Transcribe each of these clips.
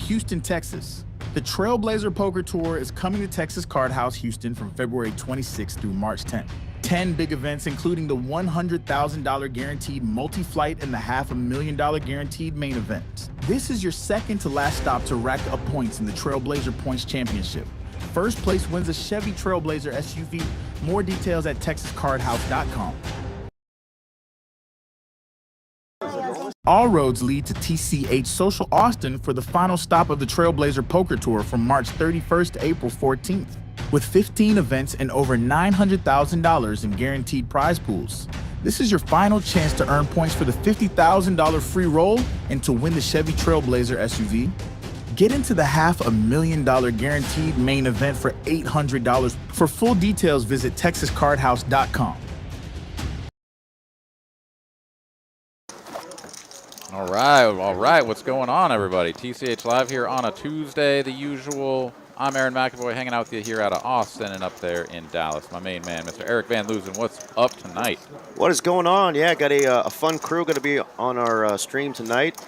Houston, Texas. The Trailblazer Poker Tour is coming to Texas Card House, Houston from February 26th through March 10th. 10 big events, including the $100,000 guaranteed multi-flight and the $500,000 guaranteed main event. This is your second to last stop to rack up points in the Trailblazer Points Championship. First place wins a Chevy Trailblazer SUV. More details at texascardhouse.com. All roads lead to TCH Social Austin for the final stop of the Trailblazer Poker Tour from March 31st to April 14th. With 15 events and over $900,000 in guaranteed prize pools. This is your final chance to earn points for the $50,000 free roll and to win the Chevy Trailblazer SUV. Get into the $500,000 guaranteed main event for $800. For full details, visit texascardhouse.com. All right. What's going on, everybody? TCH Live here on a Tuesday, the usual. I'm Aaron McAvoy, hanging out with you here out of Austin and up there in Dallas. My main man, Mr. Eric Van Loozen. What's up tonight? What is going on? Yeah, got a fun crew going to be on our stream tonight.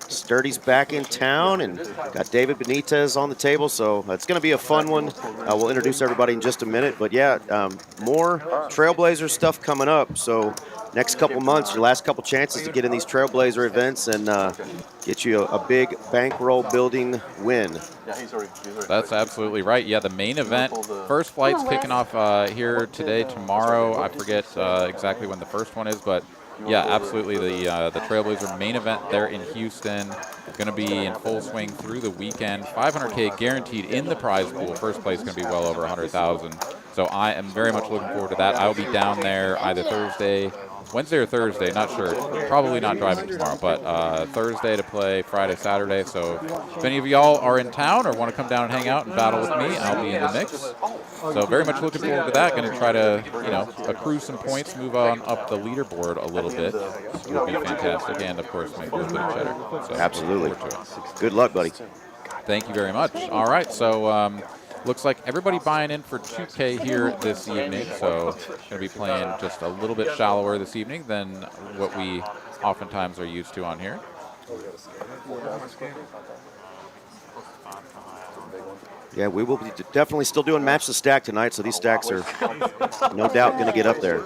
Sturdy's back in town, and got David Benitez on the table, so it's going to be a fun one. We'll introduce everybody in just a minute, but yeah, more Trailblazer stuff coming up. So next couple months, your last couple chances to get in these Trailblazer events and get you a big bankroll building win. That's absolutely right. Yeah, the main event, first flight's kicking off here today, tomorrow. I forget exactly when the first one is, but yeah, absolutely. The Trailblazer main event there in Houston, going to be in full swing through the weekend. $500K guaranteed in the prize pool. First place going to be well over $100,000. So I am very much looking forward to that. I will be down there either Wednesday or Thursday, not sure. Probably not driving tomorrow, but Thursday to play, Friday, Saturday. So if any of y'all are in town or want to come down and hang out and battle with me, I'll be in the mix. So very much looking forward to that. Going to try to, accrue some points, move on up the leaderboard a little bit. It would be fantastic, and of course make a little bit of cheddar. So absolutely. Good luck, buddy. Thank you very much. All right, so looks like everybody buying in for 2K here this evening, so going to be playing just a little bit shallower this evening than what we oftentimes are used to on here. Yeah, we will be definitely still doing match the stack tonight, so these stacks are no doubt going to get up there.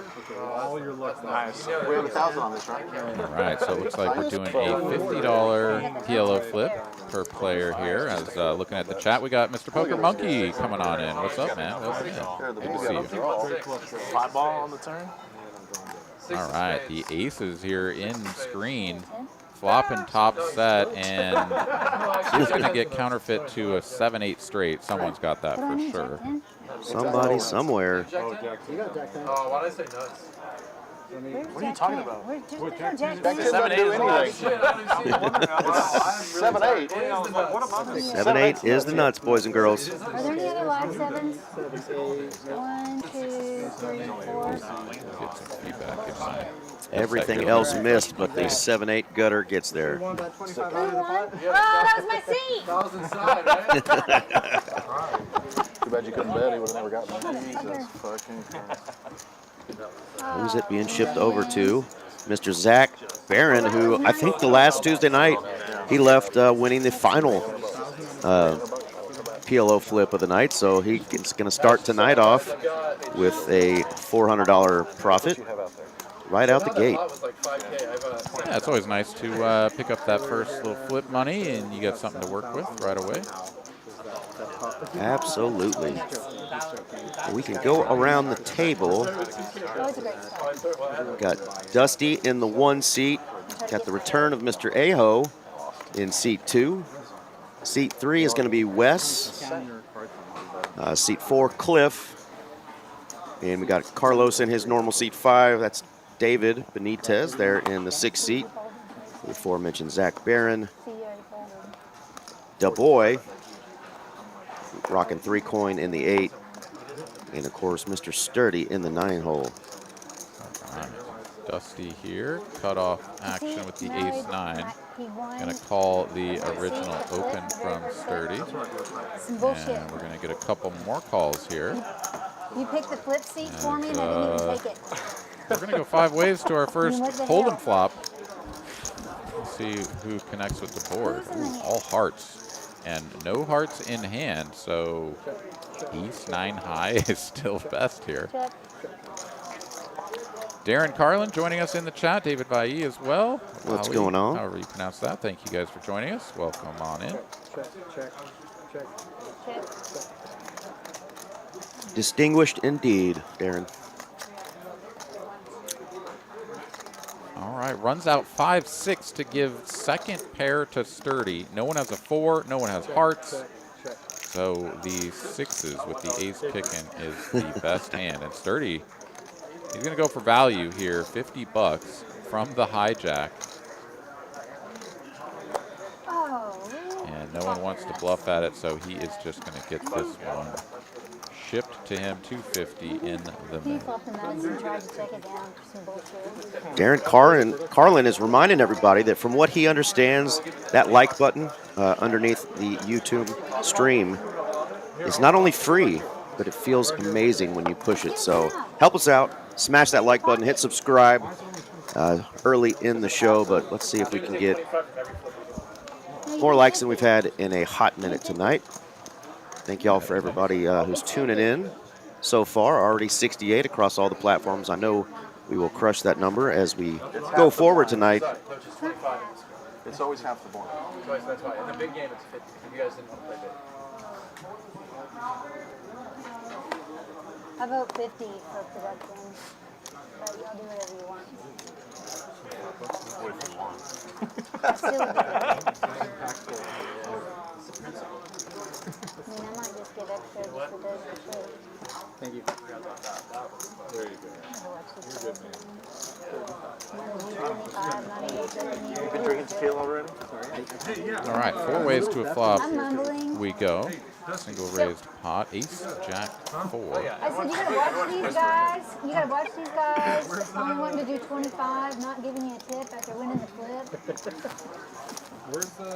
Nice. We have 1,000 on this, right? All right, so it looks like we're doing a $50 PLO flip per player here. As looking at the chat, we got Mr. Poker Monkey coming on in. What's up, man? Welcome in. Good to see you. 5 ball on the turn. All right, the aces here in screen. Flopping top set, and he's going to get counterfeit to a 7-8 straight. Someone's got that for sure. Somebody somewhere. Oh, why did I say nuts? What are you talking about? Jack 7-8. 7-8 is the nuts, boys and girls. Are there any other live sevens? 1, 2, 3, 4. Get some feedback in my Everything else missed, but the 7-8 gutter gets there. Oh, that was my seat. That was inside, right? Too bad you couldn't bet. He would have never gotten it. Jesus fucking Christ. Who's it being shipped over to? Mr. Zach Barron, who I think the last Tuesday night he left winning the final PLO flip of the night. So he's going to start tonight off with a $400 profit right out the gate. Yeah, it's always nice to pick up that first little flip money, and you got something to work with right away. Absolutely. We can go around the table. Got Dusty in the 1 seat. Got the return of Mr. Aho in seat 2. Seat 3 is going to be Wes. Seat 4, Cliff. And we got Carlos in his normal seat 5. That's David Benitez there in the 6th seat. The aforementioned Zach Barron. Dubois rocking 3 coin in the 8. And of course, Mr. Sturdy in the 9 hole. Dusty here, cut off action with the ace-9. Gonna call the original open from Sturdy. And we're gonna get a couple more calls here. You picked the flip seat for me and I didn't even take it. We're gonna go 5 ways to our first hold'em flop. see who connects with the board. Ooh, all hearts and no hearts in hand. So Ace 9 high is still best here. Check. Darren Carlin joining us in the chat. David Valle as well. What's Valle, going on? However you pronounce that. Thank you guys for joining us. Welcome on in. Check. Distinguished indeed, Darren. All right, runs out 5-6 to give second pair to Sturdy. No one has a 4, no one has hearts. So the 6s with the ace kicking is the best hand. And Sturdy, he's going to go for value here, 50 bucks from the hijack. Oh. And no one wants to bluff at it, so he is just going to get this one shipped to him, 250 in the He mail. flopped the medicine and tried to check it down for some bullshit. Darren Carlin is reminding everybody that from what he understands, that like button underneath the YouTube stream is not only free, but it feels amazing when you push it. So help us out. Smash that like button. Hit subscribe early in the show. But let's see if we can get more likes than we've had in a hot minute tonight. Thank y'all for everybody who's tuning in so far. Already 68 across all the platforms. I know we will crush that number as we go forward tonight. It's always half the board. That's why. In the big game, it's 50. If you guys didn't want to play big. I vote 50 for production. But y'all do whatever you want. I still would do it. I mean, I might just give extra just for those for sure. Thank you. There you go. You're good, man. You Been drinking tequila already? All right, 4 ways to a flop. I'm mumbling. We go. Single raised pot, ace, jack, 4. I said, you gotta watch these guys. You gotta watch these guys. Only wanting to do 25, not giving you a tip after winning the flip. Where's the?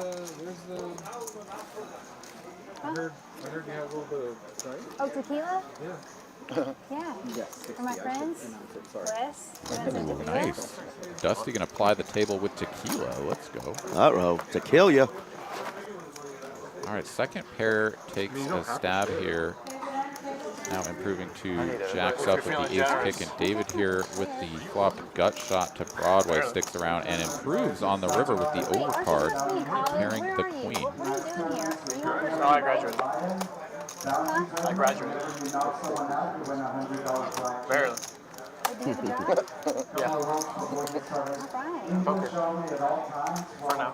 I heard you had a little bit of, right? Oh, tequila? Yeah. Yeah. For my friends? Wes? Ooh, nice. Dusty gonna apply the table with tequila. Let's go. Uh-oh, to kill you. All right, second pair takes a stab here. Now improving to jacks up with the ace kick, and David here with the flop gut shot to Broadway sticks around and improves on the river with the overcard, pairing the queen. What are you doing here? Oh, I graduated. I graduated. Barely. For now.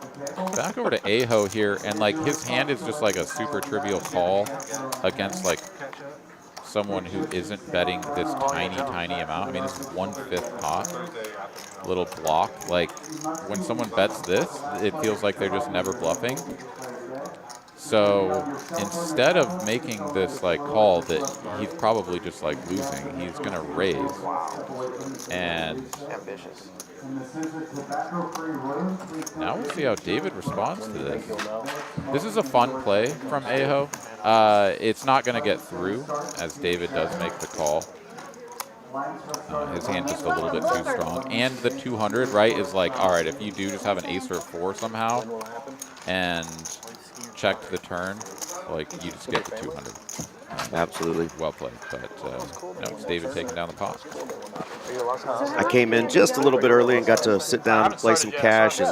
Back over to Aho here, and like his hand is just like a super trivial call against like someone who isn't betting this tiny amount. I mean, this is 1/5 pot, little block. Like when someone bets this, it feels like they're just never bluffing. So instead of making this like call that he's probably just like losing, he's gonna raise. And Ambitious. now we'll see how David responds to this. This is a fun play from Aho. It's not gonna get through as David does make the call. His hand just a little bit too strong. And the 200, right, is like, all right, if you do just have an ace or a 4 somehow and check the turn, like you just get the 200. Absolutely. Well played, but no, it's David taking down the pot. I came in just a little bit early and got to sit down and play some cash, and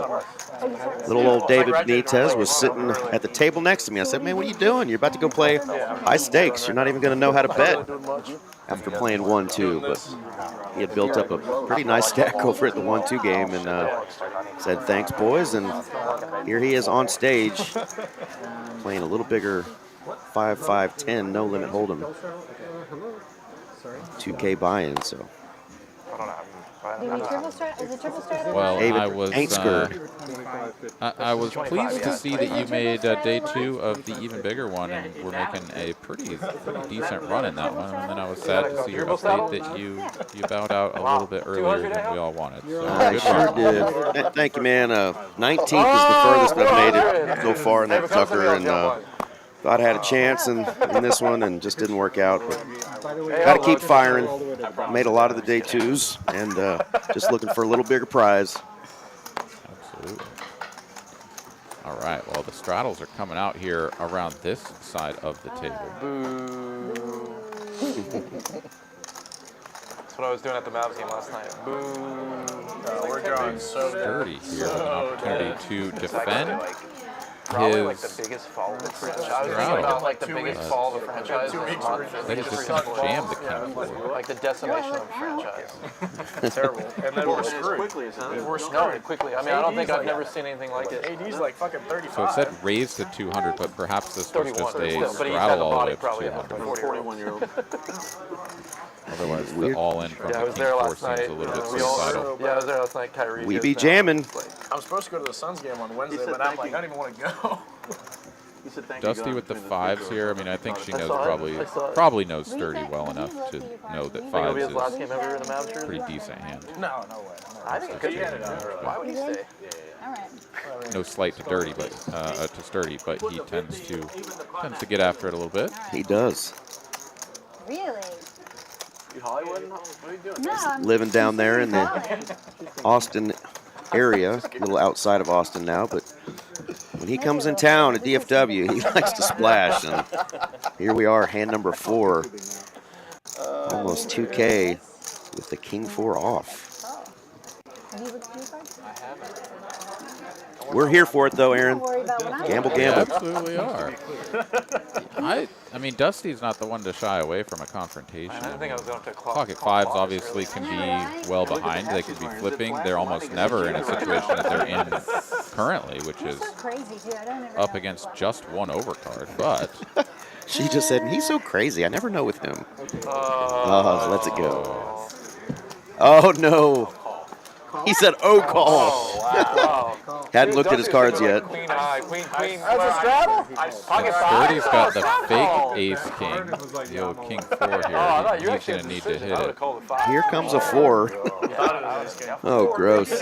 little old David Benitez was sitting at the table next to me. I said, man, what are you doing? You're about to go play high stakes. You're not even going to know how to bet after playing 1-2. But he had built up a pretty nice stack over at the 1-2 game and said, thanks, boys. And here he is on stage playing a little bigger 5-5-10 no limit hold'em. 2K buy-in, so. Do we triple strat? Is it triple strat? Well, David I was I was pleased to see that you made day 2 of the even bigger one, and we're making a pretty decent run in that one. And then I was sad to see your update that you bowed out a little bit earlier than we all wanted. So I good sure run. did. Thank you, man. 19th is the furthest I've made it so far in that Tucker, and thought I had a chance in this one and just didn't work out. But got to keep firing. Made a lot of the day 2s and just looking for a little bigger prize. Absolutely. right, well, the straddles are coming out here around this side of the table. That's what I was doing at the Mavs game last night. We're drawing so Sturdy here with an opportunity to defend Probably like his the biggest fall of the franchise. I was straddle. thinking about like the biggest fall of the franchise. They just kind of jammed the king four. Like the decimation of the franchise. terrible. And then we're screwed. We're No, screwed. quickly. I mean, I don't think I've never seen anything like it. AD's like fucking 35. So it said raised to 200, but perhaps this was 31 just a still, but he's had the straddle all the body way up probably to of a 200. 41-year-old. Otherwise, the all-in from Yeah, I the was king there four last seems night. a little bit We all- suicidal. Yeah, I was there last night. Kyrie. We is be now. jamming. I'm supposed to go to the Suns game on Wednesday, but I'm like, I don't even want to go. Dusty with the fives here. I mean, I think she knows saw it. I saw it. probably knows Sturdy well enough to know that It'll fives be his last is game ever in the Mavs a jersey. pretty decent hand. No way. I think it could be. Why would he stay? All right. No slight to Dirty, but to Sturdy, but he tends to get after it a little bit. He does. Really? Hollywood? What are you doing? No, I'm Living down there in the fine. Austin area, a little outside of Austin now, but when he comes in town at DFW, he likes to splash. And here we are, hand number 4. Almost 2K with the king 4 off. Have you looked at your cards? We're here for it though, Aaron. Don't worry about what I'm Gamble, doing. Yeah, gamble. absolutely are. I mean, Dusty's not the one to shy away from a confrontation. I didn't think I was going to Pocket fives obviously can be well behind. They could be flipping. They're almost never in a situation that they're in currently, which is So crazy too. I don't ever up know. against just one overcard. But She just said, he's so crazy. I never know with him. Oh, lets it go. Oh, no. He said, oh, call. Wow. Hadn't looked at his cards yet. Queen high, queen. That's a straddle? Pocket Sturdy's got the five? fake ace king, the old king 4 Oh, I thought here. you He's actually going had to the need to decision. hit I would it. have called it 5. Here comes a 4. Oh, gross.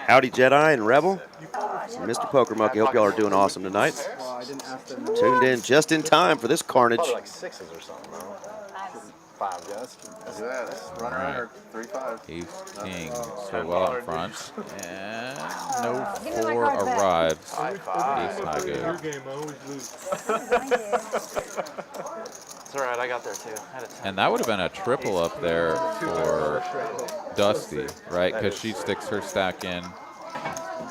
Howdy, Jedi and Rebel. Mr. Poker Monkey, hope y'all are doing awesome tonight. Tuned in just in time for this carnage. Probably like 6s or something. No? 5, yes. Yeah, that's running around 3-5. Ace king so well in front. And no Give me my 4 cards back. arrives. High Ace 5. high good. game, I always lose. Thank you. It's all right. I got there too. I had a 10. And that would have been a triple up there for Dusty, right? Because she sticks her stack in.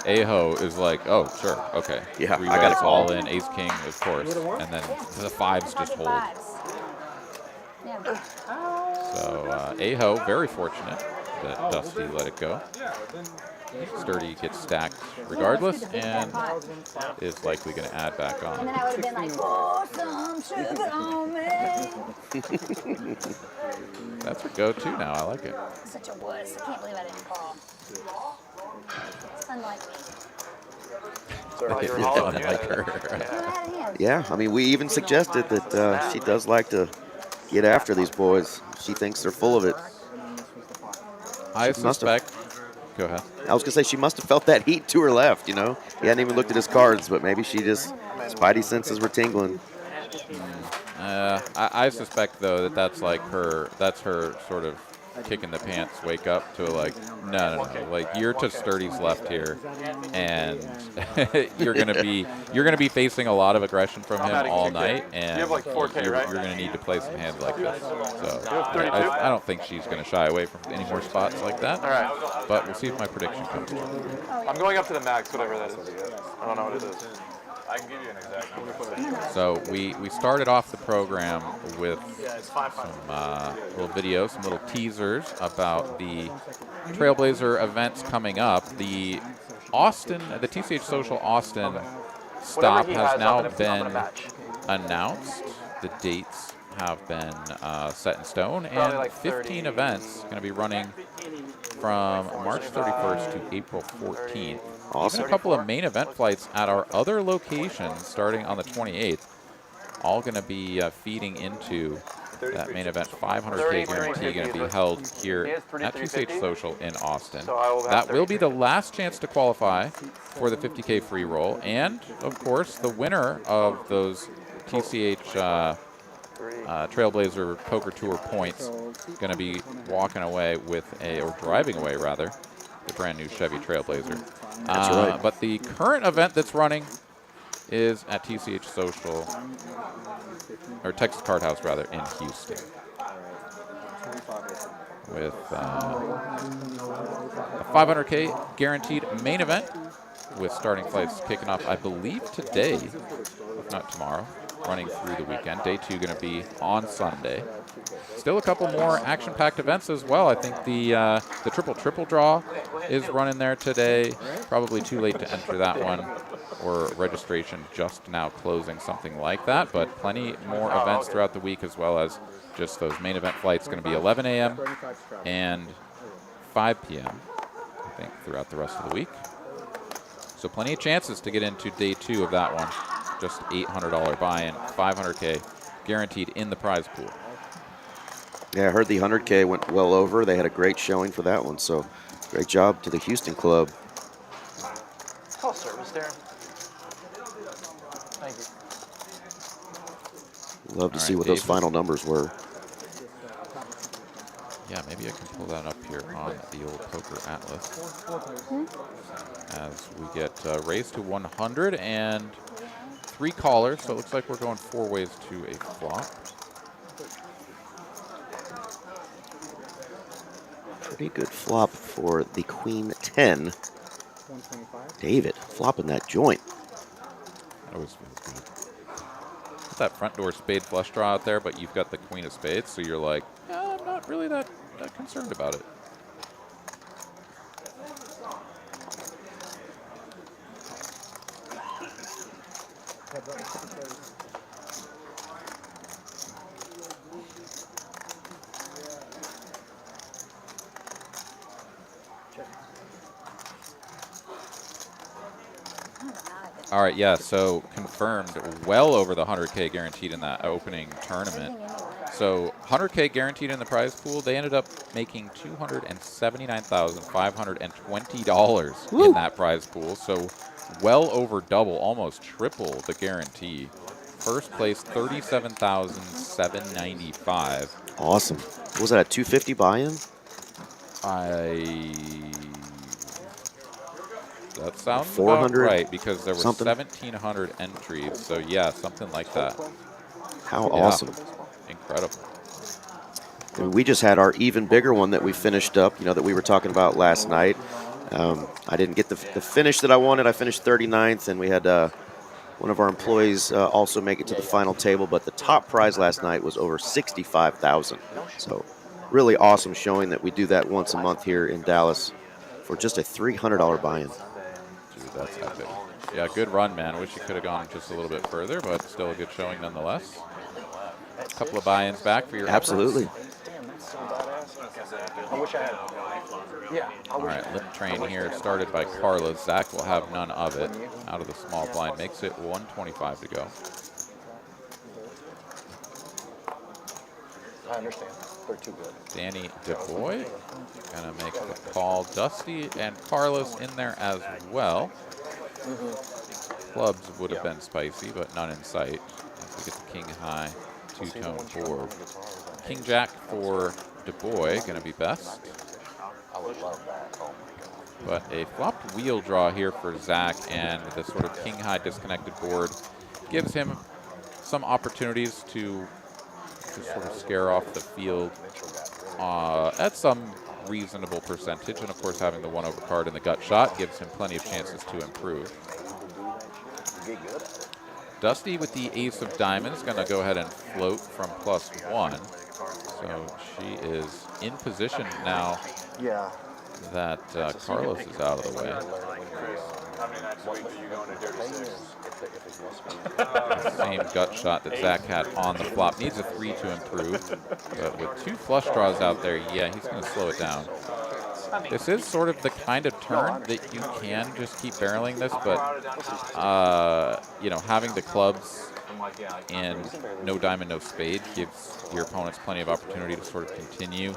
Aho is like, oh, sure, okay. Yeah, Three I gotta reds call. all in, ace king, of course. And then the 5s just hold. Fives. Yeah. So Aho, very fortunate that Dusty let it go. Sturdy gets stacked regardless and is likely going to add back And on. then I would have been like, pour some sugar on me. That's her go-to now. I like it. Such a wuss. I can't believe I didn't call. It's unlike me. You're Yeah, hollow. I like her. You had a hand. Yeah, I mean, we even suggested that she does like to get after these boys. She thinks they're full of it. I must have- suspect. Go ahead. I was going to say, she must have felt that heat to her left, you know? He hadn't even looked at his cards, but maybe she just, spidey senses were tingling. I suspect though that's like her. That's her sort of kick in the pants. Wake up to like no. Like you're to Sturdy's left here, and you're gonna be facing a lot of aggression from him all night, and You have like 4K, you're right? gonna need to play some hands like this. So I don't think she's gonna shy away from any more spots like that. All right. But we'll see if my prediction comes true. I'm going up to the max, whatever that is. I don't know what it is. I can give you an exact number. So we started off the program with some little videos, some little teasers about the Trailblazer events coming up. The TCH Social Austin stop he has has now up, I'm gonna been match. announced. The dates have been set in stone, Probably and like 15 30. events going to be running from March 31st to April 14th. Awesome. Even a couple of main event flights at our other locations starting on the 28th, all going to be feeding into that main event 500K guarantee going to be held here at TCH Social in Austin. That will be the last chance to qualify for the 50K free roll, and of course the winner of those TCH Trailblazer Poker Tour points going to be walking away with or driving away rather, the brand new Chevy Trailblazer. That's right. But the current event that's running is at TCH Social, or Texas Card House rather, in Houston, with a 500K guaranteed main event, with starting flights kicking off, I believe, today, if not tomorrow, running through the weekend. Day 2 going to be on Sunday. Still a couple more action-packed events as well. I think the triple draw is running there today. Probably too late to enter that one, or registration just now closing, something like that. But plenty more events throughout the week, as well as just those main event flights. Going to be 11 a.m. and 5 p.m. I think throughout the rest of the week. So plenty of chances to get into day 2 of that one. Just $800 buy-in, 500K guaranteed in the prize pool. Yeah, I heard the 100K went well over. They had a great showing for that one, so great job to the Houston club. Call service, Darren. Thank you. Love to see what those final numbers were. Yeah, maybe I can pull that up here on the old Poker Atlas. As we get raised to 100 and 3 callers, so it looks like we're going 4 ways to a flop. Pretty good flop for the Queen 10. David flopping that joint. That always feels good. Put that front door spade flush draw out there, but you've got the Queen of Spades, so you're like, yeah, I'm not really that concerned about it. All right, yeah, so confirmed well over the 100K guaranteed in that opening tournament. So 100K guaranteed in the prize pool. They ended up making $279,520 in that prize pool. So well over double, almost triple the guarantee. First place, $37,795. Awesome. What was that, a 250 buy-in? That sounds 400 about right, because there were something? 1,700 entries. So yeah, something like that. How awesome. Incredible. And we just had our even bigger one that we finished up, you know, that we were talking about last night. I didn't get the finish that I wanted. I finished 39th, and we had one of our employees also make it to the final table, but the top prize last night was over $65,000. So really awesome showing that we do that once a month here in Dallas for just a $300 buy-in. Dude, that's epic. Yeah, good run, man. Wish you could have gone just a little bit further, but still a good showing nonetheless. A couple of buy-ins back for your Absolutely. I wish I had. Yeah. All right, lip train here started by Carlos. Zach will have none of it. Out of the small blind, makes it 125 to go. I understand. They're too good. Danny DeBoy gonna make the call. Dusty and Carlos in there as well. Clubs would have been spicy, but none in sight. As we get the king high two-tone board. King Jack for DeBoy, gonna be best. I would love that. Oh my God. But a flopped wheel draw here for Zach, and the sort of king high disconnected board gives him some opportunities to sort of scare off the field at some reasonable percentage. And of course, having the 1-over card in the gut shot gives him plenty of chances to improve. Dusty with the ace of diamonds going to go ahead and float from +1. So she is in position now that Carlos is out of the way. Same gut shot that Zach had on the flop. Needs a 3 to improve. But with 2 flush draws out there, yeah, he's going to slow it down. This is sort of the kind of turn that you can just keep barreling this, but, you know, having the clubs and no diamond, no spade gives your opponents plenty of opportunity to sort of continue.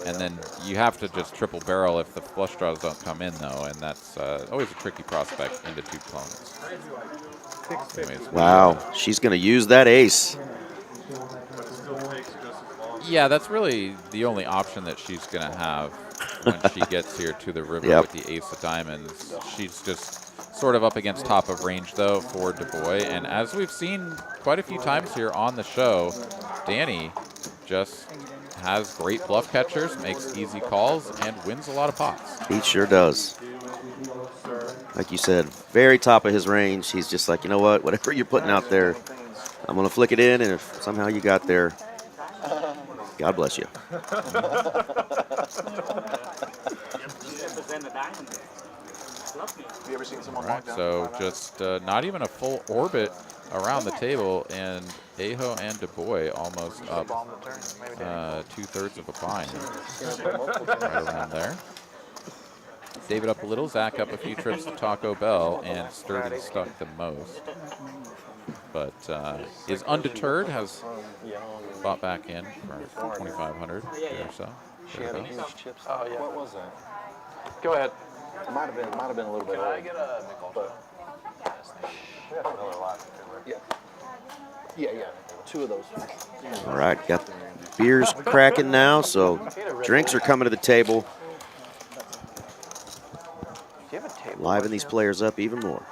And then you have to just triple barrel if the flush draws don't come in, though, and that's always a tricky prospect into 2 opponents. Anyways, Wow, she's going to use that ace. yeah, that's really the only option that she's going to have when she gets here to the river Yep. with the ace of diamonds. She's just sort of up against top of range, though, for Du Bois. And as we've seen quite a few times here on the show, Danny just has great bluff catchers, makes easy calls, and wins a lot of pots. He sure does. Like you said, very top of his range. He's just like, you know what? Whatever you're putting out there, I'm going to flick it in, and if somehow you got there, God bless you. Have you ever seen someone Right, walk down? so just not even a full orbit around the table, and Aho and Du Bois almost up Bomb the turn. Maybe Danny. 2/3 of a pine. Right around there. David up a little, Zach up a few trips to Taco Bell, and Sturdy stuck the most. But is undeterred, has bought back in for 2,500 or so. She had a huge chips. Oh, yeah. What was that? Go ahead. It might have been a little bit old. But yeah. Two of those. All right, got the beers cracking now, so drinks are coming to the table. Do you have a table? Liven these players up even more.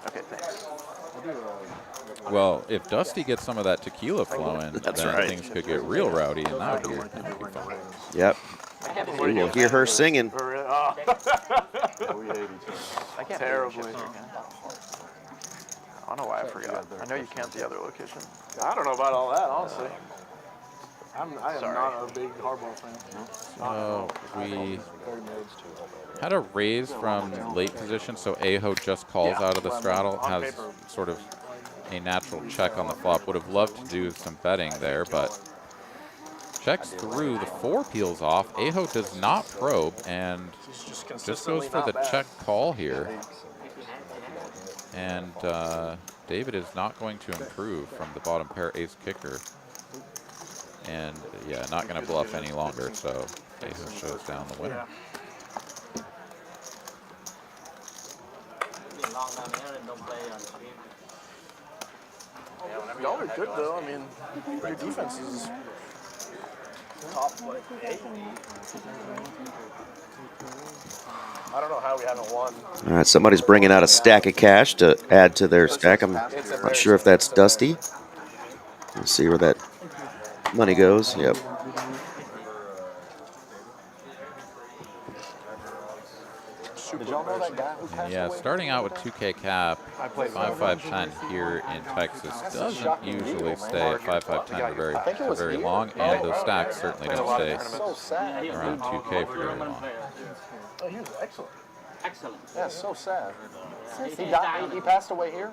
Okay, thanks. Well, if Dusty gets some of that tequila flowing, That's then right. things could get real rowdy, and that would be fun. Yep. We will hear her singing. I can't terribly. I don't know why I forgot. I know you can't the other location. I don't know about all that, honestly. I am not a big hardball fan. We had a raise from late position, so Aho just calls out of the straddle, has sort of a natural check on the flop. Would have loved to do some betting there, but checks through. The 4 peels off. Aho does not probe and just goes for the check call here. And David is not going to improve from the bottom pair ace kicker. And yeah, not going to bluff any longer, so Aho shows down the winner. Y'all are good, though. I mean, your defense is top. I don't know how we haven't won. All right, somebody's bringing out a stack of cash to add to their stack. I'm not sure if that's Dusty. Let's see where that money goes. Yep. Did y'all know that guy who passed Yeah, away? starting out with 2K cap, 5-5-10 here in Texas doesn't usually stay at 5-5-10 for very long, and those stacks certainly don't stay So sad. around 2K for very long. Oh, he was excellent. Yeah, so sad. He died. He passed away here.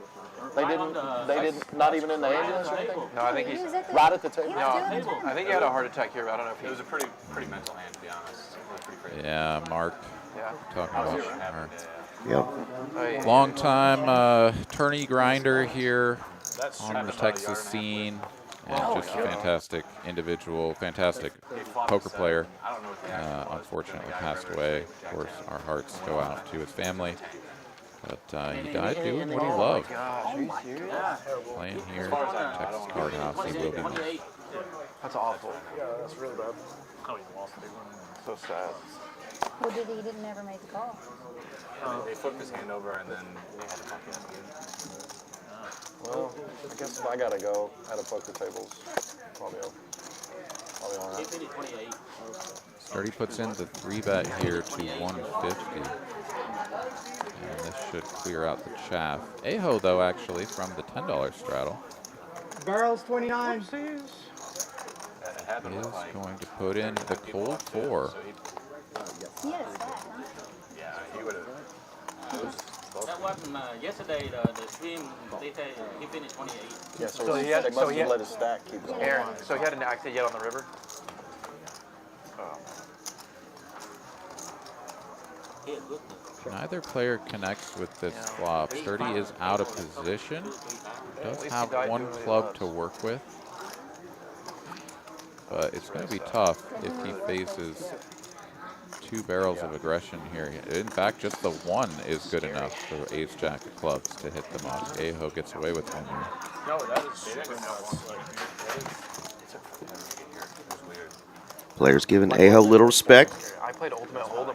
They didn't. Not even in the ambulance or anything. No, I think He he's. was at the, Right at the table. he No, was doing it. I think he had a heart attack here, but I don't know if he It was a pretty mental hand, to be honest. It was pretty crazy. Yeah, Mark Yeah. talking about Mark. Yep. Oh, yeah. Long time tourney grinder here on the Texas scene, and just a fantastic individual, fantastic poker player. Unfortunately passed away. Of course, our hearts go out to his family. But he died doing what he loved. Gosh, are you serious? Playing here at Texas Card House. He will be missed. That's awful. Yeah, that's really bad. So sad. Well, he didn't never make the call. They flipped his hand over and then they had to fuck it. Well, I guess if I gotta go at a poker tables, probably all right. Sturdy puts in the 3-bet here to 150. And this should clear out the chaff. Aho, though, actually, from the $10 straddle, Barrels 29. is going to put in the cold 4. He had a stack, huh? Yeah, he would have. That wasn't yesterday. The team they say he finished 28. Yeah, So he had- they so must he have had- let his stack keep going. Aaron, so he had an accident yet on the river? Oh. He had good. Neither player connects with this flop. Sturdy is out of position. Does have one club to work with. But it's going to be tough if he faces 2 barrels of aggression here. In fact, just the 1 is good enough for ace-jack of clubs to hit them off. Aho gets away with one here. No, that is super nuts. Players giving Aho little respect. I played Ultimate Hold'em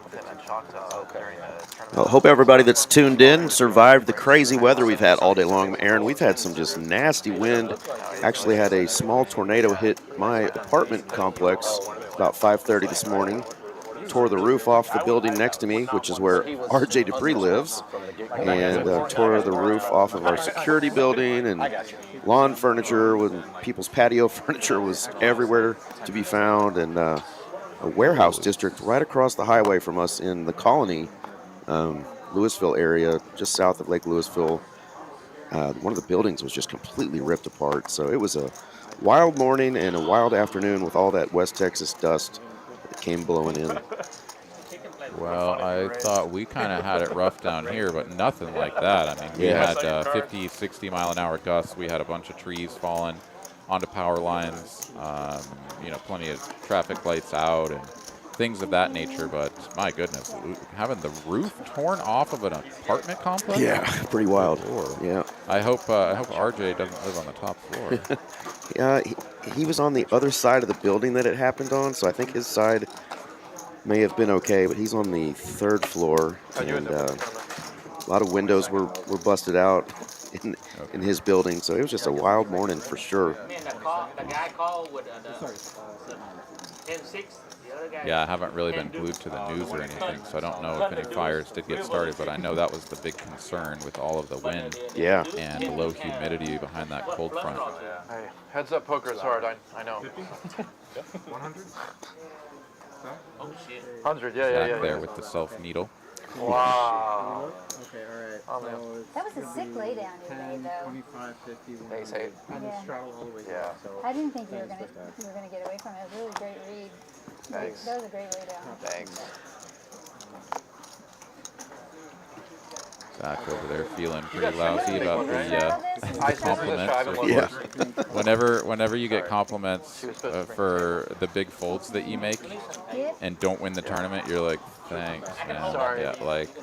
talk to us during the tournament. Well, hope everybody that's tuned in survived the crazy weather we've had all day long. Aaron, we've had some just nasty wind. Actually had a small tornado hit my apartment complex about 5:30 this morning. Tore the roof off the building next to me, which is where RJ Dupree lives, and tore the roof off of our security building, and lawn furniture with people's patio furniture was everywhere to be found, and a warehouse district right across the highway from us in the Colony, Louisville area, just south of Lake Louisville. One of the buildings was just completely ripped apart. So it was a wild morning and a wild afternoon with all that West Texas dust that came blowing in. Well, I thought we kind of had it rough down here, but nothing like that. I mean, we had 50, 60 mile an hour gusts. We had a bunch of trees falling onto power lines, you know, plenty of traffic lights out and things of that nature. But my goodness, having the roof torn off of an apartment complex? Yeah, pretty wild. Yeah. I hope RJ doesn't live on the top floor. Yeah, he was on the other side of the building that it happened on, so I think his side may have been okay, but he's on the 3rd floor, and a lot of windows were busted out in his building, so it was just a wild morning for sure. The guy called with the 10-6. Yeah, I haven't really been glued to the news or anything, so I don't know if any fires did get started, but I know that was the big concern with all of the wind and the low humidity behind that cold front. Hey, heads up, poker is hard, I know. 100? Oh shit. 100, Back there with the self needle. Wow. Okay, all right. So That was a sick laydown you made, though. 25, 50, Thanks, hey. I just straddle all the way down. So I didn't think you were gonna get away from it. It was a really great read. Thanks. That was a great laydown. Thanks. Zach over there feeling pretty lousy about the compliments. Of Yeah. course. Whenever you get compliments for the big folds that you make and don't win the tournament, you're like, thanks, man.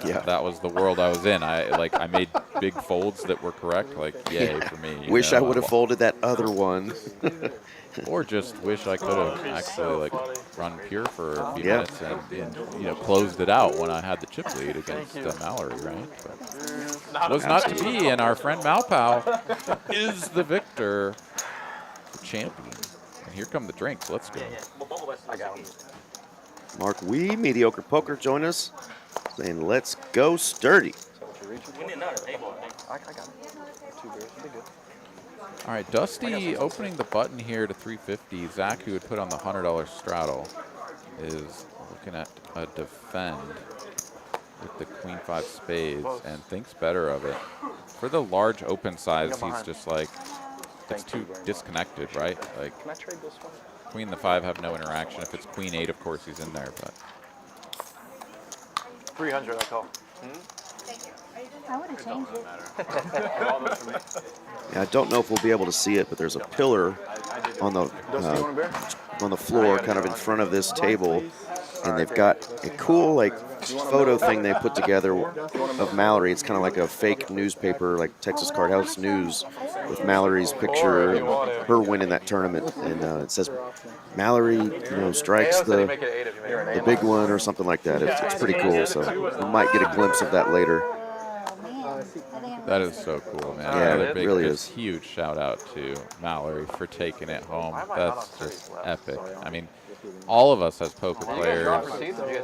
Yeah, that was the world I was in. I made big folds that were correct. Like, yay for me. Wish I would have folded that other one. Or just wish I could have actually run pure for a few minutes and closed it out when I had the chip lead against Mallory, right? But was not to be, and our friend Malpow is the victor, the champion. And here come the drinks. Let's go. I got one. Mark Wee, Mediocre Poker, join us, saying let's go sturdy. We need another table. I got it. 2 beers, pretty good. All right, Dusty opening the button here to 350. Zach, who would put on the $100 straddle, is looking at a defend with the Queen 5 spades and thinks better of it. For the large open size, he's just like, it's too disconnected, right? Like, Can I trade this one? Queen the 5 have no interaction. If it's Queen 8, of course he's in there, but 300, I call. I would have changed it. Yeah, I don't know if we'll be able to see it, but there's a pillar on the floor kind of in front of this table, and they've got a cool photo thing they put together of Mallory. It's kind of like a fake newspaper, like Texas Card House News, with Mallory's picture and her winning that tournament, and it says Mallory, strikes the big one or something like that. It's pretty cool, so we might get a glimpse of that later. that is so cool, man. Yeah, Another it big, really just is. Huge shout out to Mallory for taking it home. That's just epic. I mean, all of us as poker players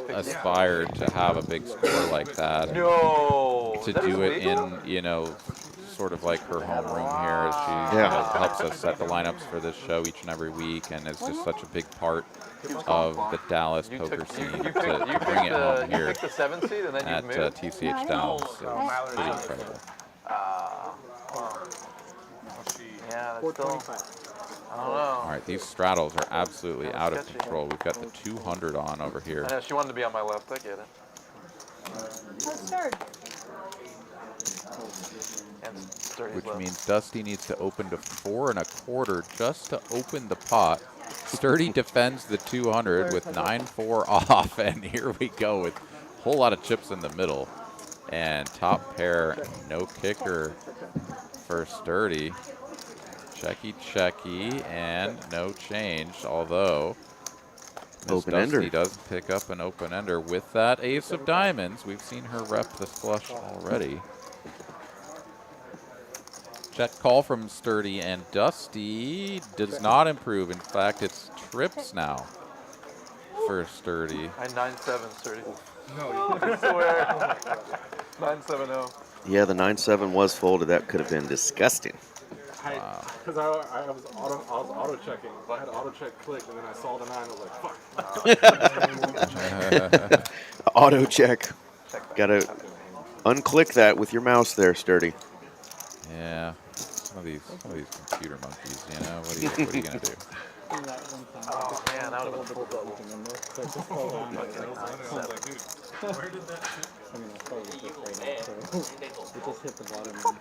aspired to have a big score like that. No. To do it in, sort of like her homeroom here, as she helps us set the lineups for this show each and every week, and is just such a big part of the Dallas poker scene to bring it home here You picked the 7 seed and then at you moved? TCH Dallas. So pretty incredible. Yeah, that's still, I don't know. All right, these straddles are absolutely out of control. We've got the 200 on over here. I know, she wanted to be on my left, I get it. Let's start. Which means Dusty needs to open to 4 1/4 just to open the pot. Sturdy defends the 200 with 9-4 off, and here we go with a whole lot of chips in the middle. And top pair, no kicker for Sturdy. Checky, checky, and no change, although Open-ender. Dusty does pick up an open-ender with that ace of diamonds. We've seen her rep the flush already. Check call from Sturdy, and Dusty does not improve. In fact, it's trips now for Sturdy. I 9-7 Sturdy. No, I swear. 9-7-0. Yeah, the 9-7 was folded. That could have been disgusting. because I was auto checking. I had auto check clicked, and then I saw the 9. I was like, fuck. Auto check. Gotta unclick that with your mouse there, Sturdy. Yeah, some of these computer monkeys, you know. What are you gonna do? Oh man, that would have been double. Where did that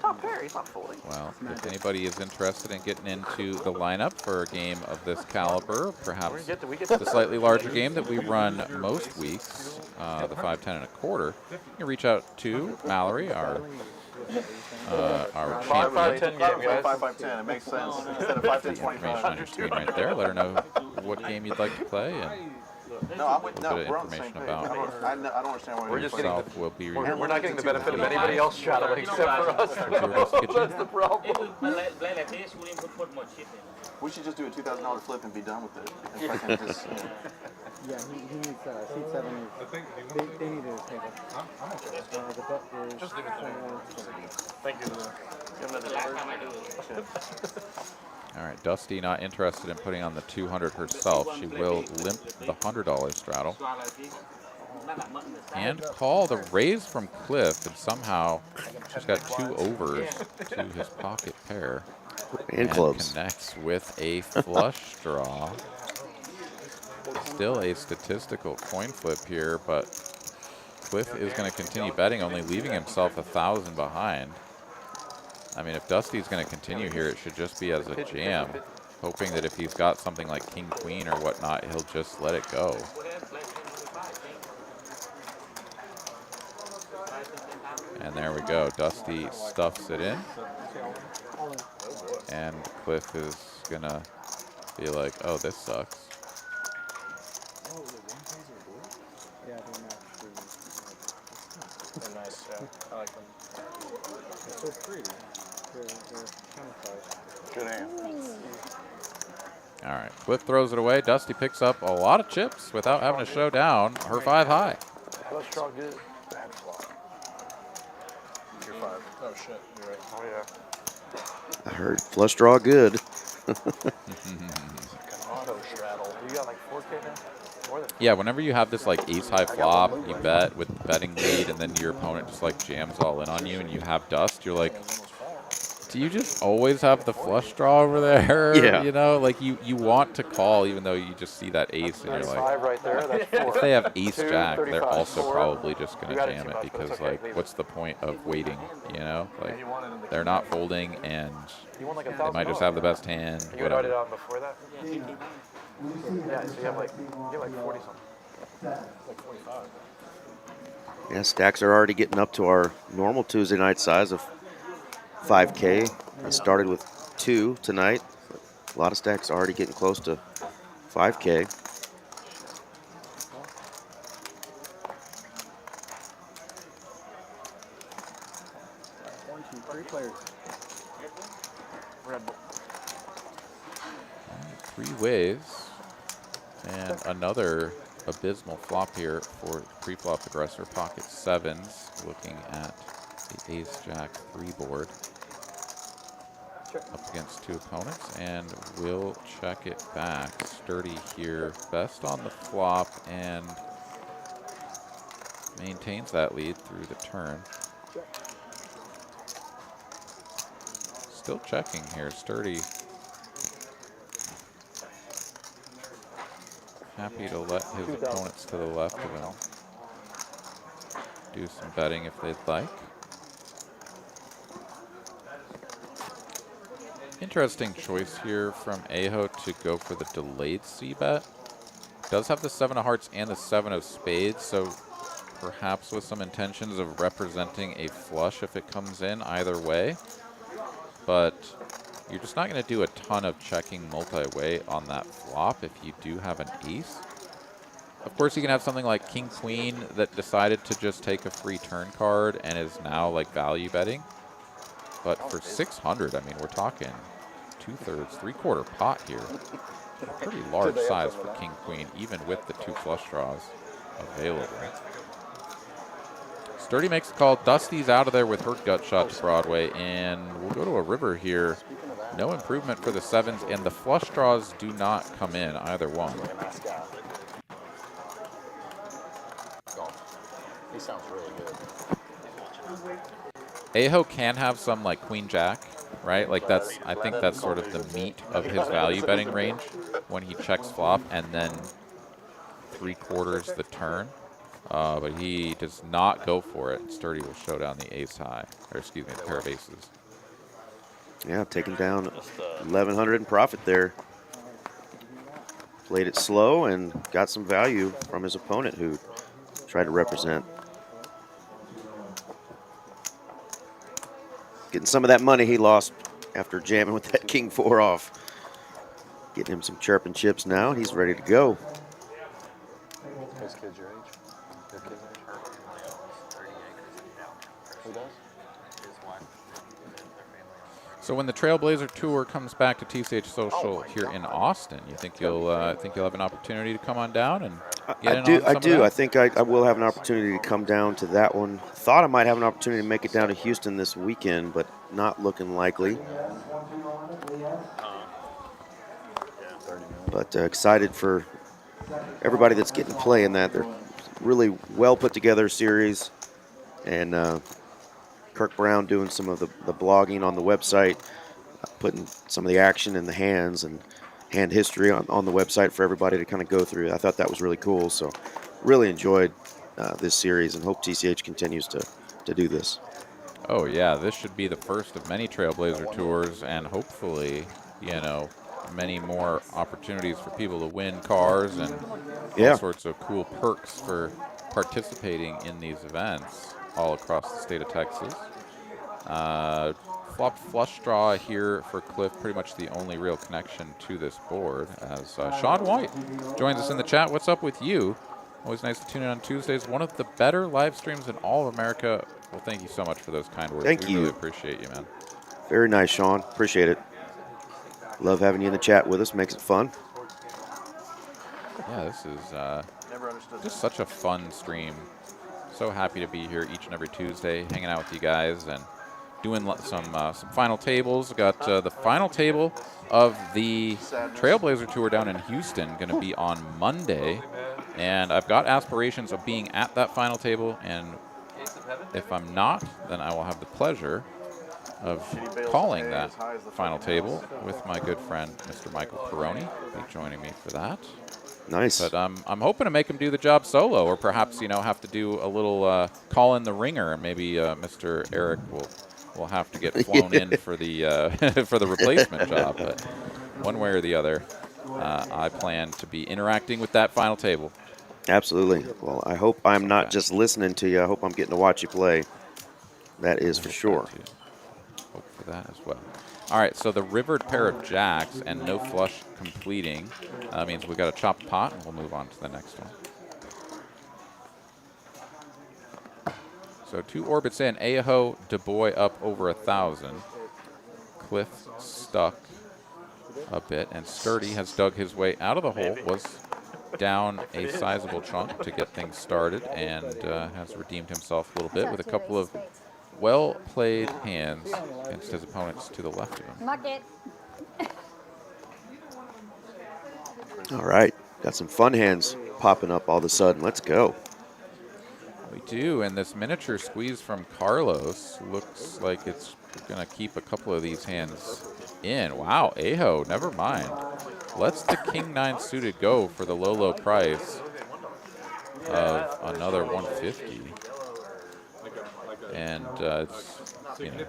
Top pair, he's not folding. Well, if anybody is interested in getting into the lineup for a game of this caliber, perhaps the slightly larger game that we run most weeks, the 5, 10, and a quarter, you can reach out to Mallory, our champion. 5-5-10 game, guys. 5-5-10. It makes sense. Instead of 5-10, Information on your screen right there. Let her know what game you'd like to play, and No, I'm with a little bit of we're on the same information page. about I don't understand why We're just getting yourself will be We're not getting the benefit of anybody else straddling except for us. That's the problem. If we play like this, we didn't put more chip in. We should just do a $2,000 flip and be done with it. If I can just, Yeah, he needs seat 7. I think They need a table. I'm okay. The bet is Just leave it there. Thank you. The last time I do it. All right, Dusty not interested in putting on the 200 herself. She will limp the $100 straddle and call the raise from Cliff, and somehow she's got 2 overs to his pocket pair. And close. Connects with a flush draw. Still a statistical coin flip here, but Cliff is going to continue betting, only leaving himself 1,000 behind. I mean, if Dusty's going to continue here, it should just be as a jam, hoping that if he's got something like King, Queen, or whatnot, he'll just let it go. And there we go. Dusty stuffs it in. And Cliff is going to be like, oh, this sucks. Yeah, they're matched. They're nice, yeah. I like them. They're so pretty. They're camouflaged. Good hand. All right, Cliff throws it away. Dusty picks up a lot of chips without having to show down her 5 high. Flush draw good. Bad flop. You're 5. Oh shit, you're right. Oh yeah. I heard flush draw good. Auto straddle. You got like 4K now? More than Yeah, whenever you have this like ace high flop, you bet with the betting lead, and then your opponent just like jams all in on you, and you have dust. You're like, do you just always have the flush draw over there? Yeah. You know, like you want to call even though you just see that ace, and you're that's like, 5 right there. That's 4. if they have ace 2, jack, they're 35, also 4. probably just gonna You got it jam too it much, but because it's okay, like, leave what's it. the point of waiting? You know, like they're not folding, and You want like they might just have the best hand. You had it Whatever. on before that? Yeah, so you have like 40 something. Like 45. Yeah, stacks are already getting up to our normal Tuesday night size of 5K. I started with 2 tonight. A lot of stacks already getting close to 5K. One, two, 3 players. Red Bull. 3 waves, and another abysmal flop here for pre-flop aggressor. Pocket 7s, looking at the ace jack 3 board up against 2 opponents, and will check it back. Sturdy here, best on the flop, and maintains that lead through the turn. Still checking here. Sturdy happy to let his opponents to the left of him do some betting if they'd like. Interesting choice here from Aho to go for the delayed c-bet. Does have the 7 of hearts and the 7 of spades, so perhaps with some intentions of representing a flush if it comes in either way. But you're just not going to do a ton of checking multi-way on that flop if you do have an ace. Of course, you can have something like King Queen that decided to just take a free turn card and is now like value betting. But for 600, I mean, we're talking 2/3, 3/4 pot here. A pretty large size for King Queen, even with the 2 flush draws available. Sturdy makes the call. Dusty's out of there with her gut shot to Broadway, and we'll go to a river here. No improvement for the 7s, and the flush draws do not come in, either one. He sounds really good. Aho can have some like Queen Jack, right? Like I think that's sort of the meat of his value betting range when he checks flop and then 3/4 the turn. But he does not go for it. Sturdy will show down the ace high, or excuse me, the pair of aces. Yeah, taking down 1,100 in profit there. Played it slow and got some value from his opponent who tried to represent. Getting some of that money he lost after jamming with that King 4 off. Getting him some chirping chips now. He's ready to go. His kids your age? Their kids your age? Who does? So when the Trailblazer Tour comes back to TCH Social here in Austin, you think you'll have an opportunity to come on down and get in on some I of do. that? I think I will have an opportunity to come down to that one. Thought I might have an opportunity to make it down to Houston this weekend, but not looking likely. But excited for everybody that's getting to play in that. They're really well put together series, and Kirk Brown doing some of the blogging on the website, putting some of the action in the hands and hand history on the website for everybody to kind of go through. I thought that was really cool. So really enjoyed this series and hope TCH continues to do this. Oh yeah, this should be the first of many Trailblazer tours, and hopefully, you know, many more opportunities for people to win cars and all sorts of cool perks for participating in these events all across the state of Texas. Flop flush draw here for Cliff, pretty much the only real connection to this board, as Sean White joins us in the chat. What's up with you? Always nice to tune in on Tuesdays. One of the better live streams in all of America. Well, thank you so much for those kind words. Thank you. We really appreciate you, man. Very nice, Sean. Appreciate it. Love having you in the chat with us. Makes it fun. Yeah, this is just such a fun stream. So happy to be here each and every Tuesday, hanging out with you guys and doing some final tables. We got the final table of the Trailblazer Tour down in Houston, going to be on Monday, and I've got aspirations of being at that final table. And if I'm not, then I will have the pleasure of calling that final table with my good friend, Mr. Michael Peroni. He'll be joining me for that. Nice. But I'm hoping to make him do the job solo, or perhaps, you know, have to do a little call in the ringer, and maybe Mr. Eric will have to get flown in for the for the replacement job. But one way or the other, I plan to be interacting with that final table. Absolutely. Well, I hope I'm not just listening to you. I hope I'm getting to watch you play. That is for sure. Hope for that as well. All right, so the rivered pair of jacks and no flush completing means we've got a chopped pot, and we'll move on to the next one. So 2 orbits in. Aho, DuBois up over 1,000. Cliff stuck a bit, and Sturdy has dug his way out of the hole, was down a sizable chunk to get things started, and has redeemed himself a little bit with a couple of well-played hands against his opponents to the left of him. Muck it. All right. Got some fun hands popping up all of a sudden. Let's go. We do, and this miniature squeeze from Carlos looks like it's going to keep a couple of these hands in. Wow, Aho, never mind. Lets the King-9 suited go for the low price of another 150. And it's, you know,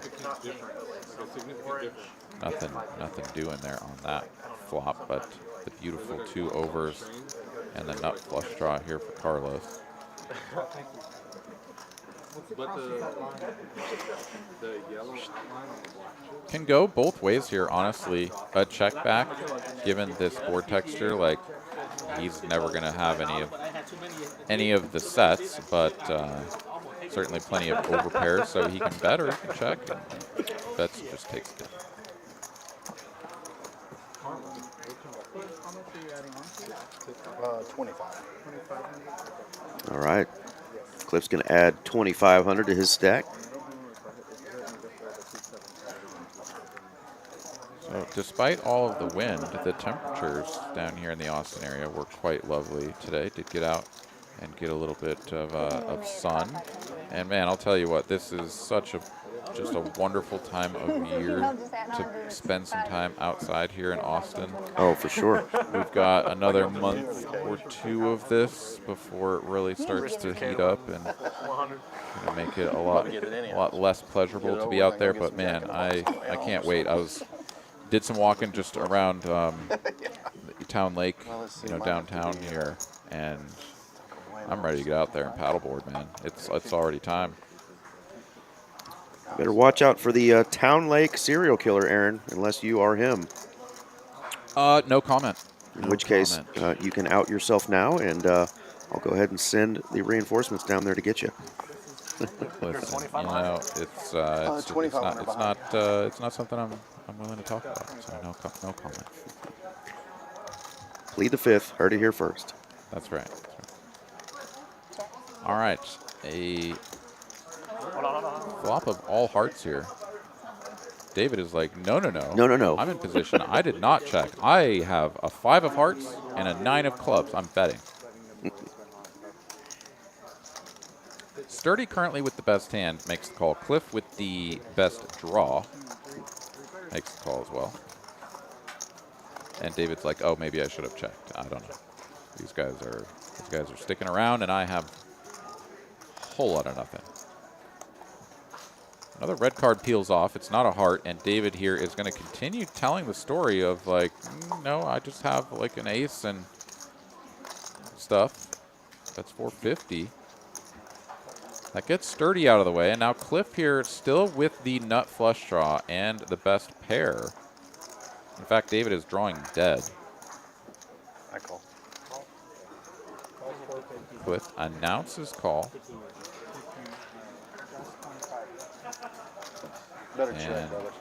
nothing doing there on that flop, but the beautiful 2 overs and the nut flush draw here for Carlos. Can go both ways here, honestly. A check back, given this board texture, like he's never going to have any of the sets, but certainly plenty of overpairs, so he can bet or he can check. And bets just takes it. How much are you adding on to? 25. All right. Cliff's going to add 2,500 to his stack. So despite all of the wind, the temperatures down here in the Austin area were quite lovely today. Did get out and get a little bit of sun. And man, I'll tell you what, this is just a wonderful time of year to spend some time outside here in Austin. Oh, for sure. We've got another month or two of this before it really starts to heat up and gonna make it a lot less pleasurable to be out there. But man, I can't wait. Did some walking just around Town Lake, downtown here, and I'm ready to get out there and paddleboard, man. It's already time. Better watch out for the Town Lake serial killer, Aaron, unless you are him. No comment. In which case, you can out yourself now, and I'll go ahead and send the reinforcements down there to get you. Listen, it's not something I'm willing to talk about. So no comment. Plead the fifth. Heard it here first. That's right. All right, a flop of all hearts here. David is like, no. I'm in position. I did not check. I have a 5 of hearts and a 9 of clubs. I'm betting. Sturdy currently with the best hand makes the call. Cliff with the best draw makes the call as well. And David's like, oh, maybe I should have checked. I don't know. These guys are sticking around, and I have a whole lot of nothing. Another red card peels off. It's not a heart, and David here is going to continue telling the story of like, no, I just have like an ace and stuff. That's 450. That gets Sturdy out of the way, and now Cliff here still with the nut flush draw and the best pair. In fact, David is drawing dead. I call. Cliff announces call. Better check, brother.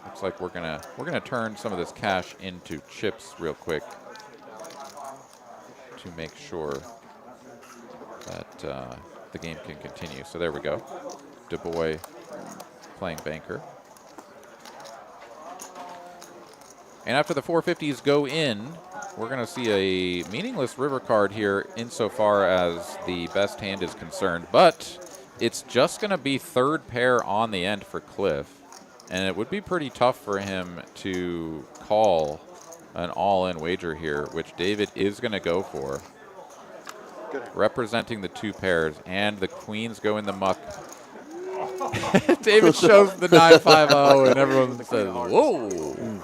Looks like we're gonna turn some of this cash into chips real quick to make sure that the game can continue. So there we go. Du Bois playing banker. And after the 450s go in, we're going to see a meaningless river card here insofar as the best hand is concerned. But it's just going to be third pair on the end for Cliff. And it would be pretty tough for him to call an all-in wager here, which David is going to go for. Representing the 2 pairs, and the queens go in the muck. David shows the 9-5-0, and everyone says, whoa.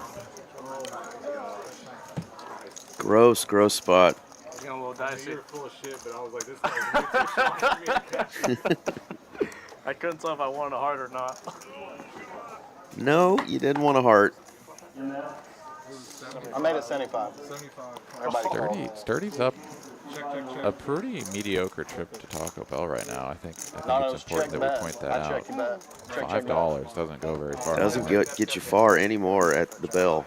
Gross spot. You know, a little dicey. You're full of shit, but I was like, this guy's way too strong for me. I couldn't tell if I wanted a heart or not. No, you didn't want a heart. I made it 75. 75. Sturdy's up Check. a pretty mediocre trip to Taco Bell right now. I think it's important that we point that out. $5 doesn't go very far. Doesn't get you far anymore at the bell.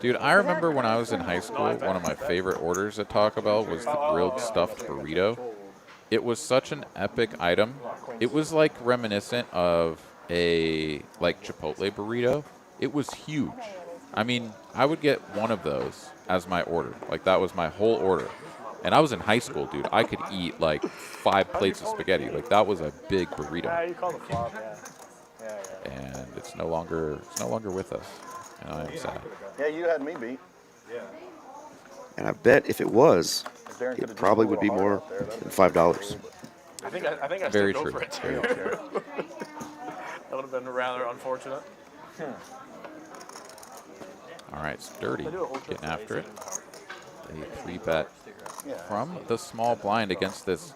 Dude, I remember when I was in high school, one of my favorite orders at Taco Bell was the grilled stuffed burrito. It was such an epic item. It was like reminiscent of a Chipotle burrito. It was huge. I mean, I would get one of those as my order. Like, that was my whole order. And I was in high school, dude. I could eat like 5 plates of spaghetti. Like, that was a big burrito. Yeah, you call the flop, yeah. And it's no longer with us. And I am sad. Yeah, you had me beat. And I bet if it was, it probably would be more than $5. I think I Very still true. go for it too. That would have been rather unfortunate. All right, Sturdy getting after it. A 3-bet from the small blind against this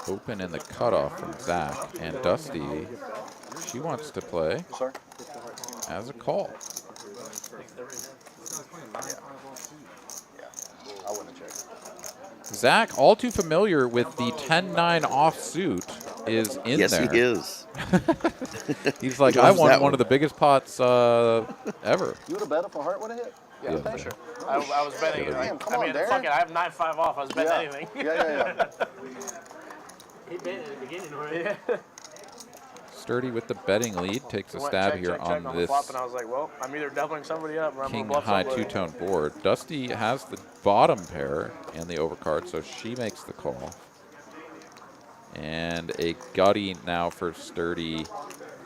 open in the cutoff from Zach. And Dusty, she wants to play as a call. Zach, all too familiar with the 10-9 offsuit, is in yes, there. Yes, he is. He's like, He I loves won that one of the biggest pots ever. You would have bet if a heart would have hit? Yeah, Yeah. for sure. I was betting it. Damn, come I on, mean, Darren. fuck it, I have 9-5 off. I was betting anything. Yeah. He bet at the beginning already. Sturdy with the betting lead takes a stab here on the this flop, and I was like, well, I'm either doubling somebody up or I'm king gonna bluff high somebody. two-tone board. Dusty has the bottom pair and the overcard, so she makes the call. And a gutty now for Sturdy.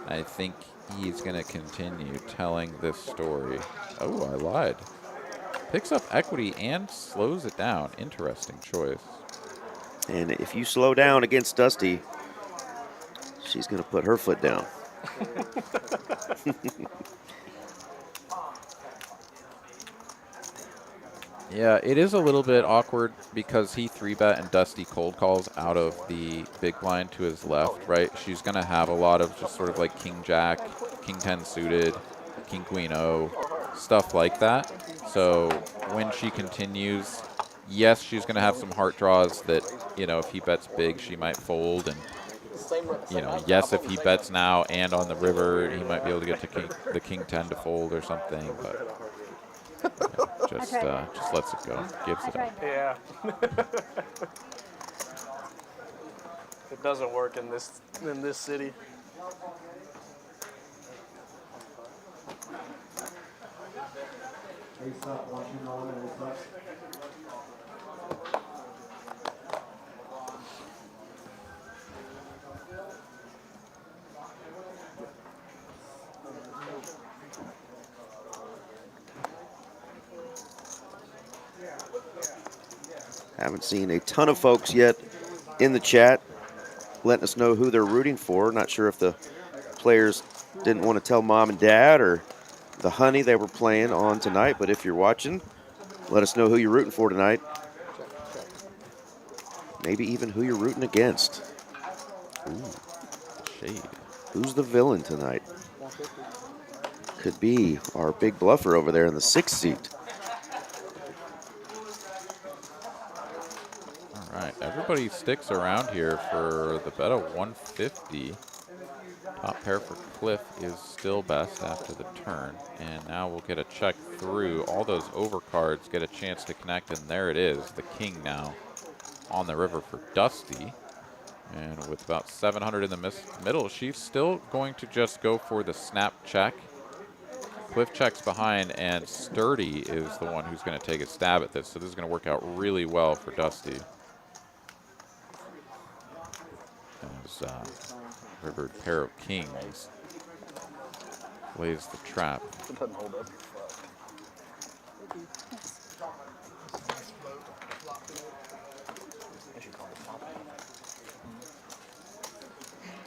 I think he's going to continue telling this story. Oh, I lied. Picks up equity and slows it down. Interesting choice. And if you slow down against Dusty, she's going to put her foot down. Yeah, it is a little bit awkward because he 3-bet and Dusty cold calls out of the big blind to his left, right? She's going to have a lot of just sort of like king jack, king 10 suited, king queen O, stuff like that. So when she continues, yes, she's going to have some heart draws that, you know, if he bets big, she might fold. And, you know, yes, if he bets now and on the river, he might be able to get to the king 10 to fold or something. But just lets it go, gives it up. Yeah. It doesn't work in this city. Haven't seen a ton of folks yet in the chat letting us know who they're rooting for. Not sure if the players didn't want to tell mom and dad or the honey they were playing on tonight, but if you're watching, let us know who you're rooting for tonight. Maybe even who you're rooting against. Ooh, shade. Who's the villain tonight? Could be our big bluffer over there in the 6th seat. All right, everybody sticks around here for the bet of 150. Top pair for Cliff is still best after the turn. And now we'll get a check through. All those overcards get a chance to connect, and there it is, the king now on the river for Dusty. And with about 700 in the middle, she's still going to just go for the snap check. Cliff checks behind, and Sturdy is the one who's going to take a stab at this. So this is going to work out really well for Dusty. As rivered pair of kings lays the trap. It doesn't hold up.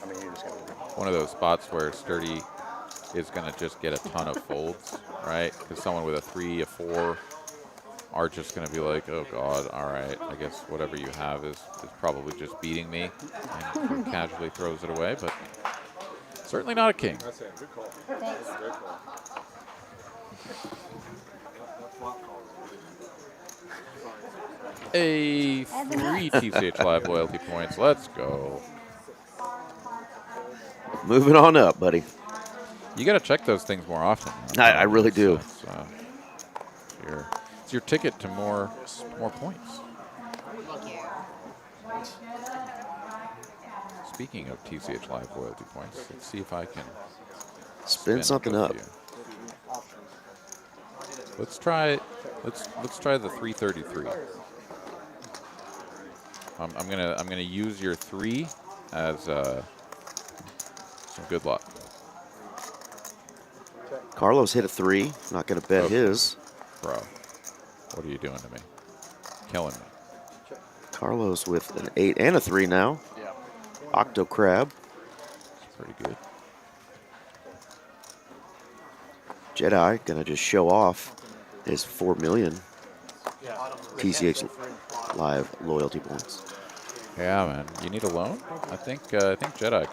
I mean, you just gotta one of those spots where Sturdy is going to just get a ton of folds, right? Because someone with a 3, a 4 are just going to be like, oh God, all right, I guess whatever you have is probably just beating me, and casually throws it away, but certainly not a king. That's it. Good call. Thanks. Good call. A 3 TCH Live loyalty points. Let's go. Moving on up, buddy. You got to check those things more often. I really do. It's your ticket to more points. Speaking of TCH Live loyalty points, let's see if I can spin something up. Let's try the 333. I'm gonna use your 3 as some good luck. Carlos hit a 3. Not going to bet his. Bro, what are you doing to me? Killing me. Carlos with an 8 and a 3 now. Yeah. Octo Crab. That's pretty good. Jedi going to just show off his 4 million TCH Live loyalty points. Yeah, man. You need a loan? I think Jedi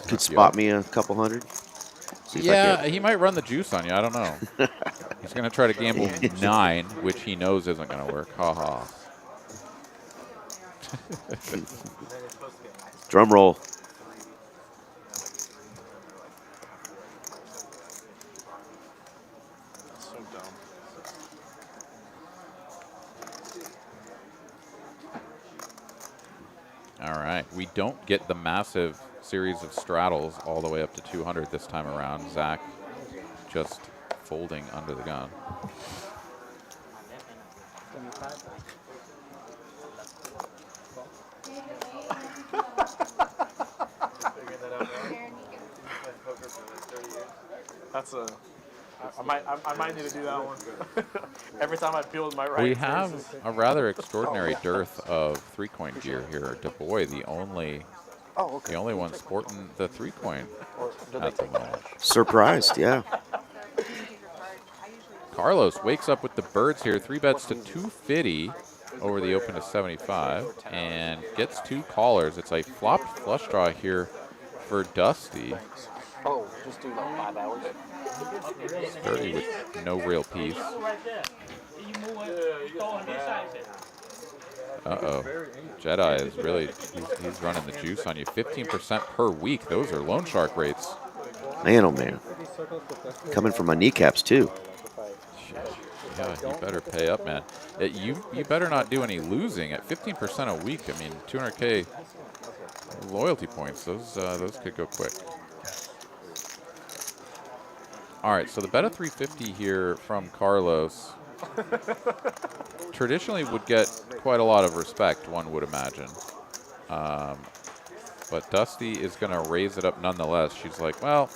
could spot me a couple hundred. Yeah, he might run the juice on you. I don't know. He's going to try to gamble 9, which he knows isn't going to work. Ha ha. Drum roll. That's so dumb. All right, we don't get the massive series of straddles all the way up to 200 this time around. Zach just folding under the gun. That's a. I might need to do that one. Every time I peel with my right. We have a rather extraordinary dearth of 3-coin gear here. Du Bois, the only one sporting the 3-coin at the moment. Surprised, yeah. Carlos wakes up with the birds here. 3 bets to 250 over the open to 75 and gets 2 callers. It's a flopped flush draw here for Dusty. Oh, just do like 5 hours. 30 with no real piece. Uh-oh. Jedi is really, he's running the juice on you. 15% per week. Those are loan shark rates. Man, oh man. Coming from my kneecaps, too. Yeah, you better pay up, man. You better not do any losing. At 15% a week, I mean, 200K loyalty points. Those could go quick. All right, so the bet of 350 here from Carlos traditionally would get quite a lot of respect, one would imagine. But Dusty is going to raise it up nonetheless. She's like, well,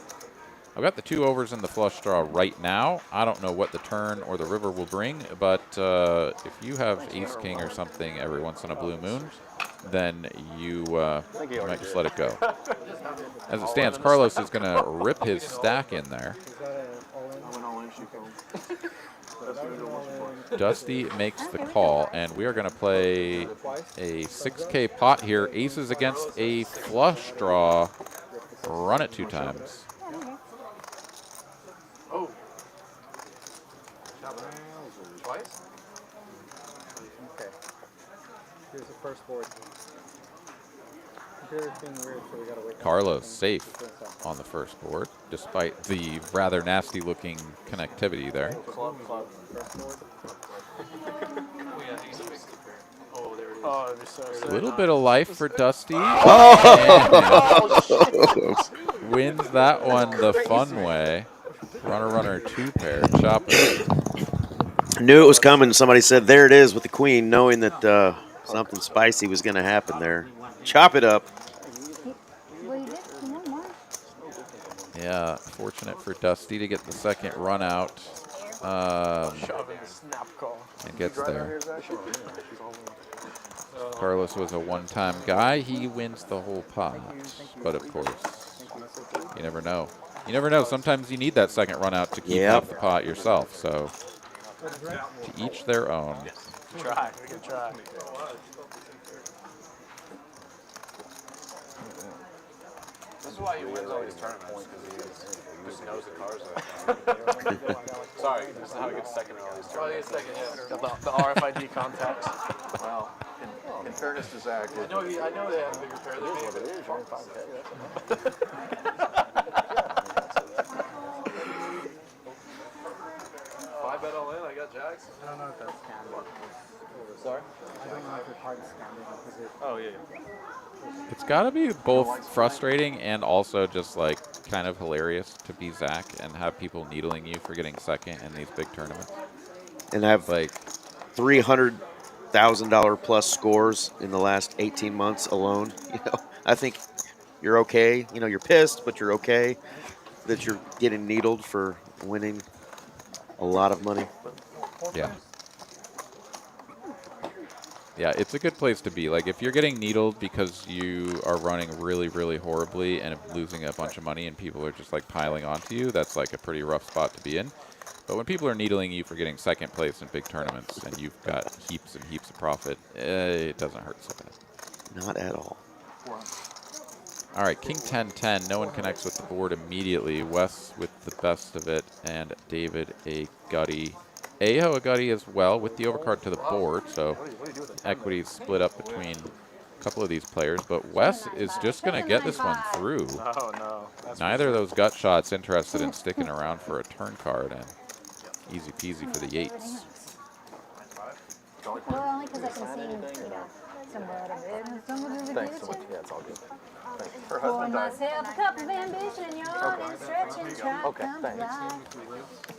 I've got the 2 overs in the flush draw right now. I don't know what the turn or the river will bring, but if you have ace-king or something every once in a blue moon, then you might just let it go. As it stands, Carlos is going to rip his stack in there. Dusty makes the call, and we are going to play a 6K pot here. Aces against a flush draw. Run it 2 times. Oh. Twice? Okay. Here's the first board. Computer's being weird, so we gotta wait. Carlos safe on the first board, despite the rather nasty looking connectivity there. A little bit of life for Dusty. Wins that one the fun way. Runner, 2 pair. Chop it. Knew it was coming. Somebody said, there it is with the queen, knowing that something spicy was going to happen there. Chop it up. Yeah, fortunate for Dusty to get the second run out. And gets there. Carlos was a one-time guy. He wins the whole pot. But of course, you never know. You never know. Sometimes you need that second run out to keep half the pot yourself. So to each their own. Good try. Good try. This is why he wins all these tournaments, because he just knows the cards. Sorry, this is how he gets second in all these tournaments. Got the RFID contacts. Well, in fairness to Zach, I know they have a bigger pair than me. what it is. 5 bet all in, I got jacks. I don't know if that's scanned. Sorry? I don't know if it's hard to scan it because it. Oh, yeah. It's got to be both frustrating and also just like kind of hilarious to be Zach and have people needling you for getting second in these big tournaments. And have like $300,000 plus scores in the last 18 months alone. You know, I think you're okay. You know, you're pissed, but you're okay that you're getting needled for winning a lot of money. Yeah. Yeah, it's a good place to be. Like, if you're getting needled because you are running really, really horribly and losing a bunch of money and people are just, like, piling onto you, that's, like, a pretty rough spot to be in. But when people are needling you for getting second place in big tournaments and you've got heaps and heaps of profit, it doesn't hurt so bad. Not at all. All right, King 10-10. No one connects with the board immediately. Wes with the best of it and David a gutty Aho Agati as well with the overcard to the board, so equity split up between a couple of these players, but Wes is just going to get this one through. Oh, no. Neither of those gut shots interested in sticking around for a turn card, and easy peasy for the Yates. Well, only because I can see, you know, somewhere Thanks so much. Yeah, it's all good. Her pour husband died. myself a cup of ambition, y'all, and stretch and try Okay, come thanks. alive.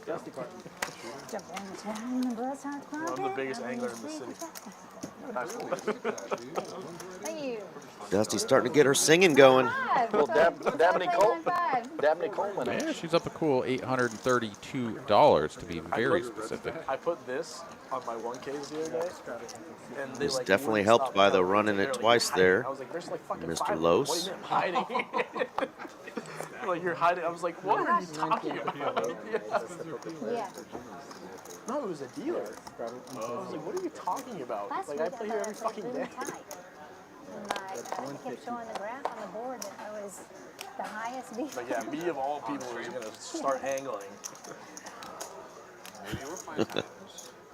Jump in the town, the bus starts pumping. I'm the biggest angler in the city. Thank you. Dusty's starting to get her singing going. Well, Dabney Coleman. Yeah, she's up a cool $832 to be very specific. I put this on my 1Ks the other day. And they This like definitely wouldn't helped stop by the going. running They're it like, twice "You're hiding." there. I was like, there's like fucking Mr. 5 Los. What do you mean hiding? Like you're hiding. I was like, what are you talking about? Yeah. No, it was a dealer. I was like, what are you talking about? Last Like week I play here every fucking really day. tight. And I kept showing the graph on the board that I was the highest bidder. But yeah, me of all people is gonna start angling.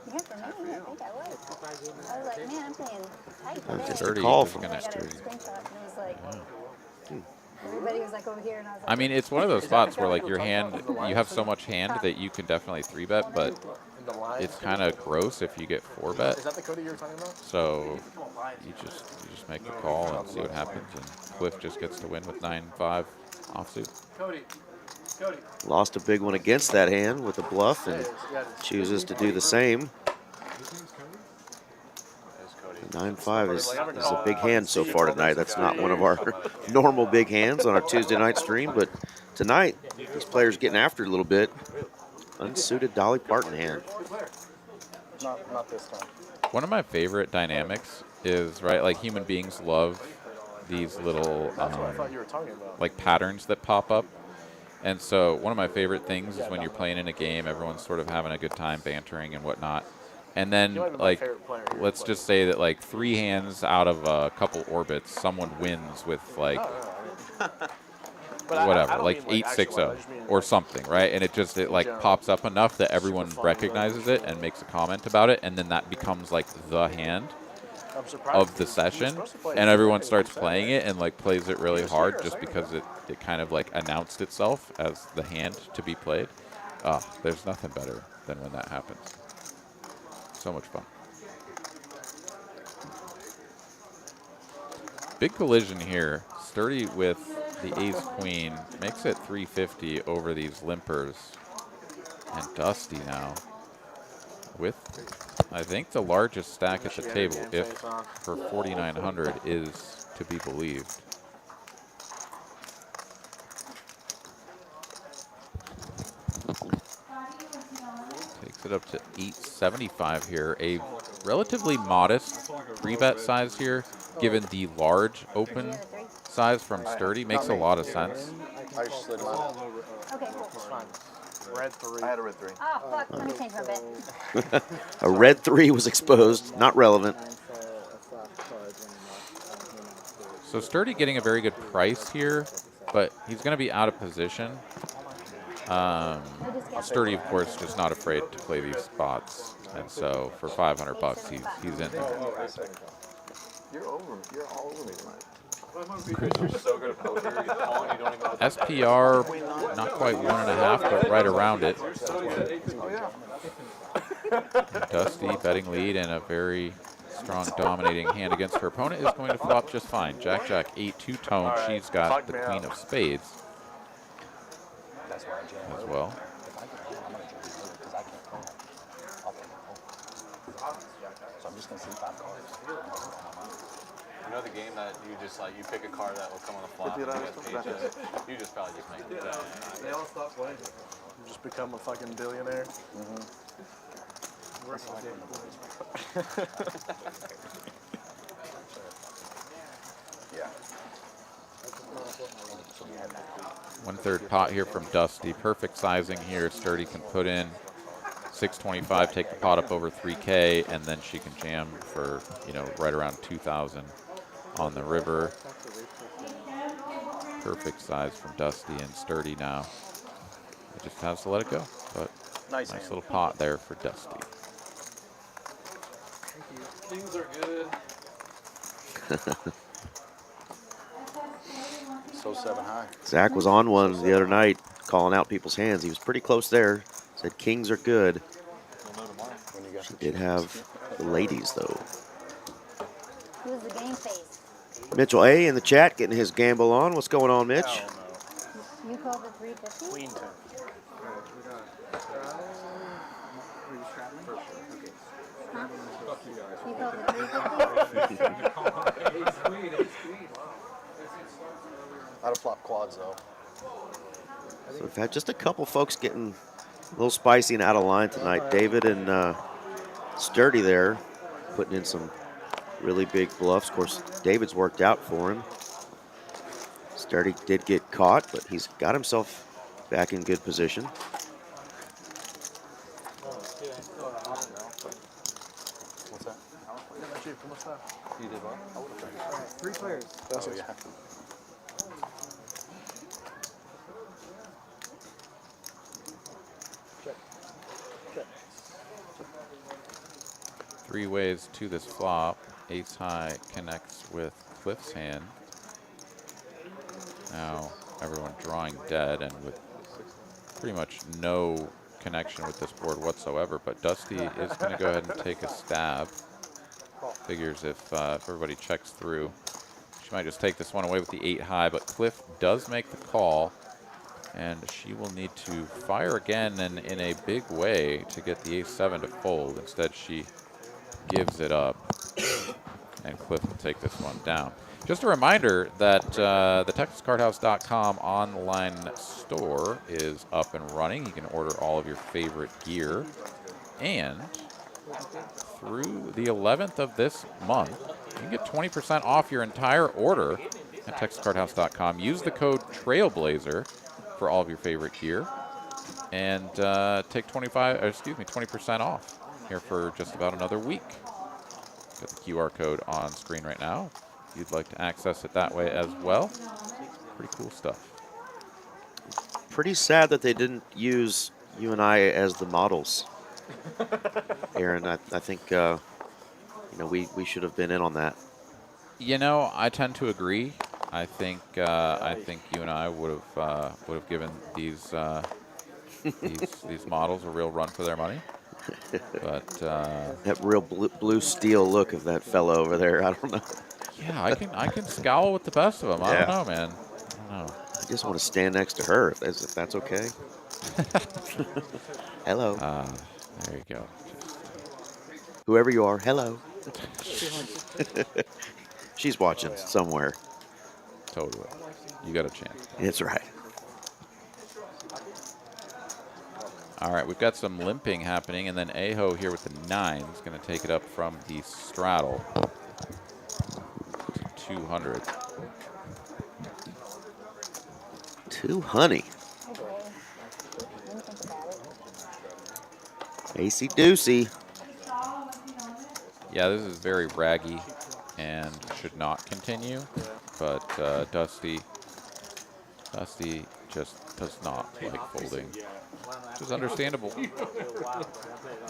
Yeah, for me, I think I was. I was like, man, I'm playing tight today. Just a 30 call is from gonna- I got a screenshot and it was like, everybody was like over here and I was like, I mean, it's one of those spots where like your hand, you have so much hand that you can definitely 3-bet, but In the line. it's kind of gross if you get 4-bet. Is that the Cody you were talking about? So you just make the call and see what happens, and Cliff just gets to win with 9-5 offsuit. Lost a big one against that hand with a bluff and chooses to do the same. 9-5 is a big hand so far tonight. That's not one of our normal big hands on our Tuesday night stream, but tonight these players getting after it a little bit. Unsuited Dolly Parton hand. Not this time. One of my favorite dynamics is, right, like human beings love these little That's what I thought you were talking about. like patterns that pop up. And so one of my favorite things is when you're playing in a game, everyone's sort of having a good time bantering and whatnot. And then, like, let's just say that, like, 3 hands out of a couple orbits, someone wins with, like, whatever, like 8-6-0 or something, right? And it like pops up enough that everyone recognizes it and makes a comment about it, and then that becomes, like, the hand of the session, and everyone starts playing it and, like, plays it really hard just because it kind of, like, announced itself as the hand to be played. There's nothing better than when that happens. So much fun. Big collision here. Sturdy with the ace-queen. Makes it 350 over these limpers. And Dusty now with, I think, the largest stack at the table, if for 4,900 is to be believed. Takes it up to 875 here. A relatively modest 3-bet size here, given the large open size from Sturdy. Makes a lot of sense. I just slid mine. okay, cool. It's fine. Red 3. I had a red 3. Oh, fuck, let me change my bet. A red 3 was exposed, not relevant. So Sturdy getting a very good price here, but he's going to be out of position. Sturdy, of course, just not afraid to play these spots, and so for 500 bucks, he's in there. You're all over me tonight. You're so good at poker. You're calling, you don't even know. SPR, not quite 1.5, but right around it. Dusty betting lead and a very strong dominating hand against her opponent is going to flop just fine. Jack, Jack, 8, 2-tone. She's got the queen of spades as well. So I'm just going to see 5 cards. You know the game that you just like, you pick a card that will come on the flop and you get pages. You just probably just make it. They all stop playing. You just become a fucking billionaire. Yeah. 1/3 pot here from Dusty. Perfect sizing here. Sturdy can put in 625, take the pot up over 3K, and then she can jam for, you know, right around 2,000 on the river. Perfect size from Dusty, and Sturdy now. It just has to let it go, but Nice little pot there for Dusty. Kings are good. So 7 high. Zach was on one the other night, calling out people's hands. He was pretty close there. Said kings are good. She did have the ladies, though. Who's the game face? Mitchell A in the chat getting his gamble on. What's going on, Mitch? You called it 350? Queen 10. You called it 350? I'd have flopped quads, though. So we've had just a couple folks getting a little spicy and out of line tonight. David and Sturdy there putting in some really big bluffs. Of course, David's worked out for him. Sturdy did get caught, but he's got himself back in good position. What's that? You did what? 3 players. Oh, yeah. Three ways to this flop. Ace high connects with Cliff's hand. Now everyone drawing dead and with pretty much no connection with this board whatsoever, but Dusty is going to go ahead and take a stab. Figures if everybody checks through, she might just take this one away with the 8 high, but Cliff does make the call, and she will need to fire again and in a big way to get the ace-7 to fold. Instead, she gives it up, and Cliff will take this one down. Just a reminder that the TexasCardHouse.com online store is up and running. You can order all of your favorite gear. And through the 11th of this month, you can get 20% off your entire order at TexasCardHouse.com. Use the code TRAILBLAZER for all of your favorite gear, and take 20% off here for just about another week. Got the QR code on screen right now. If you'd like to access it that way as well. Pretty cool stuff. Pretty sad that they didn't use you and I as the models. Aaron, I think you know, we should have been in on that. You know, I tend to agree. I think you and I would have given these models a real run for their money. But that real blue steel look of that fellow over there, I don't know. Yeah, I can scowl with the best of them. I don't know, man. I don't know. I just want to stand next to her, if that's okay. Hello. There you go. Whoever you are, hello. She's watching somewhere. Totally. You got a chance. That's right. All right, we've got some limping happening, and then Aho here with the 9 is going to take it up from the straddle to 200. 200. AC Doocy. Yeah, this is very raggy and should not continue, but Dusty just does not like folding, which is understandable. You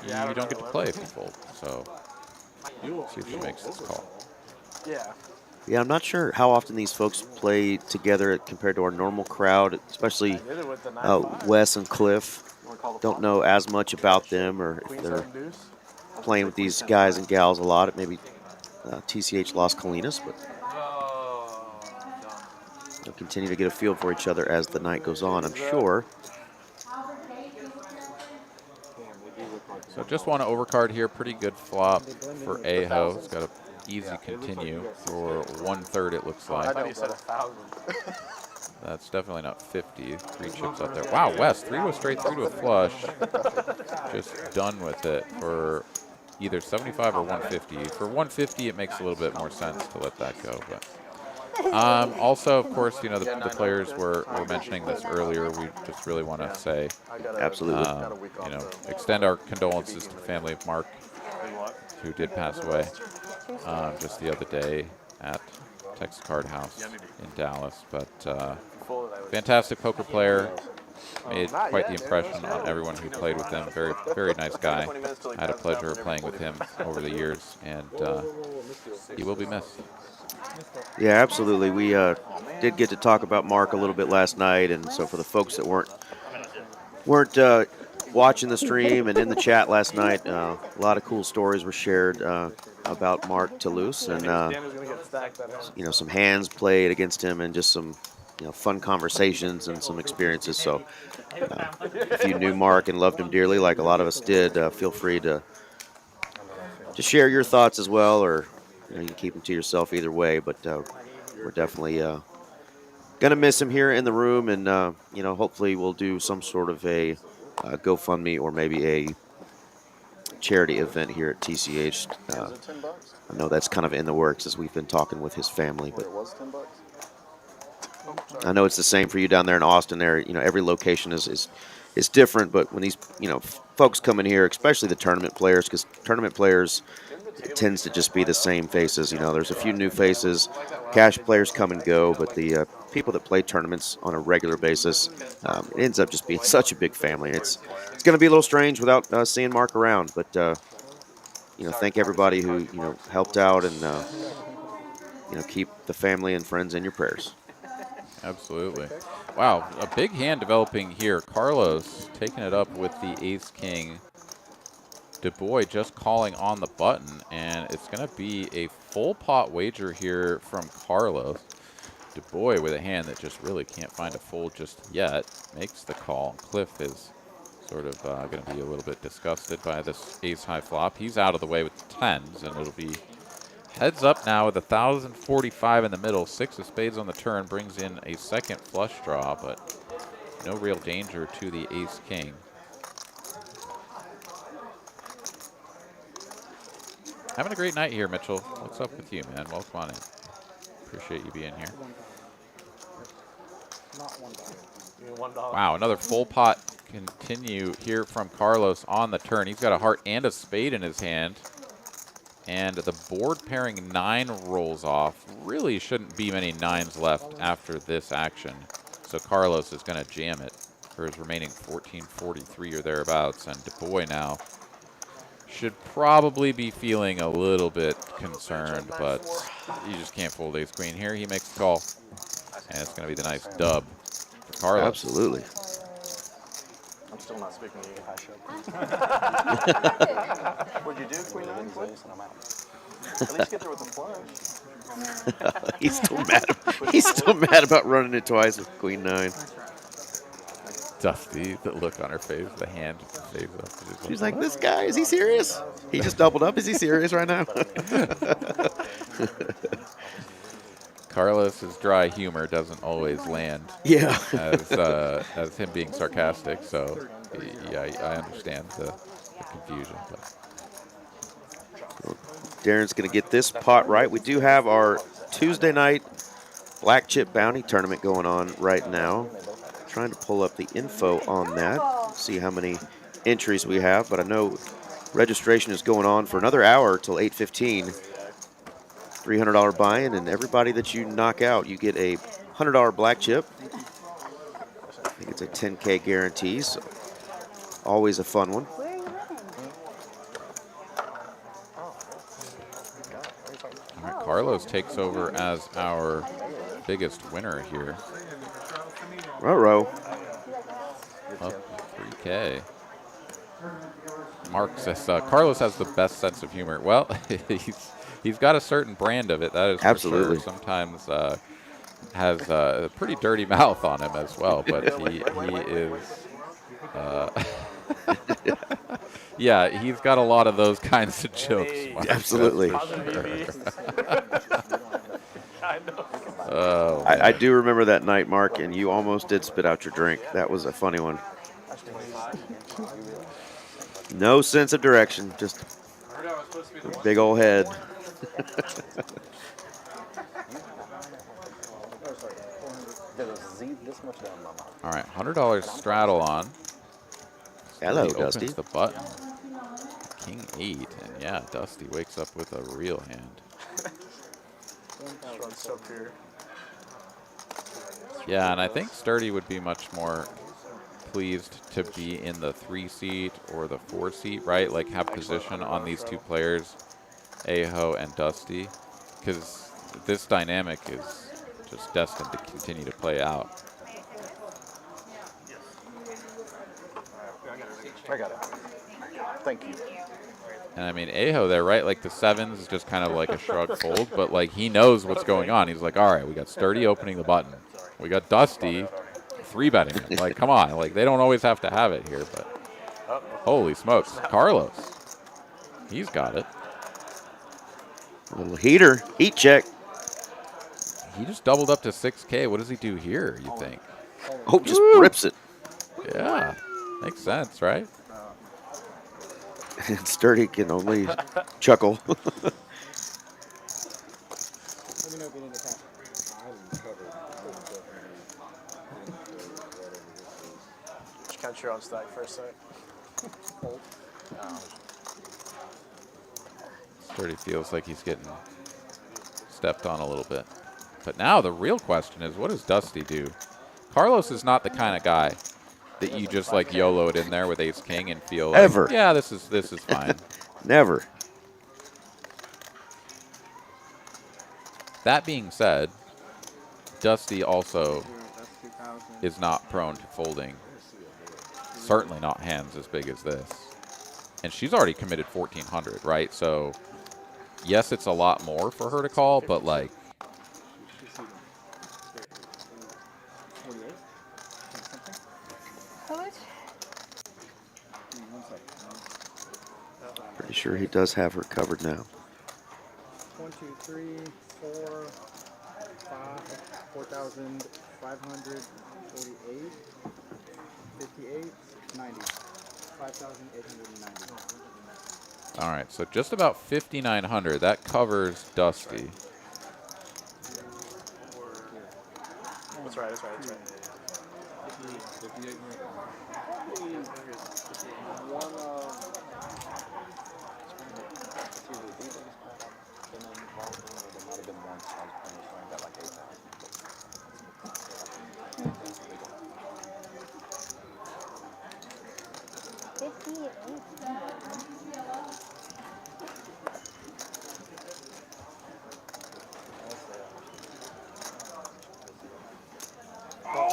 don't get to play if you fold, so see if she makes this call. Yeah, I'm not sure how often these folks play together compared to our normal crowd, especially Wes and Cliff. Don't know as much about them, or if they're playing with these guys and gals a lot. Maybe TCH Las Colinas, but they'll continue to get a feel for each other as the night goes on, I'm sure. So just want to overcard here. Pretty good flop for Aho. It's got an easy continue for 1/3, it looks like. I thought you said 1,000. That's definitely not 50. 3 chips out there. Wow, Wes, 3 goes straight through to a flush. Just done with it for either 75 or 150. For 150, it makes a little bit more sense to let that go. But also, of course, you know, the players were mentioning this earlier. We just really want to say, absolutely, you know, extend our condolences to the family of Mark, who did pass away just the other day at Texas Card House in Dallas. But fantastic poker player, made quite the impression on everyone who played with him. Very, very nice guy. I had a pleasure of playing with him over the years, and he will be missed. Yeah, absolutely. We did get to talk about Mark a little bit last night, and so for the folks that weren't watching the stream and in the chat last night, a lot of cool stories were shared about Mark Toulouse, and some hands played against him, and just some fun conversations and some experiences. So if you knew Mark and loved him dearly, like a lot of us did, feel free to share your thoughts as well, or you can keep them to yourself either way. But we're definitely gonna miss him here in the room, and hopefully we'll do some sort of a GoFundMe or maybe a charity event here at TCH. I know that's kind of in the works as we've been talking with his family, but I know it's the same for you down there in Austin. There, every location is different, but when these folks come in here, especially the tournament players, because tournament players, it tends to just be the same faces. There's a few new faces. Cash players come and go, but the people that play tournaments on a regular basis, it ends up just being such a big family. It's going to be a little strange without seeing Mark around, but thank everybody who helped out, and keep the family and friends in your prayers. Absolutely. Wow, a big hand developing here. Carlos taking it up with the ace-king. Du Bois just calling on the button, and it's going to be a full pot wager here from Carlos. Du Bois with a hand that just really can't find a fold just yet makes the call. Cliff is sort of going to be a little bit disgusted by this ace-high flop. He's out of the way with the tens, and it'll be heads up now with 1,045 in the middle. 6 of spades on the turn brings in a second flush draw, but no real danger to the ace-king. Having a great night here, Mitchell. What's up with you, man? Welcome on in. Appreciate you being here. Wow, another full pot continue here from Carlos on the turn. He's got a heart and a spade in his hand. And the board pairing 9 rolls off. Really shouldn't be many 9s left after this action. So Carlos is going to jam it for his remaining 1443 or thereabouts. And Du Bois now should probably be feeling a little bit concerned, but you just can't fold ace queen here. He makes the call, and it's going to be the nice dub for Carlos. Absolutely. I'm still not speaking to you. I should. What'd you do, queen nine? At least get there with a flush. He's still mad about running it twice with queen nine. Dusty, the look on her face, the hand face up. She's like, this guy, is he serious? He just doubled up. Is he serious right now? Carlos's dry humor doesn't always land. Yeah. as him being sarcastic. So, yeah, I understand the confusion. But. Darren's going to get this pot right. We do have our Tuesday night Black Chip Bounty tournament going on right now. Trying to pull up the info on that, see how many entries we have, but I know registration is going on for another hour till 8:15. $300 buy-in, and everybody that you knock out, you get a $100 black chip. I think it's a 10K guarantee, so always a fun one. All right, Carlos takes over as our biggest winner here. Ruh-roh. Up 3K. Mark says Carlos has the best sense of humor. Well, he's got a certain brand of it. That is absolutely. For sure. Sometimes has a pretty dirty mouth on him as well. But he is. Yeah, he's got a lot of those kinds of jokes. Mark, absolutely. Sure. Oh, I do remember that night, Mark, and you almost did spit out your drink. That was a funny one. No sense of direction, just a big old head. All right, $100 straddle on. Hello, he Dusty. Opens the button. King 8, and yeah, Dusty wakes up with a real hand. Yeah, and I think Sturdy would be much more pleased to be in the 3 seat or the 4 seat, right? Like have position on these two players, Aho and Dusty, because this dynamic is just destined to continue to play out. I got it. Thank you. And I mean, Aho there, right? Like the 7s is just kind of like a shrug fold, but like he knows what's going on. He's like, all right, we got Sturdy opening the button. We got Dusty 3-betting it. Like, come on. Like, they don't always have to have it here, but holy smokes. Carlos, he's got it. A little heater, heat check. He just doubled up to 6K. What does he do here, you think? Oh, just rips it. Yeah, makes sense, right? And Sturdy can only chuckle. Let me know if you need to tap. Just count your own stack for a sec. Sturdy feels like he's getting stepped on a little bit. But now the real question is, what does Dusty do? Carlos is not the kind of guy that you just like YOLO it in there with Ace King and feel like, Ever. yeah, this is fine. Never. That being said, Dusty also is not prone to folding. Certainly not hands as big as this. And she's already committed 1,400, right? So, yes, it's a lot more for her to call, but like, Pretty sure he does have her covered now. 1, 2, 3, 4, 5, 4,548, 58, 90, 5,890. all right, so just about 5,900. That covers Dusty. That's right, that's right, that's right.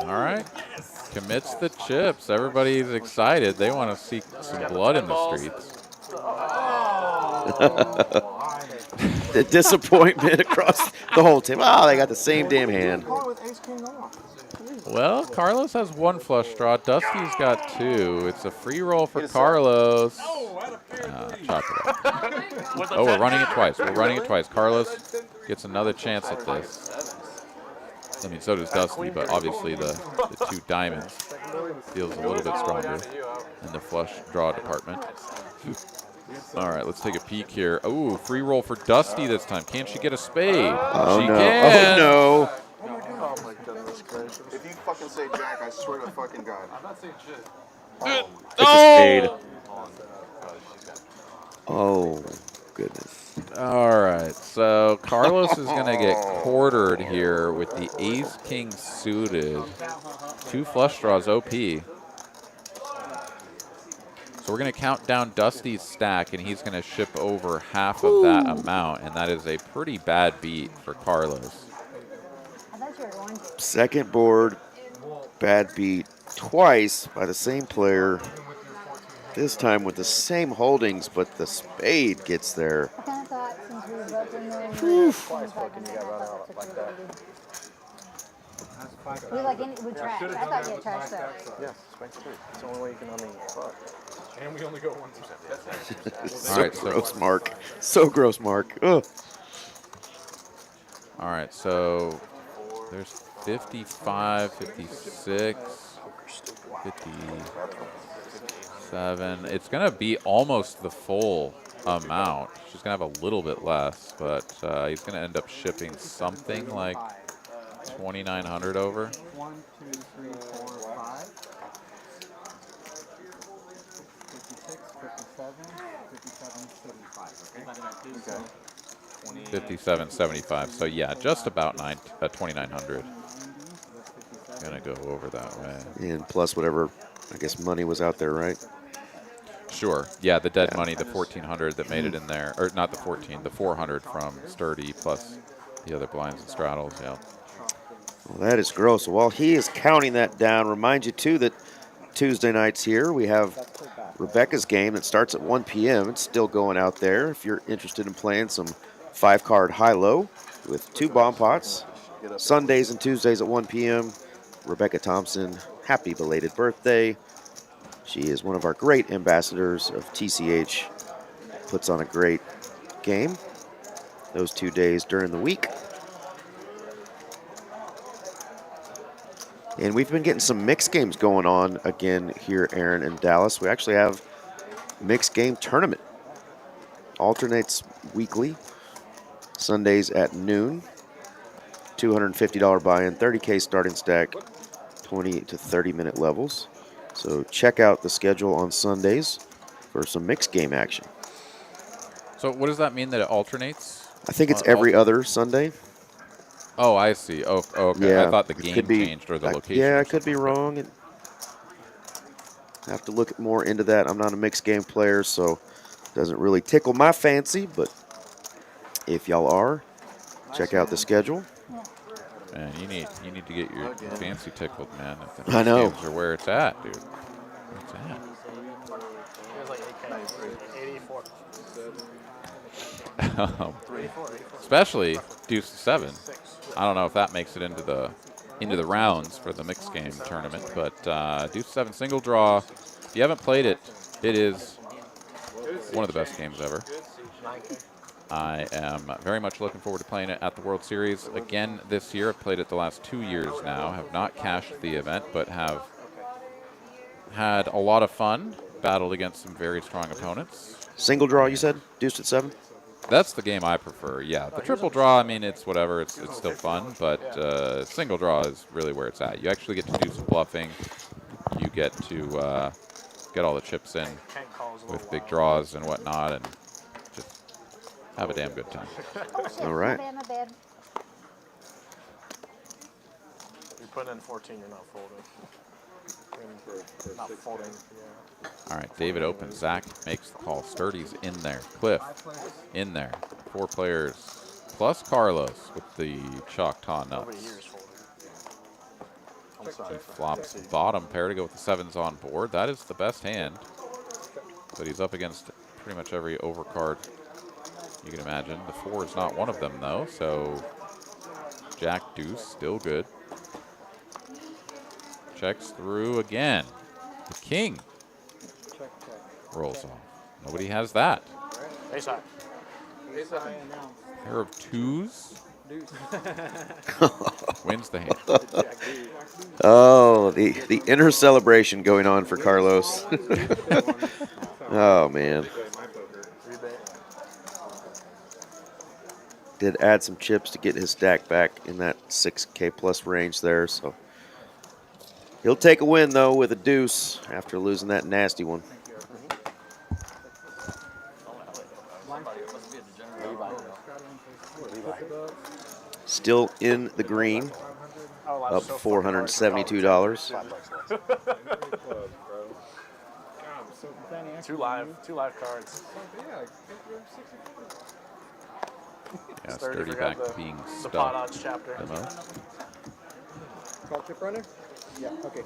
All right, commits the chips. Everybody's excited. They want to see some blood in the streets. The disappointment across the whole table. Oh, they got the same damn hand. Well, Carlos has 1 flush draw. Dusty's got 2. It's a free roll for Carlos. Chop it up. Oh, we're running it twice. We're running it twice. Carlos gets another chance at this. I mean, so does Dusty, but obviously the 2 diamonds feels a little bit stronger in the flush draw department. All right, let's take a peek here. Oh, free roll for Dusty this time. Can she get a spade? Oh, she no. can. Oh, no. Oh my goodness gracious. If you fucking say Jack, I swear to fucking God. I'm not saying shit. It's a spade. Oh, goodness. All right, so Carlos is going to get quartered here with the Ace King suited. 2 flush draws, OP. So we're going to count down Dusty's stack, and he's going to ship over half of that amount, and that is a pretty bad beat for Carlos. Second board, bad beat twice by the same player. This time with the same holdings, but the spade gets there. I kind of thought since we were both in there, we trash. I thought you had trash though. Yeah, spank's free. It's the only way you can, fuck. And we only go 1%. So All right, gross, Mark. So gross, Mark. Ugh. All right, so there's 55, 56, 57. It's going to be almost the full amount. She's going to have a little bit less, but he's going to end up shipping something like 2,900 over. 1, 2, 3, 4, 5. 56, 57, 57, 75. Okay. 57.75. So yeah, just about 2,900. Gonna go over that way. And plus whatever I guess money was out there, right? Sure. Yeah, the dead money, the 1,400 that made it in there, or not the 14, the 400 from Sturdy plus the other blinds and straddles. Yeah. Well, that is gross. While he is counting that down, remind you too that Tuesday nights here we have Rebecca's game that starts at 1 p.m. It's still going out there. If you're interested in playing some 5-card high-low with 2 bomb pots, Sundays and Tuesdays at 1 p.m. Rebecca Thompson, happy belated birthday. She is one of our great ambassadors of TCH. Puts on a great game those 2 days during the week. And we've been getting some mixed games going on again here, Aaron, in Dallas. We actually have mixed game tournament. Alternates weekly, Sundays at noon. $250 buy-in, 30K starting stack, 20 to 30-minute levels. So check out the schedule on Sundays for some mixed game action. So what does that mean that it alternates? I think it's every other Sunday. Oh, I see. Oh, okay. Yeah, I thought the game changed or the location. Yeah, I could be wrong. I have to look more into that. I'm not a mixed game player, so it doesn't really tickle my fancy. But if y'all are, check out the schedule. Man, you need to get your fancy tickled, man. If the I know. games are where it's at, dude. Where it's at. Especially Deuce 7. I don't know if that makes it into the rounds for the mixed game tournament, but Deuce 7 single draw. If you haven't played it, it is one of the best games ever. I am very much looking forward to playing it at the World Series again this year. I've played it the last 2 years now. Have not cashed the event, but have had a lot of fun. Battled against some very strong opponents. Single draw, you said? Deuced at 7? That's the game I prefer, yeah. The triple draw, I mean, it's whatever. It's still fun, but single draw is really where it's at. You actually get to do some bluffing. You get to get all the chips in with big draws and whatnot, and just have a damn good time. All right. My bad. If you're putting in 14, you're not folding. Not folding, yeah. All right, David opens. Zach makes the call. Sturdy's in there. Cliff in there. 4 players plus Carlos with the Choctaw nuts. He flops bottom pair to go with the 7s on board. That is the best hand. But he's up against pretty much every overcard you can imagine. The 4 is not one of them, though, so Jack Deuce, still good. Checks through again. The king rolls off. Nobody has that. Ace high. Pair of 2s. Wins the hand. Oh, the inner celebration going on for Carlos. Oh, man. Did add some chips to get his stack back in that 6K plus range there, so he'll take a win, though, with a deuce after losing that nasty one. Still in the green, up $472. Two live cards. Yeah, Sturdy back to being the stuck. pot odds chapter. Call chip runner? Yeah, okay.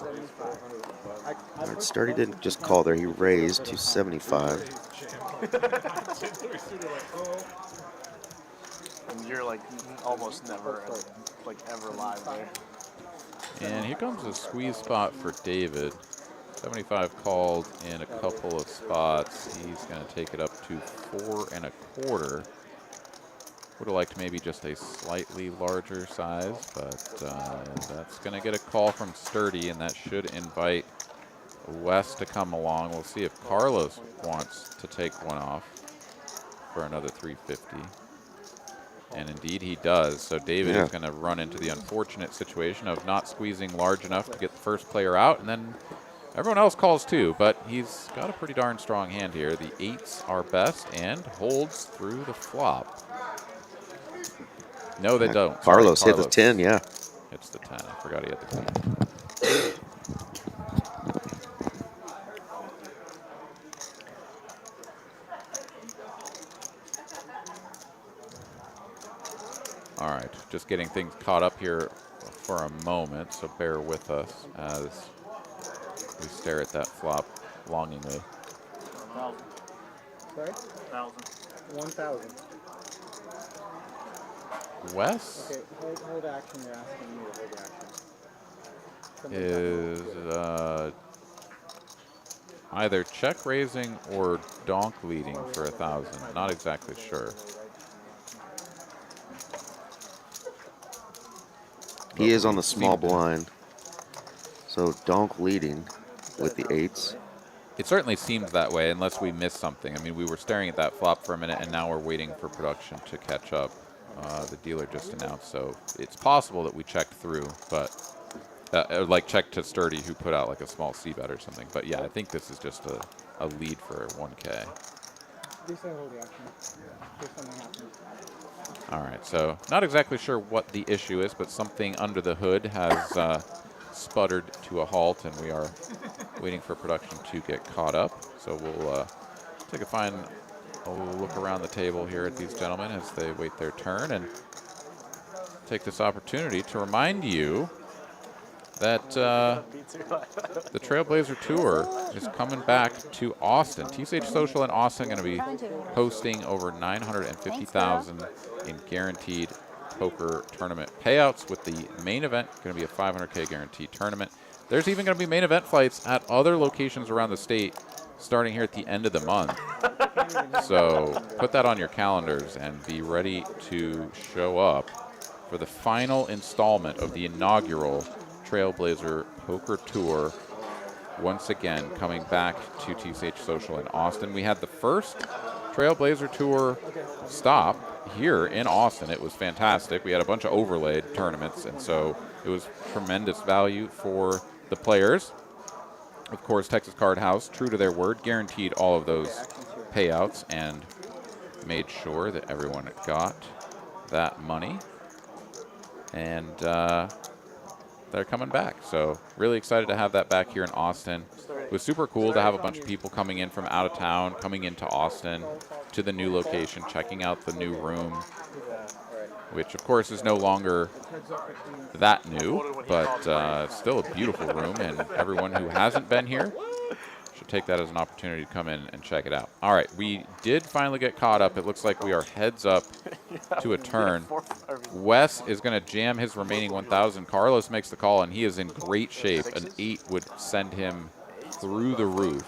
All right, Sturdy didn't just call there, he raised to 75. And you're like almost never, like ever live there. And here comes a squeeze spot for David. 75 called in a couple of spots. He's going to take it up to 4 1/4. Would have liked maybe just a slightly larger size, but that's going to get a call from Sturdy, and that should invite Wes to come along. We'll see if Carlos wants to take one off for another 350. And indeed he does. So David is going to run into the unfortunate situation of not squeezing large enough to get the first player out, and then everyone else calls too, but he's got a pretty darn strong hand here. The 8s are best and holds through the flop. No, they don't. Carlos Sorry, hit the 10, yeah. Hits the 10. I forgot he had the 10. All right, just getting things caught up here for a moment, so bear with us as we stare at that flop longingly. 1,000. Sorry? 1,000. 1,000. Wes Okay, hold action. You're asking me to hold action. is either check raising or donk leading for 1,000. Not exactly sure. He is on the small blind. So donk leading with the 8s. It certainly seems that way unless we missed something. I mean, we were staring at that flop for a minute, and now we're waiting for production to catch up. The dealer just announced, so it's possible that we checked through, but like checked to Sturdy, who put out like a small c-bet or something. But yeah, I think this is just a lead for 1K. All right, so not exactly sure what the issue is, but something under the hood has sputtered to a halt, and we are waiting for production to get caught up. So we'll take a look around the table here at these gentlemen as they wait their turn, and take this opportunity to remind you that the Trailblazer Tour is coming back to Austin. TCH Social in Austin going to be hosting over $950,000 in guaranteed poker tournament payouts, with the main event going to be a $500K guaranteed tournament. There's even going to be main event flights at other locations around the state starting here at the end of the month. So put that on your calendars and be ready to show up for the final installment of the inaugural Trailblazer Poker Tour, once again coming back to TCH Social in Austin. We had the first Trailblazer Tour stop here in Austin. It was fantastic. We had a bunch of overlaid tournaments, and so it was tremendous value for the players. Of course, Texas Card House, true to their word, guaranteed all of those payouts and made sure that everyone got that money. And they're coming back. So really excited to have that back here in Austin. It was super cool to have a bunch of people coming in from out of town, coming into Austin to the new location, checking out the new room, which of course is no longer that new, but still a beautiful room, and everyone who hasn't been here should take that as an opportunity to come in and check it out. All right, we did finally get caught up. It looks like we are heads up to a turn. Wes is going to jam his remaining 1,000. Carlos makes the call, and he is in great shape. An 8 would send him through the roof,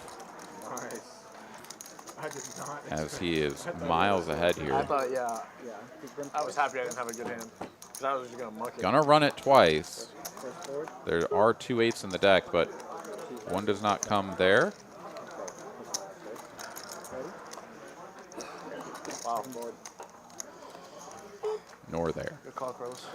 as he is miles ahead here. I thought, yeah. I was happy I didn't have a good hand, because I was just going to muck it. Gonna run it twice. There are 2 8s in the deck, but one does not come there. Wow. Nor there. Good call, Carlos.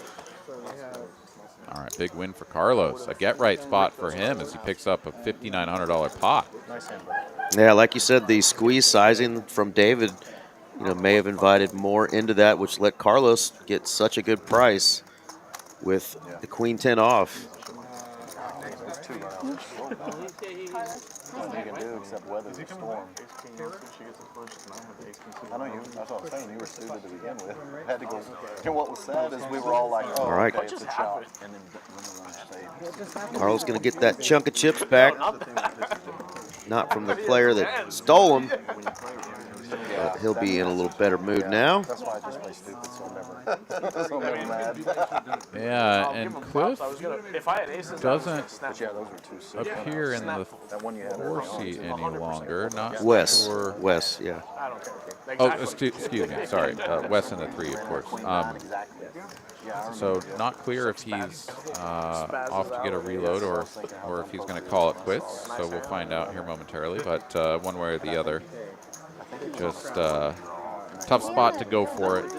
All right, big win for Carlos. A get-right spot for him as he picks up a $5,900 pot. Nice hand, buddy. Yeah, like you said, the squeeze sizing from David, may have invited more into that, which let Carlos get such a good price with the Queen 10 off. Nothing you can do except weather the storm. I know you. That's what I'm saying. You were stupid to begin with. I had to go. And what was sad is we were all like, "Oh, all right. Okay, it's a chop." And then Carlos going to get that chunk of chips back. Not from the player that stole them. But he'll be in a little better mood now. That's why I just play stupid, so I'm never mad. Yeah, and Cliff doesn't appear in the 4 seat any longer. Not Wes. sure. Wes, yeah. Oh, excuse me. Sorry. Wes in the 3, of course. So not clear if he's off to get a reload or if he's going to call it quits. So we'll find out here momentarily. But one way or the other, just tough spot to go for it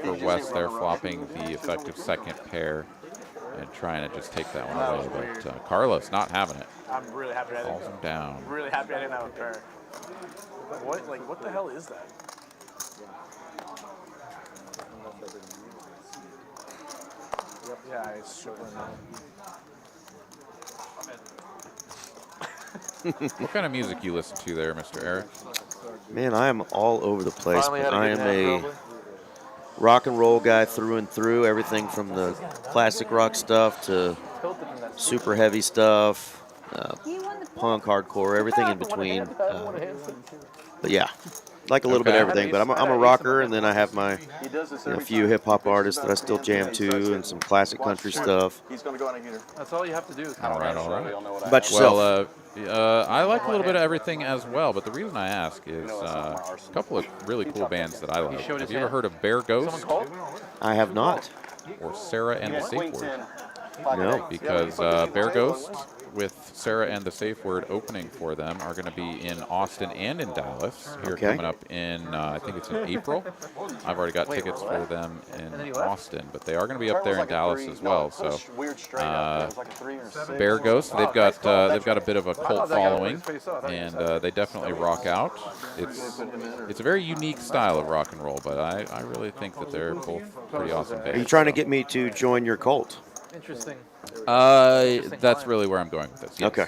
for Wes there, flopping the effective second pair and trying to just take that one away. But Carlos not having it. I'm really happy I Falls him down. I'm really happy I didn't have a pair. What the hell is that? Yeah, it's showing What kind of music you listen to there, Mr. Eric? Man, I am all over the place, but I am a rock and roll guy through and through. Everything from the classic rock stuff to super heavy stuff, punk, hardcore, everything in between. But yeah, like a little bit of everything. But I'm a rocker, and then I have my few hip hop artists that I still jam to, and some classic country stuff. He's going to go on a heater. That's all you have to do. All right. About yourself? Well, I like a little bit of everything as well, but the reason I ask is a couple of really cool bands that I like. Have you ever heard of Bear Ghost? I have not. Or Sarah and the Safe Word? No. Because Bear Ghost with Sarah and the Safe Word opening for them are going to be in Austin and in Dallas here coming up in, I think it's in April. I've already got tickets for them in Austin, but they are going to be up there in Dallas as well. So Bear Ghost, they've got a bit of a cult following, and they definitely rock out. It's a very unique style of rock and roll, but I really think that they're both pretty awesome bands. Are you trying to get me to join your cult? Interesting. That's really where I'm going with this. Yes. Okay.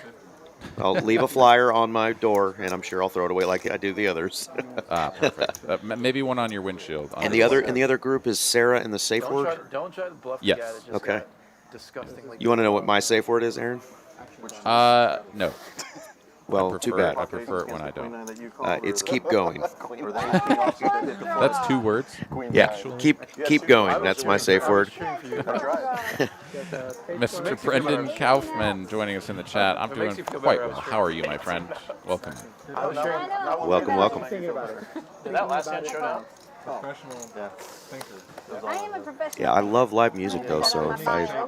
I'll leave a flyer on my door, and I'm sure I'll throw it away like I do the others. Perfect. Maybe one on your windshield. And the other group is Sarah and the Safe Word? Don't try to bluff yes. the guy that just okay. disgustingly. You want to know what my safe word is, Aaron? No. Well, too bad. I prefer it when I don't. It's keep going. That's 2 words. Yeah, keep going. That's my safe word. Mr. Brendan Kaufman joining us in the chat. I'm doing quite well. How are you, my friend? Welcome. Welcome. Did that last hand showdown? I am a professional. Yeah, I love live music though, so if I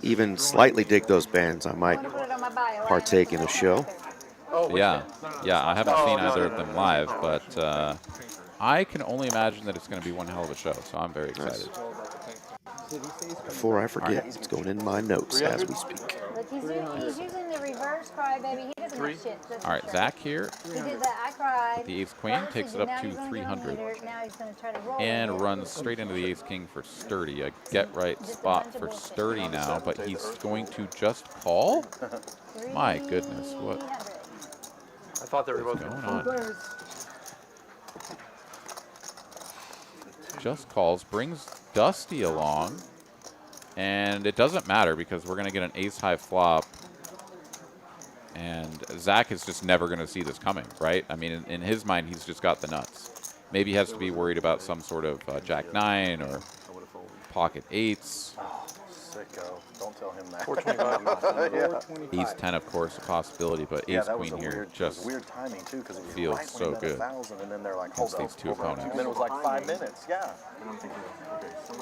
even slightly dig those bands, I might partake in a show. Yeah, I haven't seen either of them live, but I can only imagine that it's going to be one hell of a show, so I'm very excited. Before I forget, it's going in my notes as we speak. Look, he's using the reverse cry, baby. He doesn't have shit. All right, Zach here. He did the I cried. The ace-queen takes it up to 300 and runs straight into the ace-king for Sturdy. A get-right spot for Sturdy now, but he's going to just call? My goodness, what? I thought they were both going on. Just calls, brings Dusty along, and it doesn't matter because we're going to get an ace-high flop, and Zach is just never going to see this coming, right? I mean, in his mind, he's just got the nuts. Maybe he has to be worried about some sort of Jack-9 or pocket 8s. Sicko. Don't tell him that. 425. Ace 10, of course, a possibility, but ace queen here just weird timing too, because it was feels right so good and then they're like, against these two opponents. And then it was like 5 minutes. Yeah.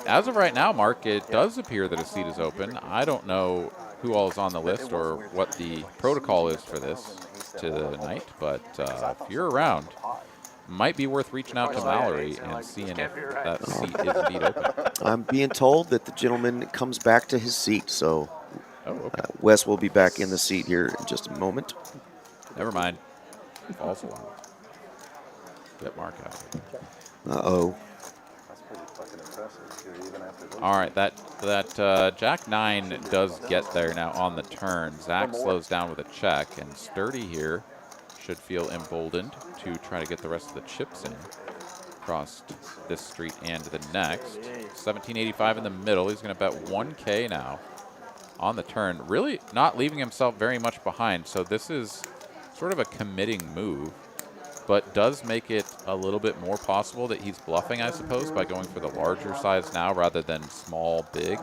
As of right now, Mark, it does appear that a seat is open. I don't know who all is on the list or what the protocol is for this tonight, but if you're around, might be worth reaching out to Mallory and seeing if that seat is indeed open. I'm being told that the gentleman comes back to his seat, so Wes will be back in the seat here in just a moment. Never mind. False alarm. Get Mark out. Uh-oh. All right, that Jack-9 does get there now on the turn. Zach slows down with a check, and Sturdy here should feel emboldened to try to get the rest of the chips in across this street and the next. 1785 in the middle. He's going to bet 1K now on the turn. Really not leaving himself very much behind. So this is sort of a committing move, but does make it a little bit more possible that he's bluffing, I suppose, by going for the larger size now rather than small, big.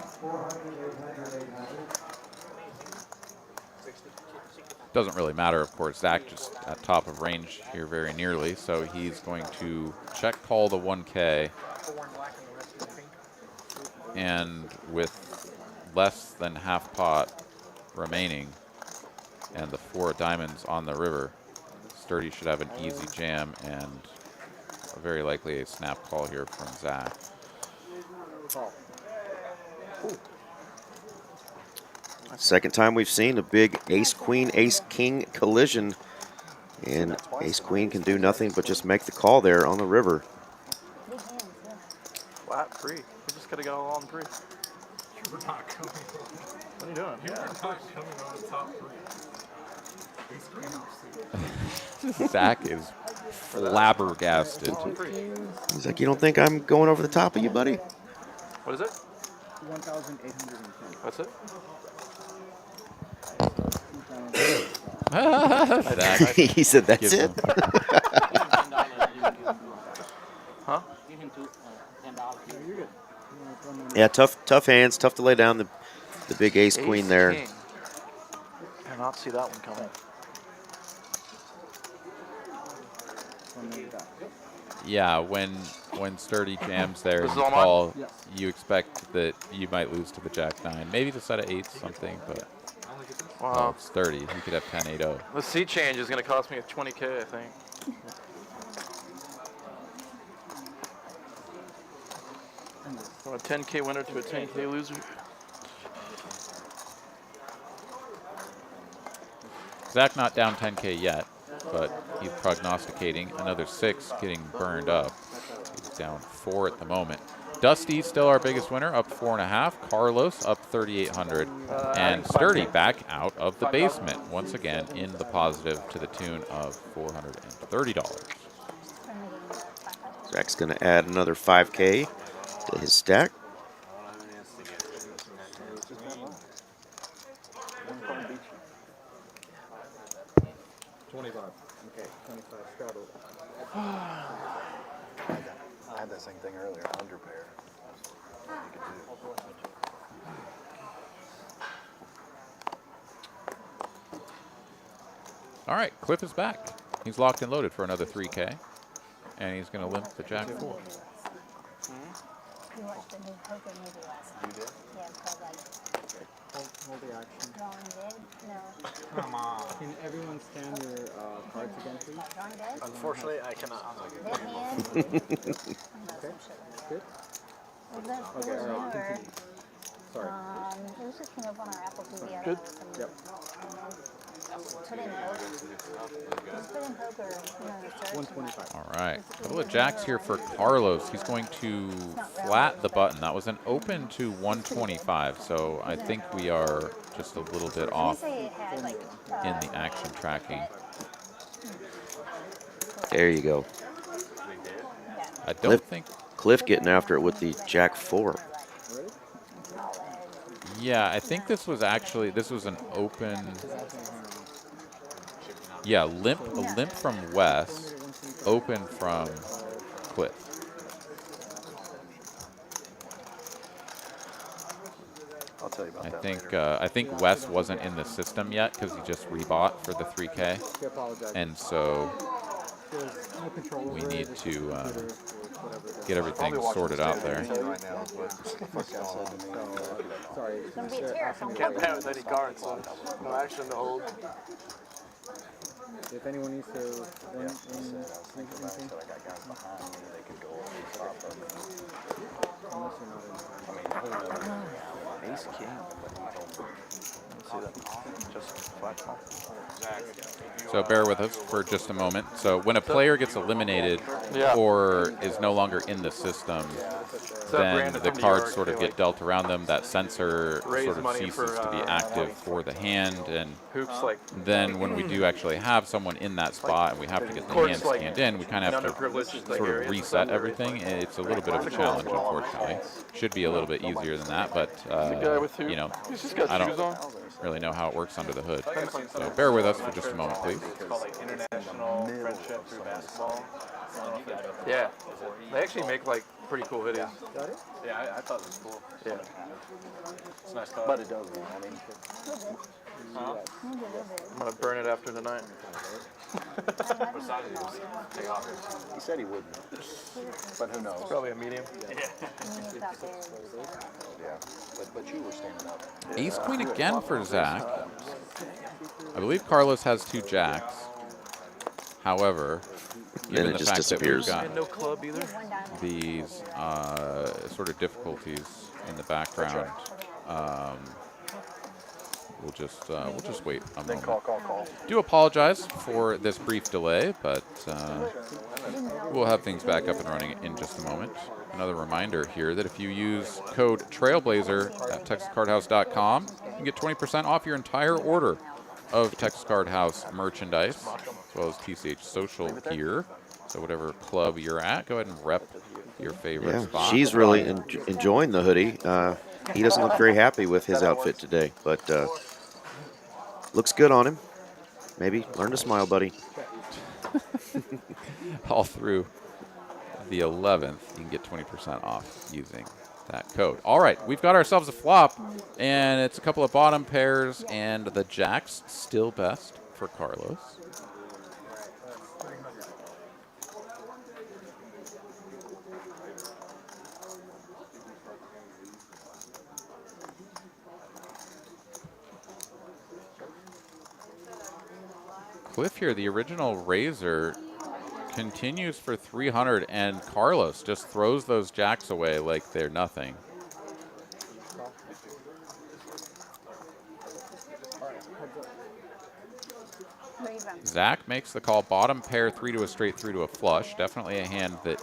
Doesn't really matter, of course. Zach just at top of range here very nearly, so he's going to check call the 1K. And with less than half pot remaining and the 4 diamonds on the river, Sturdy should have an easy jam and very likely a snap call here from Zach. Second time we've seen a big ace-queen, ace-king collision. And ace-queen can do nothing but just make the call there on the river. Flat free. We just could have got all on free. You were not coming on. What are you doing? You were not coming on the top 3. Zach is flabbergasted. He's like, you don't think I'm going over the top of you, buddy? What is it? 1,810. What's it? He said, that's Gives it? Huh? Give him $10. You're good. Yeah, tough hands, tough to lay down the big ace queen there. King. Did not see that one coming. Yeah, when Sturdy jams there This and is you all mine? call, Yes. you expect that you might lose to the Jack-9. Maybe the set of 8s, something, but Wow. well, it's Sturdy. He could have 10-8-0. The sea change is going to cost me 20K, I think. From a 10K winner to a 10K loser. Zach not down 10K yet, but he's prognosticating. Another 6 getting burned up. He's down 4 at the moment. Dusty still our biggest winner, up 4.5. Carlos up 3,800. And Sturdy back out of the basement, once again in the positive to the tune of $430. Zach's going to add another 5K to his stack. Okay, 25 straddle. I had that same thing earlier, under pair. You could do. All right, Cliff is back. He's locked and loaded for another 3K. And he's going to limp the Jack 4. We watched the new poker movie last night. You did? Yeah, it's called like Hold the action. Drawing Dead. No. Come on. Can everyone stand your cards again, please? Drawing Dead? Unfortunately, I cannot. Dead Hand? Okay. Good. Was that Okay, all right, newer? continue. Sorry. It was just came up on our Apple TV. I Good. don't know, Yep. put in poker. Just put in poker, in the search. 125. All right, a couple of jacks here for Carlos. He's going to flat the button. That was an open to 125, so I think we are just a little bit off It had like in the action tracking. There you go. I don't think. Cliff getting after it with the Jack 4. Yeah, I think this was actually an open. Yeah, limp from Wes, open from Cliff. I'll tell you about that later. I think Wes wasn't in the system yet because he just rebought for the 3K, and so we need to get everything sorted out there. Right now is what the fuck y'all said to me. Sorry. It's gonna be a terrifying. Can't play with any cards, so no action to hold. If anyone needs to win anything. Unless you're not in. Ace King. See that? Just flat call. So bear with us for just a moment. So when a player gets eliminated or is no longer in the system, then the cards sort of get dealt around them. That sensor sort of ceases to be active for the hand, and then when we do actually have someone in that spot and we have to get the hand scanned in, we kind of have to sort of reset everything. It's a little bit of a challenge, unfortunately. Should be a little bit easier than that, but you know, I don't really know how it works under the hood. So bear with us for just a moment, please. International friendship through basketball. Yeah, they actually make like pretty cool videos. Yeah, I thought it was cool. Yeah. It's a nice color. But it does, man. I mean, I'm gonna burn it after tonight. he said he wouldn't. But who knows? Probably a medium. Yeah. But you were standing up. Ace Queen again for Zach. I believe Carlos has 2 jacks. However, given the fact that we've got no club either. these sort of difficulties in the background, we'll just wait a moment. Call. Do apologize for this brief delay, but we'll have things back up and running in just a moment. Another reminder here that if you use code Trailblazer at TexasCardHouse.com, you can get 20% off your entire order of Texas Card House merchandise, as well as TCH Social gear. So whatever club you're at, go ahead and rep your favorite Yeah, spot. she's really enjoying the hoodie. He doesn't look very happy with his outfit today, but looks good on him. Maybe learn to smile, buddy. All through the 11th, you can get 20% off using that code. All right, we've got ourselves a flop, and it's a couple of bottom pairs, and the jacks still best for Carlos. Cliff here, the original raiser, continues for 300, and Carlos just throws those jacks away like they're nothing. Zach makes the call, bottom pair, 3 to a straight, 3 to a flush. Definitely a hand that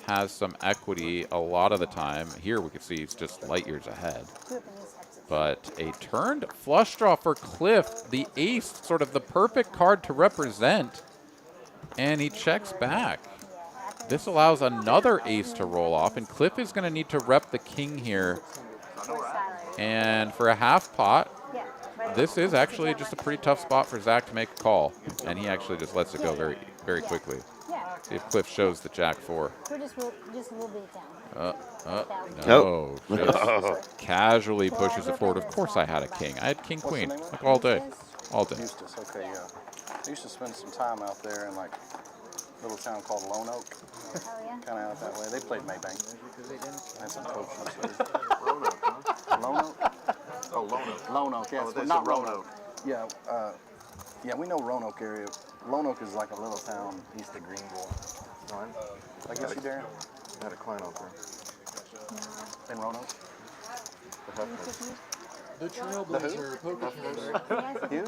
has some equity a lot of the time. Here we can see it's just light years ahead. But a turned flush draw for Cliff, the ace, sort of the perfect card to represent. And he checks back. This allows another ace to roll off, and Cliff is going to need to rep the king here. And for a half pot, this is actually just a pretty tough spot for Zach to make a call. And he actually just lets it go very, very quickly. See if Cliff shows the jack 4. We're just a little bit down. No, just casually pushes it forward. Of course I had a king. I had king, queen, like all day. All day. Eustace, okay, yeah. I used to spend some time out there in like a little town called Lone Oak. Oh, yeah? Kind of out that way. They played Maybank. I had some coaches. Lone Oak, huh? Lone Oak? Oh, Lone Oak. Lone Oak, yes. Oh, But not Roanoke. Roanoke. Yeah, yeah, we know Roanoke area. Lone Oak is like a little town east of Greenville. I guess you, Darren? I had a client out there. In Roanoke? The Trailblazer poker tournament. You?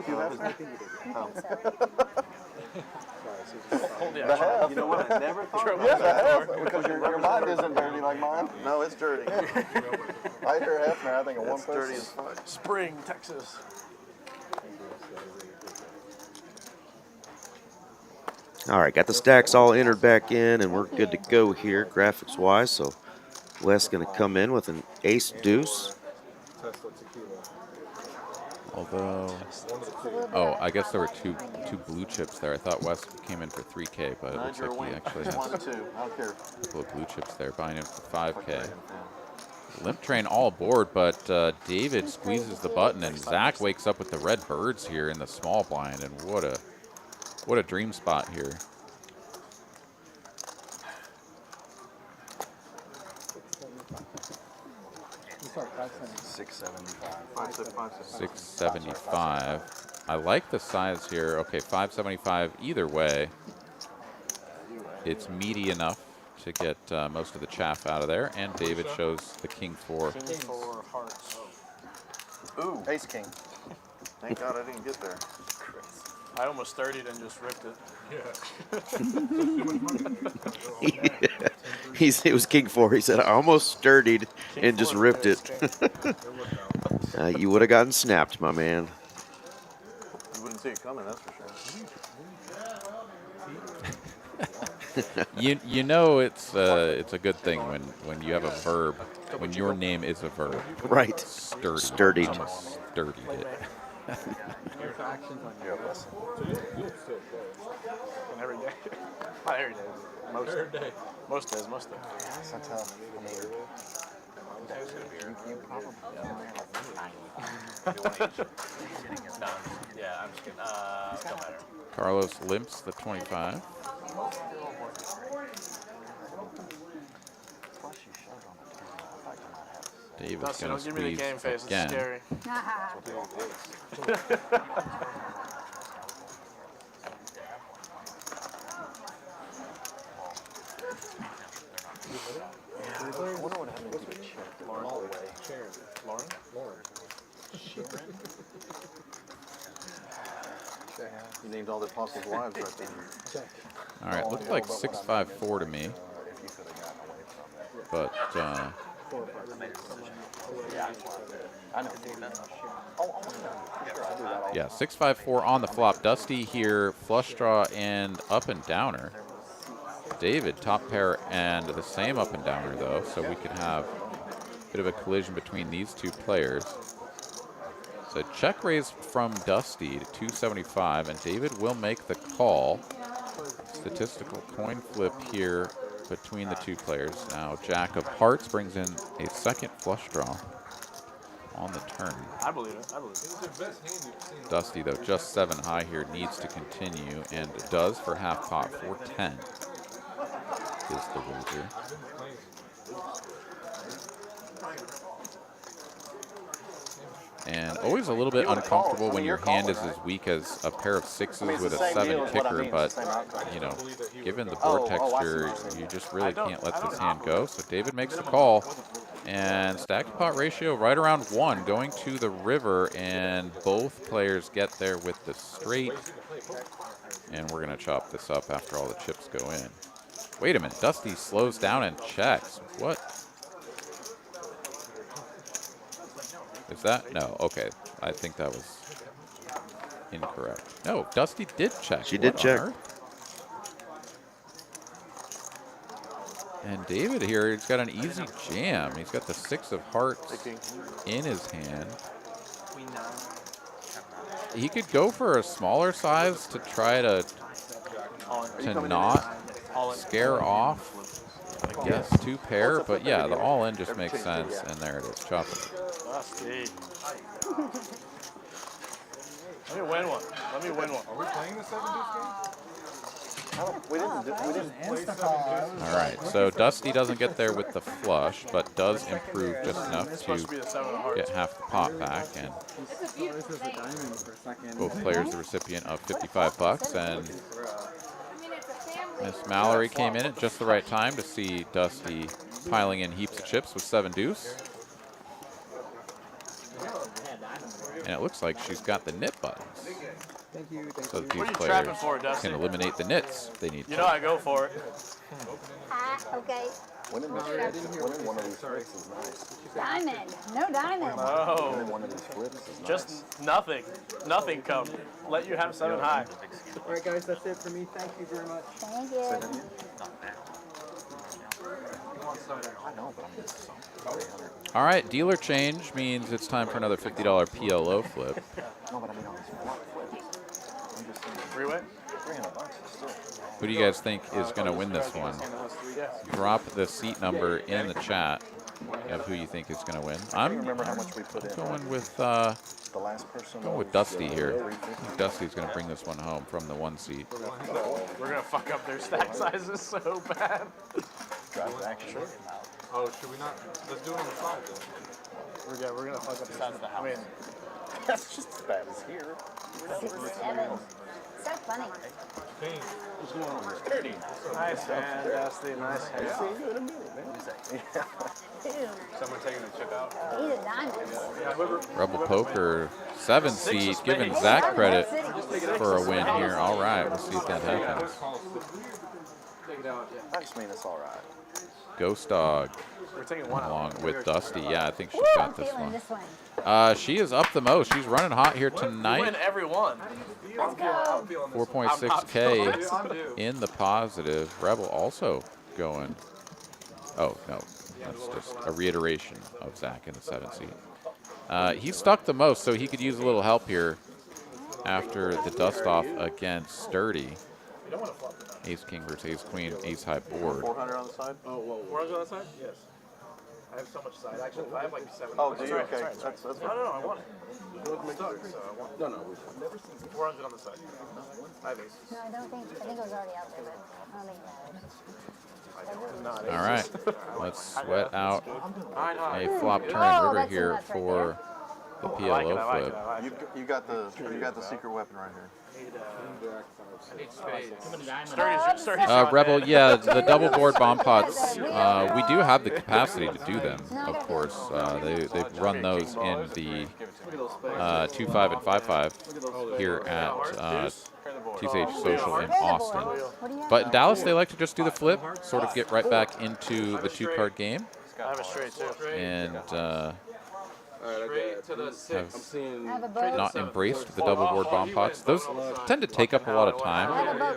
You have The half. You know what? I never thought about yeah, the half. that. Because your mind isn't dirty like mine. No, it's dirty. I hear half now. I think of one person. Dirty as fuck. Spring, Texas. All right, got the stacks all entered back in, and we're good to go here graphics-wise. So Wes going to come in with an ace deuce. Although, oh, I guess there were two blue chips there. I thought Wes came in for 3K, but it looks like he actually has a couple of blue chips there, buying in for 5K. Limp train all aboard, but David squeezes the button, and Zach wakes up with the red birds here in the small blind, and what a dream spot here. $675. I like the size here. Okay, $575 either way. It's meaty enough to get most of the chaff out of there, and David shows the king 4. King 4 hearts. Ooh, ace king. Thank God I didn't get there. I almost 30'd and just ripped it. It was king 4. He said, I almost sturdied and just ripped it. You would have gotten snapped, my man. You wouldn't see it coming, that's for sure. You know it's a good thing when you have a verb, when your name is a verb. Right. Sturdied. Sturdied. Sturdied it. Every day. Not every day. Most days. That's tough. Yeah, I'm just kidding. Don't matter. Carlos limps the 25. David's Dustin, going don't to give me the squeeze game face. again. It's scary. You named all the apostles' wives right there. All right, looks like 654 to me. But Yeah, 6-5-4 on the flop. Dusty here, flush draw and up and downer. David, top pair and the same up and downer though, so we could have a bit of a collision between these two players. So check raise from Dusty to 275, and David will make the call. Statistical coin flip here between the two players. Now Jack of Hearts brings in a second flush draw on the turn. I believe it. I believe it. Dusty, though, just 7 high here, needs to continue, and does for half pot 410 is the wager. And always a little bit uncomfortable when your hand is as weak as a pair of 6s with a 7 kicker, but, you know, given the board texture, you just really can't let this hand go. So David makes the call, and stack pot ratio right around 1, going to the river, and both players get there with the straight. And we're going to chop this up after all the chips go in. Wait a minute, Dusty slows down and checks. What? Is that? No, okay. I think that was incorrect. No, Dusty did check. She did check. And David here, he's got an easy jam. He's got the 6 of hearts in his hand. He could go for a smaller size to try to not scare off, I guess, 2 pair. But yeah, the all-in just makes sense. And there it is, chop it. Let me win one. Let me win one. Are we playing the 7 game? We didn't All right, so Dusty doesn't get there with the flush, but does improve just enough to get half the pot back. And both players the recipient of 55 bucks. And Miss Mallory came in at just the right time to see Dusty piling in heaps of chips with 7 deuce. And it looks like she's got the nit buttons. So these players can eliminate the nits if they need to. You know I go for it. Okay. Winning one of these flips is nice. Diamond. No diamond. Oh. Winning one of these flips is nice. Just nothing. Nothing come. Let you have 7 high. All right, guys, that's it for me. Thank you very much. Thank you. All right, dealer change means it's time for another $50 PLO flip. Who do you guys think is going to win this one? Drop the seat number in the chat of who you think is going to win. I'm going with Dusty here. I think Dusty's going to bring this one home from the 1 seat. We're going to fuck up their stack sizes so bad. Oh, should we not? Let's do it on the side then. We're going to fuck up the sides of the house. I mean, that's just as bad as here. 6-7. So funny. What's going on here? Nice hand, Dusty. Nice hand. See you in a minute, man. Someone taking the chip out? He's a diamond. Rebel Poker 7 seat, giving Zach credit for a win here. All right, we'll see if that happens. I just mean it's all right. Ghost Dog We're taking one along with Dusty. Yeah, I think she's I'm got this feeling one. this one. She is up the most. She's running hot here We tonight. win every one. Let's go. 4.6K in the positive. Rebel also going. Oh, no. That's just a reiteration of Zach in the 7 seat. He's stuck the most, so he could use a little help here after the dust off against Sturdy. Ace King versus Ace Queen, Ace High board. 400 on the side? Oh, whoa. 400 on the side? Yes. I have so much side. Actually, I have like 7. Oh, do you? Okay. That's No, I want it. No. 400 on the side. I have aces. No, I don't think. I think it was already out there, but I don't think it matters. All right, let's sweat out a flop turn Oh, river that's here enough right for the PLO flip. You got the secret weapon right here. Rebel, yeah, the double board bomb pots, we do have the capacity to do them, of course. They've run those in the 2-5 and 5-5 here at TCH Social in Austin. But in Dallas, they like to just do the flip, sort of get right back into the 2-card game. I have a straight too. And Straight to the 6. I'm seeing I have a boat. not embraced the double board bomb pots. Those tend to take up a lot of time,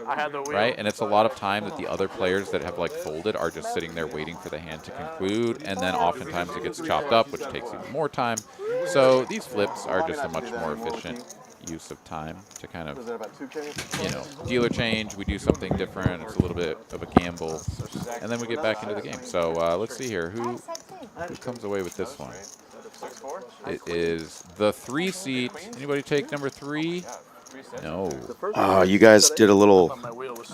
I had the wheel. right? And it's a lot of time that the other players that have like folded are just sitting there waiting for the hand to conclude, and then oftentimes it gets chopped up, which takes even more time. So these flips are just a much more efficient use of time to kind of, Was that about 2K? you know, dealer change, we do something different, it's a little bit of a gamble, and then we get back into the game. So let's see here, who comes away with this one? It is the 3-seat. Anybody take number 3? No. Oh, you guys did a little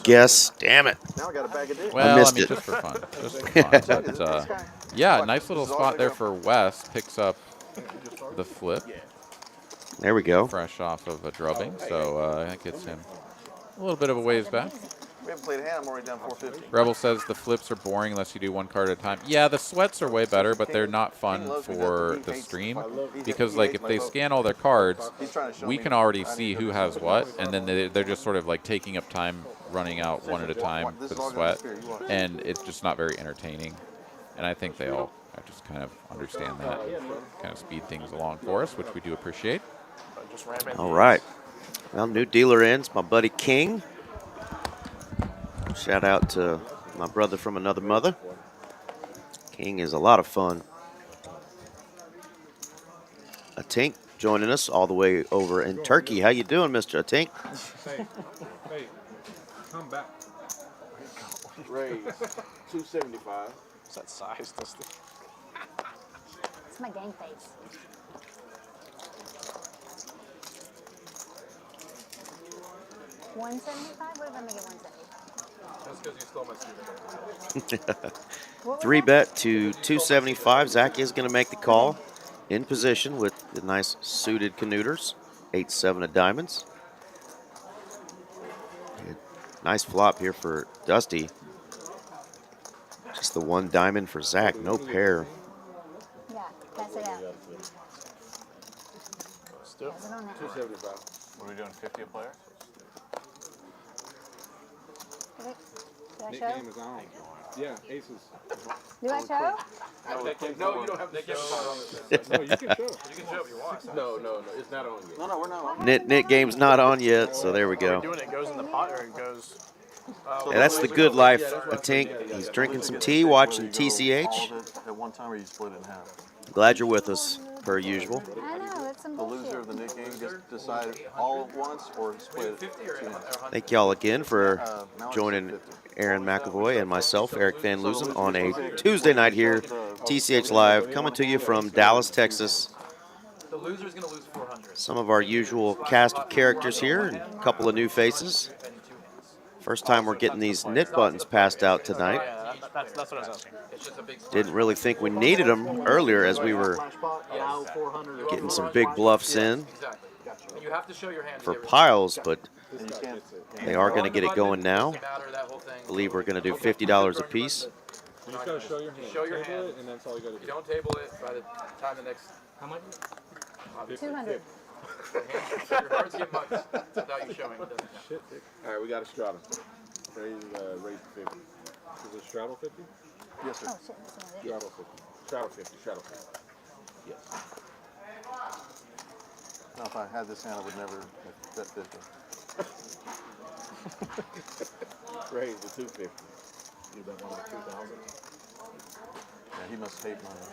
guess. Damn it. Now I got a bag of dicks. Well, I missed mean, it. just for fun. Just for fun. But, yeah, nice little spot there for Wes. Picks up the flip. There we go. Fresh off of a drubbing, so that gets him a little bit of a ways back. We haven't played a hand. I'm already down 450. Rebel says the flips are boring unless you do one card at a time. Yeah, the sweats are way better, but they're not fun for the stream because, like, if they scan all their cards, we can already see who has what, and then they're just sort of like taking up time, running out one at a time for the sweat, and it's just not very entertaining. And I think they all just kind of understand that, and kind of speed things along for us, which we do appreciate. All right. Well, new dealer ends. My buddy King. Shout out to my brother from another mother. King is a lot of fun. Atink joining us all the way over in Turkey. How you doing, Mr. Atink? Hey, come back. Raise 275. What's that size? Dusty? It's my gang face. $175? What if I make it 170? That's because you stole my student. 3-bet to 275. Zach is going to make the call in position with the nice suited canuters. 8-7 of diamonds. Nice flop here for Dusty. Just the one diamond for Zach, no pair. Yeah, pass it out. Still? Pass it on that. 275. What are we doing, 50 a player? Did I Nick show? game is on. Yeah, aces. Do I show? No, you don't have to give No, you can show. You can show if you want. No, it's not on yet. No, we're not on. Nick game's not on yet, so there we go. Doing it goes in the pot or it goes. Yeah, that's the good life, I think. He's drinking some tea, watching TCH. All of it at one time, or you split it in half. Glad you're with us, per usual. I know, that's some The loser of the Nick game gets decided all at once or split it. Thank y'all again for joining Aaron McAvoy and myself, Eric Van Loosen, on a Tuesday night here, TCH Live, coming to you from Dallas, Texas. The loser's going to lose 400. Some of our usual cast of characters here and a couple of new faces. First time we're getting these knit buttons passed out tonight. That's what I was asking. Didn't really think we needed them earlier as we were getting some big bluffs in You have to show your hand for piles, but they are going to get it going now. I believe we're going to do $50 a piece. You just gotta show your hand. Show your Table hand. it, and that's all you gotta You do. don't table it by the time the next. How much? 200. Your cards get much without you showing. Shit, Dick. All right, we got a straddle. Raise 50. Is it straddle 50? Yes, sir. Oh, shit, that's another. Straddle 50. Straddle 50. Straddle 50. Yes. No, if I had this hand, I would never bet 50. Raise the 250. You bet one of 2,000. Yeah, he must hate money.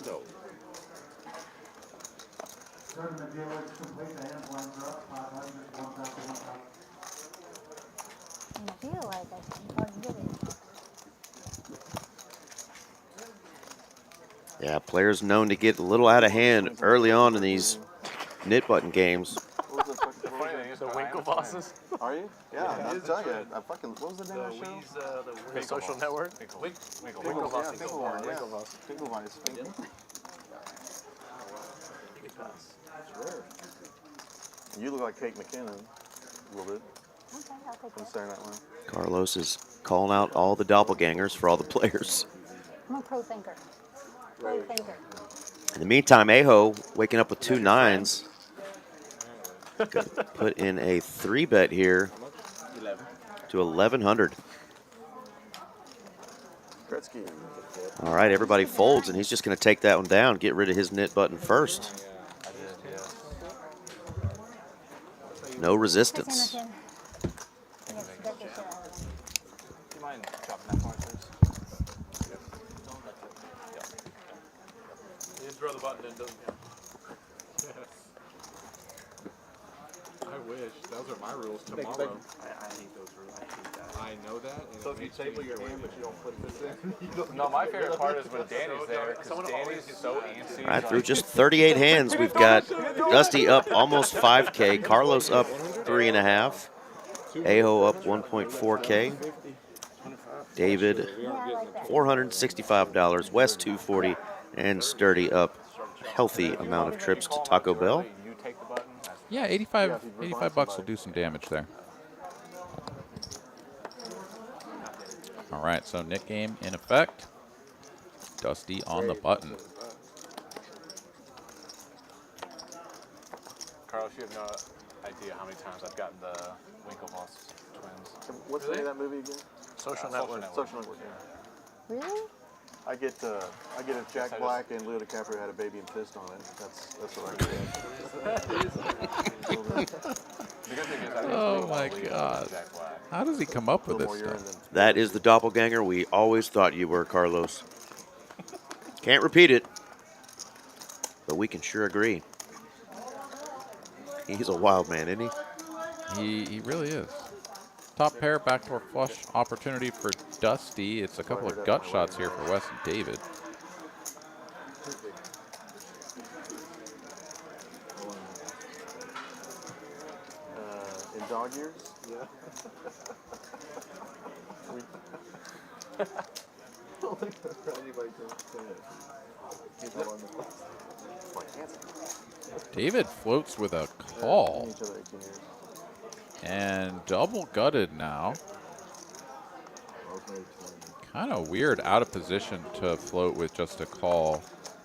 No. I feel like I can get it. Yeah, players known to get a little out of hand early on in these knit button games. What was the fucking The Winkle bosses. Are you? Yeah, I'm telling you. I fucking, what was the name of the show? The social network. Winkle Boss. Winkle Boss. You look like Kate McKinnon a little bit Okay, I'll take from that. Saturday Night Live. Carlos is calling out all the doppelgangers for all the players. I'm a pro thinker. Pro thinker. In the meantime, Aho waking up with 2 9s. Gonna put in a 3-bet here to 1,100. All right, everybody folds, and he's just going to take that one down, get rid of his knit button first. No resistance. You mind dropping that for me, please? You didn't throw the button in, doesn't he? Yes. I wish. Those are my rules tomorrow. I hate those rules. I hate that. I know that. And So if you table your hand, but you don't put this in, you don't No, my favorite part is when Danny's there, because Danny's so antsy. All right, through just 38 hands, we've got Dusty up almost 5K, Carlos up 3.5, Aho up 1.4K, David $465, Wes $240, and Sturdy up healthy amount of trips to Taco Bell. Yeah, 85 bucks will do some damage there. All right, so Nick game in effect. Dusty on the button. Carlos, you have no idea how many times I've gotten the Winklevoss twins. What's the name of that movie again? Social Network. Social Network. Yeah. Really? I get if Jack Black and Leo DiCaprio had a baby and pissed on it. That's what I get. Oh my God. How does he come up with this stuff? That is the doppelganger we always thought you were, Carlos. Can't repeat it, but we can sure agree. He's a wild man, isn't he? He really is. Top pair, backdoor flush opportunity for Dusty. It's a couple of gut shots here for Wes and David. In dog years? Yeah. I don't think anybody can say it. He's all on the David floats with a call. And double gutted now. Kind of weird, out of position to float with just a call.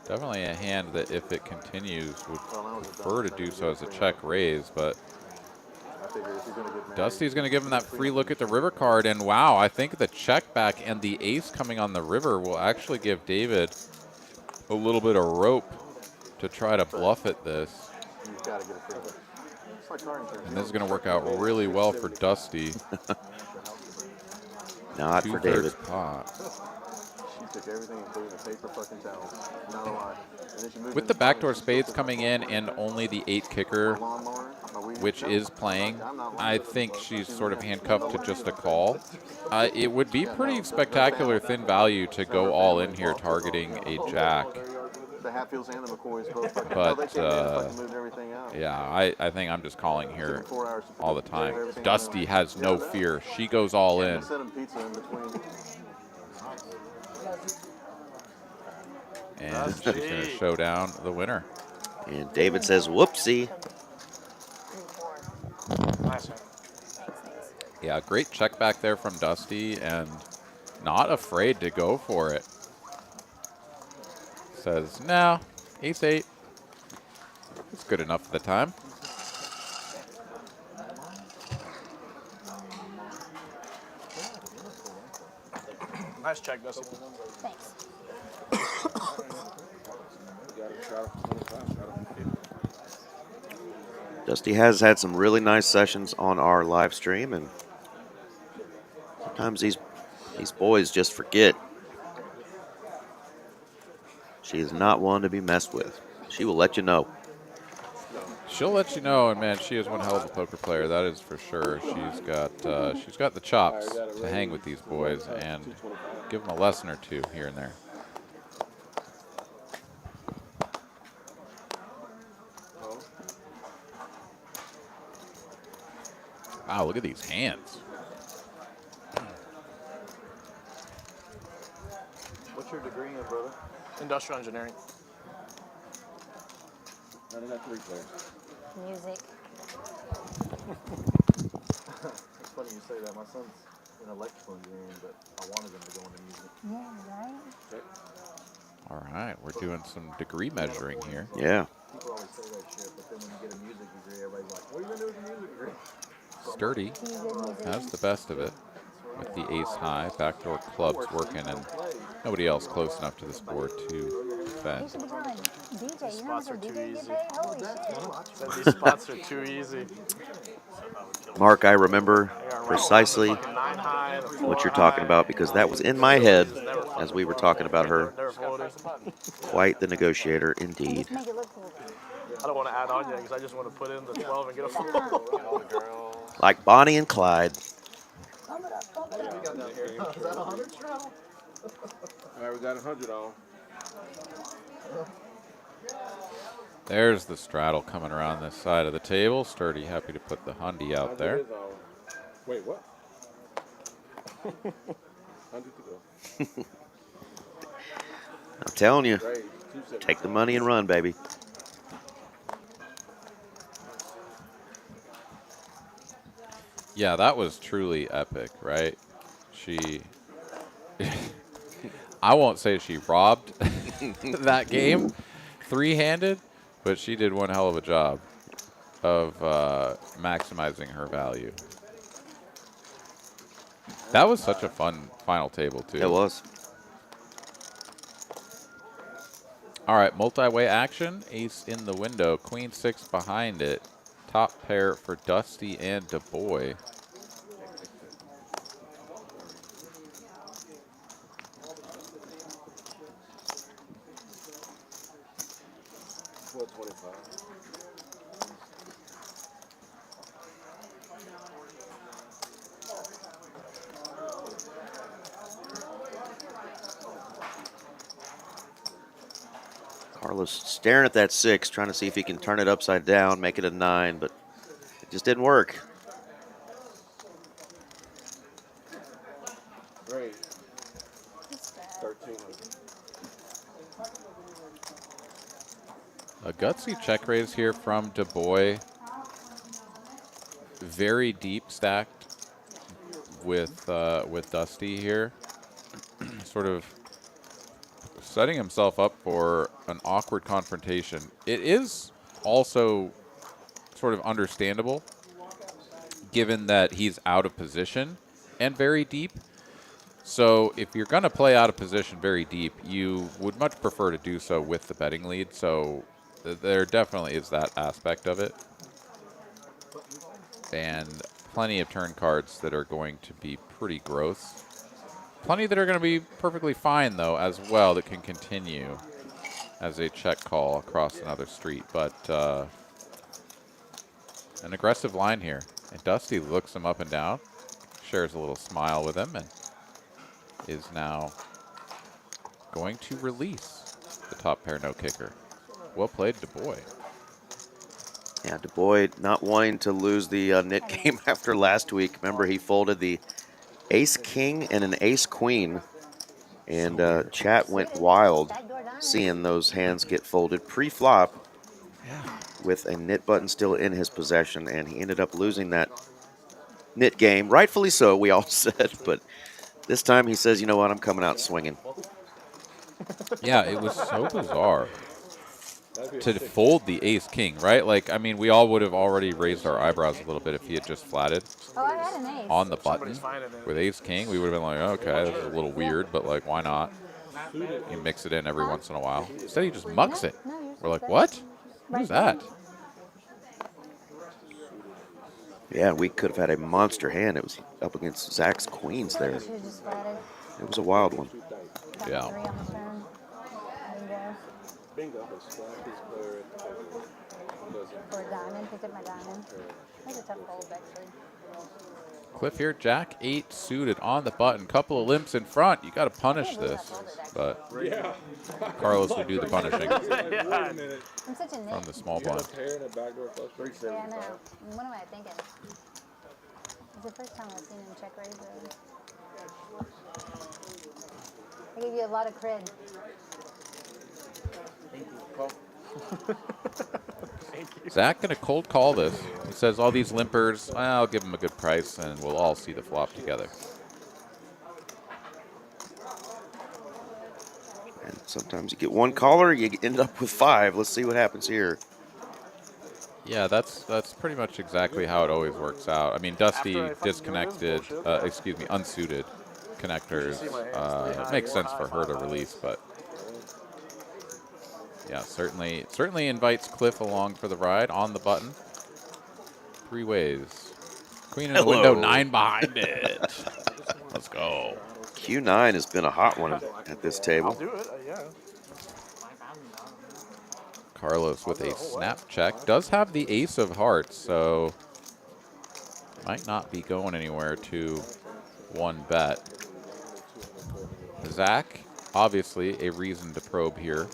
Definitely a hand that, if it continues, would prefer to do so as a check raise, but Dusty's going to give him that free look at the river card, and wow, I think the check back and the ace coming on the river will actually give David a little bit of rope to try to bluff at this. And this is going to work out really well for Dusty. Not for David. Pot. She took everything, including the paper fucking towel. Not a lie. With the backdoor spades coming in and only the 8 kicker, which is playing, I think she's sort of handcuffed to just a call. It would be pretty spectacular thin value to go all in here targeting a jack. The Hatfields and the McCoys both But yeah, I think I'm just calling here all the time. Dusty has no fear. She goes all in. And she's going to show down the winner. And David says, whoopsie. Yeah, great check back there from Dusty, and not afraid to go for it. Says, no, ace-8. It's good enough for the time. Nice check, Dusty. Thanks. Dusty has had some really nice sessions on our live stream, and sometimes these boys just forget. She is not one to be messed with. She will let you know. She'll let you know, and man, she is one hell of a poker player. That is for sure. She's got the chops to hang with these boys and give them a lesson or two here and there. Wow, look at these hands. What's your degree in, brother? Industrial engineering. I got 3 players. Music. It's funny you say that. My son's in electrical engineering, but I wanted him to go into music. Yeah, right? All right, we're doing some degree measuring here. Yeah. People always say that shit, but then when you get a music degree, everybody's like, what are you going to do with a music degree? Sturdy has the best of it with the ace high. Backdoor clubs working, and Nobody else close enough to this board to You defend. should be telling DJ, you know how much a DJ get easy. paid? Holy shit. Said these spots are too easy. Mark, I remember precisely Fucking 9 high, the 4 what you're talking high. about because that was in my head as we were talking about her. Never folded. Quite the negotiator indeed. Just make it look cool. I don't want to add on yet because I just want to put in the 12 and get a fold. Like Bonnie and Clyde. Is that 100 straddle? All right, we got 100 on. There's the straddle coming around this side of the table. Sturdy happy to put the hundy out there. Wait, what? 100 to go. I'm telling you, take the money and run, baby. Yeah, that was truly epic, right? She, I won't say she robbed that game three-handed, but she did one hell of a job of maximizing her value. That was such a fun final table, too. It was. All right, multi-way action. Ace in the window. Queen 6 behind it. Top pair for Dusty and Du Bois. Carlos staring at that 6, trying to see if he can turn it upside down, make it a 9, but it just didn't work. Great. 1300. A gutsy check raise here from Du Bois. Very deep stacked with Dusty here. Sort of setting himself up for an awkward confrontation. It is also sort of understandable given that he's out of position and very deep. So if you're going to play out of position very deep, you would much prefer to do so with the betting lead. So there definitely is that aspect of it. And plenty of turn cards that are going to be pretty gross. Plenty that are going to be perfectly fine, though, as well, that can continue as a check call across another street. But an aggressive line here. And Dusty looks him up and down, shares a little smile with him, and is now going to release the top pair no kicker. Well played, Du Bois. Yeah, Du Bois not wanting to lose the nit game after last week. Remember, he folded the ace-king and an ace-queen, and chat went wild seeing those hands get folded pre-flop with a nit button still in his possession, and he ended up losing that nit game. Rightfully so, we all said, but this time he says, you know what, I'm coming out swinging. Yeah, it was so bizarre to fold the ace-king, right? Like, I mean, we all would have already raised our eyebrows a little bit if he had just flatted on the button with ace-king. We would have been like, okay, this is a little weird, but, like, why not? You mix it in every once in a while. Instead, he just mucks it. We're like, what? What is that? Yeah, we could have had a monster hand. It was up against Zach's queens there. It was a wild one. Yeah. Bingo. For a diamond, picked up my diamond. That's a tough fold, actually. Cliff here, Jack 8 suited on the button. Couple of limps in front. You got to punish this. But Carlos would do the punishing I'm such a from the small blind. Yeah, I know. What am I thinking? It's the first time I've seen him check raise. I give you a lot of cred. Zach going to cold call this. He says all these limpers, I'll give them a good price, and we'll all see the flop together. And sometimes you get one caller, you end up with 5. Let's see what happens here. Yeah, that's pretty much exactly how it always works out. I mean, Dusty disconnected, unsuited, connectors. It makes sense for her to release, but yeah, certainly invites Cliff along for the ride on the button. 3 ways. Queen in the window, 9 behind it. Let's go. Q9 has been a hot one at this table. I'll do it, yeah. Carlos with a snap check. Does have the ace of hearts, so might not be going anywhere to 1 bet. Zach, obviously a reason to probe here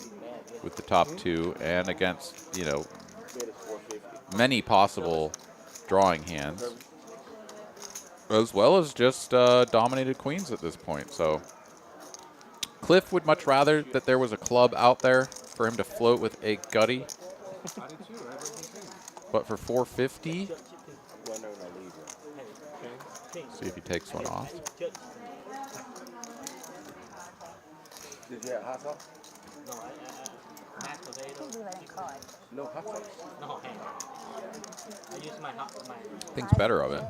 with the top 2 and against, you know, many possible drawing hands, as well as just dominated queens at this point. So Cliff would much rather that there was a club out there for him to float with a gutty. But for 450, see if he takes one off. Did you have hot sauce? No, mashed potato. No hot sauce. No, hang on. I use my Thinks better of it.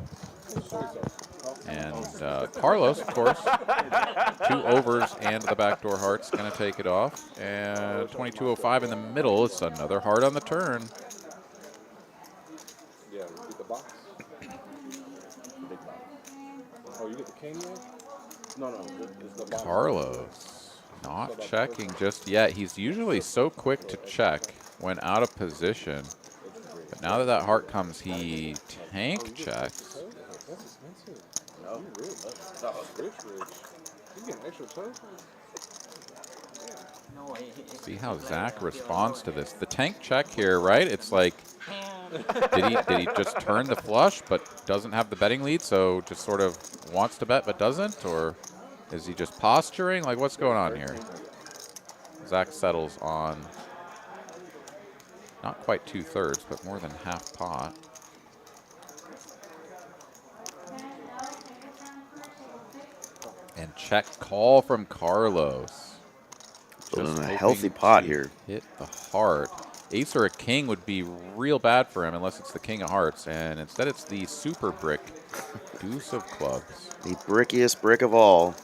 And Carlos, of course, 2 overs and the backdoor hearts, going to take it off. And 22.05 in the middle. It's another heart on the turn. Yeah, you get the box. Big box. Oh, you get the king one? No, it's the box. Carlos not checking just yet. He's usually so quick to check when out of position. But now that that heart comes, he tank checks. That's expensive. No, really? That was rich. You get an extra toe? See how Zach responds to this. The tank check here, right? It's like, did he just turn the flush but doesn't have the betting lead, so just sort of wants to bet but doesn't? Or is he just posturing? Like, what's going on here? Zach settles on not quite 2/3, but more than half pot. And check call from Carlos. Just a healthy pot here. Hit the heart. Ace or a king would be real bad for him unless it's the king of hearts, and instead it's the super brick, deuce of clubs. The brickiest brick of all,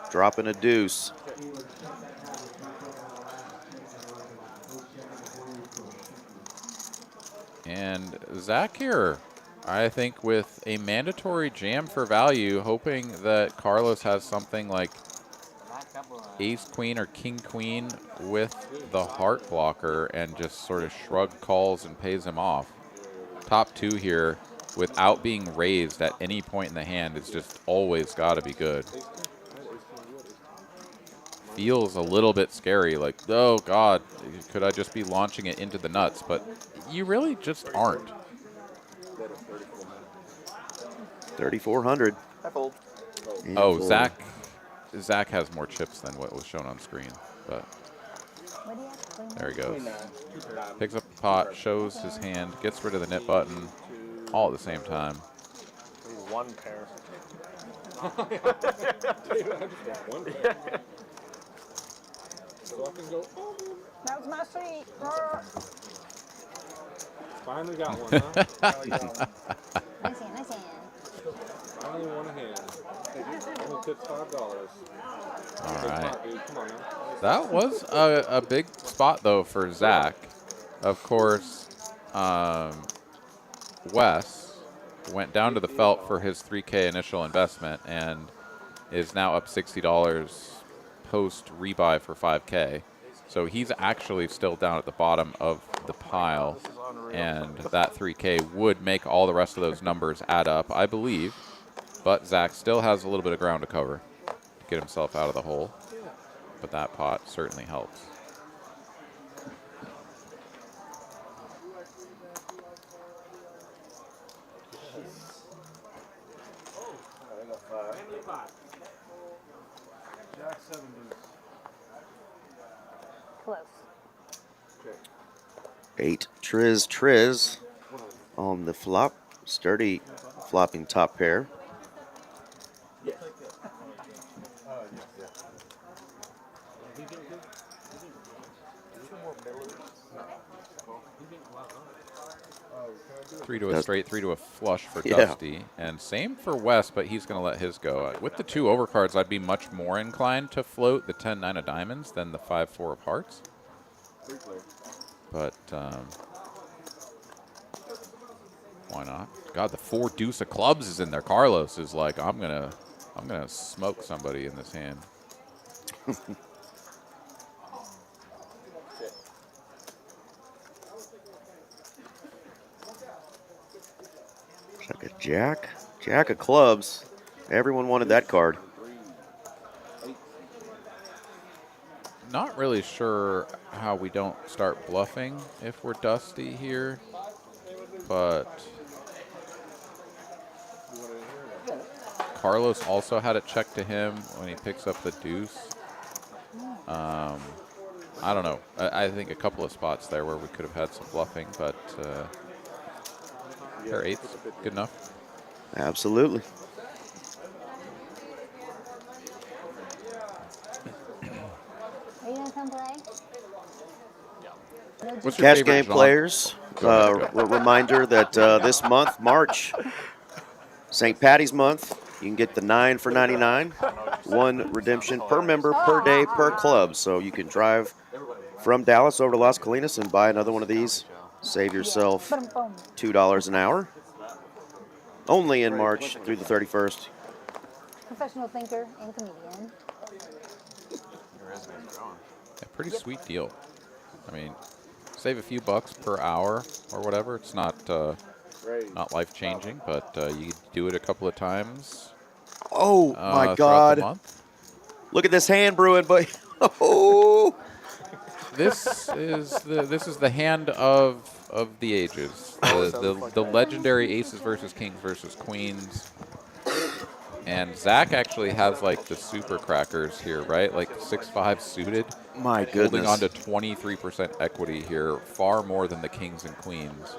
dropping a deuce. And Zach here, I think, with a mandatory jam for value, hoping that Carlos has something like ace queen or king queen with the heart blocker and just sort of shrug calls and pays him off. Top 2 here without being raised at any point in the hand is just always got to be good. Feels a little bit scary, like, oh God, could I just be launching it into the nuts? But you really just aren't. 3,400. I fold. Oh, Zach has more chips than what was shown on screen, but there he goes. Picks up the pot, shows his hand, gets rid of the nip button, all at the same time. 1 pair. So I can go. That was my street. Finally got one, huh? Nice hand, nice hand. Finally won a hand. Only tipped $5. All right. Come on now. That was a big spot, though, for Zach. Of course, Wes went down to the felt for his $3K initial investment and is now up $60 post rebuy for $5K. So he's actually still down at the bottom of the pile, and that $3K would make all the rest of those numbers add up, I believe. But Zach still has a little bit of ground to cover to get himself out of the hole. But that pot certainly helps. Jack 7 deuce. Close. 8 triz on the flop. Sturdy flopping top pair. Yes. 3 to a straight, 3 to a flush for Yeah. Dusty. And same for Wes, but he's going to let his go. With the 2 overcards, I'd be much more inclined to float the 10-9 of diamonds than the 5-4 of hearts. But why not? God, the 4 deuce of clubs is in there. Carlos is like, I'm gonna smoke somebody in this hand. Like a jack of clubs. Everyone wanted that card. Not really sure how we don't start bluffing if we're Dusty here, but Carlos also had it checked to him when he picks up the deuce. I don't know. I think a couple of spots there where we could have had some bluffing, but pair 8's good enough. Absolutely. Are you gonna come play? What's your Cash favorite game genre? players, reminder that this month, March, St. Patty's month, you can get the 9 for 99, 1 redemption per member, per day, per club. So you can drive from Dallas over to Las Colinas and buy another one of these. Save yourself $2 an hour. Only in March through the 31st. Professional thinker and comedian. A pretty sweet deal. I mean, save a few bucks per hour or whatever. It's not life-changing, but you do it a couple of times. Oh my throughout God! the month. Look at this hand brewing, but oh. This is the hand of the ages. The legendary aces versus kings versus queens. And Zach actually has like the super crackers here, right? Like 6-5 suited. My goodness. Holding on to 23% equity here, far more than the kings and queens.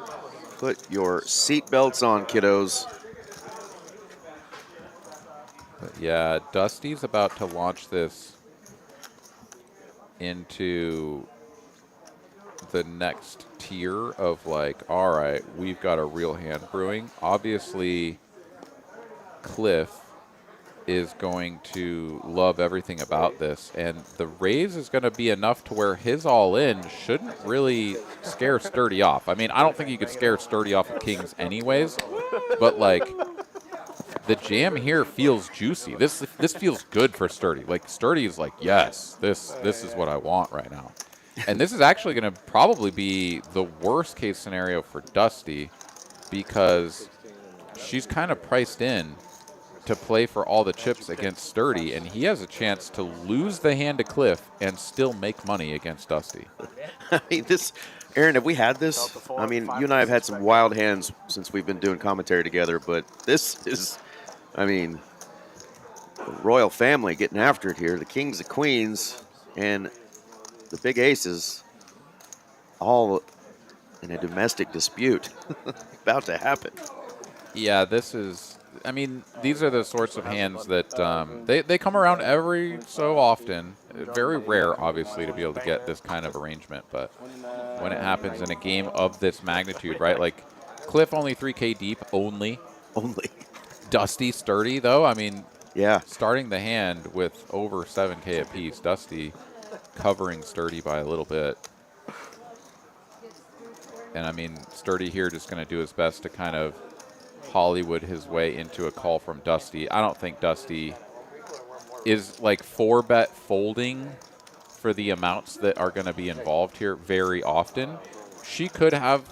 Put your seatbelts on, kiddos. But yeah, Dusty's about to launch this into the next tier of like, all right, we've got a real hand brewing. Obviously, Cliff is going to love everything about this, and the raise is going to be enough to where his all-in shouldn't really scare Sturdy off. I mean, I don't think you could scare Sturdy off of kings anyways, but like the jam here feels juicy. This feels good for Sturdy. Like Sturdy is like, yes, this is what I want right now. And this is actually going to probably be the worst case scenario for Dusty because she's kind of priced in to play for all the chips against Sturdy, and he has a chance to lose the hand to Cliff and still make money against Dusty. I mean, this, Aaron, have we had this? I mean, you and I have had some wild hands since we've been doing commentary together, but this is, I mean, the royal family getting after it here. The kings, the queens, and the big aces, all in a domestic dispute about to happen. Yeah, this is, I mean, these are the sorts of hands that they come around every so often. Very rare, obviously, to be able to get this kind of arrangement, but when it happens in a game of this magnitude, right? Like, Cliff only 3K deep, only. Dusty, Sturdy, though. I mean, yeah, starting the hand with over 7K apiece. Dusty covering Sturdy by a little bit. And, I mean, Sturdy here just going to do his best to kind of Hollywood his way into a call from Dusty. I don't think Dusty is like 4-bet folding for the amounts that are going to be involved here very often. She could have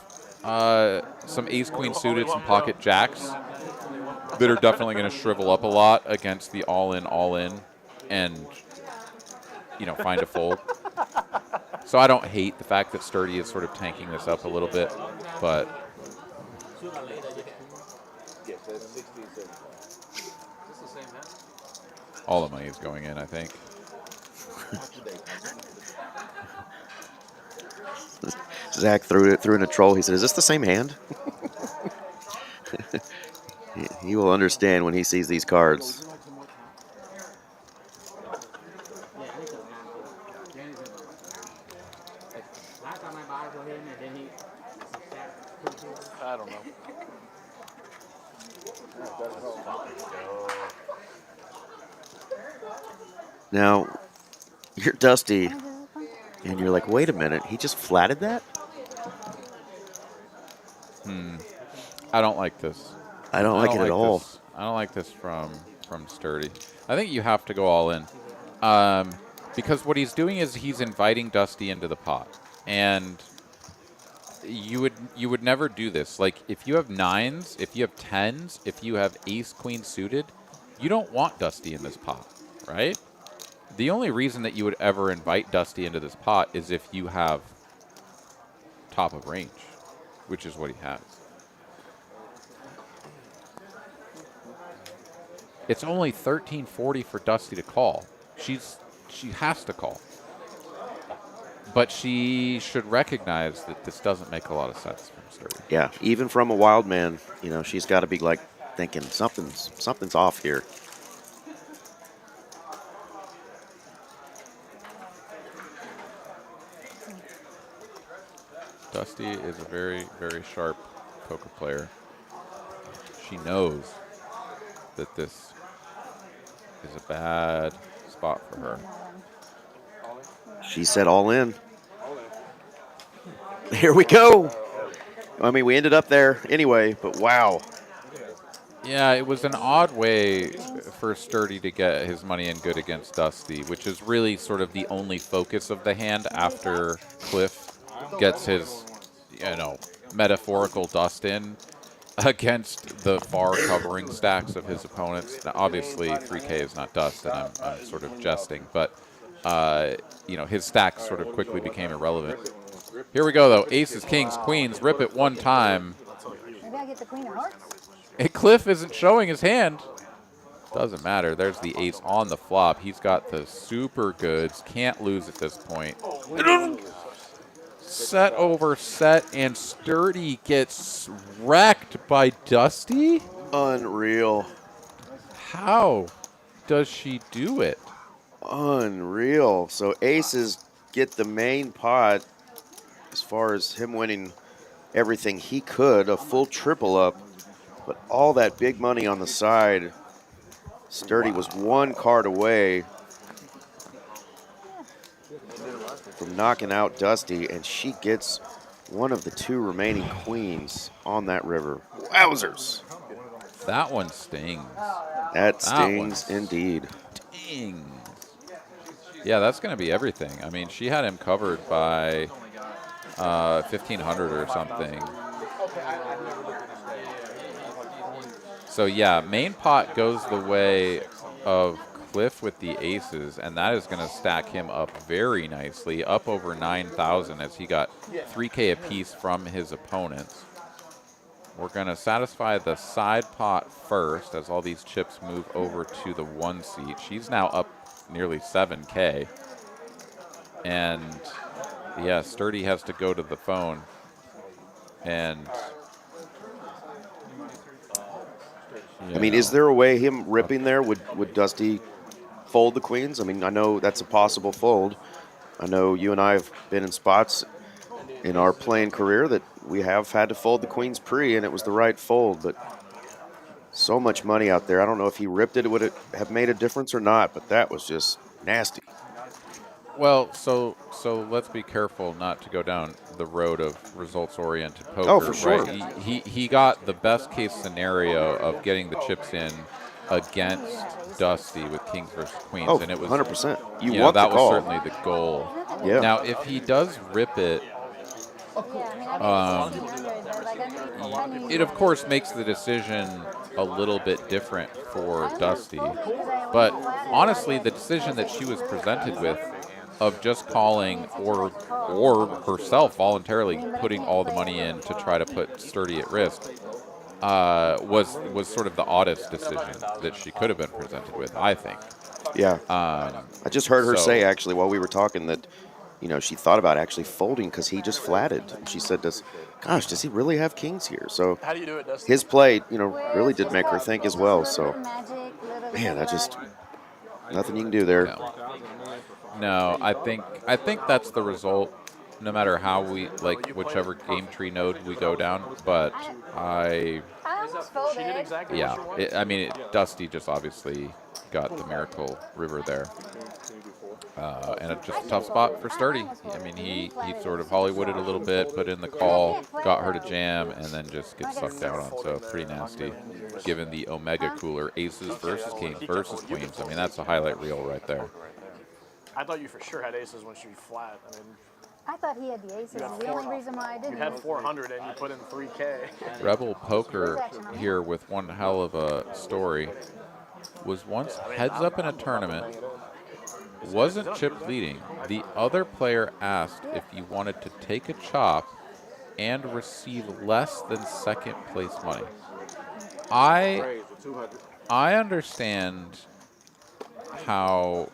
some ace-queen suited, some pocket jacks that are definitely going to shrivel up a lot against the all-in, and, you know, find a fold. So I don't hate the fact that Sturdy is sort of tanking this up a little bit, but all the money is going in, I think. Zach threw in a troll. He said, "Is this the same hand?" He will understand when he sees these cards. I don't know. Now, you're Dusty, and you're like, wait a minute, he just flatted that? I don't like this. I don't like it at all. I don't like this from Sturdy. I think you have to go all in. Because what he's doing is he's inviting Dusty into the pot. And you would never do this. Like, if you have 9s, if you have 10s, if you have ace queen suited, you don't want Dusty in this pot, right? The only reason that you would ever invite Dusty into this pot is if you have top of range, which is what he has. It's only 1340 for Dusty to call. She has to call. But she should recognize that this doesn't make a lot of sense from Sturdy. Yeah, even from a wild man, you know, she's got to be like thinking something's off here. Dusty is a very, very sharp poker player. She knows that this is a bad spot for her. She said all in. Here we go. I mean, we ended up there anyway, but wow. Yeah, it was an odd way for Sturdy to get his money in good against Dusty, which is really sort of the only focus of the hand after Cliff gets his, you know, metaphorical dust in against the far covering stacks of his opponents. Now, obviously, 3K is not dust, and I'm sort of jesting, but you know, his stacks sort of quickly became irrelevant. Here we go, though. Aces, kings, queens. Rip it one time. Maybe I get the queen of hearts. Hey, Cliff isn't showing his hand. Doesn't matter. There's the ace on the flop. He's got the super goods. Can't lose at this point. Set over set, and Sturdy gets wrecked by Dusty? Unreal. How does she do it? Unreal. So aces get the main pot as far as him winning everything he could, a full triple up, but all that big money on the side. Sturdy was one card away from knocking out Dusty, and she gets one of the 2 remaining queens on that river. Wowzers. That one stings. That stings indeed. Stings. Yeah, that's going to be everything. I mean, she had him covered by 1,500 or something. So, yeah, main pot goes the way of Cliff with the aces, and that is going to stack him up very nicely, up over 9,000 as he got 3K apiece from his opponents. We're going to satisfy the side pot first as all these chips move over to the 1 seat. She's now up nearly 7K. And, yeah, Sturdy has to go to the phone. And, I mean, is there a way him ripping there would Dusty fold the queens? I mean, I know that's a possible fold. I know you and I have been in spots in our playing career that we have had to fold the queens pre, and it was the right fold, but so much money out there. I don't know if he ripped it, would it have made a difference or not, but that was just nasty. Well, so let's be careful not to go down the road of results-oriented poker. Oh, for sure. Right? He got the best-case scenario of getting the chips in against Dusty with kings versus queens, Oh, and it was 100%. You know, want that the call. was certainly the goal. Yeah. Now, if he does rip it, it of course makes the decision a little bit different for Dusty. But honestly, the decision that she was presented with of just calling or herself voluntarily putting all the money in to try to put Sturdy at risk was sort of the oddest decision that she could have been presented with, I think. Yeah. I just heard her say, actually, while we were talking that, you know, she thought about actually folding because he just flatted. And she said, does he really have kings here? So How do you do it, Dustin? his play, you know, really did make her think as well. So, man, that just, nothing you can do there. No, I think that's the result. no matter how we, like, whichever game tree node we go down, but I almost folded. She did exactly yeah, what you wanted. I mean, Dusty just obviously got the Miracle River there. And it's just a tough spot for Sturdy. I mean, he sort of Hollywooded a little bit, put in the call, got her to jam, and then just gets sucked out on. So pretty nasty, given the Omega cooler, aces versus kings versus queens. I mean, that's a highlight reel right there. I thought you for sure had aces when she flat. I mean, I thought he had the aces. The only reason why I didn't. you had 400 and you put in 3K. Rebel Poker here with one hell of a story. Was once heads up in a tournament, wasn't chip leading. The other player asked if you wanted to take a chop and receive less than second place money. I understand how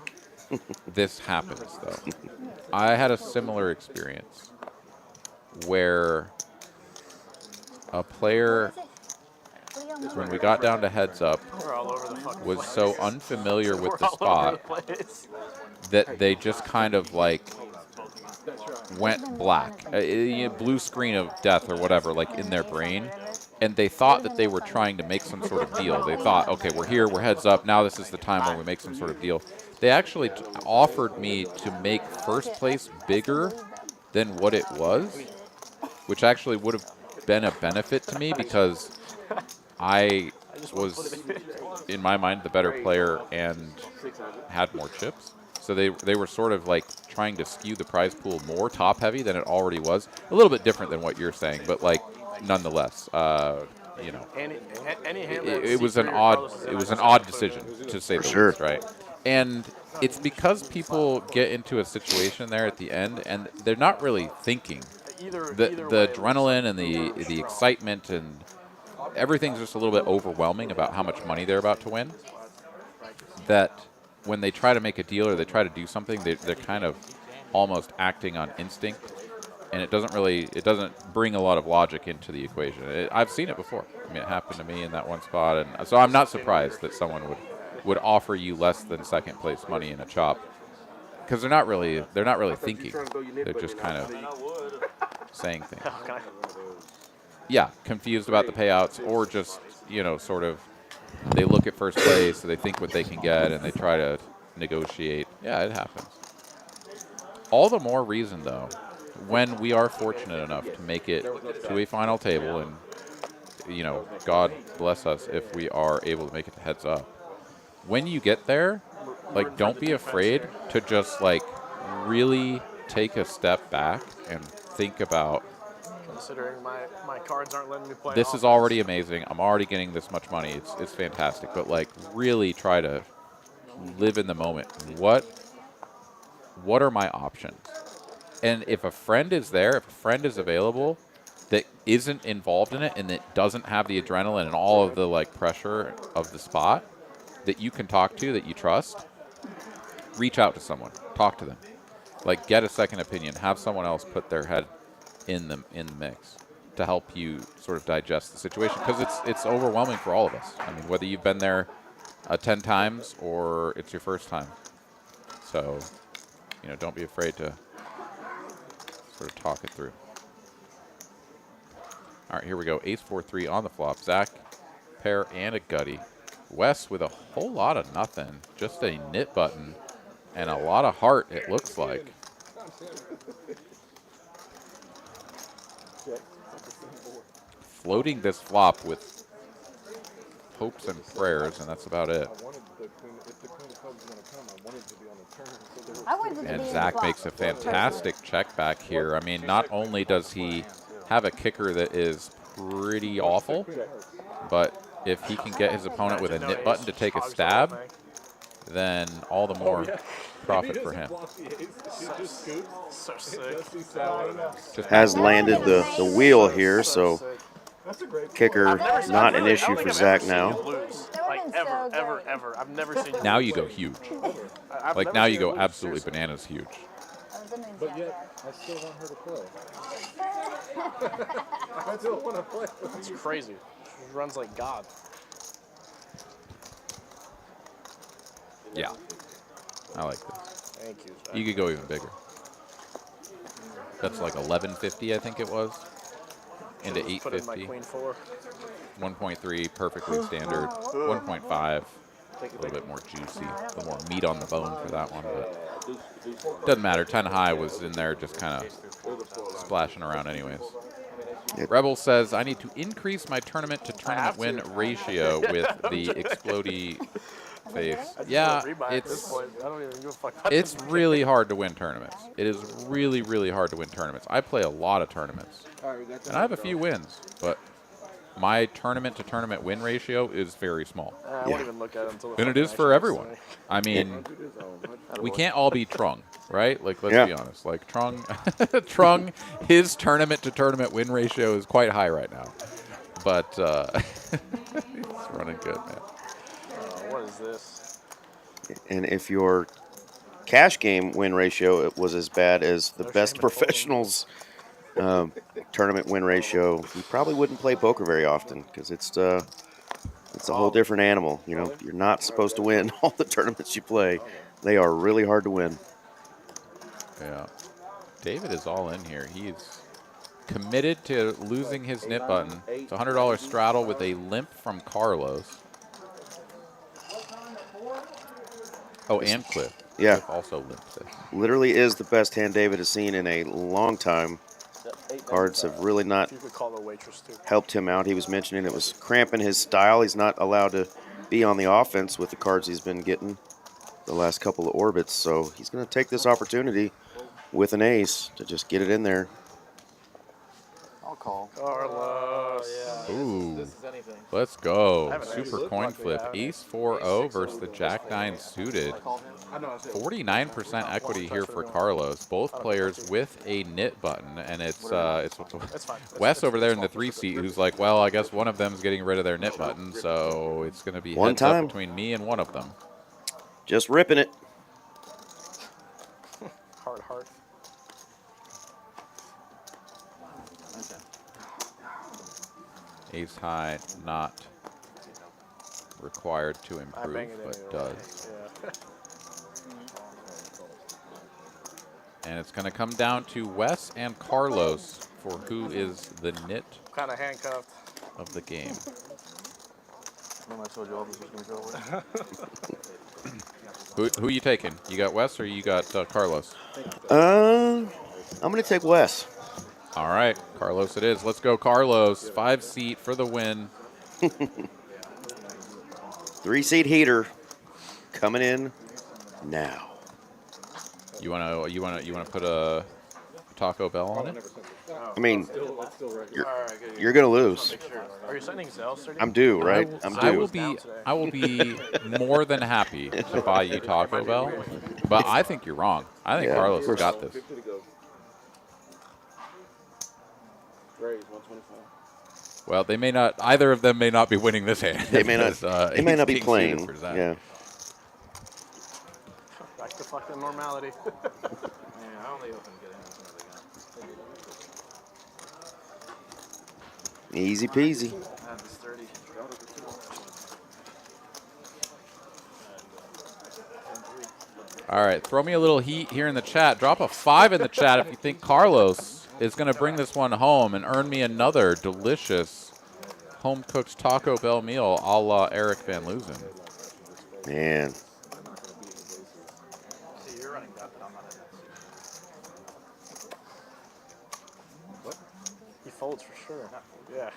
this happens, though. I had a similar experience where a player, when we got down to heads up, was so unfamiliar with the spot that they just kind of like went black, blue screen of death or whatever, like in their brain. And they thought that they were trying to make some sort of deal. They thought, okay, we're here, we're heads up, now this is the time when we make some sort of deal. They actually offered me to make first place bigger than what it was, which actually would have been a benefit to me because I was, in my mind, the better player and had more chips. So they were sort of like trying to skew the prize pool more top heavy than it already was. A little bit different than what you're saying, but like nonetheless, you know, it was an odd decision to say the least, right? And it's because people get into a situation there at the end and they're not really thinking. The adrenaline and the excitement and everything's just a little bit overwhelming about how much money they're about to win. That when they try to make a deal or they try to do something, they're kind of almost acting on instinct, and it doesn't bring a lot of logic into the equation. I've seen it before. I mean, it happened to me in that one spot, and so I'm not surprised that someone would offer you less than second place money in a chop, because they're not really thinking. They're just kind of saying things. Yeah, confused about the payouts, or just, you know, sort of, they look at first place, so they think what they can get, and they try to negotiate. Yeah, it happens. All the more reason, though, when we are fortunate enough to make it to a final table, and, you know, God bless us if we are able to make it to heads up. When you get there, like, don't be afraid to just, like, really take a step back and think about, Considering my cards aren't letting me play. This is already amazing. I'm already getting this much money. It's fantastic. But like, really try to live in the moment. What are my options? And if a friend is there, if a friend is available that isn't involved in it and that doesn't have the adrenaline and all of the like pressure of the spot that you can talk to, that you trust, reach out to someone. Talk to them. Like, get a second opinion. Have someone else put their head in the mix to help you sort of digest the situation, because it's overwhelming for all of us. I mean, whether you've been there 10 times or it's your first time. So, you know, don't be afraid to sort of talk it through. All right, here we go. Ace 4-3 on the flop. Zach, pair, and a gutty. Wes with a whole lot of nothing, just a knit button and a lot of heart, it looks like. Floating this flop with hopes and prayers, and that's about it. And Zach makes a fantastic check back here. I mean, not only does he have a kicker that is pretty awful, but if he can get his opponent with a knit button to take a stab, then all the more profit for him. So sick. Has landed the wheel here, so kicker not an issue for Zach now. Like ever. I've never seen you Now you go huge. Like, now you go absolutely bananas huge. But yet, I still want her to play. I still want to play. It's crazy. She runs like God. Yeah. I like this. Thank you, Zach. You could go even bigger. That's like 1150, I think it was, into Should've put in my 850. queen 4. 1.3, perfectly standard. 1.5, a little bit more juicy, a little more meat on the bone for that one, but doesn't matter. 10 high was in there just kind of splashing around anyways. Rebel says, I need to increase my tournament to tournament win ratio with the explodey face. Yeah, it's really hard to win tournaments. It is really, really hard to win tournaments. I play a lot of tournaments, and I have a few wins, but my tournament to tournament win ratio is very small. I won't even look at it until the And it is for everyone. I mean, we can't all be Trung, right? Like, let's be honest. Like, Trung, Trung, his tournament to tournament win ratio is quite high right now. But it's running good, man. What is this? And if your cash game win ratio was as bad as the best professionals tournament win ratio, you probably wouldn't play poker very often because it's a whole different animal. You know, you're not supposed to win all the tournaments you play. They are really hard to win. Yeah. David is all in here. He's committed to losing his nip button. It's a $100 straddle with a limp from Carlos. Oh, and Cliff. Yeah. Cliff also limped this. Literally is the best hand David has seen in a long time. Cards have really not helped him out. He was mentioning it was cramping his style. He's not allowed to be on the offense with the cards he's been getting the last couple of orbits. So he's going to take this opportunity with an ace to just get it in there. I'll call. Carlos. Ooh. This is anything. Let's go. Super coin flip. Ace 4-0 versus the Jack 9 suited. 49% equity here for Carlos. Both players with a knit button, and it's Wes over there in the 3 seat who's like, well, I guess one of them's getting rid of their knit button, so it's going to be heads up between me and one of them. Just ripping it. Heart. Ace high, not required to improve, but does. And it's going to come down to Wes and Carlos for who is the nit Kind of handcuffed of the game. I told you all this was going to go Who you taking? You got Wes or you got Carlos? I'm going to take Wes. All right, Carlos it is. Let's go, Carlos. 5-seat for the win. 3-seat heater coming in now. You wanna put a Taco Bell on it? I mean, you're gonna lose. Are you sending Zelle? I'm due, right? I'm due. I will be more than happy to buy you Taco Bell, but I think you're wrong. I think Carlos has got this. Well, they may not. Either of them may not be winning this hand. They may not. They may not be playing. Yeah. Back to fucking normality. I only open good hands whenever they go. Easy peasy. All right, throw me a little heat here in the chat. Drop a 5 in the chat if you think Carlos is going to bring this one home and earn me another delicious home-cooked Taco Bell meal a la Eric Van Loozen. Man. He folds for sure. Yeah.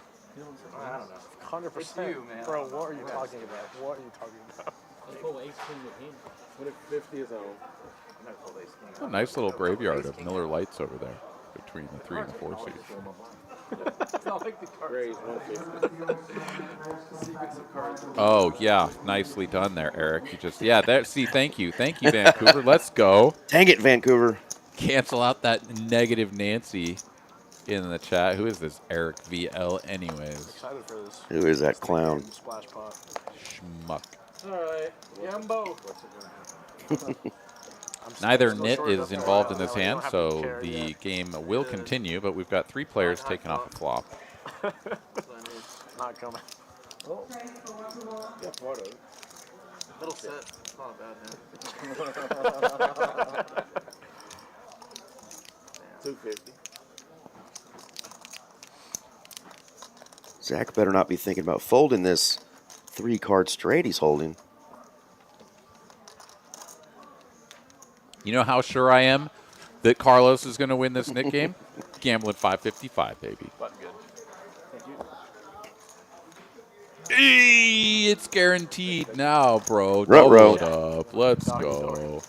I don't know. 100%. Bro, what are you talking about? What are you talking about? What if 50 is on? A nice little graveyard of Miller Lights over there between the 3 and the 4 seats. It's not like the cards. Oh, yeah. Nicely done there, Eric. You just, see, thank you. Thank you, Vancouver. Let's go. Dang it, Vancouver. Cancel out that negative Nancy in the chat. Who is this Eric VL anyways? Excited for this. Who is that clown? Splash pot. Schmuck. Alright, Yambo. Neither nit is involved in this hand, so the game will continue, but we've got 3 players taking off a flop. Not coming. Oh. Yeah, part of it. Little set. It's not a bad hand. 250. Zach better not be thinking about folding this 3-card straight he's holding. You know how sure I am that Carlos is going to win this Nick game? Gambling 555, baby. Button good. Hey, it's guaranteed now, bro. Ruh-roh. Double it up. Let's go.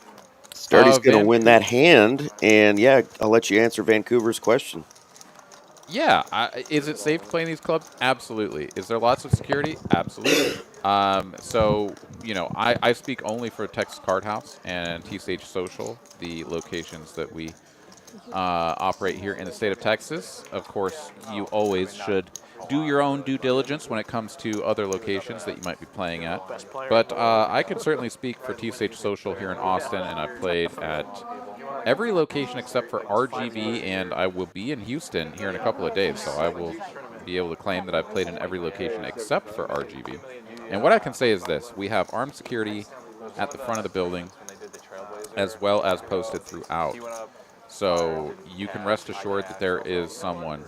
Sturdy's going to win that hand, and yeah, I'll let you answer Vancouver's question. Yeah. Is it safe to play in these clubs? Absolutely. Is there lots of security? Absolutely. So, you know, I speak only for Texas Card House and TCH Social, the locations that we operate here in the state of Texas. Of course, you always should do your own due diligence when it comes to other locations that you might be playing at. But I can certainly speak for TCH Social here in Austin, and I've played at every location except for RGV, and I will be in Houston here in a couple of days, so I will be able to claim that I've played in every location except for RGV. And what I can say is this: we have armed security at the front of the building, as well as posted throughout. So you can rest assured that there is someone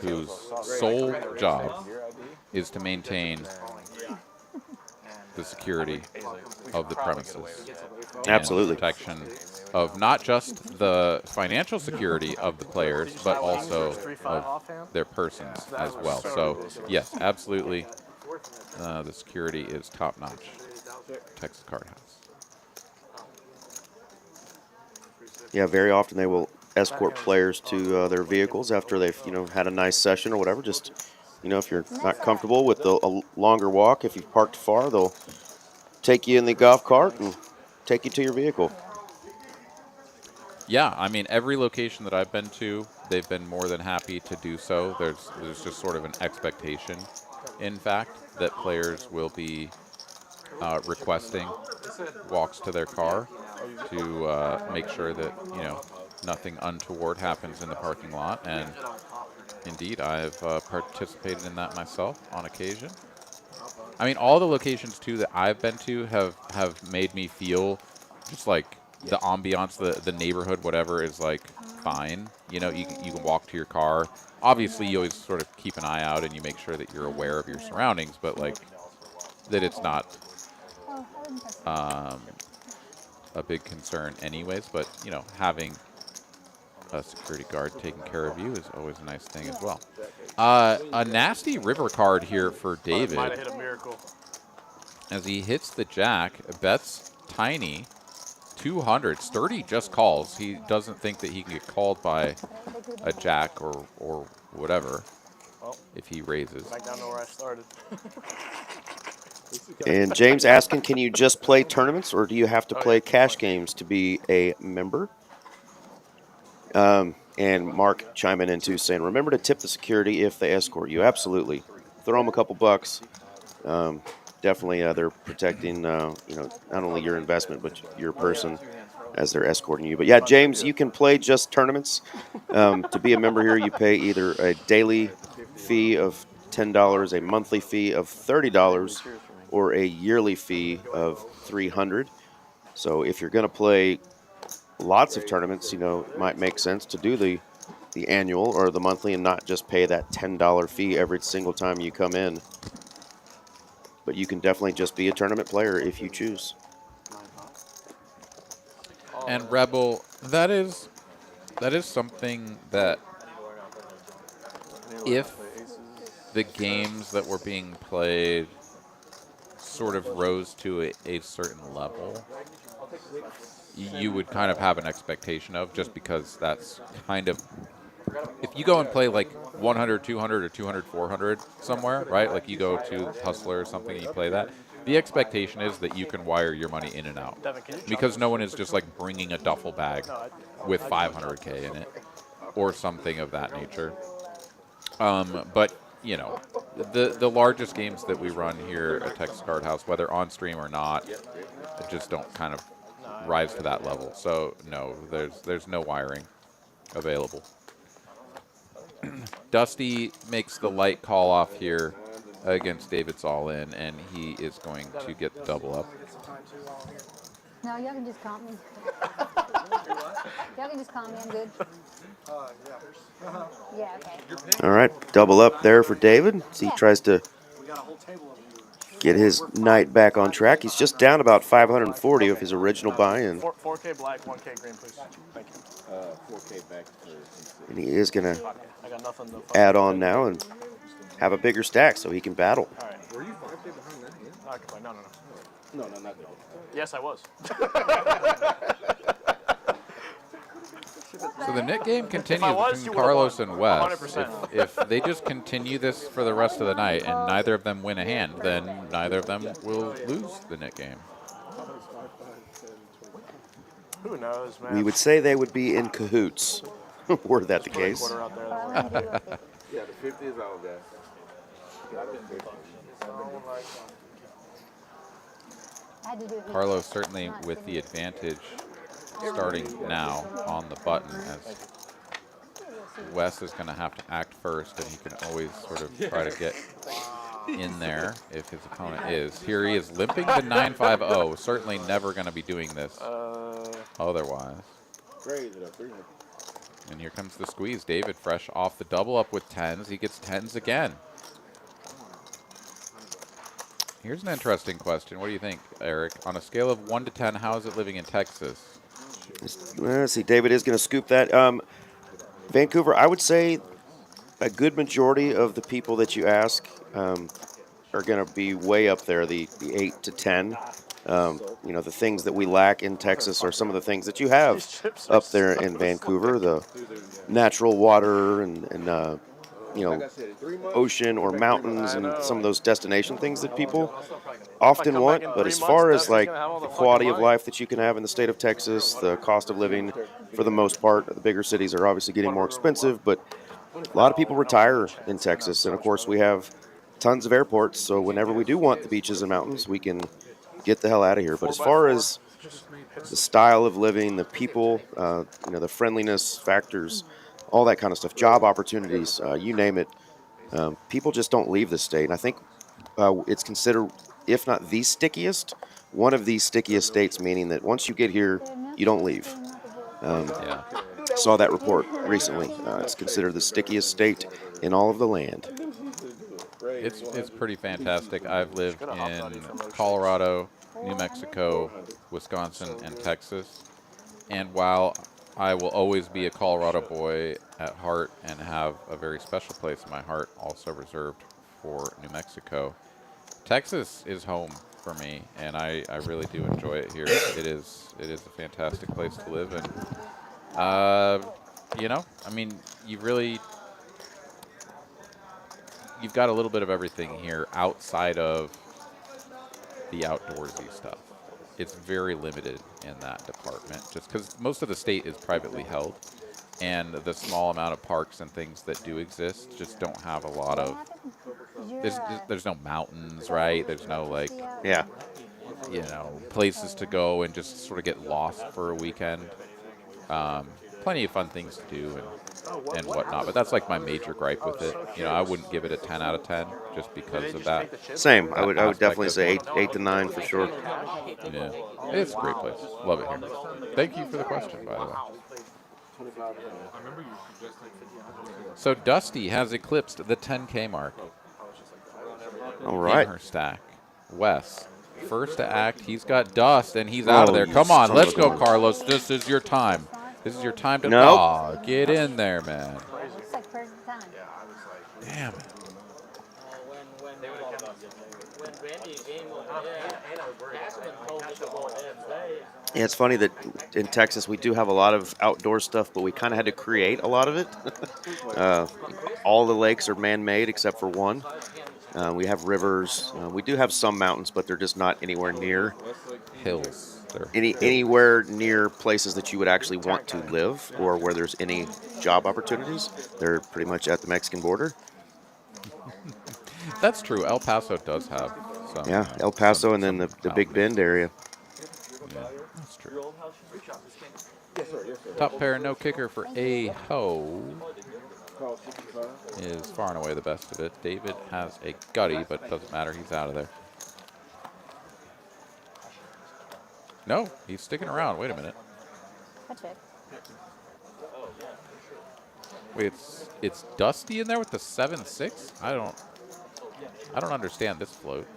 whose sole job is to maintain the security of the premises. Absolutely. And protection of not just the financial security of the players, but also of their persons as well. So, yes, absolutely, the security is top-notch. Texas Card House. Yeah, very often they will escort players to their vehicles after they've, you know, had a nice session or whatever. Just, you know, if you're not comfortable with a longer walk, if you've parked far, they'll take you in the golf cart and take you to your vehicle. Yeah, I mean, every location that I've been to, they've been more than happy to do so. There's just sort of an expectation, in fact, that players will be requesting walks to their car to make sure that, you know, nothing untoward happens in the parking lot. And indeed, I've participated in that myself on occasion. I mean, all the locations, too, that I've been to have made me feel just like the ambiance, the neighborhood, whatever, is like fine. You know, you can walk to your car. Obviously, you always sort of keep an eye out and you make sure that you're aware of your surroundings, but like that it's not a big concern anyways. But, you know, having a security guard taking care of you is always a nice thing as well. A nasty river card here for David. Might have hit a miracle. As he hits the jack, bets tiny, 200. Sturdy just calls. He doesn't think that he can get called by a jack or whatever if he raises. Back down to where I started. And James asking, can you just play tournaments or do you have to play cash games to be a member? And Mark chiming in too, saying, remember to tip the security if they escort you. Absolutely. Throw them a couple bucks. Definitely they're protecting, you know, not only your investment, but your person as they're escorting you. But, yeah, James, you can play just tournaments. To be a member here, you pay either a daily fee of $10, a monthly fee of $30, or a yearly fee of $300. So if you're going to play lots of tournaments, you know, it might make sense to do the annual or the monthly and not just pay that $10 fee every single time you come in. But you can definitely just be a tournament player if you choose. And Rebel, that is something that if the games that were being played sort of rose to a certain level, you would kind of have an expectation of, just because that's kind of, if you go and play like 100, 200, or 200, 400 somewhere, right? Like you go to Hustler or something and you play that, the expectation is that you can wire your money in and out, because no one is just like bringing a duffel bag with 500K in it or something of that nature. But, you know, the largest games that we run here at Texas Card House, whether on stream or not, just don't kind of rise to that level. So no, there's no wiring available. Dusty makes the light call off here against David's all in, and he is going to get the double up. No, y'all can just comp me. Y'all can just comp me. I'm good. Yeah, okay. All right, double up there for David. As he tries to get his night back on track. He's just down about 540 of his original buy-in. 4K black, 1K green, please. Thank you. 4K back for. And he is going to I got nothing to add on now and have a bigger stack so he can battle. All right. Were you 5K behind that hand? No, I can play. No. No, not that. Yes, I was. So the net game If continues I was, between you would've Carlos won. and Wes. 100%. If they just continue this for the rest of the night and neither of them win a hand, then neither of them will lose the net game. Who knows, man? We would say they would be in cahoots, were that the case. Quarter out there. Yeah, the 50 is all, guys. I had to do it. Carlos certainly with the advantage starting now on the button, as Wes is going to have to act first, and he can always sort of try to get in there if his opponent is. Here he is limping the 950. Certainly never going to be doing this otherwise. And here comes the squeeze. David fresh off the double up with 10s. He gets 10s again. Here's an interesting question. What do you think, Eric? On a scale of 1 to 10, how is it living in Texas? Let's see, David is going to scoop that. Vancouver, I would say a good majority of the people that you ask are going to be way up there, the 8 to 10. You know, the things that we lack in Texas are some of the things that you have up there in Vancouver, the natural water and you know, ocean or mountains and some of those destination things that people often want. But as far as like the quality of life that you can have in the state of Texas, the cost of living, for the most part, the bigger cities are obviously getting more expensive, but a lot of people retire in Texas. And of course we have tons of airports, so whenever we do want the beaches and mountains, we can get the hell out of here. But as far as the style of living, the people, you know, the friendliness factors, all that kind of stuff, job opportunities, you name it, people just don't leave the state. And I think it's considered, if not the stickiest, one of the stickiest states, meaning that once you get here, you don't leave. Saw that report recently. It's considered the stickiest state in all of the land. It's pretty fantastic. I've lived in Colorado, New Mexico, Wisconsin, and Texas. And while I will always be a Colorado boy at heart and have a very special place in my heart, also reserved for New Mexico, Texas is home for me, and I really do enjoy it here. It is a fantastic place to live, and you know, I mean, you've got a little bit of everything here outside of the outdoorsy stuff. It's very limited in that department, just because most of the state is privately held, and the small amount of parks and things that do exist just don't have a lot of. There's no mountains, right? There's no like, you know, places to go and just sort of get lost for a weekend. Plenty of fun things to do and whatnot, but that's like my major gripe with it. You know, I wouldn't give it a 10 out of 10 just because of that. Same. I would definitely say 8 to 9 for sure. Yeah, it's a great place. Love it here. Thank you for the question, by the way. So Dusty has eclipsed the 10K mark. All right. In her stack. Wes, first to act. He's got dust, and he's out of there. Come on, let's go, Carlos. This is your time. This is your time to get in there, man. It's like perfect time. Damn it. Yeah, it's funny that in Texas we do have a lot of outdoor stuff, but we kind of had to create a lot of it. All the lakes are man-made except for one. We have rivers. We do have some mountains, but they're just not anywhere near hills. Anywhere near places that you would actually want to live or where there's any job opportunities. They're pretty much at the Mexican border. That's true. El Paso does have some. Yeah, El Paso and then the Big Bend area. Yeah, that's true. Top pair, no kicker for A-Ho is far and away the best of it. David has a gutty, but doesn't matter. He's out of there. No, he's sticking around. Wait a minute. I check. Wait, it's Dusty in there with the 7-6? I don't understand this float.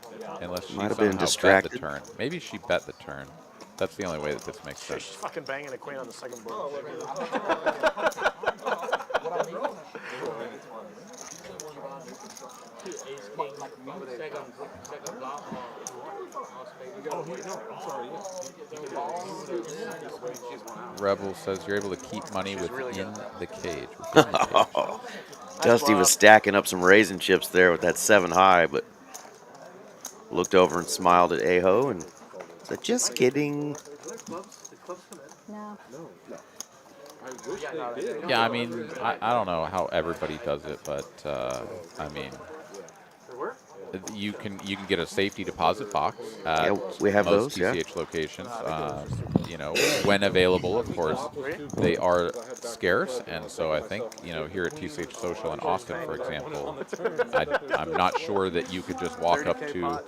Unless she Might have been somehow distracted. bet the turn. Maybe she bet the turn. That's the only way that this makes She's sense. fucking banging a queen on the second board. Rebel says you're able to keep money within the cage. Dusty was stacking up some raisin chips there with that 7 high, but looked over and smiled at Aho and said, "Just kidding." No. Yeah, I mean, I don't know how everybody does it, but I mean, you can get a safety deposit box at we have most those, yeah. TCH locations. You know, when available, of course, they are scarce, and so I think, you know, here at TCH Social in Austin, for example, I'm not sure that you could just walk up to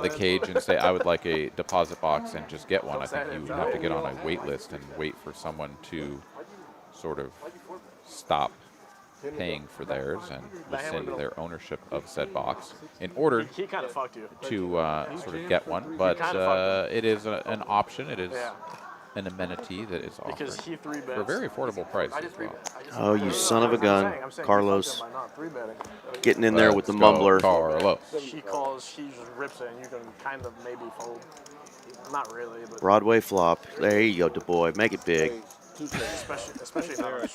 the cage and say, "I would like a deposit box," and just get one. I think you would have to get on a wait list and wait for someone to sort of stop paying for theirs and rescind their ownership of said box in order He kind of fucked you. to sort of get one. But it is an option. It is an amenity that is offered for a very affordable price as well. Oh, you son of a gun. Carlos getting in there with the mumbler. Carlos. She calls, she just rips it, and you can kind of maybe fold. Not really, but Broadway flop. There you go, Du Bois. Make it big. especially now.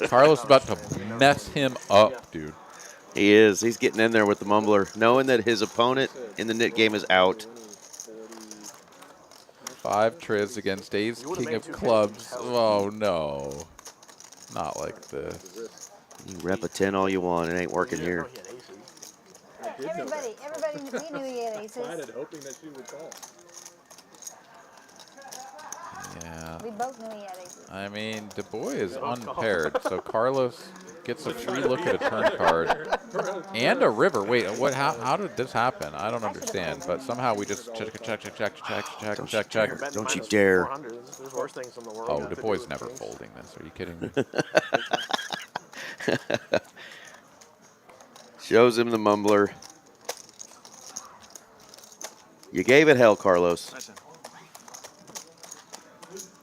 Carlos is about to mess him up, dude. He is. He's getting in there with the mumbler, knowing that his opponent in the knit game is out. 5 triz against Ace King of Clubs. Oh, no. Not like this. You can rep a 10 all you want. It ain't working here. Everybody, we knew he had aces. Hoping that she would call. Yeah. We both knew he had aces. I mean, Du Bois is unpaired, so Carlos gets a free look at a turn card and a river. Wait, what? How did this happen? I don't understand. But somehow we just check. Don't you dare. There's worse things in the world. Oh, Du Bois is never folding this. Are you kidding me? Shows him the mumbler. You gave it hell, Carlos.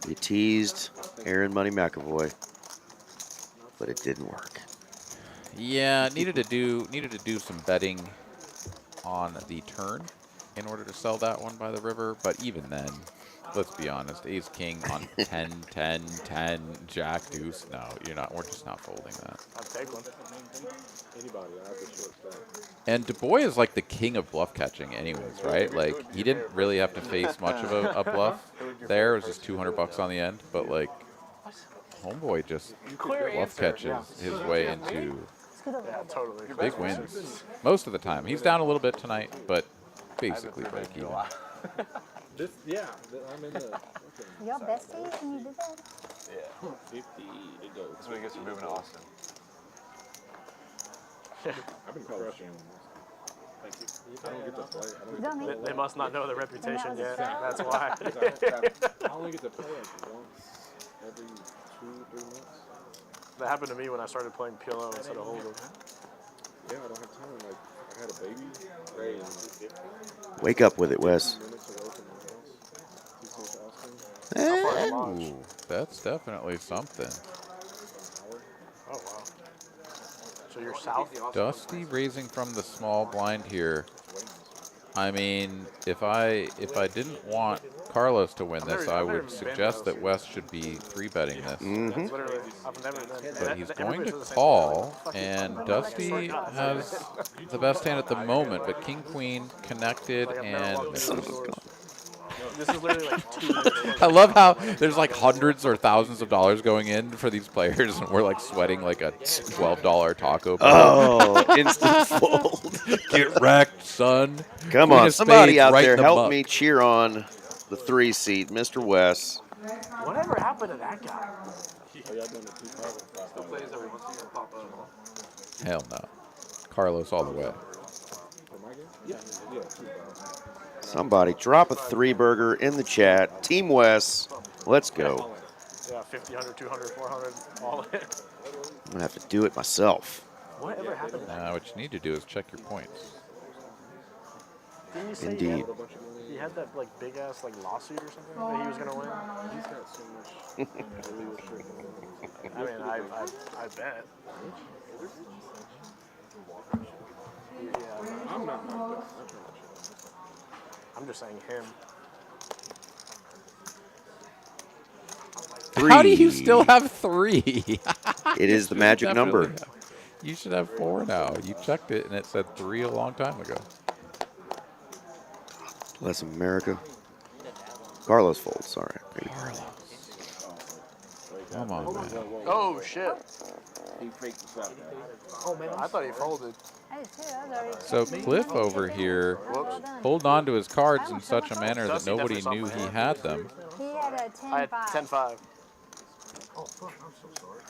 You teased Aaron Money McAvoy, but it didn't work. Yeah, needed to do some betting on the turn in order to sell that one by the river. But even then, let's be honest, Ace King on 10, 10, 10, Jack Deuce. No, you're not. We're just not folding that. I'll take one. Anybody, I have the short stack. And Du Bois is like the king of bluff catching anyways, right? Like, he didn't really have to face much of a bluff there. It was just 200 bucks on the end. But, like, Homeboy just bluff catches his way into big wins. Most of the time. He's down a little bit tonight, but basically break even. I'm in the... Y'all besties when you did that? Yeah. 50 to go. This week we're moving to Austin. I've been crushing. Thank you. I don't get to play. They must not know the reputation yet. That's why. I only get to play like once every 2-3 months. That happened to me when I started playing PLO instead of Hold'em. Yeah, I don't have time. Like, I had a baby. Right. Wake up with it, Wes. Ooh, that's definitely something. Oh, wow. So you're south? Dusty raising from the small blind here. I mean, if I didn't want Carlos to win this, I would suggest that Wes should be 3-betting this. But he's going to call, and Dusty has the best hand at the moment, but King Queen connected and misses. This is literally like 2 minutes. I love how there's like hundreds or thousands of dollars going in for these players, and we're like sweating like a $12 taco. Oh, instant fold. Get wrecked, son. Come on, somebody out there help me cheer on the 3 seat, Mr. Wes. Whatever happened to that guy? Hell no. Carlos all the way. Somebody drop a 3-burger in the chat. Team West, let's go. Yeah, 50, 100, 200, 400, all in. I'm gonna have to do it myself. Whatever happened? What you need to do is check your points. Didn't you say Indeed. he had that like big ass like lawsuit or something that he was gonna win? He's got so much illegal shit going on. I mean, I bet. Yeah, I'm not knocked out. I'm just saying him. 3. How do you still have 3? It is the magic number. You should have 4 now. You checked it and it said 3 a long time ago. Bless America. Carlos folds. All right. Carlos. Come on, man. Oh shit! He faked the flop. Oh man, I thought he folded. I did too. I was already. So Cliff over here holding on to his cards in such a manner that nobody knew he had them. He had a 10-5. I had 10-5. Oh, fuck, I'm so sorry.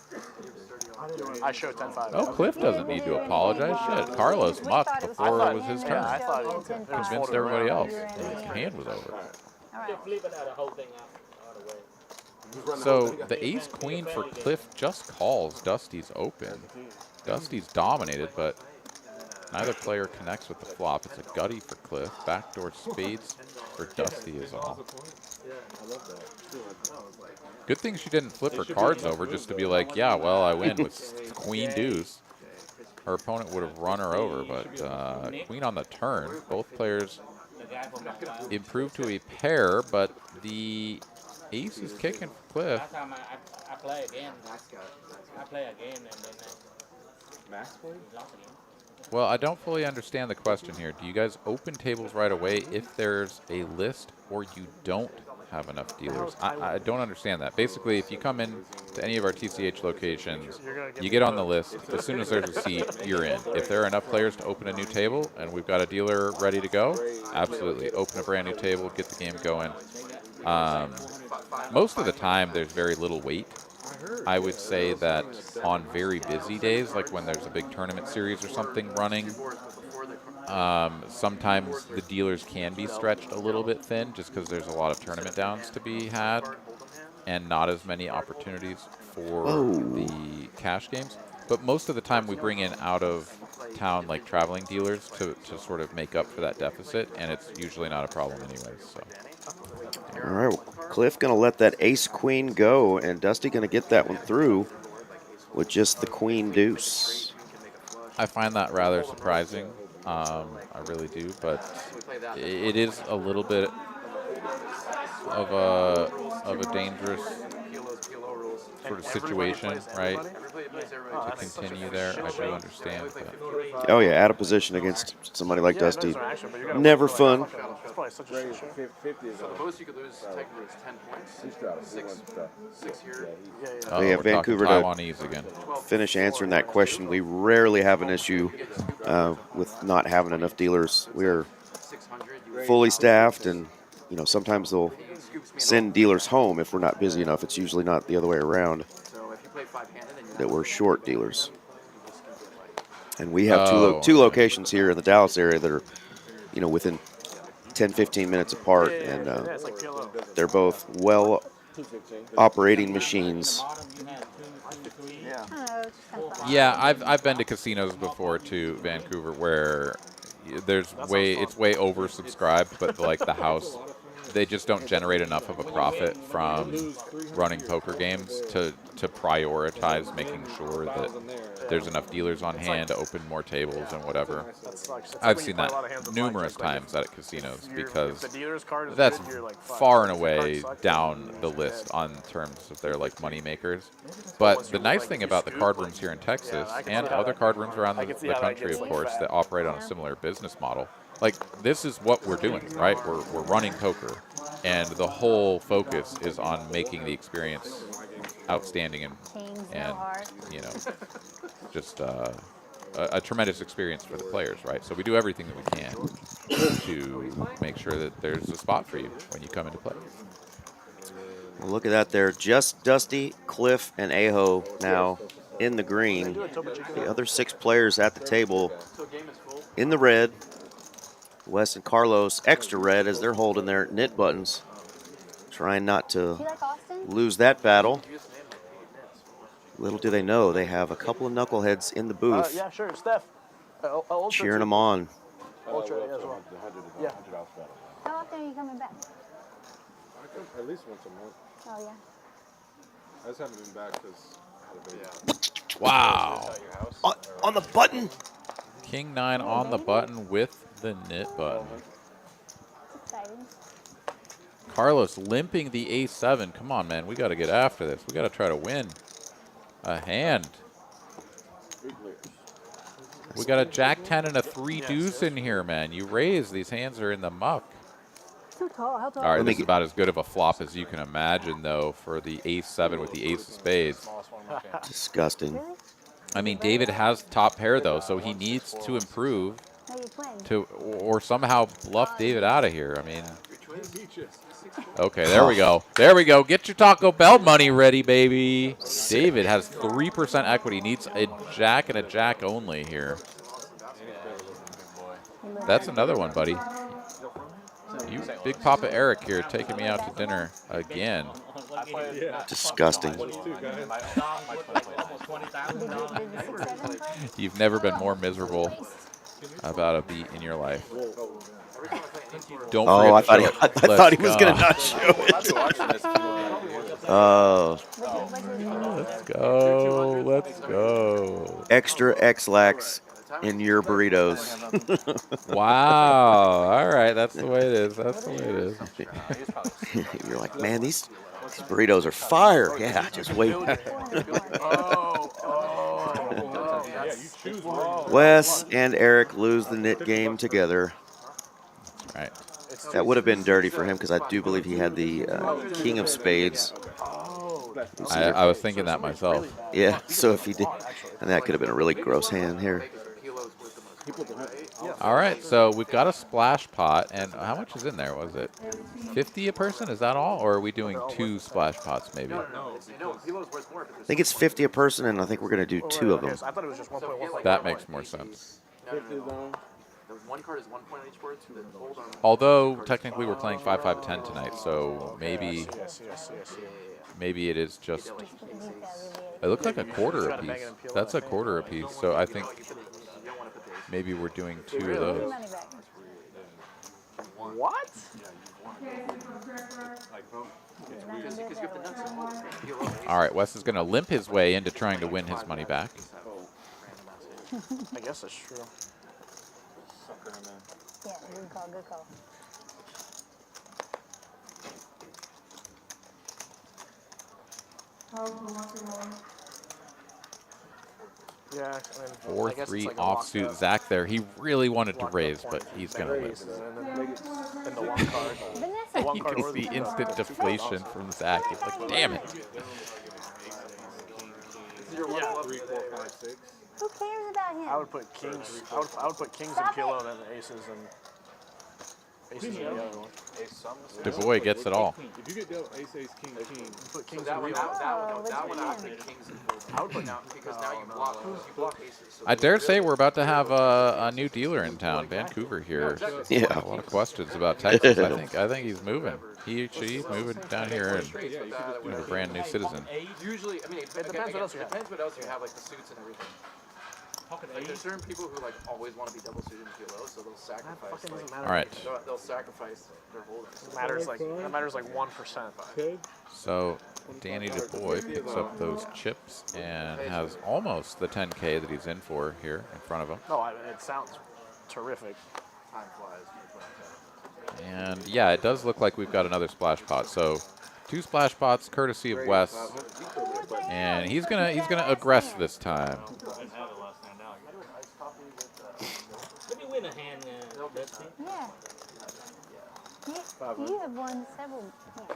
I showed 10-5. Oh, Cliff doesn't need to apologize. Shit, Carlos mucked before it was his turn. I thought Convinced everybody else. The hand was over. So the ace-queen for Cliff just calls. Dusty's open. Dusty's dominated, but neither player connects with the flop. It's a gutty for Cliff. Backdoor spades for Dusty is all. Good thing she didn't flip her cards over just to be like, yeah, well, I win with queen deuce. Her opponent would have run her over, but queen on the turn. Both players improved to a pair, but the ace is kicking for Cliff. Last time I play again. I play again and then Max play? lost again. Well, I don't fully understand the question here. Do you guys open tables right away if there's a list or you don't have enough dealers? I don't understand that. Basically, if you come in to any of our TCH locations, you get on the list. As soon as there's a seat, you're in. If there are enough players to open a new table and we've got a dealer ready to go, absolutely. Open a brand new table, get the game going. Most of the time, there's very little wait. I would say that on very busy days, like when there's a big tournament series or something running, sometimes the dealers can be stretched a little bit thin just because there's a lot of tournament downs to be had and not as many opportunities for the cash games. But most of the time we bring in out of town like traveling dealers to sort of make up for that deficit, and it's usually not a problem anyways. So. All right, well, Cliff going to let that ace-queen go, and Dusty going to get that one through with just the queen deuce. I find that rather surprising. I really do, but it is a little bit of a dangerous sort of situation, right? To continue there, I do understand. But. Oh yeah, out of position against somebody like Dusty, never fun. So the most you could lose technically is 10 points. Six here. We have Vancouver Taiwanese again. Finish answering that question. We rarely have an issue with not having enough dealers. We are fully staffed, and you know sometimes they'll send dealers home if we're not busy enough. It's usually not the other way around that we're short dealers. And we have two locations here in the Dallas area that are, you know, within 10-15 minutes apart, and they're both well operating machines. Yeah, I've been to casinos before too, Vancouver, where it's way oversubscribed, but like the house, they just don't generate enough of a profit from running poker games to prioritize making sure that there's enough dealers on hand to open more tables and whatever. I've seen that numerous times at casinos because that's far and away down the list on terms of their like money makers. But the nice thing about the card rooms here in Texas and other card rooms around the country, of course, that operate on a similar business model, like this is what we're doing, right? We're running poker, and the whole focus is on making the experience outstanding and you know, just a tremendous experience for the players, right? So we do everything that we can to make sure that there's a spot for you when you come into play. Well, look at that there. Just Dusty, Cliff, and Aho now in the green. The other 6 players at the table in the red. Wes and Carlos extra red as they're holding their knit buttons, trying not to Do you like Austin? lose that battle. Little do they know, they have a couple of knuckleheads in the booth Yeah, sure. Steph. Ultra cheering too. them on. Ultra as well. Yeah. How often are you coming back? I come at least once a month. Oh, yeah. I just haven't been back because I had a baby. Wow. On the button. King 9 on the button with the knit button. Exciting. Carlos limping the A7. Come on, man. We got to get after this. We got to try to win a hand. We got a Jack 10 and a 3 deuce in here, man. You raise. These hands are in the muck. Too tall. How tall? All right, this is about as good of a flop as you can imagine, though, for the ace-7 with the ace of spades. Disgusting. I mean, David has top pair, though, so he needs to improve to or somehow bluff David out of here. I mean, okay, there we go. There we go. Get your Taco Bell money ready, baby. David has 3% equity. Needs a jack and a jack only here. That's another one, buddy. You big Papa Eric here taking me out to dinner again. Disgusting. You've never been more miserable about a beat in your life. Don't I forget thought he was going to not show it. Oh. Let's go. Let's go. Extra X-Lax in your burritos. Wow. All right. That's the way it is. That's the way it is. You're like, man, these burritos are fire. Yeah, just wait. Wes and Eric lose the knit game together. Right. That would have been dirty for him because I do believe he had the king of spades. I was thinking that myself. Yeah, so if he did, and that could have been a really gross hand here. All right, so we've got a splash pot, and how much is in there? Was it 50 a person? Is that all, or are we doing 2 splash pots maybe? I think it's 50 a person, and I think we're going to do 2 of them. That makes more sense. One card is 1 point on each board. Although technically we're playing 5-5-10 tonight, so maybe it is just. It looks like a quarter a piece. That's a quarter a piece. So I think maybe we're doing 2 of those. What? All right, Wes is going to limp his way into trying to win his money back. I guess that's true. Yeah, good call, good call. Yeah, 4-3 offsuit Zach there. He really wanted to raise, but he's going to lose. You can see instant deflation from Zach. He's like, damn it. Who cares about him? I would put kings. I would put kings in PLO and then aces and aces in the other one. Du Bois gets it all. If you get dealt ace, ace, king, king. Put kings That in one, PLO. that one, I would put kings in full. I would put now because now you block aces. So I dare say we're about to have a new dealer in town, Vancouver here. Yeah. A lot of questions about Texas. I think he's moving. He's moving down here and a brand new citizen. Usually, I mean, it depends what else you have. Depends what else you have, like the suits and everything. Like there's certain people who like always want to be double suited in PLO, so they'll sacrifice. All right. They'll sacrifice their holdings. That matters like 1%. So Danny Du Bois picks up those chips and has almost the 10K that he's in for here in front of him. No, it sounds terrific. Time flies. And yeah, it does look like we've got another splash pot. So 2 splash pots courtesy of Wes. And he's gonna aggress this time. Did you win a hand, Betsy? Yeah. You have won several hands.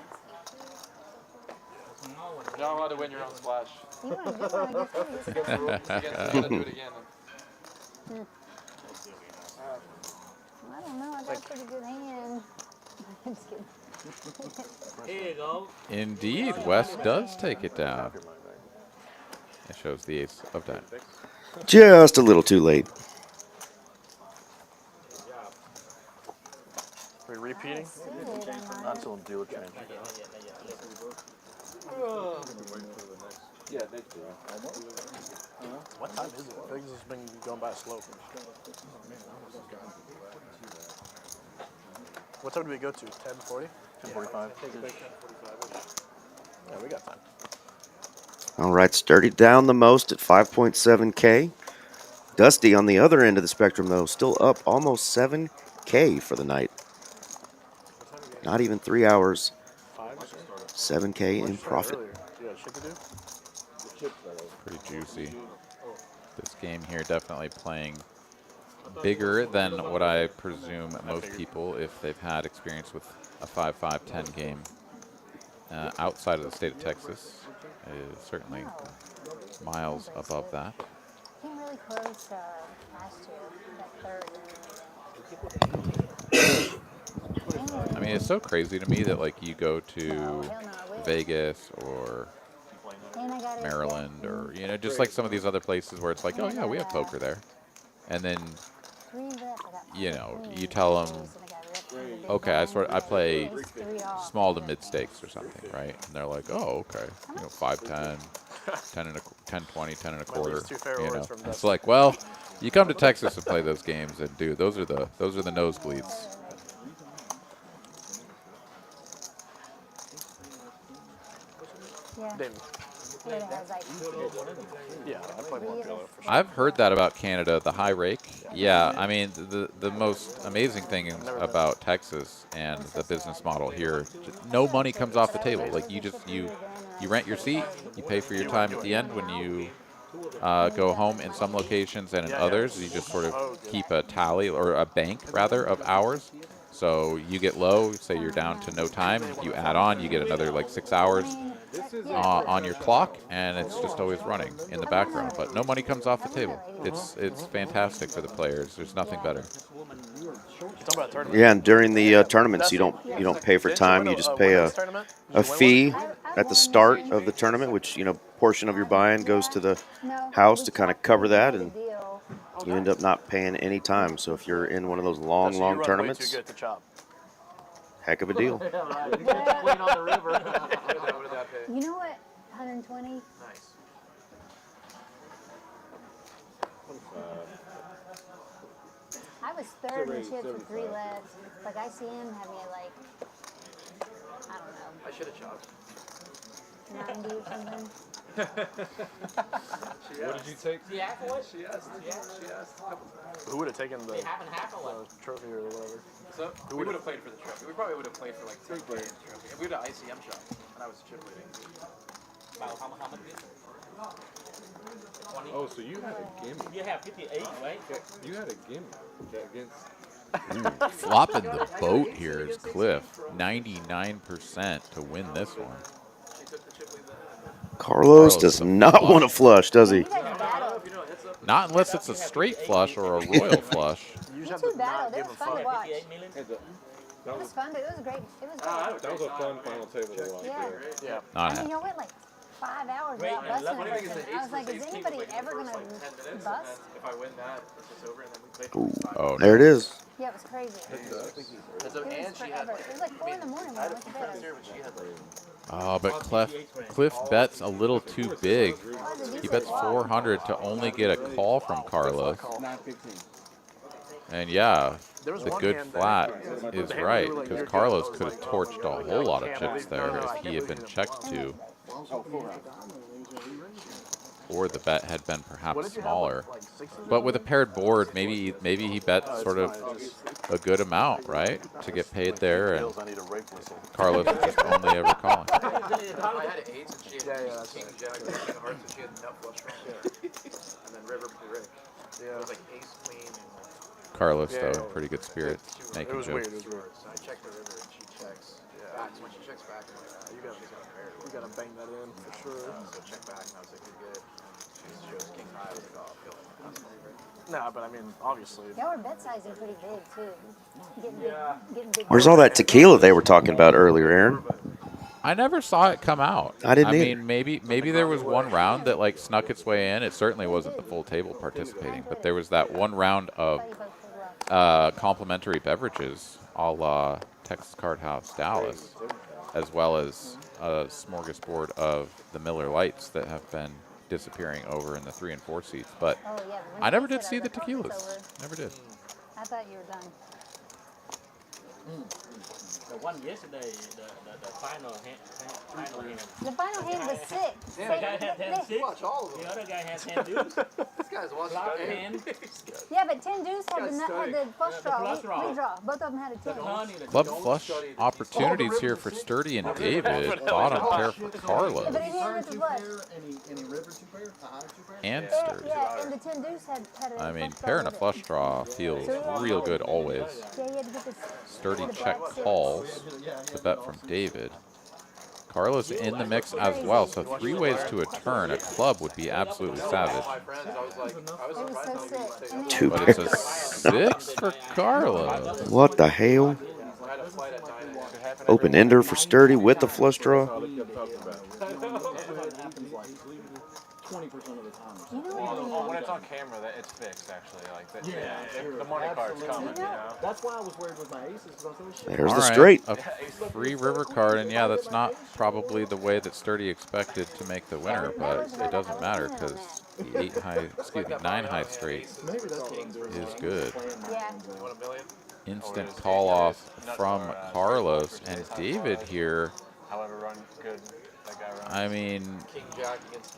You're not allowed to win your own splash. You want to do one, I guess. It's against the rules. It's against the rules. Do it again. I don't know. I got a pretty good hand. I'm just kidding. Here you go. Indeed, Wes does take it down. It shows the ace of diamonds. Just a little too late. Are we repeating? Not until dealer change. Yeah, next year. What time is it? I think this has been going by slow. What time do we go to? 10:40? 10:45. Yeah, we got time. All right, Sturdy down the most at 5.7K. Dusty on the other end of the spectrum, though, still up almost 7K for the night. Not even 3 hours. 7K in profit. Pretty juicy. This game here definitely playing bigger than what I presume most people, if they've had experience with a 5-5-10 game outside of the state of Texas, is certainly miles above that. Came really close last year, that third. I mean, it's so crazy to me that like you go to Vegas or Maryland or, you know, just like some of these other places where it's like, oh yeah, we have poker there. And then, you know, you tell them, okay, I play small to mid stakes or something, right? And they're like, oh, okay, you know, 5-10, 10-20, 10 and a quarter. You know, it's like, well, you come to Texas and play those games, and dude, those are the nosebleeds. Yeah. Yeah, I play more dealer for sure. I've heard that about Canada, the high rake. Yeah, I mean, the most amazing thing about Texas and the business model here, no money comes off the table. Like you rent your seat, you pay for your time at the end when you go home in some locations, and in others you just sort of keep a tally, or a bank rather, of hours. So you get low, say you're down to no time, you add on, you get another like 6 hours on your clock, and it's just always running in the background. But no money comes off the table. It's fantastic for the players. There's nothing better. Yeah, and during the tournaments, you don't pay for time. You just pay a fee at the start of the tournament, which, you know, portion of your buy-in goes to the house to kind of cover that, and you end up not paying any time. So if you're in one of those long tournaments, heck of a deal. You know what? 120? Nice. I was third in chips with 3 left. Like, ICM had me at, like, I don't know. I should have chopped. 90 or something. What did you take? She asked what? She asked. Who would have taken the trophy or whatever? So we would have played for the trophy. We probably would have played for like 10 players trophy. If we would have ICM shot, and I was chip leading. How much is it? 20. Oh, so you had a gimme. You have 58, right? You had a gimme against. Ooh, flopping the boat here is Cliff. 99% to win this one. Carlos does not want to flush, does he? Not unless it's a straight flush or a royal flush. You two battled. It was fun to watch. It was fun. It was great. It was great. That was a fun final table to watch. Yeah. Not I mean, y'all went like 5 hours without busting a person. I was like, is anybody ever going to bust? If I win that, it's just over, and then we play. Oh, there it is. Yeah, it was crazy. It was forever. It was like 4 in the morning when I went to bed. Oh, but Cliff bets a little too big. He bets 400 to only get a call from Carlos. And yeah, the good flat is right, because Carlos could have torched a whole lot of chips there if he had been checked to. Or the bet had been perhaps smaller. But with a paired board, maybe he bet sort of a good amount, right, to get paid there, and Carlos was just only ever calling. I had 8s, and she had king jack, king hearts, and she had nut flush. And then river to Rick. Yeah. It was like ace queen. And Carlos, though, pretty good spirit, making jokes. So I checked the river, and she checks. Yeah. So when she checks back, I'm like, you gotta bang that in for sure. So check back, and I was like, you're good. She shows king high. I was like, oh, I feel like that's Nah, but I mean, obviously. Y'all were bet sizing pretty big, too. Getting big. Where's all that tequila they were talking about earlier, Aaron? I never saw it come out. I didn't either. mean, maybe there was one round that like snuck its way in. It certainly wasn't the full table participating, but there was that one round of complimentary beverages a la Texas Card House Dallas, as well as a smorgasbord of the Miller Lights that have been disappearing over in the 3 and 4 seats. But Oh, yeah, when I you never said did see the I thought it's tequilas. over. Never did. I thought you were done. The one yesterday, the final hand. The final hand was 6. The guy had 10 6. Watch all of them. The other guy had 10 deuce. This guy's watching Flop the game. 10. Yeah, but 10 deuce had guy's the studying. flush draw, flush draw. redraw. Both of them had a 10. Club flush opportunities here for Sturdy and David. Bottom pair for Yeah, Carlos but he didn't with the flush. Any river two-pair? Two-pair? and Yeah, Sturdy. yeah, and the 10 deuce had a I mean, flush draw pair and a with it. flush draw feels real good always. Yeah, you had to get this. Sturdy the check black six. calls. The bet from David. Carlos in the mix as well, so 3 ways to a turn. A club would be absolutely savage. It was so sick. And then- Two But it's a 6 for Carlos. What the hell? Open ender for Sturdy with the flush draw. 20% of the time. You know Well, what? when it's on camera, that it's fixed actually. Like the money card's coming. You know. That's why I was worried with my aces, because I was like, shit. There's All the right, straight. a free river card, and yeah, that's not probably the way that Sturdy expected to make the winner, but it doesn't matter because the 9 high straight is good. Yeah. Instant call off from Carlos, and David here. However, run good. That guy runs. I mean,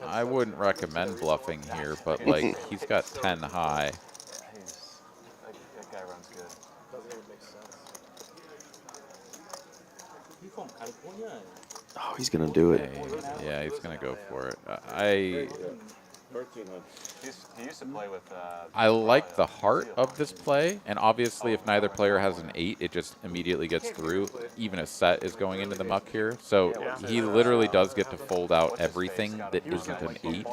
I wouldn't recommend bluffing here, but like he's got 10 high. That guy runs good. Doesn't even make sense. He's from California. Oh, he's going to do it. Yeah, he's gonna go for it. He used to play with. I like the heart of this play, and obviously if neither player has an 8, it just immediately gets through. Even a set is going into the muck here. So he literally does get to fold out everything that isn't an 8.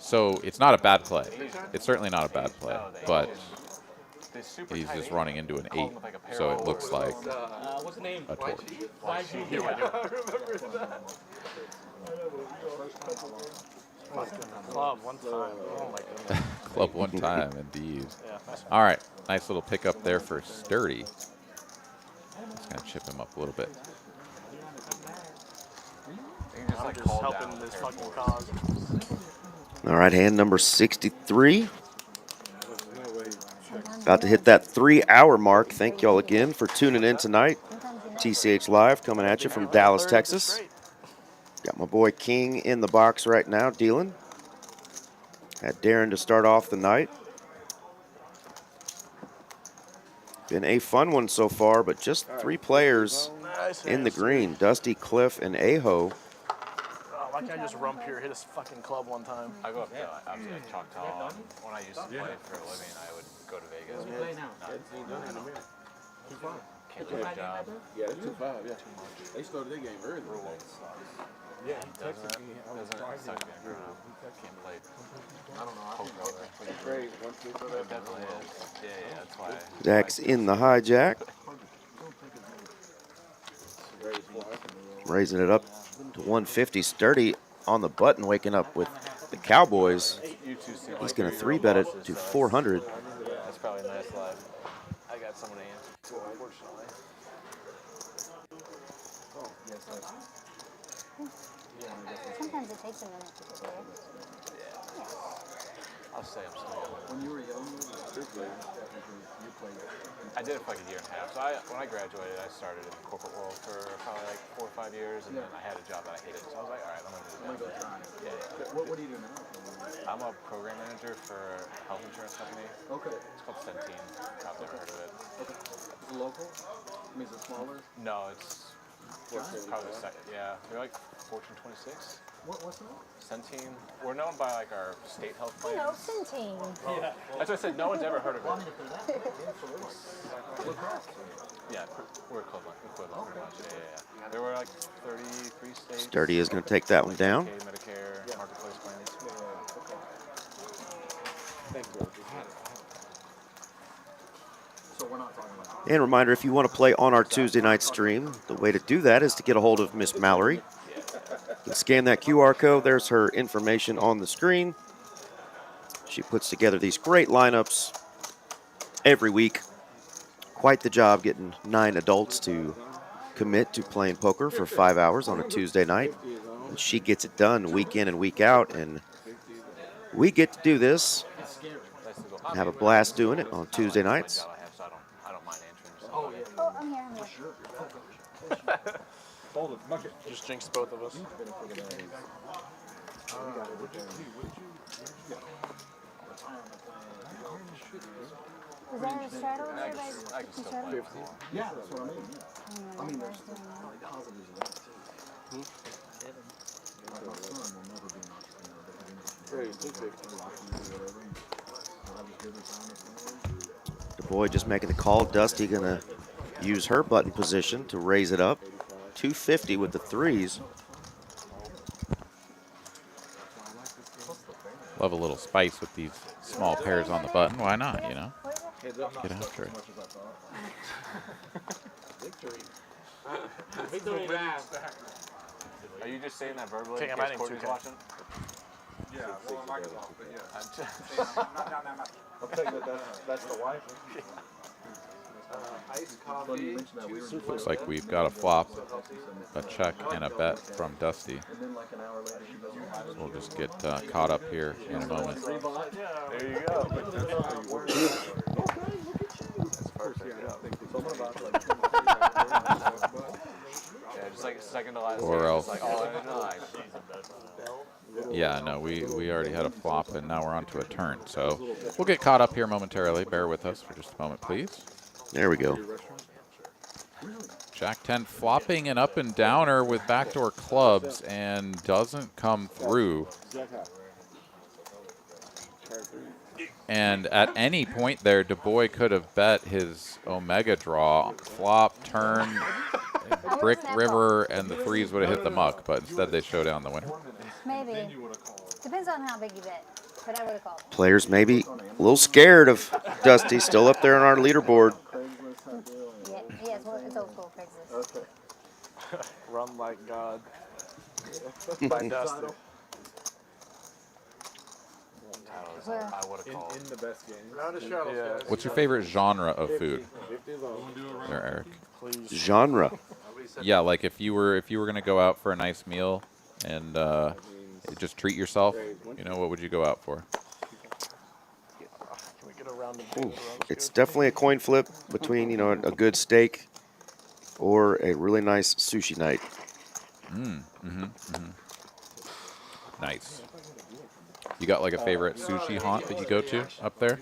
So it's not a bad play. It's certainly not a bad play, but he's just running into an 8, so it looks like What's the name? a torch. Club one time. Oh my goodness. Club one time, indeed. All right, nice little pickup there for Sturdy. Just gonna chip him up a little bit. I'm just helping this fucking cause. All right, hand number 63. About to hit that 3-hour mark. Thank y'all again for tuning in tonight. TCH Live coming at you from Dallas, Texas. Got my boy King in the box right now, dealing. Had Darren to start off the night. Been a fun one so far, but just 3 players in the green. Dusty, Cliff, and Aho. Oh, why can't I just rump here, hit his fucking club one time? I go up to obviously like Choctaw. When I used to play for a living, I would go to Vegas. Can't do a job. Yeah, it's 2-5, yeah. They started their game early. Yeah, doesn't suck to be a grown up. Can't play. I don't know. Poker. Great, 1-2. It definitely is. Yeah, that's why. Zach's in the hijack. Raising it up to 150. Sturdy on the button, waking up with the Cowboys. He's going to 3-bet it to 400. That's probably a nice live. I got someone to answer, unfortunately. Sometimes it takes a minute to get there. I'll say I'm still young. When you were young, you played. I did it for like a year and a half. So when I graduated, I started in the corporate world for probably like 4 or 5 years, and then I had a job that I hated. So I was like, all right, I'm gonna do that. Yeah. What do you do now? I'm a program manager for a health insurance company. Okay. It's called Centene. I've never heard of it. Okay. Is it local? I mean, is it smaller? No, it's probably the second. Yeah, they're like Fortune 26. What's that? Centene. We're known by like our state health You plans. know, Centene. Yeah. That's what I said. No one's ever heard of it. Yeah, we're equivalent pretty much. Yeah. There were like 33 states. Sturdy is going to take that one down. Medicare, marketplace plans. Thank you. So we're not talking about. And reminder, if you want to play on our Tuesday night stream, the way to do that is to get a hold of Miss Mallory. You can scan that QR code. There's her information on the screen. She puts together these great lineups every week. quite the job getting 9 adults to commit to playing poker for 5 hours on a Tuesday night. And she gets it done week in and week out, and we get to do this and have a blast doing it on Tuesday nights. I don't mind answering. Oh, I'm here. I'm here. Just jinx both of us. Was that a straddle? I can still play. Yeah, that's what I mean. Yeah. I mean, there's positives in that. My son will never be an entrepreneur. The boy just making the call. Dusty gonna use her button position to raise it up. 250 with the threes. Love a little spice with these small pairs on the button. Why not, you know? Get after it. Victory lap. Are you just saying that verbally? King, I'm in case adding Courtney's 2K. watching? Yeah, well, Microsoft, but yeah. I'll tell you that's the wife. Iced coffee. Looks like we've got a flop, a check, and a bet from Dusty. So we'll just get caught up here in a moment. There you go. Yeah, just like second to last. Or else. Like all in the line. Yeah, no, we already had a flop, and now we're on to a turn. So we'll get caught up here momentarily. Bear with us for just a moment, please. There we go. Jack 10 flopping an up and downer with backdoor clubs and doesn't come through. And at any point there, Du Bois could have bet his Omega draw, flop, turn, brick river, and the threes would have hit the muck, but instead they show down the winner. Maybe. Depends on how big you bet. But I would have called. Players maybe a little scared of Dusty, still up there on our leaderboard. Yeah, it's old school Craigslist. Okay. Run like God. By Dusty. I would have called. In the best game. Round of shuttles, guys. What's your favorite genre of food? There, Eric. Genre. Yeah, like if you were gonna go out for a nice meal and just treat yourself, you know, what would you go out for? Can we get a round of Ooh, it's definitely a coin flip between, you know, a good steak or a really nice sushi night. Nice. You got like a favorite sushi haunt that you go to up there?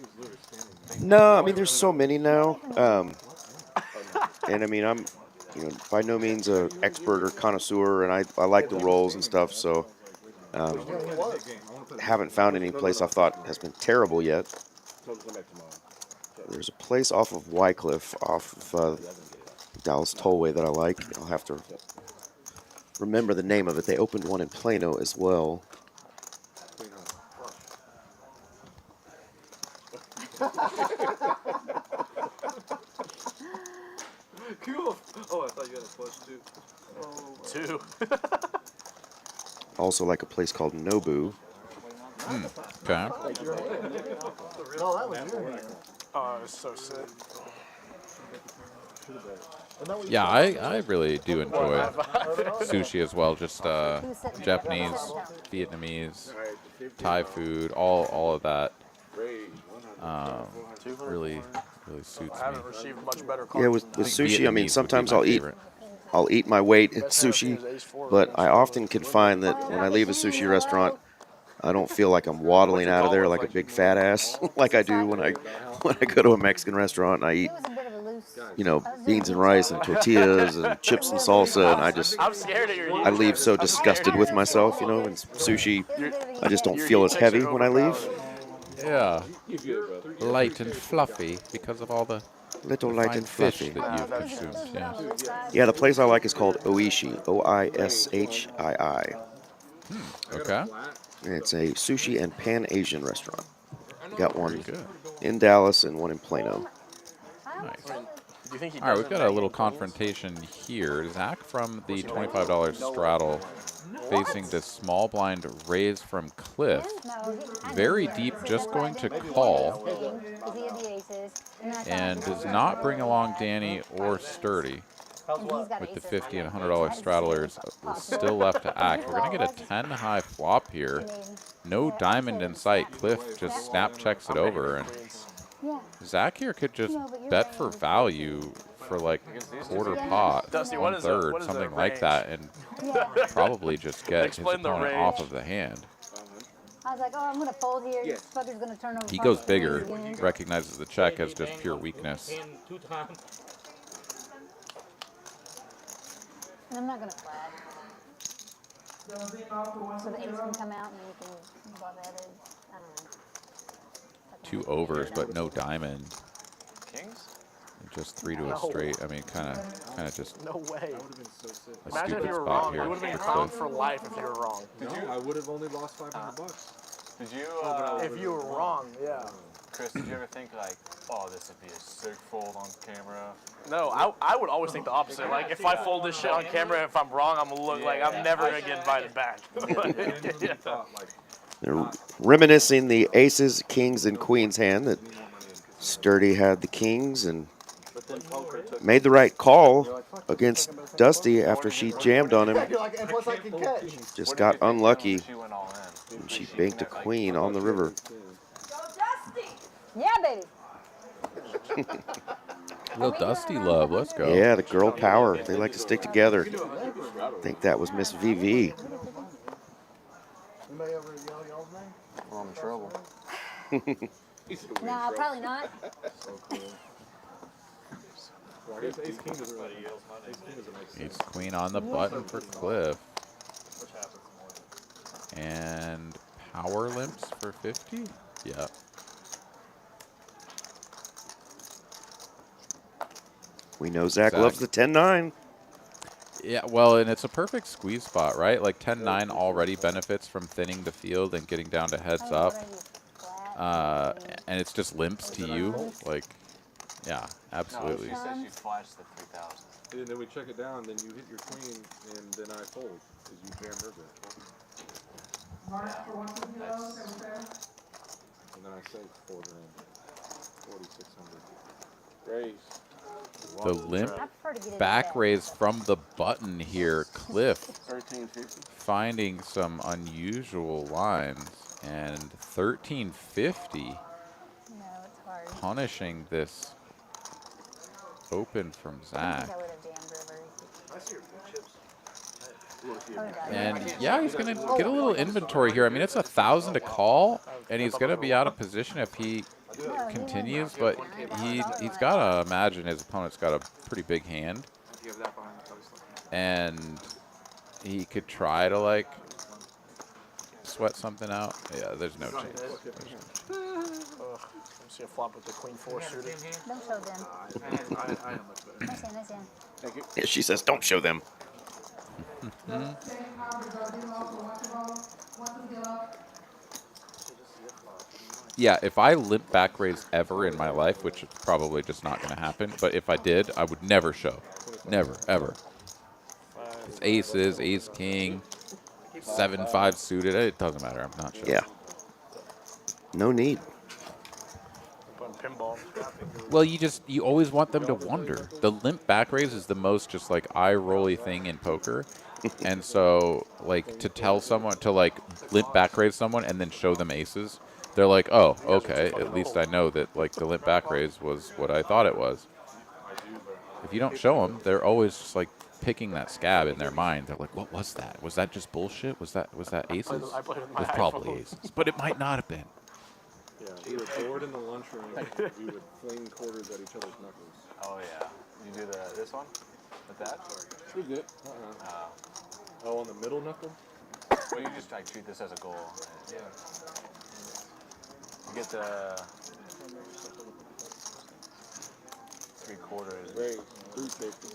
No, I mean there's so many now, and I mean I'm, you know, by no means an expert or connoisseur, and I like the rolls and stuff, so haven't found any place I thought has been terrible yet. There's a place off of Wycliffe, off of Dallas Tollway that I like. I'll have to remember the name of it. They opened one in Plano as well. Cool. Oh, I thought you had a plus two. Oh, two. Also like a place called Nobu. Okay. Oh, that was your hand. Oh, it's so sick. Yeah, I really do enjoy sushi as well. Just Japanese, Vietnamese, Thai food, all of that. Really suits I haven't me. received much better Yeah, with sushi, I mean, Vietnamese sometimes would be my I'll favorite. eat my weight in sushi, but I often can find that when I leave a sushi restaurant, I don't feel like I'm waddling out of there like a big fat ass like I do when I go to a Mexican restaurant and I eat, you know, beans and rice and tortillas and chips and salsa, and I'm scared of your I leave so disgusted with myself, you know. And sushi, I just don't feel as heavy when I leave. Yeah, light and fluffy because of all the Little light and fish fluffy. that you've consumed. Yeah. Yeah, the place I like is called Oishi, Oishii. Okay. It's a sushi and Pan-Asian restaurant. Got one Good. in Dallas and one in Plano. Nice. you think he All right, we've doesn't got a bang little queens? confrontation here. Zach from the $25 straddle facing this small blind raise from Cliff. Very deep, just going to call. And does not bring along Danny or Sturdy. With the $50 and $100 straddlers still left to act. We're going to get a 10 high flop here. No diamond in sight. Cliff just snap checks it over. And Zach here could just bet for value for like quarter pot, Dusty, one third, what is the something like range? that, and probably just get his Explain the opponent range. off of the hand. I was like, oh, I'm going to fold here. This fucker's going to turn over. He goes bigger, recognizes the check as just pure weakness. And I'm not going to flat. So the ace can come out and then you can bluff at it. I don't know. Two overs, but no diamond. Kings? Just 3 to a straight. I mean, kind of just. No way. A Imagine if stupid you were spot wrong. here You would have been for crowned Cliff. for life if you were wrong. No, I would have only lost $500. Did you, If you were wrong, yeah. Chris, did you ever think like, oh, this would be a sick fold on camera? No, I would always think the opposite. Like, if I fold this shit on camera, if I'm wrong, I'm gonna look like I'm never gonna get invited back. They're reminiscing the aces, kings, and queens hand that Sturdy had the kings and made the right call against Dusty after she jammed on him. Just got unlucky. And she banked a queen on the river. Yeah, baby. Little Dusty love, let's go. Yeah, the girl power. They like to stick together. I think that was Miss VV. Well, I'm in trouble. No, probably not. Ace queen on the button for Cliff. And power limps for 50? Yep. We know Zach loves the 10-9. Yeah, well, and it's a perfect squeeze spot, right? Like 10-9 already benefits from thinning the field and getting down to heads up. And it's just limps to you. Like, yeah, absolutely. No, she said she flashed the 3,000. And then we check it down, then you hit your queen, and then I fold, because you jam her bit. And then I say 4 grand, 4,600. Raise. The limp back raise from the button here. Cliff finding some unusual lines. And 1350 punishing this open from Zach. And yeah, he's going to get a little inventory here. I mean, it's 1,000 to call, and he's going to be out of position if he continues, but he's got to imagine his opponent's got a pretty big hand. And he could try to, like, sweat something out. Yeah, there's no chance. See a flop with the queen 4 suited. Don't show them. Nice hand, nice hand. Thank you. Yeah, she says, don't show them. Yeah, if I limp back raise ever in my life, which is probably just not going to happen, but if I did, I would never show. Never, ever. It's aces, ace, king, 7-5 suited. It doesn't matter. I'm not sure. Yeah. No need. Pinball. Well, you always want them to wonder. The limp back raise is the most just like eye-rolly thing in poker. And so, like, to tell someone to, like, limp back raise someone and then show them aces, they're like, oh, okay, at least I know that, like, the limp back raise was what I thought it was. If you don't show them, they're always just, like, picking that scab in their mind. They're like, what was that? Was that just bullshit? Was that aces? It was probably aces. But it might not have been. Yeah, we were bored in the lunchroom. We would fling quarters at each other's knuckles. Oh yeah. You do this one with that? We did. Oh, on the middle knuckle? Well, you just like treat this as a goal. Yeah. You get the 3/4. Raise. 350.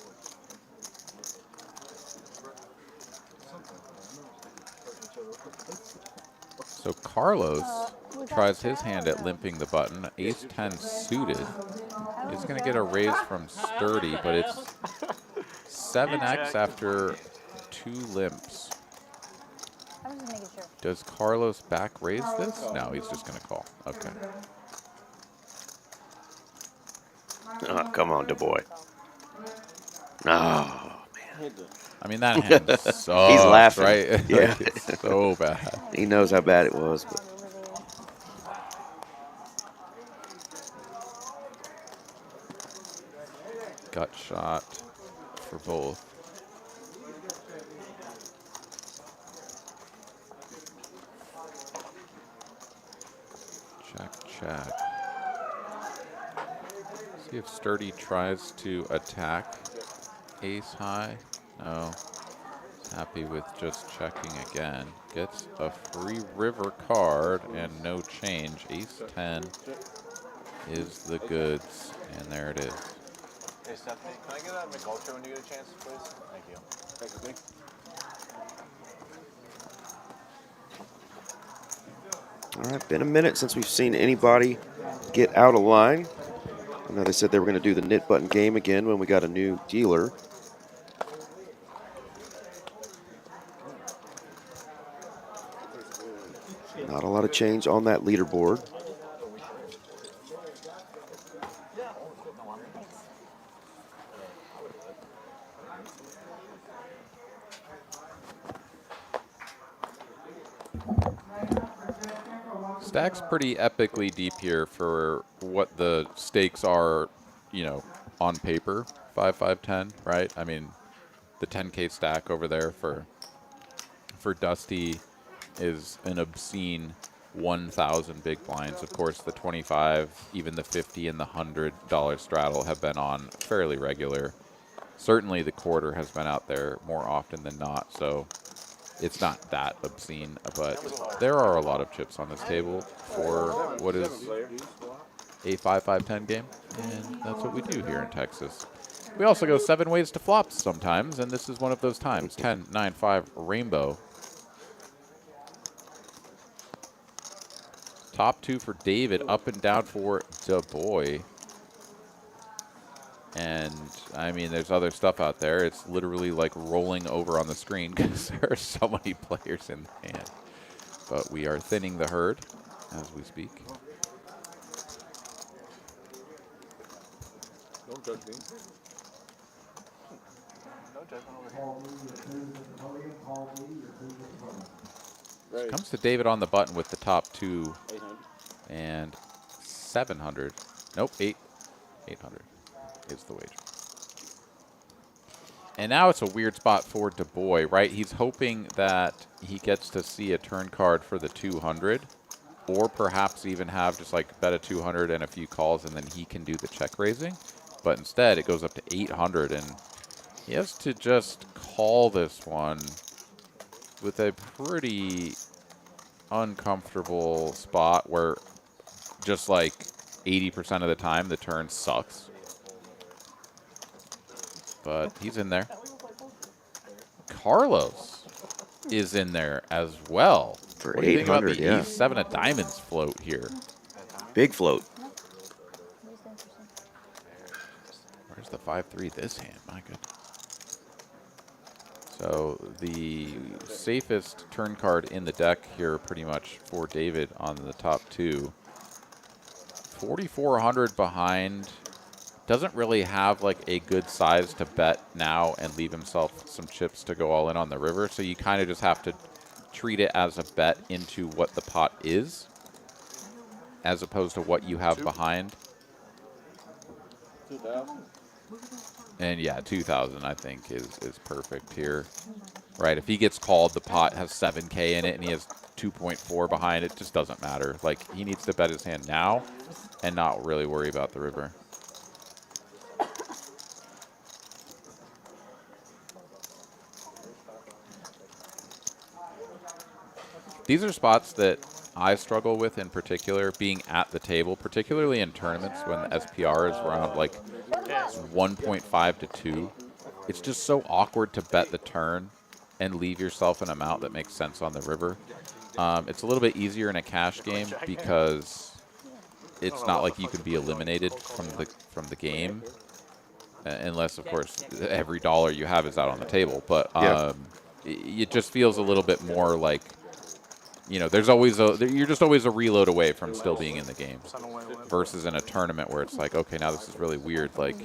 So Carlos tries his hand at limping the button. Ace 10 suited. He's going to get a raise from Sturdy, but it's 7x after 2 limps. I was just making sure. Does Carlos back raise this? No, he's just going to call. Okay. Oh, come on, Du Bois. Oh, man. I mean, that hand sucks, He's laughing. right? Yeah. It's so bad. He knows how bad it was. But. Gut shot for both. Check, check. See if Sturdy tries to attack ace high. No. He's happy with just checking again. Gets a free river card and no change. Ace 10 is the goods, and there it is. Hey, Stephanie, can I get a McUltra when you get a chance, please? Thank you. Thank you. All right, been a minute since we've seen anybody get out of line. I know they said they were going to do the knit button game again when we got a new dealer. Not a lot of change on that leaderboard. Stack's pretty epically deep here for what the stakes are, you know, on paper. 5, 5, 10, right? I mean, the 10K stack over there for Dusty is an obscene 1,000 big blinds. Of course, the 25, even the 50 and the $100 straddle have been on fairly regular. Certainly the quarter has been out there more often than not, so it's not that obscene, but there are a lot of chips on this table for what is a 5, 5, 10 game, and that's what we do here in Texas. We also go 7 ways to flops sometimes, and this is one of those times. 10, 9, 5, rainbow. Top 2 for David, up and down for Du Bois. And, I mean, there's other stuff out there. It's literally like rolling over on the screen because there are so many players in the hand. But we are thinning the herd as we speak. Don't judge me. No judgment over here. Comes to David on the button with the top 2 and 700. Nope, 800 is the wager. And now it's a weird spot for Du Bois, right? He's hoping that he gets to see a turn card for the 200, or perhaps even have just like bet a 200 and a few calls, and then he can do the check raising. But instead, it goes up to 800, and he has to just call this one with a pretty uncomfortable spot where just like 80% of the time the turn sucks. But he's in there. Carlos is in there as well. For what do you think about 800, the yeah. E7 of diamonds float here? Big float. Where's the 5-3 this hand? My goodness. So the safest turn card in the deck here pretty much for David on the top 2. 4,400 behind. Doesn't really have like a good size to bet now and leave himself some chips to go all in on the river. So you kind of just have to treat it as a bet into what the pot is, as opposed to what you have behind. 2,000. And yeah, 2,000 I think is perfect here. Right, if he gets called, the pot has 7K in it and he has 2.4 behind, it just doesn't matter. Like, he needs to bet his hand now and not really worry about the river. These are spots that I struggle with in particular, being at the table, particularly in tournaments when the SPR is around like 1.5 to 2. It's just so awkward to bet the turn and leave yourself an amount that makes sense on the river. It's a little bit easier in a cash game because it's not like you can be eliminated from the game, unless, of course, every dollar you have is out on the table. But it just feels a little bit more like, you know, there's always you're just always a reload away from still being in the game, versus in a tournament where it's like, okay, now this is really weird. Like,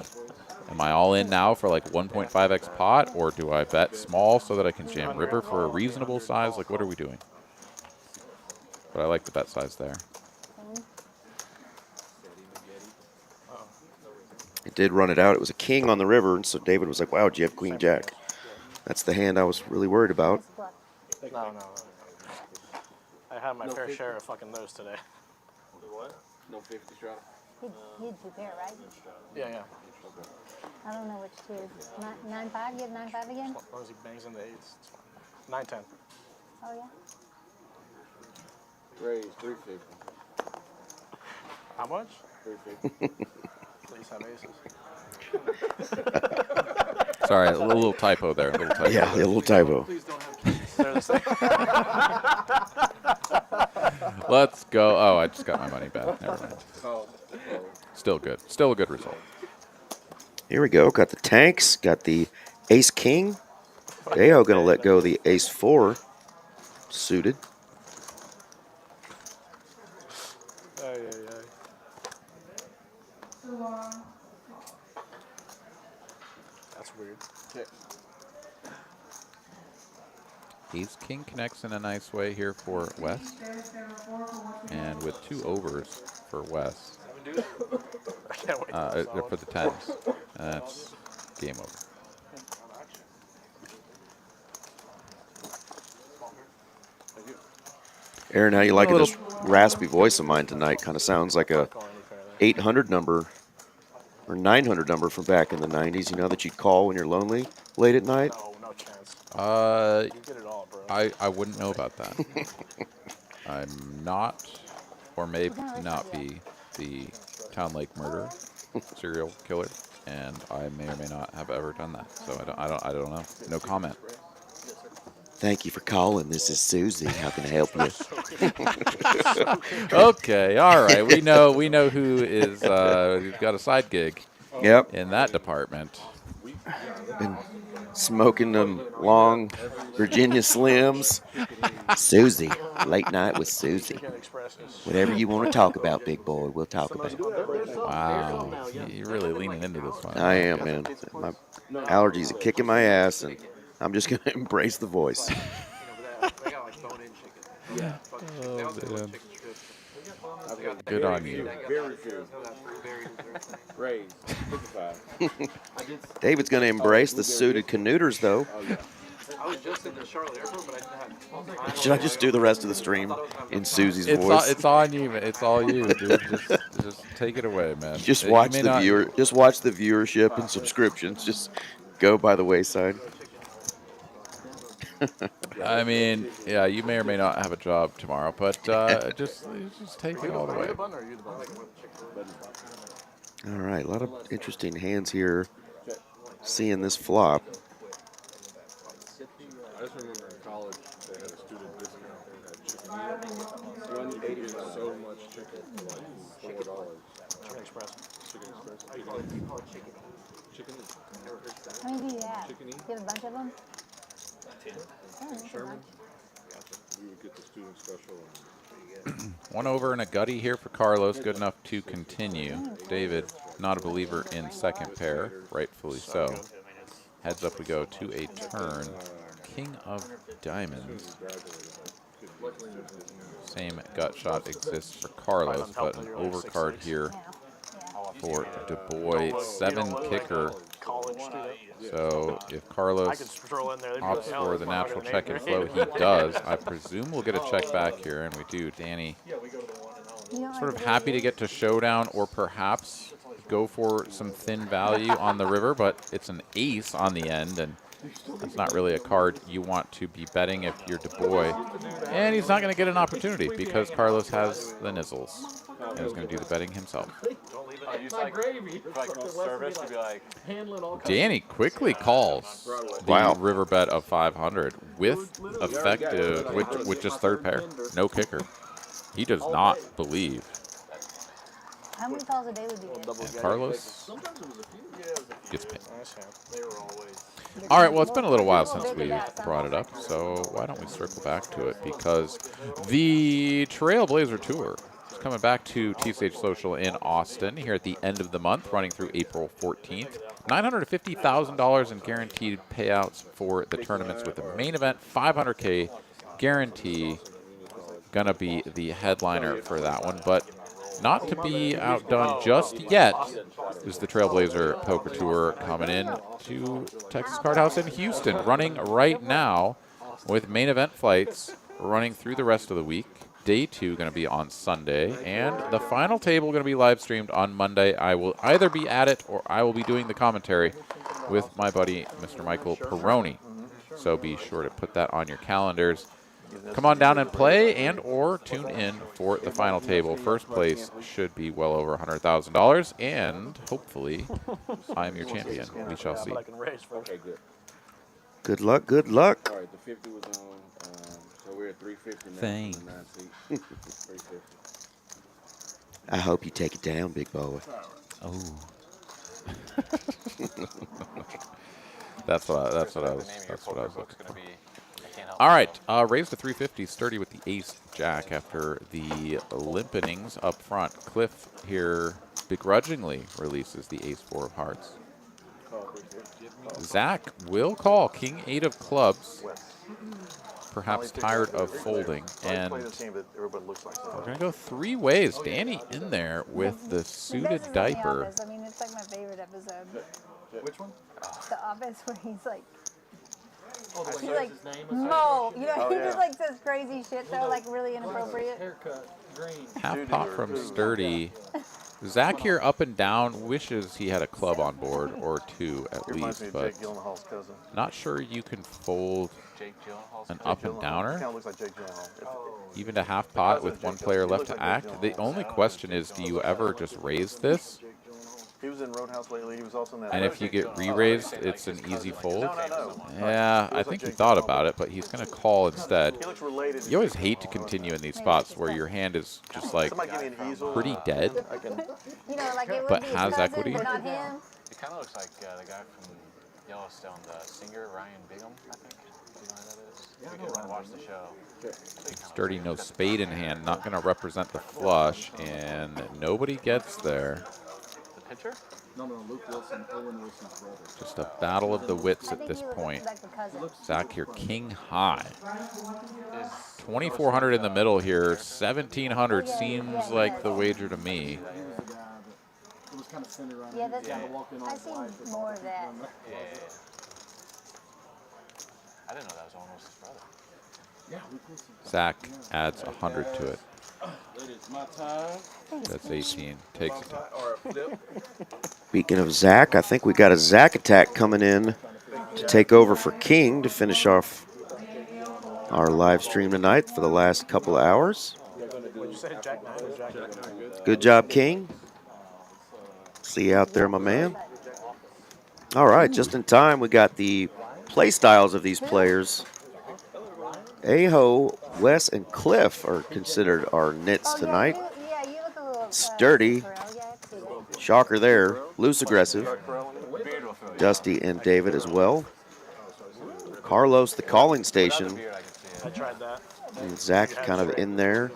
am I all in now for like 1.5x pot, or do I bet small so that I can jam river for a reasonable size? Like, what are we doing? But I like the bet size there. It did run it out. It was a king on the river, and so David was like, wow, do you have queen jack? That's the hand I was really worried about. No. I had my fair share of fucking those today. What? No 50 shot? He'd two pair, right? Yeah. I don't know which two. 9-5? You have 9-5 again? As long as he bangs in the 8s, it's fine. 9-10. Oh, yeah? Raise 350. How much? 350. Please have aces. Sorry, a little typo there. Yeah, a little typo. Please don't have keys. Let's go. Oh, I just got my money back. Never mind. Oh. Still good. Still a good result. Here we go. Got the tanks. Got the ace king. Deo going to let go of the ace 4 suited. That's weird. Ace king connects in a nice way here for Wes, and with 2 overs for Wes. For the 10s. That's game over. Aaron, how you liking this raspy voice of mine tonight? Kind of sounds like a 800 number or 900 number from back in the 90s. You know that you'd call when you're lonely late at night? No chance. You get it all, bro. I wouldn't know about that. I'm not, or may not be, the Town Lake murderer, serial killer, and I may or may not have ever done that. So I don't know. No comment. Thank you for calling. This is Susie. How can I help you? Okay, all right. We know who is got a side gig. Yep. In that department. Been smoking them long Virginia Slims. Susie. Late night with Susie. Whatever you want to talk about, big boy, we'll talk about it. Wow. You're really leaning into this one. I am, man. My allergies are kicking my ass, and I'm just going to embrace the voice. Good on you. Very good. Raise 55. David's going to embrace the suited canuters, though. I was just in the Charlotte airport, but I didn't have. Should I just do the rest of the stream in Susie's voice? It's on you, man. It's all you, dude. Just take it away, man. Just watch the viewership and subscriptions. Just go by the wayside. I mean, yeah, you may or may not have a job tomorrow, but just take it all the way. All right, a lot of interesting hands here. Seeing this flop. I just remember in college they had a student discount that chicken. 180 was so much chicken for like $4. Chicken Express. Chicken Express. You call it chicken. Chicken. How many do you have? Chicken. Do you have a bunch of them? 10. Oh, that's a Sherman. bunch. We would get the student special. One over and a gutty here for Carlos. Good enough to continue. David, not a believer in second pair, rightfully so. Heads up we go to a turn. King of diamonds. Same gut shot exists for Carlos, but an overcard here for Du Bois. 7 kicker. So if Carlos opts for the natural check and flow, he does. I presume we'll get a check back here, and we do. Danny sort of happy to get to showdown, or perhaps go for some thin value on the river, but it's an ace on the end, and that's not really a card you want to be betting if you're Du Bois. And he's not going to get an opportunity because Carlos has the nizzles and is going to do the betting himself. Danny quickly calls the river bet of 500 with effective, with just third pair, no kicker. He does not believe How many calls a day would you get? And Carlos gets paid. They were always. All right, well, it's been a little while since we brought it up, so why don't we circle back to it? Because the Trailblazer Tour is coming back to TCH Social in Austin here at the end of the month, running through April 14th. $950,000 in guaranteed payouts for the tournaments with the main event, $500K guarantee. Gonna be the headliner for that one, but not to be outdone just yet is the Trailblazer Poker Tour coming in to Texas Card House in Houston, running right now with main event flights running through the rest of the week. Day 2 going to be on Sunday, and the final table going to be live streamed on Monday. I will either be at it or I will be doing the commentary with my buddy Mr. Michael Perroni. So be sure to put that on your calendars. Come on down and play and or tune in for the final table. First place should be well over $100,000, and hopefully I'm your champion. We shall see. Okay, good. Good luck, good luck. All right, the 50 was on, so we're at 350 now. Thanks. 350. I hope you take it down, big boy. Oh. That's what I was looking for. All right, raised to 350, sturdy with the ace jack after the limpenings up front. Cliff here begrudgingly releases the ace-4 of hearts. Zach will call king 8 of clubs, perhaps tired of folding, and we're going to go 3 ways. Danny in there with the suited diaper. I mean, it's like my favorite episode. Which one? The Office, where he's like, Oh, the he's way like, his name Mo. You know, he just like says crazy shit though, like really inappropriate. Haircut, green. Half pot from sturdy. Zach here up and down wishes he had a club on board, or 2 at least, but not sure you can fold an up and downer. Even to half pot with 1 player left to act. The only question is, do you ever just raise this? He was in Roadhouse lately. He was also in that. And if you get re-raised, it's an easy fold? Yeah, I think he thought about it, but he's going to call instead. You always hate to continue in these spots where your hand is just like pretty dead, but has equity. But not him. It kind of looks like the guy from Yellowstone, the singer Ryan Bigham, I think. Do you know who that is? We could watch the show. Sturdy, no spade in hand, not going to represent the flush, and nobody gets there. Pitcher? No, Luke Wilson, Owen Wilson's brother. Just a battle of the wits at this point. Zach here, king high. 2,400 in the middle here. 1,700 seems like the wager to me. It was kind of centered around Yeah, that's I see more of that. Yeah. I didn't know that was Owen Wilson's brother. Yeah, Luke Wilson. Zach adds 100 to it. That is my time. That's 18. Takes it. Speaking of Zach, I think we got a Zach attack coming in to take over for King to finish off our live stream tonight for the last couple of hours. Good job, King. See you out there, my man. All right, just in time, we got the play styles of these players. Aho, Wes, and Cliff are considered our nits tonight. Sturdy, shocker there, loose aggressive. Dusty and David as well. Carlos, the calling station. And Zach kind of in there,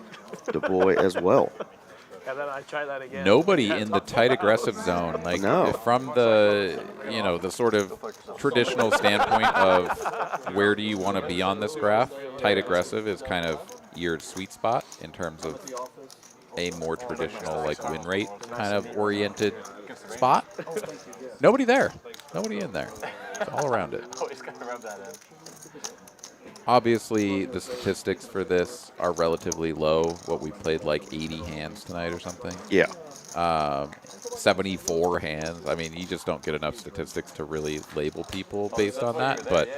Du Bois as well. Nobody in the tight aggressive zone. Like from the, the sort of traditional standpoint of where do you want to be on this graph, tight aggressive is kind of your sweet spot in terms of a more traditional like win rate kind of oriented spot. Nobody there. Nobody in there. It's all around it. Obviously, the statistics for this are relatively low. What we played like 80 hands tonight or something. Yeah. 74 hands. I mean, you just don't get enough statistics to really label people based on that. But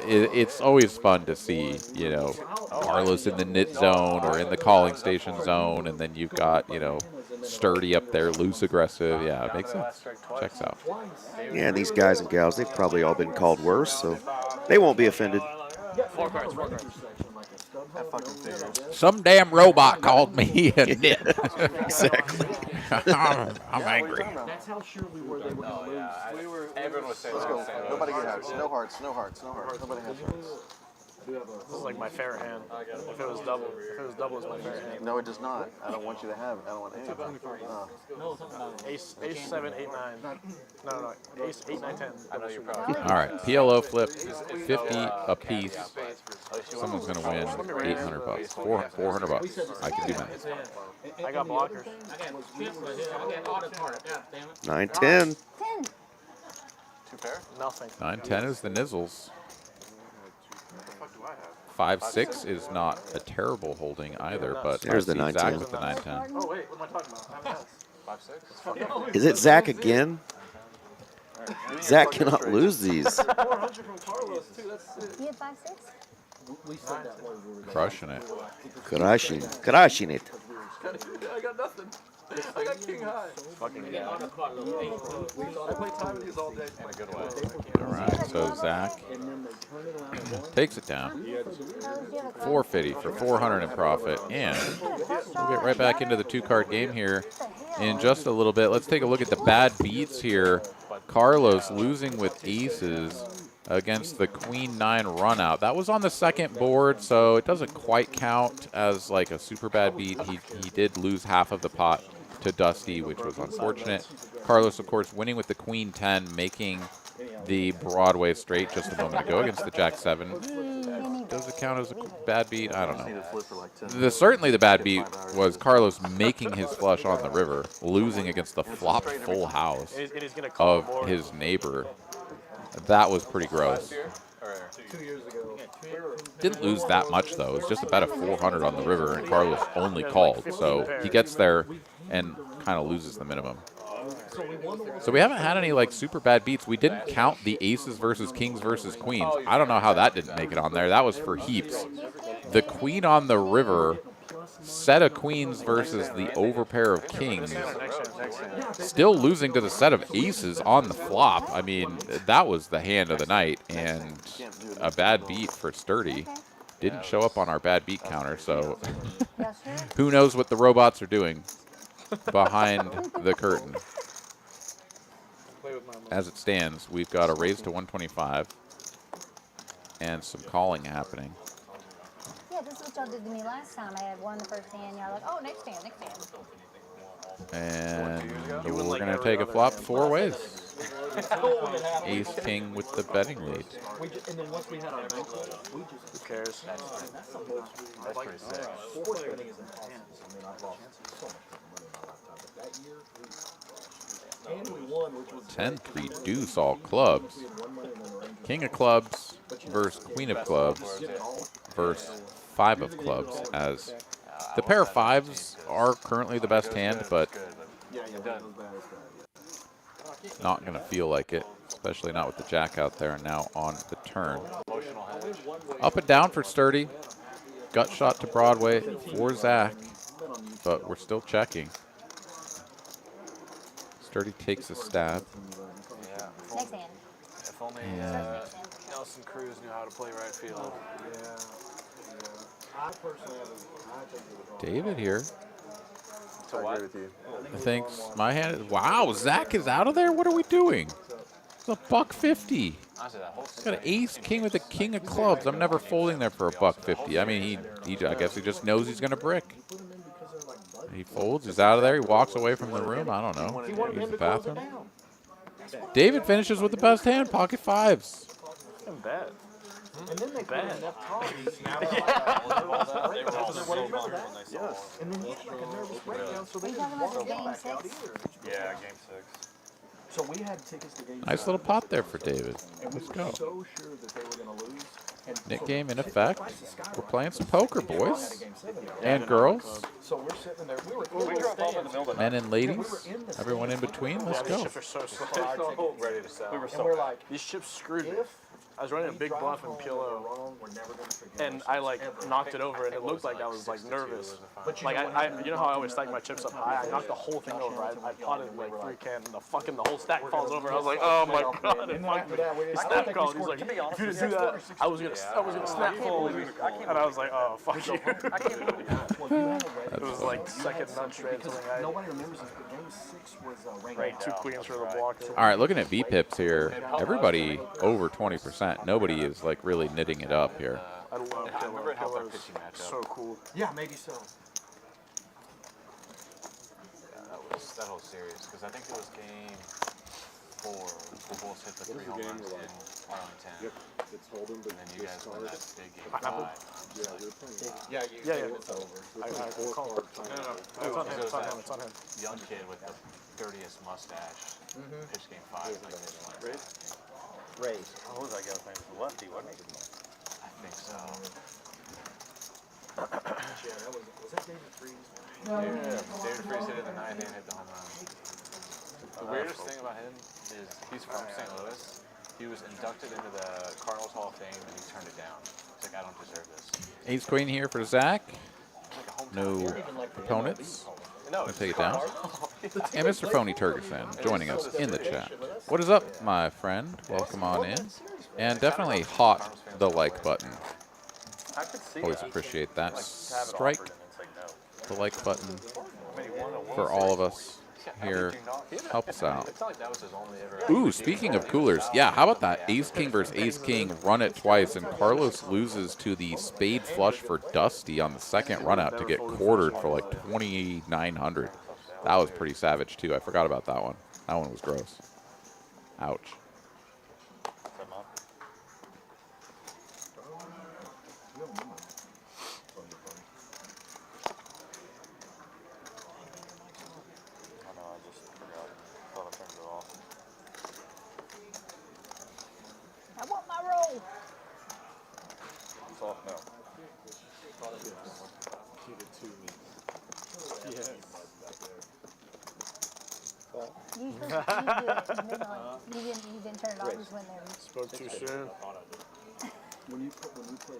it's always fun to see, Carlos in the nit zone or in the calling station zone, and then you've got, Sturdy up there, loose aggressive. Yeah, it makes sense. Checks out. Yeah, these guys and gals, they've probably all been called worse, so they won't be offended. 4 cards. That fucking figures. Some damn robot called me a nit. Exactly. I'm angry. That's how sure we were they were going to lose. Everyone was saying Let's that. go. Nobody get hearts. No hearts. No hearts. No hearts. Nobody has hearts. This is like my favorite hand. If it was double, it's my favorite hand. No, it does not. I don't want you to have it. I don't want any of it. Ace 7, 8, 9. No, ace 8, 9, 10. I know you're probably. All right, PLO flip, 50 a piece. Someone's gonna win 800 bucks, 400 bucks. I can do that. I got blockers. 9, 10. 10. 2 pair? Nothing. 9, 10 is the nizzles. 5, 6 is not a terrible holding either, but There's the 9, 10. with the 9, 10. Oh wait, what am I talking about? 5, 6? Is it Zach again? Zach cannot lose these. 400 from Carlos too. That's it. You had 5, 6? We said that word. We were Crushing it. Crushing it. I got nothing. I got king high. Fucking yeah. I play time with these all day. In a good way. All right, so Zach and then they turn it around once. takes it down. 450 for 400 in profit, and we'll get right back into the 2-card game here in just a little bit. Let's take a look at the bad beats here. Carlos losing with aces against the Queen 9 run out. That was on the second board, so it doesn't quite count as like a super bad beat. He did lose half of the pot to Dusty, which was unfortunate. Carlos, of course, winning with the Queen 10, making the Broadway straight just a moment ago against the Jack 7. Does it count as a bad beat? I don't know. Certainly the bad beat was Carlos making his flush on the river, losing against the flopped full house of his neighbor. That was pretty gross. 2 years ago. Didn't lose that much, though. It was just about a 400 on the river, and Carlos only called. So he gets there and kind of loses the minimum. So we haven't had any like super bad beats. We didn't count the aces versus kings versus queens. I don't know how that didn't make it on there. That was for heaps. The queen on the river, set of queens versus the overpair of kings. Still losing to the set of aces on the flop. I mean, that was the hand of the night, and a bad beat for Sturdy. Didn't show up on our bad beat counter, so who knows what the robots are doing behind the curtain. As it stands, we've got a raise to 125 and some calling happening. Yeah, this is what y'all did to me last time. I had won the first hand. Y'all like, oh, next hand, next hand. And we're going to take a flop 4 ways. Ace king with the betting lead. And then once we had our bank, we just. Who cares? That's pretty sick. Sports betting is intense. I mean, I've lost so much money in my lifetime, but that year, and we won, which was 10-3 deuce all clubs. King of clubs versus queen of clubs versus 5 of clubs, as the pair of 5s are currently the best hand, but not going to feel like it, especially not with the jack out there and now on the turn. Up and down for Sturdy. Gut shot to Broadway for Zach, but we're still checking. Sturdy takes a stab. Next hand. If only Nelson Cruz knew how to play right field. David here. I agree with you. Thinks my hand is, wow, Zach is out of there? What are we doing? It's a $150. Got an ace king with a king of clubs. I'm never folding there for a $150. I mean, I guess he just knows he's going to brick. He folds, he's out of there, he walks away from the room. I don't know. Use the bathroom. David finishes with the best hand, pocket 5s. Not bad. And then they put enough targets. Yes. And then he had like a nervous breakdown, so they didn't want to get back out either. Yeah, game 6. So we had tickets to game 6. Nice little pot there for David. And we Let's were go. so sure that they were going to lose. Nick game in effect. We're playing some poker, boys and girls, So we're sitting there. We drove off in the middle of the men and ladies, everyone in between. Let's go. These chips are so slow. Ready to sell. And we're like, these chips screwed me. I was running a big bluff in PLO, and I like knocked it over, and it looked like I was like nervous. Like you know how I always stack my chips up high? I knocked the whole thing over. I potted like 3-can, and the whole stack falls over. I was like, oh my god! And he snap called. He's like, if you didn't do that, I was gonna snap fold. And I was like, oh fuck you. It was like second nut straight. Nobody remembers this, but game 6 was Right, 2 queens for the block. All right, looking at VPIPs here, everybody over 20%. Nobody is like really knitting it up here. I love Pillow. Pillow's so cool. Yeah, maybe so. Yeah, that whole series, because I think it was game 4. We both hit the 3 home runs in round 10. Yep, it's holding, but And then you guys won that big game 5. yeah, we're playing. Yeah. It's over. I call it. It's on him. It's on him. It's on him. Young kid with the dirtiest mustache. Pitched game 5. Like this one. Raised. What was that guy's name? Lefty, wasn't he? I think so. Yeah, was that David Freeze? Yeah, David Freeze hit it in the 9th and hit the home run. The weirdest thing about him is he's from St. Louis. He was inducted into the Cardinals Hall of Fame, and he turned it down. He's like, I don't deserve this. Ace Queen here for Zach. No opponents. I'll take it down. And Mr. Phony Turgeson joining us in the chat. What is up, my friend? Welcome on in. And definitely hot the like button. Always appreciate that. Strike the like button for all of us here. Help us out. Ooh, speaking of coolers, yeah, how about that Ace King versus Ace King, run it twice, and Carlos loses to the spade flush for Dusty on the second run out to get quartered for like 2,900. That was pretty savage too. I forgot about that one. That one was gross. Ouch. I want my roll. It's off now. Keep it to me. You didn't turn it off just when they Spoke too soon. When you play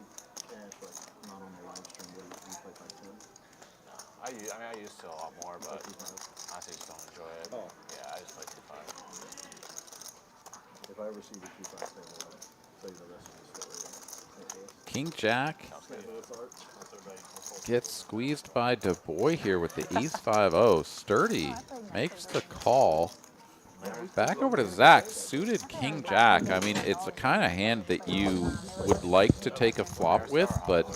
cash, like not on the live stream, what do you play 5-10? I used to a lot more, but honestly, just don't enjoy it. Oh. Yeah, I just play 2-5. If I ever see the 2-5 thing, I'll tell you the rest of the story. King Jack gets squeezed by Du Bois here with the Ace 5-0. Sturdy makes the call. Back over to Zach. Suited King Jack. I mean, it's a kind of hand that you would like to take a flop with, but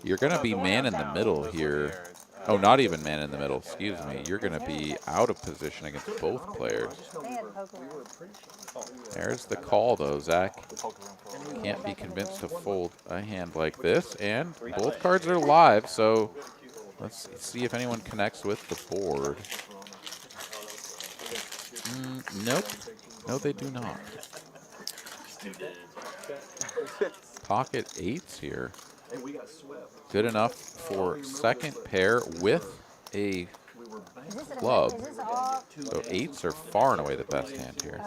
you're going to be man in the middle here. Oh, not even man in the middle. Excuse me. You're going to be out of position against both players. There's the call, though, Zach. Can't be convinced to fold a hand like this. And both cards are live, so let's see if anyone connects with the board. Nope. No, they do not. Pocket 8s here. Good enough for second pair with a club. So 8s are far and away the best hand here.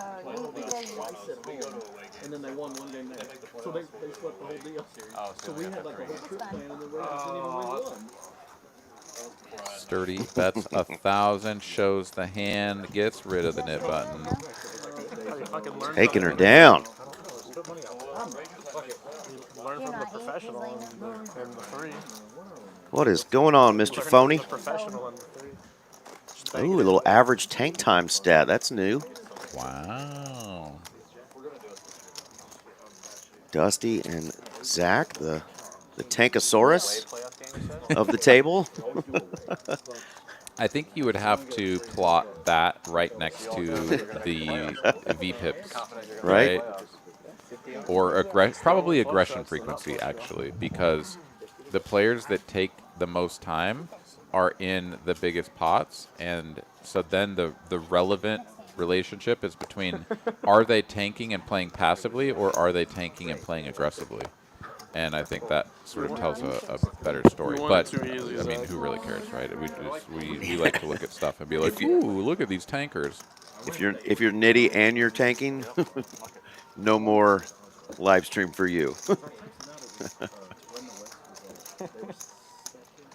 And then they won one game there. So they swept the whole deal. So we had like a whole trip plan and then we didn't even win one. Sturdy bets 1,000, shows the hand, gets rid of the knit button. Taking her down. Learn from the professional in the 3. What is going on, Mr. Phony? Professional in the 3. Ooh, a little average tank time stat. That's new. Wow. Dusty and Zach, the Tankosaurus of the table. I think you would have to plot that right next to the VPIPs, right? Or probably aggression frequency, actually, because the players that take the most time are in the biggest pots, and so then the relevant relationship is between are they tanking and playing passively, or are they tanking and playing aggressively? And I think that sort of tells a better story. But, I mean, who really cares, right? We like to look at stuff and be like, ooh, look at these tankers. If you're nitty and you're tanking, no more live stream for you.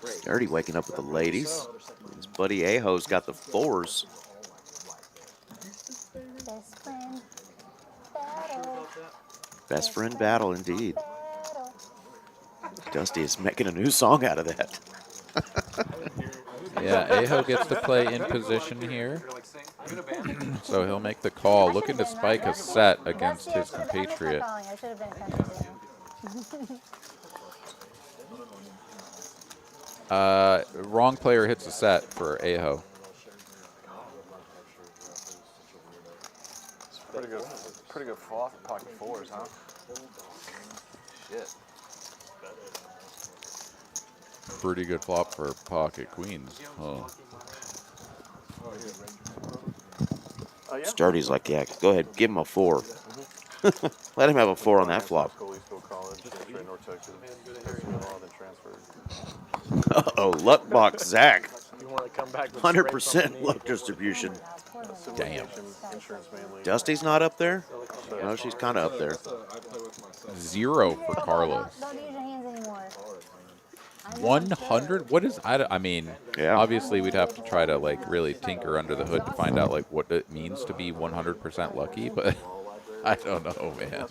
Sturdy waking up with the ladies. His buddy Aho's got the 4s. Best friend battle. Best friend battle, indeed. Dusty is making a new song out of that. Yeah, Aho gets to play in position here. So he'll make the call, looking to spike a set against his compatriot. I should have been country. Wrong player hits a set for Aho. Pretty good flop for pocket 4s, huh? Shit. Pretty good flop for pocket queens. Oh. Sturdy's like, yeah, go ahead, give him a 4. Let him have a 4 on that flop. Uh-oh, luck box Zach. 100% luck distribution. Damn. Dusty's not up there? No, she's kind of up there. 0 for Carlos. Don't use your hands anymore. 100? What is, I mean, yeah. Obviously we'd have to try to like really tinker under the hood to find out like what it means to be 100% lucky, but I don't know, man.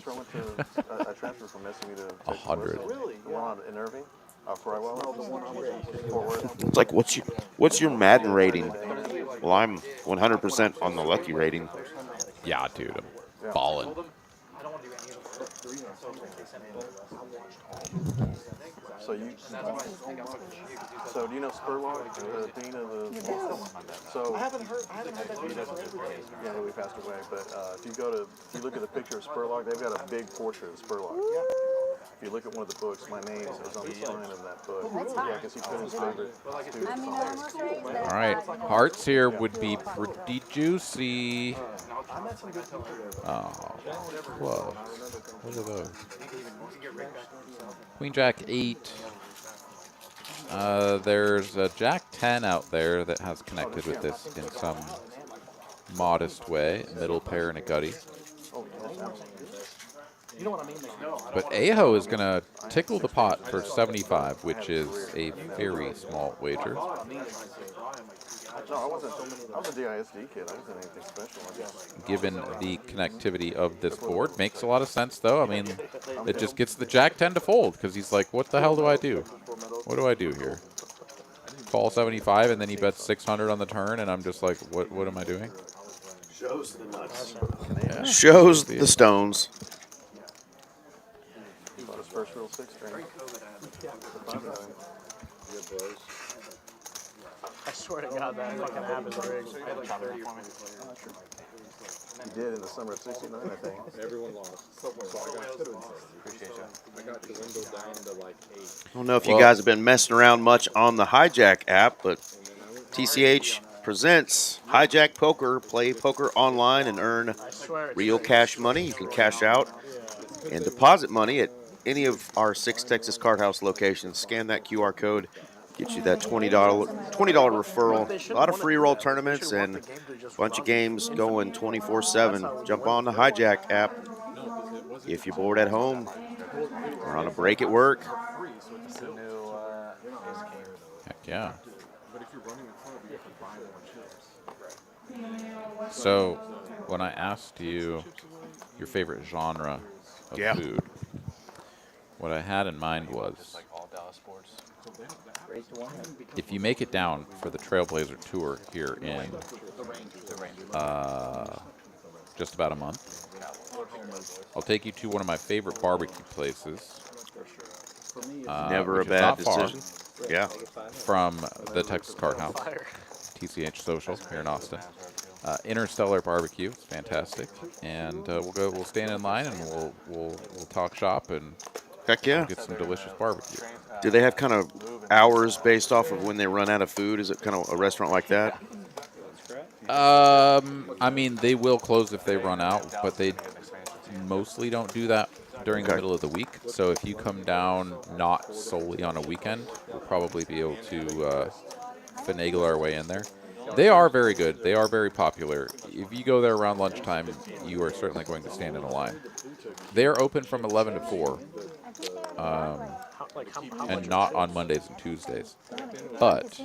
100. It's like, what's your Madden rating? Well, I'm 100% on the lucky rating. Yeah, dude, I'm balling. So do you know Spurlock, the dean of the? So I haven't heard that. Yeah, he passed away. But if you look at the picture of Spurlock, they've got a big portrait of Spurlock. If you look at one of the books, my name is on the spine of that book. Yeah, because he put his favorite students on. All right, hearts here would be pretty juicy. Oh, close. What are those? Queen Jack 8. There's a Jack 10 out there that has connected with this in some modest way. Middle pair and a gutty. But Aho is going to tickle the pot for 75, which is a very small wager. No, I was a DISD kid. I wasn't anything special, I guess. Given the connectivity of this board. Makes a lot of sense, though. I mean, it just gets the Jack 10 to fold, because he's like, what the hell do I do? What do I do here? Call 75, and then he bets 600 on the turn, and I'm just like, what am I doing? Shows the nuts. Yeah. Shows the stones. His first real 6 string. I swear to God, that fucking app is rigged. He did in the summer of '69, I think. Everyone lost. So I got the window down to like 8. I don't know if you guys have been messing around much on the Hijack app, but TCH presents Hijack Poker. Play poker online and earn real cash money. You can cash out and deposit money at any of our 6 Texas Card House locations. Scan that QR code. Get you that $20 referral. A lot of free roll tournaments and a bunch of games going 24/7. Jump on the Hijack app. If you're bored at home or on a break at work. Heck yeah. So when I asked you your favorite genre of food, what I had in mind was, if you make it down for the Trailblazer tour here in just about a month, I'll take you to one of my favorite barbecue places. Never a bad decision. Yeah. From the Texas Card House, TCH Social here in Austin. Interstellar Barbecue, it's fantastic, and we'll stand in line and we'll talk shop and heck yeah, get some delicious barbecue. Do they have kind of hours based off of when they run out of food? Is it kind of a restaurant like that? I mean, they will close if they run out, but they mostly don't do that during the middle of the week. So if you come down not solely on a weekend, we'll probably be able to finagle our way in there. They are very good. They are very popular. If you go there around lunchtime, you are certainly going to stand in a line. They're open from 11 to 4. And not on Mondays and Tuesdays. But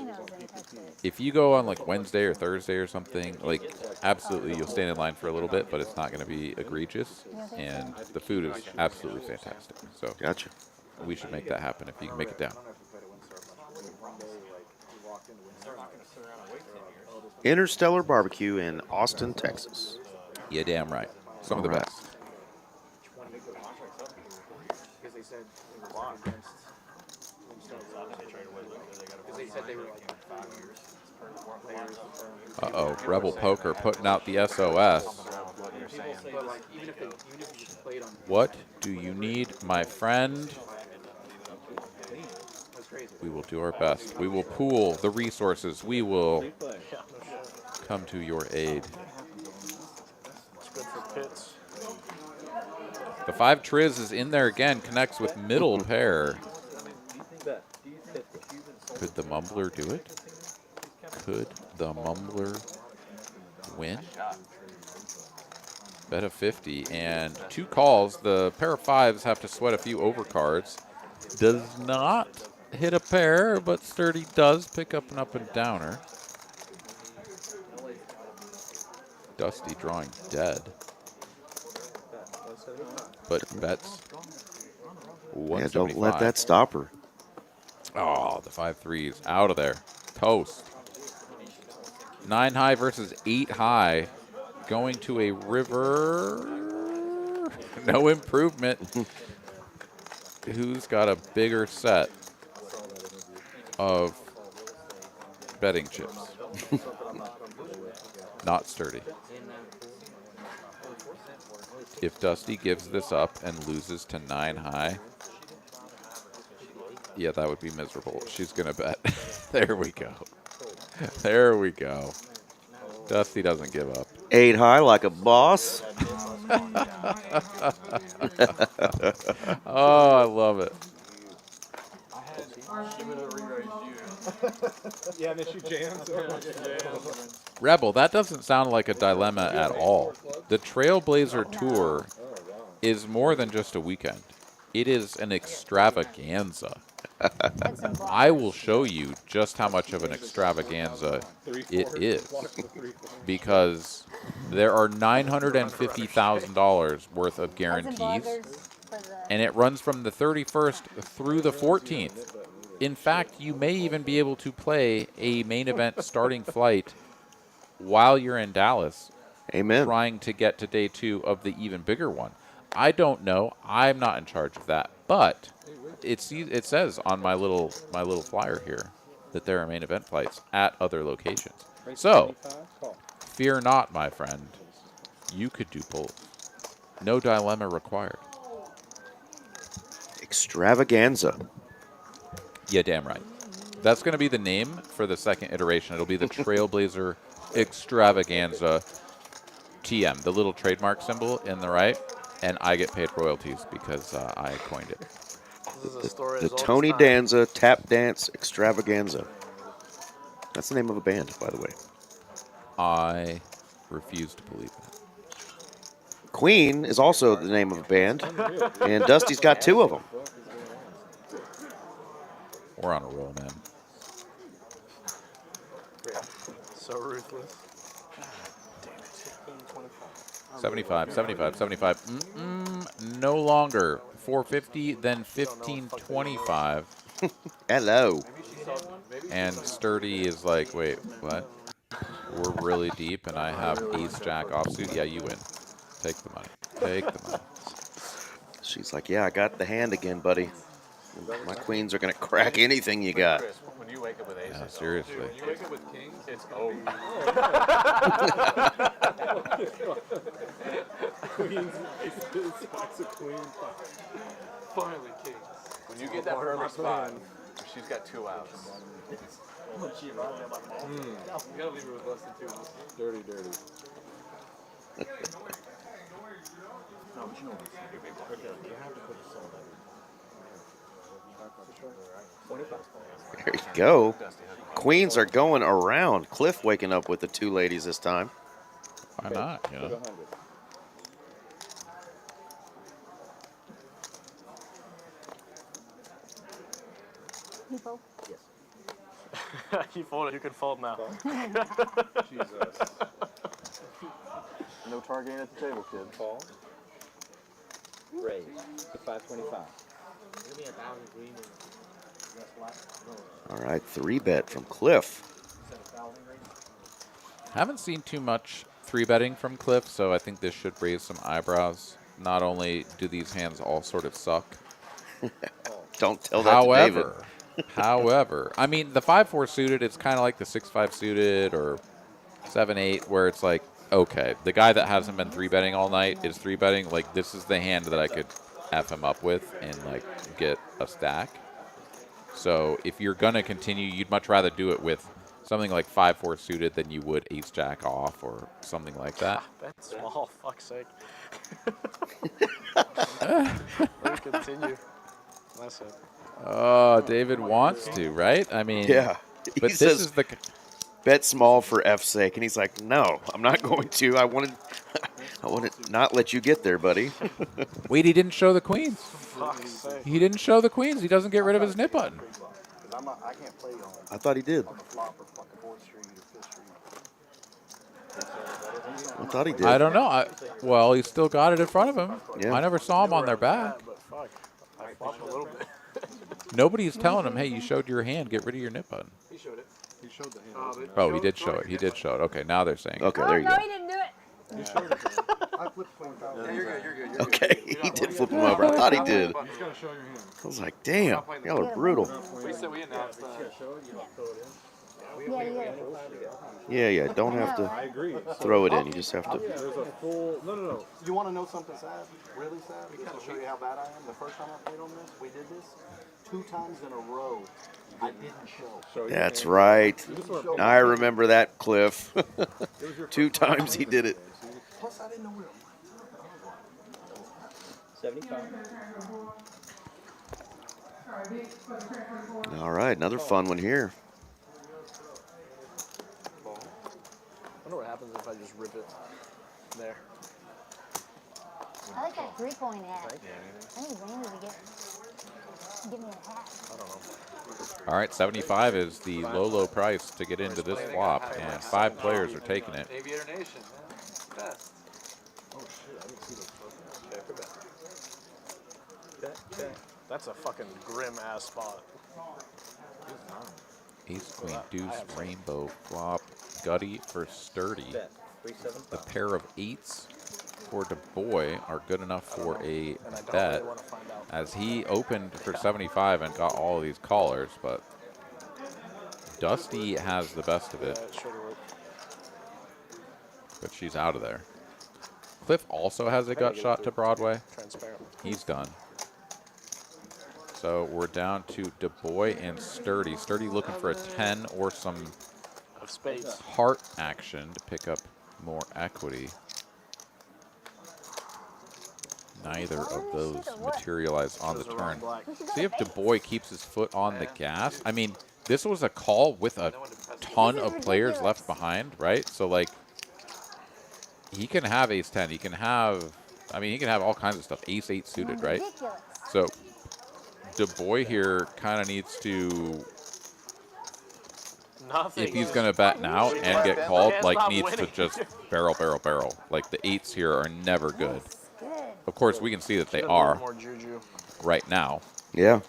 if you go on like Wednesday or Thursday or something, like absolutely you'll stand in line for a little bit, but it's not going to be egregious, and the food is absolutely fantastic. So gotcha. We should make that happen if you can make it down. Interstellar Barbecue in Austin, Texas. Yeah, damn right. Some of the best. Because they said they were against. Because they said they were like 5 years. Uh-oh, Rebel Poker putting out the SOS. But like, even if you just played on. What do you need, my friend? We will do our best. We will pool the resources. We will come to your aid. It's good for pits. The 5 Triz is in there again, connects with middle pair. Could the Mumbler do it? Could the Mumbler win? Bet of 50 and 2 calls. The pair of 5s have to sweat a few overcards. Does not hit a pair, but Sturdy does pick up an up and downer. Dusty drawing dead. But bets. Yeah, don't let that stop her. Oh, the 5-3s out of there. Toast. 9 high versus 8 high. Going to a river. No improvement. Who's got a bigger set of betting chips? Not Sturdy. If Dusty gives this up and loses to 9 high, yeah, that would be miserable. She's going to bet. There we go. There we go. Dusty doesn't give up. 8 high like a boss. Oh, I love it. Yeah, and then she jams. Rebel, that doesn't sound like a dilemma at all. The Trailblazer Tour is more than just a weekend. It is an extravaganza. I will show you just how much of an extravaganza it is, because there are $950,000 worth of guarantees, and it runs from the 31st through the 14th. In fact, you may even be able to play a main event starting flight while you're in Dallas. Amen. Trying to get to day 2 of the even bigger one. I don't know. I'm not in charge of that, but it says on my little flyer here that there are main event flights at other locations. So, fear not, my friend. You could do both. No dilemma required. Extravaganza. Yeah, damn right. That's going to be the name for the second iteration. It'll be the Trailblazer Extravaganza TM, the little trademark symbol in the right, and I get paid royalties because I coined it. The Tony Danza Tap Dance Extravaganza. That's the name of a band, by the way. I refuse to believe that. Queen is also the name of a band, and Dusty's got 2 of them. We're on a roll, man. So ruthless. 75, 75, 75. No longer. 450, then 1525. Hello. And Sturdy is like, wait, what? We're really deep, and I have ace-jack offsuit. Yeah, you win. Take the money. Take the money. She's like, yeah, I got the hand again, buddy. My queens are going to crack anything you got. When you wake up with aces, Yeah, seriously. When you wake up with kings, it's over. Queens, aces, pots of queens. Finally, kings. When you get that first spot, she's got 2 outs. You gotta leave her with less than 2. Dirty, dirty. There you go. Queens are going around. Cliff waking up with the 2 ladies this time. Why not, you know? You fold? Yes. You folded. You can fold now. Jesus. No targeting at the table, kid. Call. Raise to 525. Give me 1,000 green. All right, 3-bet from Cliff. Haven't seen too much 3-betting from Cliff, so I think this should raise some eyebrows. Not only do these hands all sort of suck. Don't tell that to David. However, I mean, the 5-4 suited, it's kind of like the 6-5 suited or 7-8, where it's like, okay, the guy that hasn't been 3-betting all night is 3-betting. Like, this is the hand that I could F him up with and, like, get a stack. So if you're going to continue, you'd much rather do it with something like 5-4 suited than you would ace-jack off or something like that. That's small, fuck's sake. Let me continue. That's it. Oh, David wants to, right? I mean, Yeah. But He this says, is the bet small for F's sake. And he's like, no, I'm not going to. I want to not let you get there, buddy. Wait, he didn't show the queens. Fuck's sake. He didn't show the queens. He doesn't get rid of his nip button. I can't play on I thought he did. the flop or fucking 4th Street or 5th Street. I thought he did. I don't know. Well, he still got it in front of him. Yeah. I never saw him on their back. But fuck, I flopped a little bit. Nobody's telling him, hey, you showed your hand. Get rid of your nip button. He showed it. He showed the hand. Oh, he did show it. He did show it. Okay, now they're saying it. Okay, Oh, there you no, go. he didn't do it. He showed it. I flipped 20,000. Yeah, you're good. You're good. You're Okay, he did flip him over. I thought he did. You just gotta show your hand. I was like, damn, y'all are brutal. We said we announced that. Yeah, you gotta. Yeah, don't have I to agree. throw it in. You just have to. There's a full. No. You want to know something sad? Really sad? Just to show you how bad I am. The first time I played on this, we did this 2 times in a row. I didn't show. That's right. I remember that, Cliff. 2 times he did it. Plus, I didn't know where. 75. All right, another fun one here. I wonder what happens if I just rip it there. I like that 3-point hat. I need Randy to get me a hat. I don't know. All right, 75 is the low price to get into this flop, and 5 players are taking it. Aviator Nation, man. Best. Oh shit! I didn't see those tokens. Check. That's a fucking grim ass spot. Ace, queen, deuce, rainbow, flop, gutty for sturdy. Bet. The 375. pair of 8s for Du Bois are good enough for a And I don't bet, really want to find out. as he opened for 75 and got all of these callers, but Dusty has the best of Yeah, it, it should work. but she's out of there. Cliff also has a gut shot to Broadway. Transparent. He's done. So we're down to Du Bois and Sturdy. Sturdy looking for a 10 or some Of spades. heart action to pick up more equity. Neither of those materialize on the turn. Black. See if Du Bois keeps his foot on the gas. I mean, this was a call with a ton of players left behind, right? So, like, he can have ace-10. He can have, I mean, he can have all kinds of stuff. Ace-8 suited, right? Ridiculous. So, Du Bois here kind of needs to, Nothing. if he's going to bet now and get called, Can't like, stop needs to winning. just barrel. Like, the 8s here are never good. Good. Of course, we can see that they Get a little are more juju. right now. Yeah.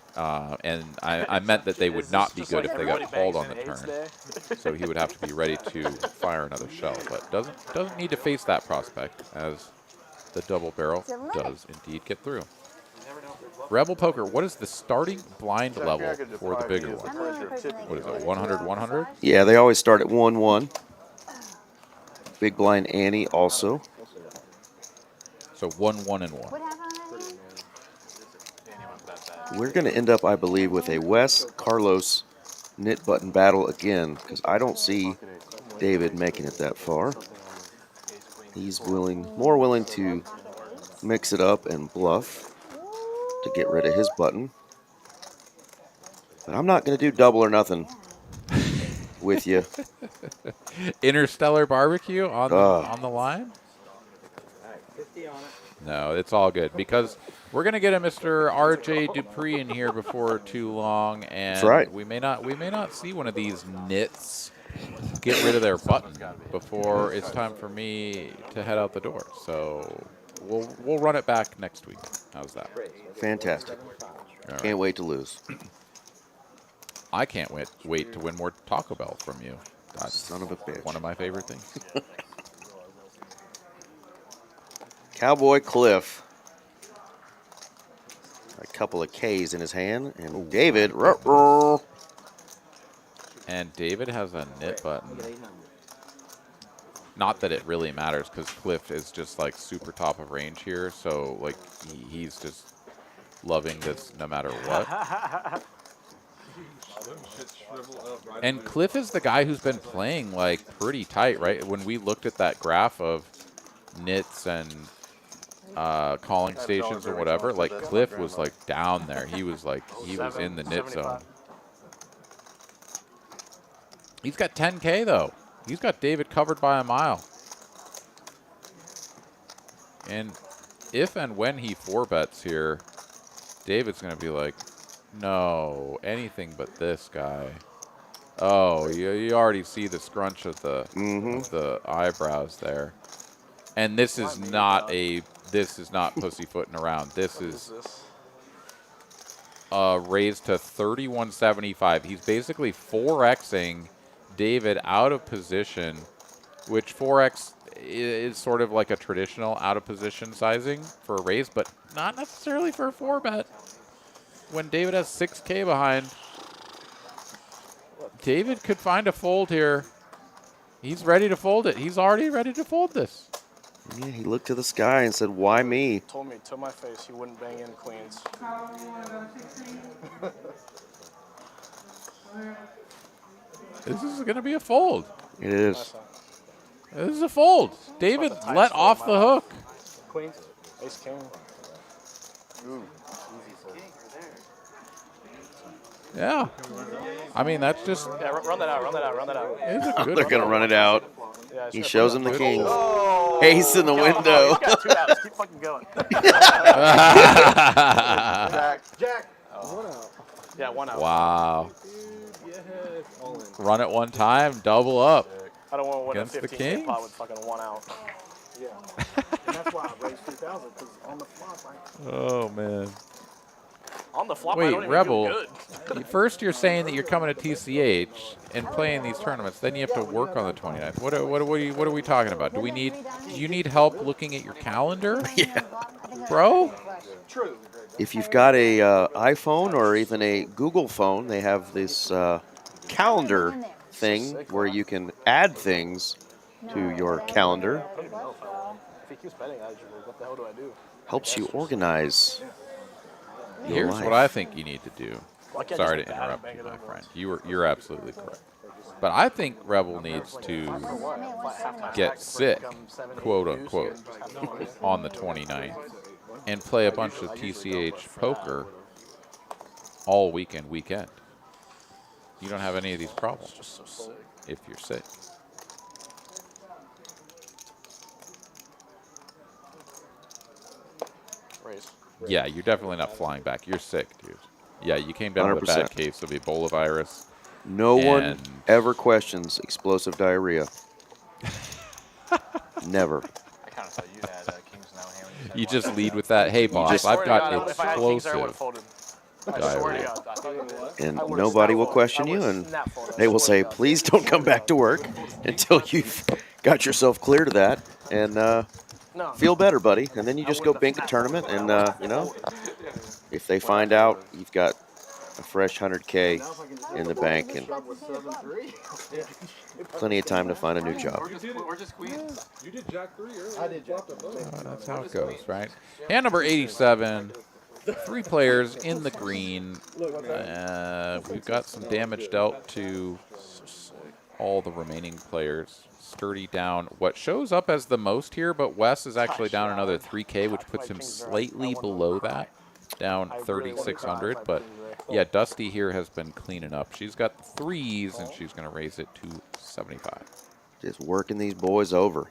And I meant that they would Is not this be just good like if they got everybody called on bangs the in turn. eights day? So he would have to be ready to fire another shell, but doesn't need to face that prospect, as the double barrel does indeed get through. Rebel Poker, what is the starting blind level for the bigger one? I'm the only person that What is can it, do 100, 100? Yeah, they always start at 1-1. Big blind Annie also. So 1, 1, and 1. What happened on that hand? We're going to end up, I believe, with a Wes Carlos knit button battle again, because I don't see David making it that far. He's more willing to mix it up and bluff to get rid of his button. But I'm not going to do double or nothing with you. Interstellar barbecue on the line? All right, 50 on it. No, it's all good because we're gonna get a Mr. R.J. Dupree in here before too long, and That's right. we may not see one of these nits get rid of their button before it's time for me to head out the door. So we'll run it back next week. How's that? Fantastic. All Can't wait to lose. I can't wait to win more Taco Bell from you. That's Son of a bitch. One of my favorite things. Cowboy Cliff. A couple of K's in his hand, and David. And David has a nit button. Not that it really matters because Cliff is just like super top of range here, so like he's just loving this no matter what. And Cliff is the guy who's been playing like pretty tight, right? When we looked at that graph of nits and calling stations or whatever, like Cliff was like down there. He was in the nit zone. He's got 10K though. He's got David covered by a mile. And if and when he 4-bets here, David's going to be like, no, anything but this guy. Oh, you already see the scrunch of the eyebrows there. And this is not pussyfooting around. This is raised to 3175. He's basically 4xing David out of position, which 4x is sort of like a traditional out of position sizing for a raise, but not necessarily for a 4-bet. When David has 6K behind, David could find a fold here. He's ready to fold it. He's already ready to fold this. Yeah, he looked to the sky and said, why me? Told me to my face he wouldn't bang in queens. This is going to be a fold. It is. This is a fold. David let off the hook. Queens, ace king. Ooh. Yeah. I mean, that's just... Yeah, run that out. It's a good They're going to run it out. Yeah, He shows him the king. Oh, Ace in the window. He's got 2 outs. Keep fucking going. Jack. Oh. 1 out. Yeah, 1 out. Wow. Dude, yes. Run it one time, double up. I don't want to win Against a the 15K pot with fucking 1 out. Yeah. And that's why I raised 2,000, because on the flop, Oh, man. On the flop, I Wait, don't even Rebel, do good. first you're saying that you're coming to TCH and playing these tournaments. Then you have to work on the 29th. What are we talking about? Do you need help looking at your calendar? Yeah. Bro? True. If you've got a iPhone or even a Google phone, they have this calendar thing where you can add things to your calendar. If he keeps betting, what the hell do I do? Helps you organize your Here's life. what I think you need to do. Why can't Sorry just to bat interrupt and you, bang my it friend. over? You're absolutely correct. But I think Rebel needs to get sick, quote unquote, on the 29th and play a bunch of TCH poker all weekend. You don't have any of these problems if you're sick. Raise. Yeah, you're definitely not flying back. You're sick, dude. Yeah, you came down with a bad 100%. case of Ebola virus. No one ever questions explosive diarrhea. Never. I kind of thought you had Kings now hand. You just lead with that. Hey, boss, I've got explosive diarrhea. And nobody will question you, and they will say, please don't come back to work until you've got yourself clear to that and feel better, buddy. And then you just go bink a tournament, and, you know, if they find out you've got a fresh 100K in the bank and plenty of time to find a new job. We're just queens. You did Jack 3 earlier. I did Jack 3. That's how it goes, right? Hand number 87. 3 players in the green. We've got some damage dealt to all the remaining players. Sturdy down what shows up as the most here, but Wes is actually down another 3K, which puts him slightly below that, down 3,600. But yeah, Dusty here has been cleaning up. She's got the 3s, and she's going to raise it to 75. Just working these boys over.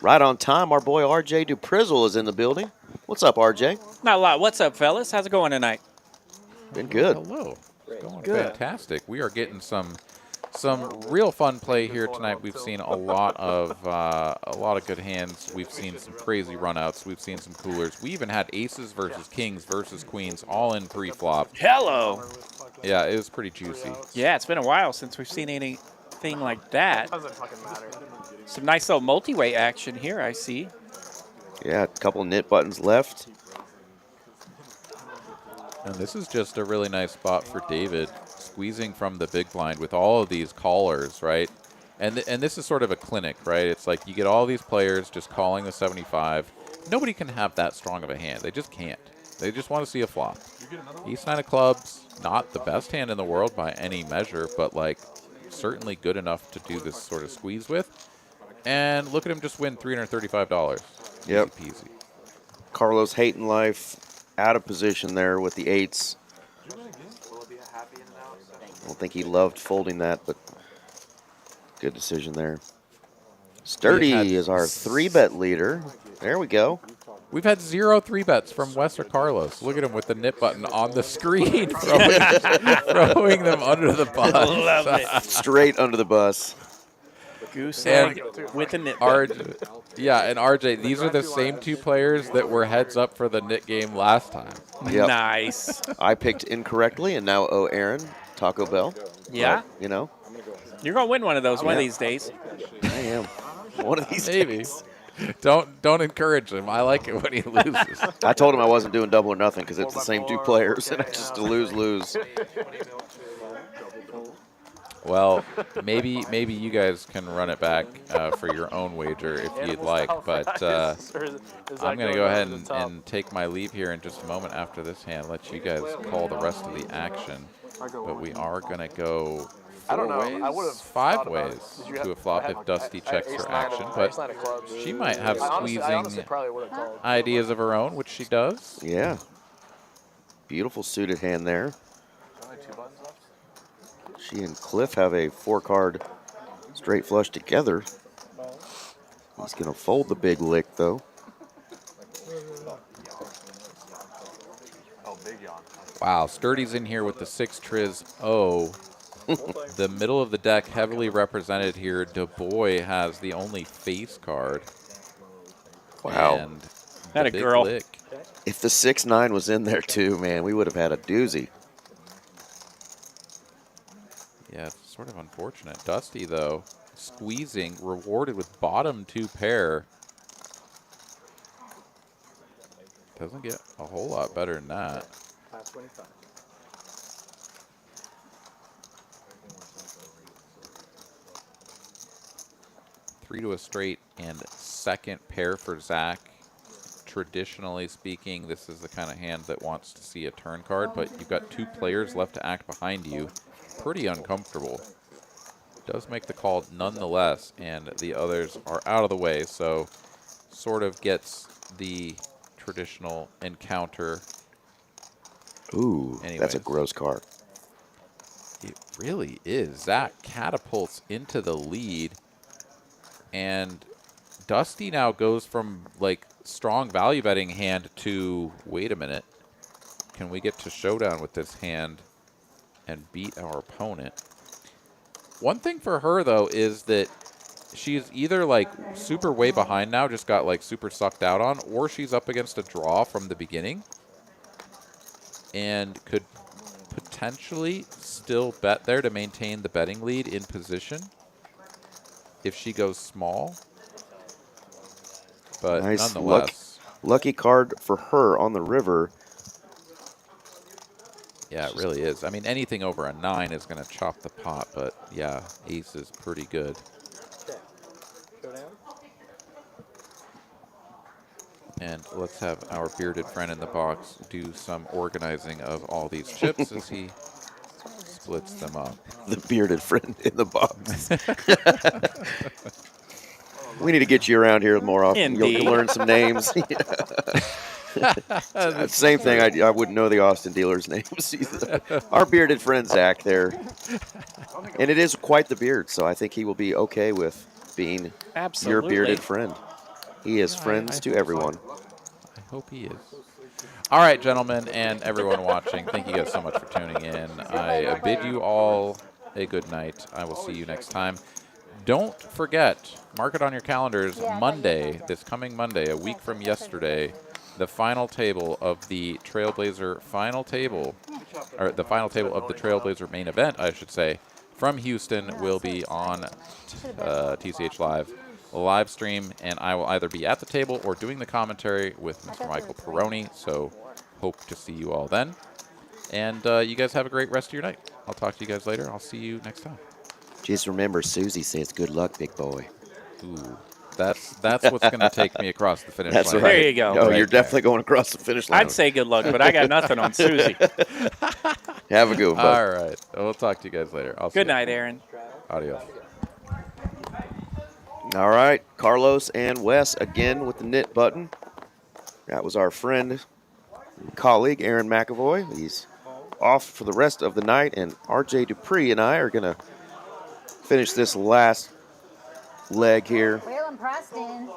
Right on time, our boy RJ Duprizzle is in the building. What's up, RJ? Not a lot. What's up, fellas? How's it going tonight? Been good. Hello. It's going Good. fantastic. We are getting some real fun play here tonight. We've seen a lot of good hands. We've seen some crazy runouts. We've seen some coolers. We even had aces versus kings versus queens all in pre-flop. Hello. Yeah, it was pretty juicy. Yeah, it's been a while since we've seen anything like that. Doesn't fucking matter. Some nice little multi-way action here, I see. Yeah, a couple knit buttons left. And this is just a really nice spot for David, squeezing from the big blind with all of these callers, right? And this is sort of a clinic, right? It's like you get all these players just calling the 75. Nobody can have that strong of a hand. They just can't. They just want to see a flop. Ace nine of clubs, not the best hand in the world by any measure, but like certainly good enough to do this sort of squeeze with. And look at him just win $335. Yep. Easy peasy. Carlos hating life, out of position there with the eights. I don't think he loved folding that, but good decision there. Sturdy is our 3-bet leader. There we go. We've had 0 3-bets from Wes or Carlos. Look at him with the nip button on the screen, throwing them under the bus. Love it. Straight under the bus. Goose And egg with a nip. Yeah, and RJ, these are the same two players that were heads up for the knit game last time. Yep. Nice. I picked incorrectly and now owe Aaron Taco Bell. Yeah. But, you know. You're going to win one of those one of these days. I am. One of these Maybe. days. Don't encourage him. I like it when he loses. I told him I wasn't doing double or nothing because it's the same two players, and it's just a lose-lose. Well, maybe you guys can run it back for your own wager if you'd like, but I'm going to go ahead and take my leave here in just a moment after this hand, let you guys call the rest of the action. But we are going to go I don't know. ways, I would have 5 ways to a flop if Dusty checks her action, but she might have squeezing ideas of her own, which she does. Yeah. Beautiful suited hand there. She and Cliff have a 4-card straight flush together. He's going to fold the big lick, though. Wow, Sturdy's in here with the 6 triz O. The middle of the deck heavily represented here. Du Bois has the only face card. Wow. And That a big girl. lick. If the 6-9 was in there, too, man, we would have had a doozy. Yeah, it's sort of unfortunate. Dusty, though, squeezing, rewarded with bottom 2 pair. Doesn't get a whole lot better than that. 3 to a straight and second pair for Zach. Traditionally speaking, this is the kind of hand that wants to see a turn card, but you've got 2 players left to act behind you. Pretty uncomfortable. Does make the call nonetheless, and the others are out of the way, so sort of gets the traditional encounter. Ooh, Anyways. that's a gross card. It really is. Zach catapults into the lead, and Dusty now goes from like strong value betting hand to, wait a minute, can we get to showdown with this hand and beat our opponent? One thing for her, though, is that she's either like super way behind now, just got like super sucked out on, or she's up against a draw from the beginning and could potentially still bet there to maintain the betting lead in position if she goes small. But Nice nonetheless. lucky card for her on the river. Yeah, it really is. I mean, anything over a 9 is going to chop the pot, but yeah, ace is pretty good. And let's have our bearded friend in the box do some organizing of all these chips as he splits them up. The bearded friend in the box. We need to get you around here more often. Indeed. You'll learn some names. Same thing. I wouldn't know the Austin dealers' names either. Our bearded friend Zach there, and it is quite the beard. So I think he will be okay with being your Absolutely. bearded friend. He is friends to everyone. I hope he is. All right, gentlemen, and everyone watching, thank you guys so much for tuning in. I bid you all a good night. I will see you next time. Don't forget, mark it on your calendars, Monday, this coming Monday, a week from yesterday, the final table of the Trailblazer final table, or the final table of the Trailblazer main event, I should say, from Houston will be on TCH live stream, and I will either be at the table or doing the commentary with Mr. Michael Perroni, so hope to see you all then. And you guys have a great rest of your night. I'll talk to you guys later. I'll see you next time. Just remember, Susie says, "Good luck, big boy." Ooh, that's what's going to take me across the finish That's line. right. There you go. Oh, Right you're there. definitely going across the finish line. I'd say good luck, but I got nothing on Susie. Have a good one, bud. All right. We'll talk to you guys later. I'll see Good you. night, Aaron. Adios. All right, Carlos and Wes again with the knit button. That was our friend and colleague, Aaron McAvoy. He's off for the rest of the night, and RJ Dupree and I are going to finish this last leg here. Waylon Preston.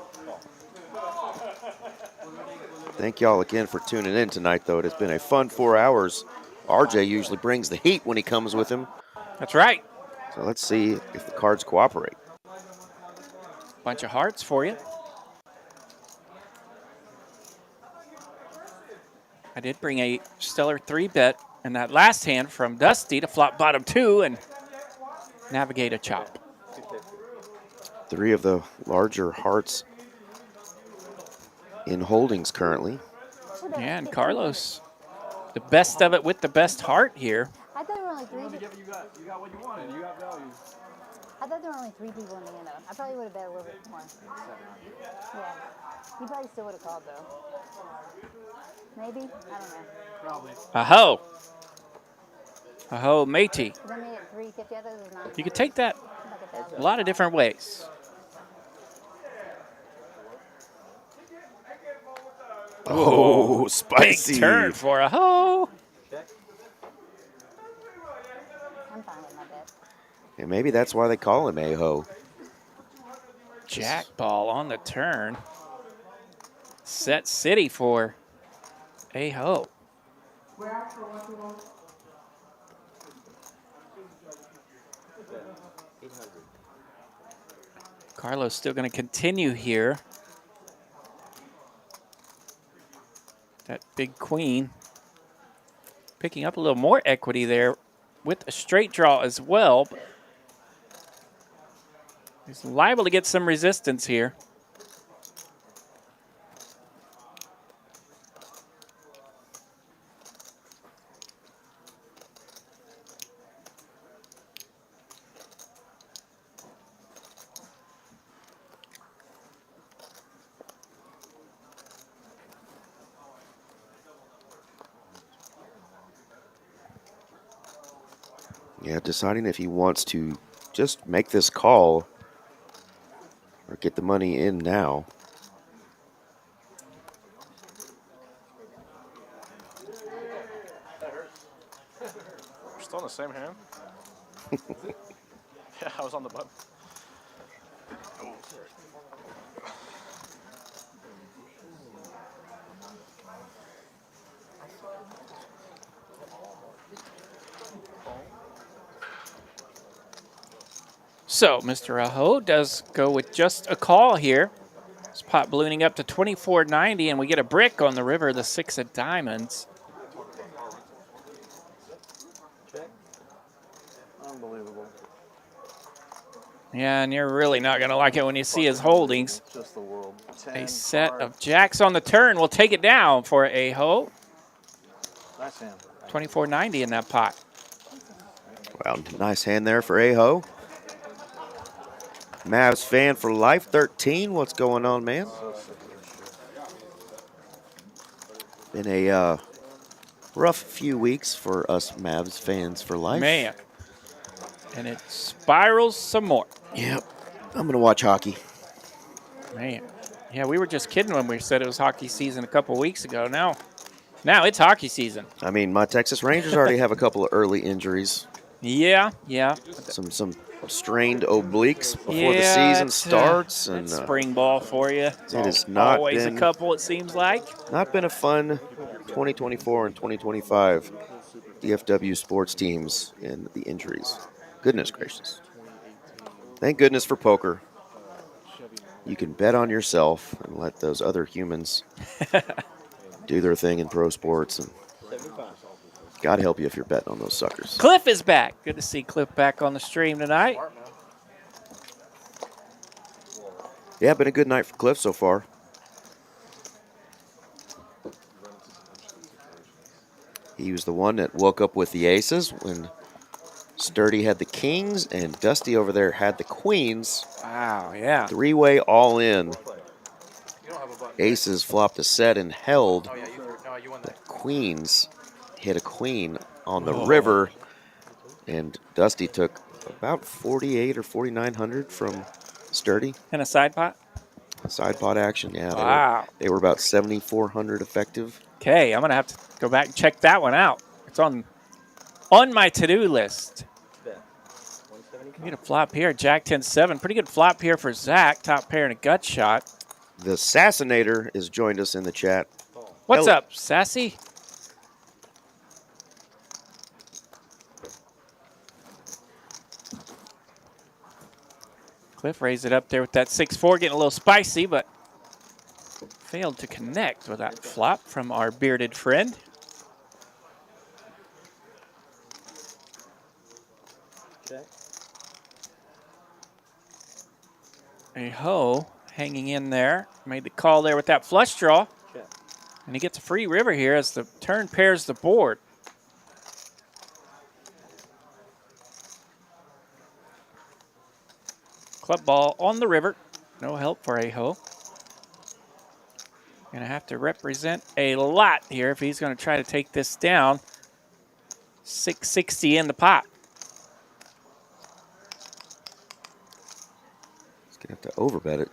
Thank y'all again for tuning in tonight, though. It has been a fun 4 hours. RJ usually brings the heat when he comes with him. That's right. So let's see if the cards cooperate. Bunch of hearts for you. I did bring a stellar 3-bet in that last hand from Dusty to flop bottom 2 and navigate a chop. 3 of the larger hearts in holdings currently. Yeah, and Carlos, the best of it with the best heart here. I thought there were only 3 people. You got what you wanted. You got value. I thought there were only 3 people in the end. I probably would have bet a little bit more. Yeah. You probably still would have called, though. Maybe? I don't know. Probably. Aho. Aho, matey. Because I made it 350. I thought it was 9. You could take that a lot of different ways. Oh, spicy. Big turn for Aho. I'm fine with my bet. And maybe that's why they call him A-ho. Jack ball on the turn. Set city for Aho. Carlos still going to continue here. That big queen. Picking up a little more equity there with a straight draw as well. He's liable to get some resistance here. Yeah, deciding if he wants to just make this call or get the money in now. We're still in the same hand? Yeah, I was on the button. So Mr. Aho does go with just a call here. This pot ballooning up to 24.90, and we get a brick on the river, the 6 of diamonds. Unbelievable. Yeah, and you're really not going to like it when you see his holdings. Just the world. A set of jacks on the turn will take it down for Aho. Nice hand. 24.90 in that pot. Wow, nice hand there for A-ho. Mavs fan for life, 13. What's going on, man? Been a rough few weeks for us Mavs fans for life. Man. And it spirals some more. Yep. I'm going to watch hockey. Man. Yeah, we were just kidding when we said it was hockey season a couple weeks ago. Now it's hockey season. I mean, my Texas Rangers already have a couple of early injuries. Yeah. Some strained obliques before the Yeah, season it's, starts, and that's spring ball for you. It's it has not always been a couple, it seems like. not been a fun 2024 and 2025 DFW sports teams and the injuries. Goodness gracious! Thank goodness for poker. You can bet on yourself and let those other humans do their thing in pro sports, and God help you if you're betting on those suckers. Cliff is back. Good to see Cliff back on the stream tonight. Yeah, been a good night for Cliff so far. He was the one that woke up with the aces when Sturdy had the kings and Dusty over there had the queens. Wow, yeah. Three-way all in. Aces flopped a set and held. The queens hit a queen on the river, and Dusty took about 48 or 4,900 from Sturdy. And a side pot? Side pot action, yeah. Wow. They were about 7,400 effective. Okay, I'm going to have to go back and check that one out. It's on my to-do list. Get a flop here, Jack 10-7. Pretty good flop here for Zach. Top pair and a gut shot. The Assassinator has joined us in the chat. What's up, Sassy? Cliff raised it up there with that 6-4, getting a little spicy, but failed to connect with that flop from our bearded friend. A ho hanging in there. Made the call there with that flush draw. And he gets a free river here as the turn pairs the board. Club ball on the river. No help for a ho. Gonna have to represent a lot here if he's gonna try to take this down. 660 in the pot. He's gonna have to overbet it.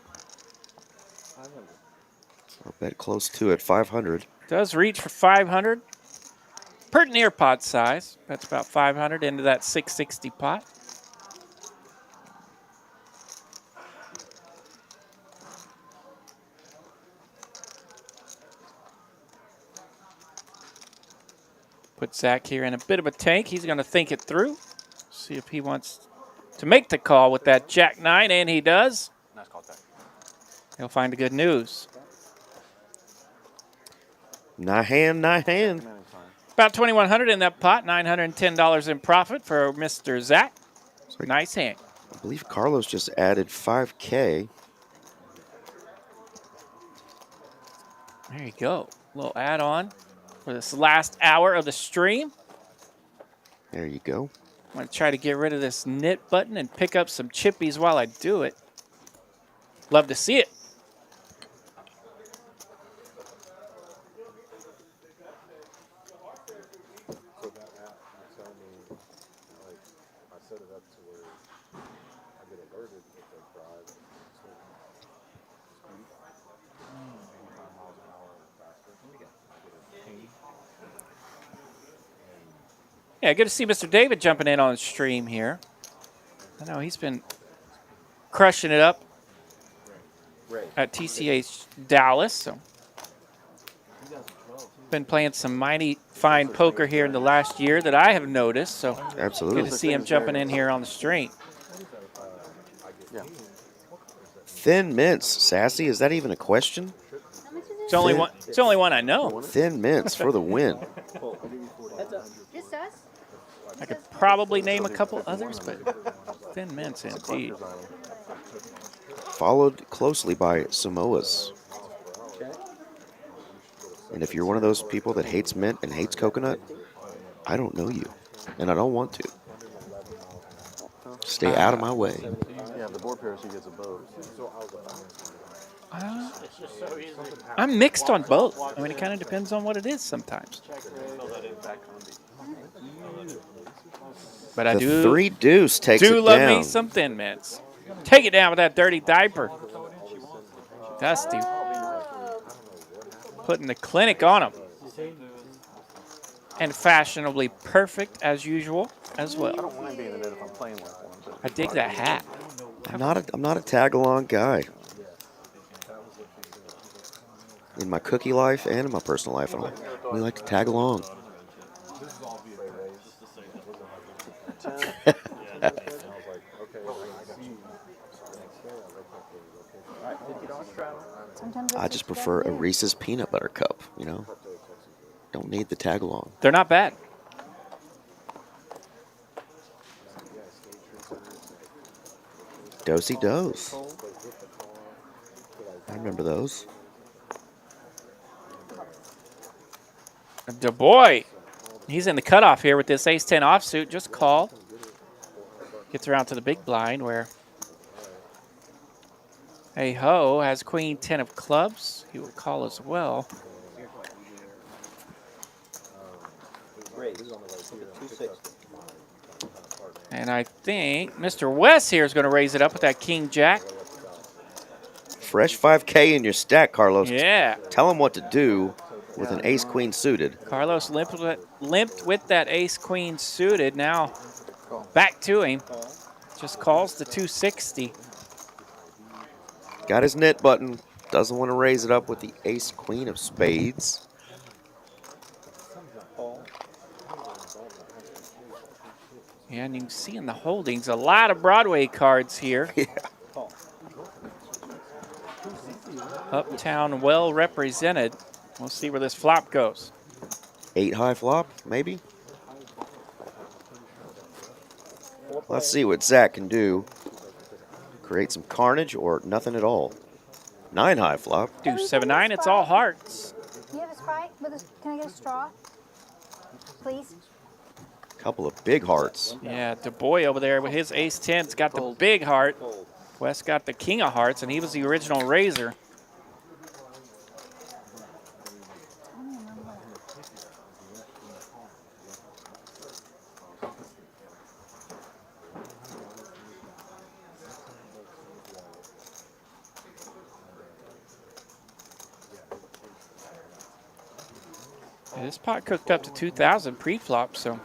Or bet close to it, 500. Does reach for 500. Pretty near pot size. That's about 500 into that 660 pot. Put Zach here in a bit of a tank. He's going to think it through. See if he wants to make the call with that Jack 9, and he does. Nice call, Zach. He'll find the good news. Not hand, not hand. About 2,100 in that pot. $910 in profit for Mr. Zach. Nice hand. I believe Carlos just added 5K. There you go. A little add-on for this last hour of the stream. There you go. I'm going to try to get rid of this knit button and pick up some chippies while I do it. Love to see it. Yeah, good to see Mr. David jumping in on the stream here. I know he's been crushing it up at TCH Dallas. So, been playing some mighty fine poker here in the last year that I have noticed. So, absolutely good to see him jumping in here on the stream. Thin mints, Sassy. Is that even a question? It's only one. It's the only one I know. Thin mints for the win. Just us? I could probably name a couple others, but thin mints indeed. Followed closely by Samoas. And if you're one of those people that hates mint and hates coconut, I don't know you, and I don't want to. Stay out of my way. Yeah, the board pairs, he gets a boat. I'm mixed on both. I mean, it kind of depends on what it is sometimes. But I The three deuce takes it love down. me some thin mints. Take it down with that dirty diaper. Dusty. Putting the clinic on him. And fashionably perfect as usual as well. I don't mind being in it if I'm playing like one. I dig that hat. I'm not a tag-along guy. In my cookie life and in my personal life, I don't really like to tag along. I just prefer a Reese's peanut butter cup, you know? Don't need the tag along. They're not bad. Do-si-dos. I remember those. Du Bois, he's in the cutoff here with this ace-10 offsuit. Just call. Gets around to the big blind where Ho has queen-10 of clubs. He will call as well. And I think Mr. West here is going to raise it up with that king-jack. Fresh 5K in your stack, Carlos. Yeah. Tell him what to do with an ace-queen suited. Carlos limped with that ace-queen suited. Now back to him. Just calls the 260. Got his knit button. Doesn't want to raise it up with the ace-queen of spades. Yeah, and you can see in the holdings a lot of Broadway cards here. Yeah. Uptown well represented. We'll see where this flop goes. 8 high flop, maybe? Let's see what Zach can do. Create some carnage or nothing at all. 9 high flop. Do 7-9, it's all hearts. Do you have a Sprite? Can I get a straw? Please? Couple of big hearts. Yeah, Du Bois over there with his ace-10's got the big heart. West got the king of hearts, and he was the original raiser. Yeah, this pot cooked up to 2,000 pre-flop, so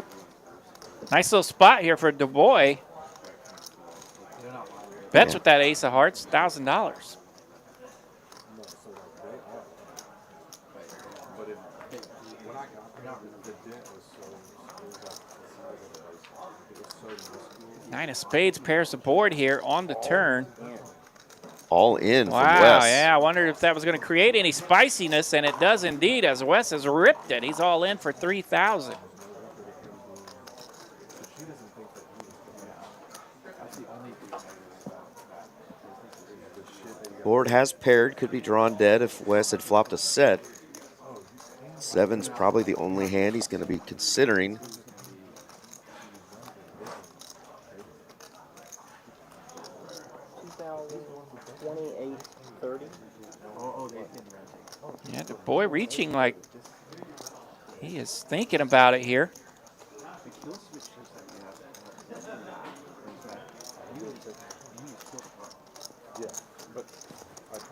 nice little spot here for Du Bois. Bets with that ace of hearts, $1,000. Nine of spades pairs the board here on the turn. All in from Wow, Wes. yeah, I wondered if that was going to create any spiciness, and it does indeed, as Wes has ripped it. He's all in for 3,000. Board has paired, could be drawn dead if Wes had flopped a set. 7's probably the only hand he's going to be considering. Yeah, Du Bois reaching like he is thinking about it here.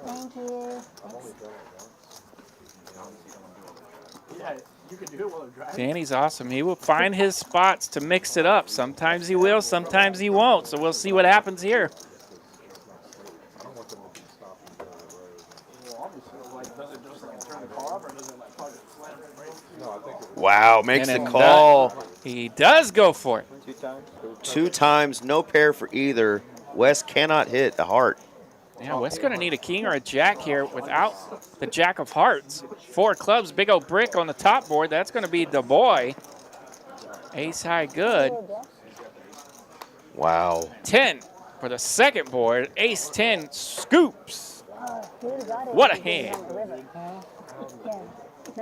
Thank you. Yeah, you can do it while they're driving. Danny's awesome. He will find his spots to mix it up. Sometimes he will, sometimes he won't. So we'll see what happens here. Wow, makes And the it call. He does go for it. 2 times, no pair for either. Wes cannot hit a heart. Yeah, Wes going to need a king or a jack here without the jack of hearts. 4 clubs, big old brick on the top board. That's going to be Du Bois. Ace high good. Wow. 10 for the second board. Ace 10 scoops. What a hand.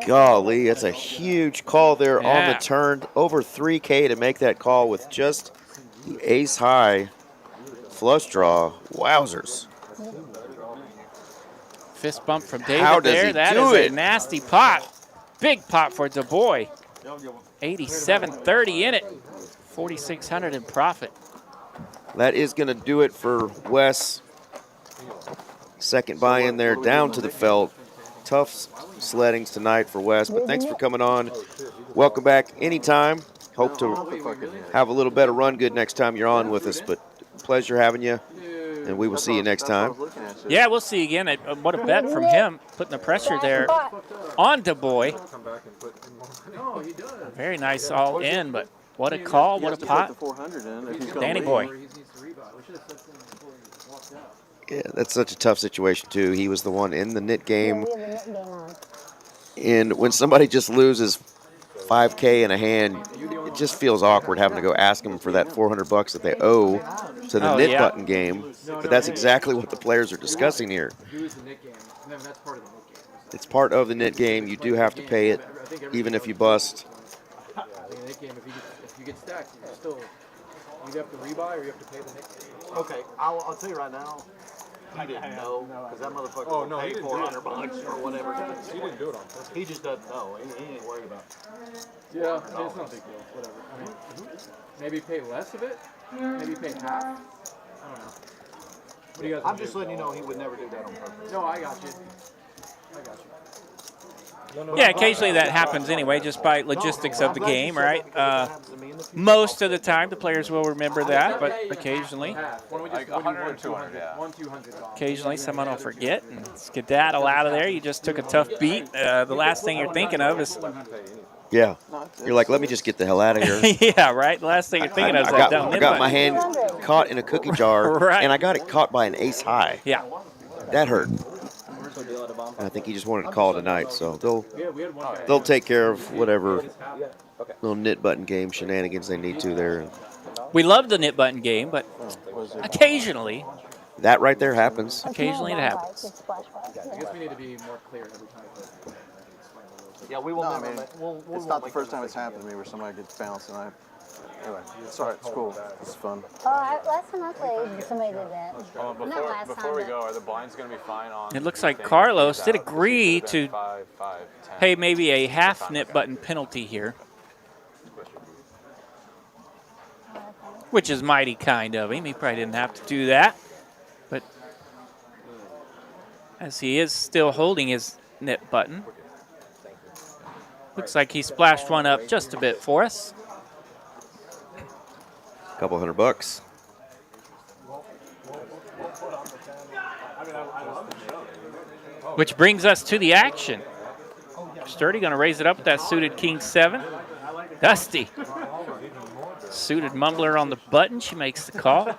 Golly, that's a huge call there on Yeah. the turn. Over 3K to make that call with just the ace high flush draw. Wowzers. Fist bump from David How does there. he That do is it? a nasty pot. Big pot for Du Bois. 87.30 in it. 4,600 in profit. That is going to do it for Wes. Second buy in there, down to the felt. Tough sleddings tonight for Wes, but thanks for coming on. Welcome back anytime. Hope to have a little better run good next time you're on with us, but pleasure having you, and we will see you next time. Yeah, we'll see you again. What a bet from him, putting the pressure there on Du Bois. Very nice all in, but what a call, what a pot. Danny Boy. Yeah, that's such a tough situation, too. He was the one in the nit game. And when somebody just loses $5K in a hand, it just feels awkward having to go ask them for that $400 that they owe to the nit button game. But that's exactly what the players are discussing here. It's part of the nit game. You do have to pay it, even if you bust. If you get stacked, you still you have to rebuy or you have to pay the nit game. Okay, I'll tell you right now. He didn't know, because that motherfucker paid $400 or whatever. He didn't do it on purpose. He just doesn't know. He ain't worried about it. Yeah, it's not a big deal. Whatever. I mean, maybe pay less of it. Maybe pay half. I don't know. What do you guys? I'm just letting you know he would never do that on purpose. No, I got you. I got you. Yeah, occasionally that happens anyway, just by logistics of the game, right? Most of the time, the players will remember that, but occasionally, Like 100 or 200, yeah. occasionally someone will forget and skedaddle out of there. You just took a tough beat. The last thing you're thinking of is... Yeah. You're like, let me just get the hell out of here. Yeah, right? The last thing you're thinking of is that dumb I got my hand caught in a cookie jar, and I got it caught by an ace high. Yeah. That hurt. And I think he just wanted to call it a night, so they'll take care of whatever little nit button game shenanigans they need to there. We love the nit button game, but occasionally... That right there happens. Occasionally it happens. I guess we need to be more clear every time. Yeah, we will never. It's not the first time it's happened to me where somebody gets bounced and anyway, it's all right. It's cool. It's fun. Last time I played, somebody did that. Not last time. Before we go, are the blinds going to be fine on? It looks like Carlos did agree to pay maybe a half nit button penalty here, which is mighty kind of him. He probably didn't have to do that, but as he is still holding his nit button, looks like he splashed one up just a bit for us. Couple $100. Which brings us to the action. Sturdy going to raise it up with that suited King 7. Dusty. Suited mumbler on the button. She makes the call.